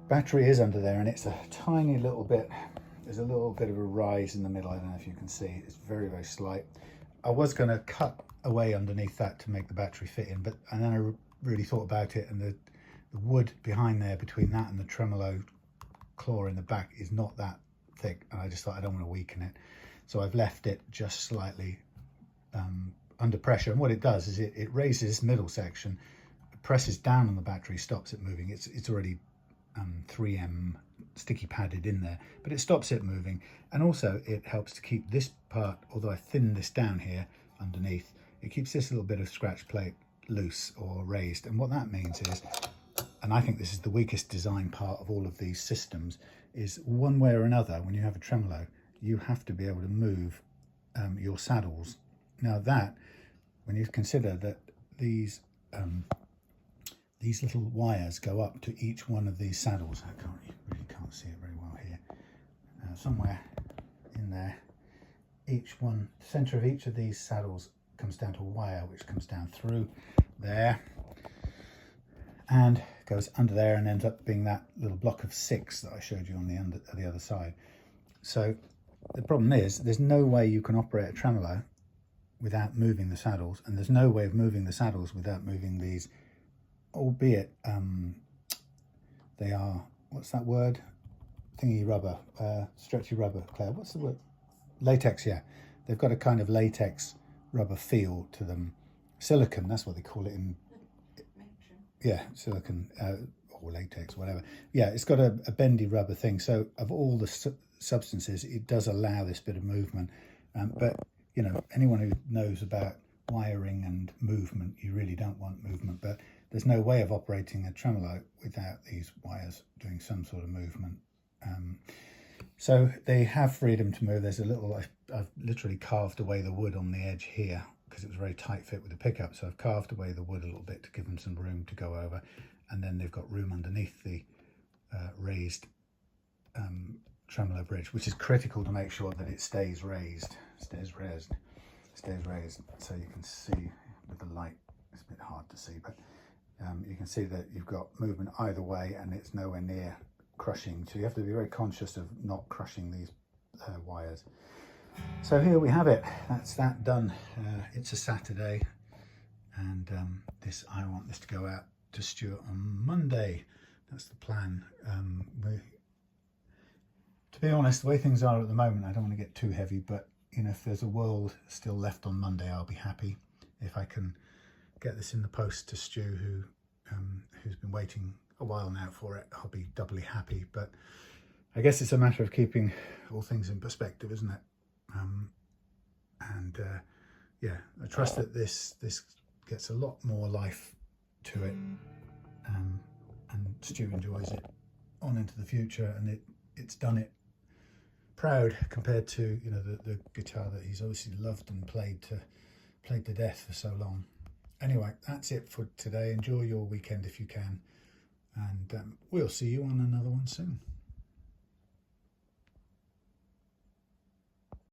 battery is under there, and it's a tiny little bit, there's a little bit of a rise in the middle. I don't know if you can see, it's very, very slight. I was going to cut away underneath that to make the battery fit in, and then I really thought about it, and the wood behind there, between that and the tremolo claw in the back, is not that thick, and I just thought I don't want to weaken it. So I've left it just slightly under pressure, and what it does is it raises this middle section, presses down on the battery, stops it moving. It's already 3M sticky padded in there, but it stops it moving, and also it helps to keep this part, although I thinned this down here underneath, it keeps this little bit of scratch plate loose or raised. And what that means is, and I think this is the weakest design part of all of these systems, is one way or another, when you have a tremolo, you have to be able to move your saddles. Now that, when you consider that these little wires go up to each one of these saddles, really can't see it very well here, somewhere in there, each one, the center of each of these saddles comes down to a wire which comes down through there and goes under there and ends up being that little block of 6 that I showed you on the other side. So the problem is, there's no way you can operate a tremolo without moving the saddles, and there's no way of moving the saddles without moving these, albeit they are, what's that word? Thingy rubber, stretchy rubber, Claire, what's the word? Latex, yeah. They've got a kind of latex rubber feel to them. Silicon, that's what they call it in, yeah, silicon or latex, whatever. Yeah, it's got a bendy rubber thing. So of all the substances, it does allow this bit of movement. But, you know, anyone who knows about wiring and movement, you really don't want movement. But there's no way of operating a tremolo without these wires doing some sort of movement. So they have freedom to move. There's a little, I've literally carved away the wood on the edge here because it was a very tight fit with the pickup. So I've carved away the wood a little bit to give them some room to go over. And then they've got room underneath the raised tremolo bridge, which is critical to make sure that it stays raised, stays raised. So you can see with the light, it's a bit hard to see, but you can see that you've got movement either way, and it's nowhere near crushing. So you have to be very conscious of not crushing these wires. So here we have it. That's that done. It's a Saturday, and I want this to go out to Stuart on Monday. That's the plan. To be honest, the way things are at the moment, I don't want to get too heavy, but you know, if there's a world still left on Monday, I'll be happy. If I can get this in the post to Stu, who's been waiting a while now for it, I'll be doubly happy. But I guess it's a matter of keeping all things in perspective, isn't it? Yeah, I trust that this gets a lot more life to it, and Stu enjoys it on into the future, and it's done it proud compared to, you know, the guitar that he's obviously loved and played to death for so long. Anyway, that's it for today. Enjoy your weekend if you can, and we'll see you on another one soon.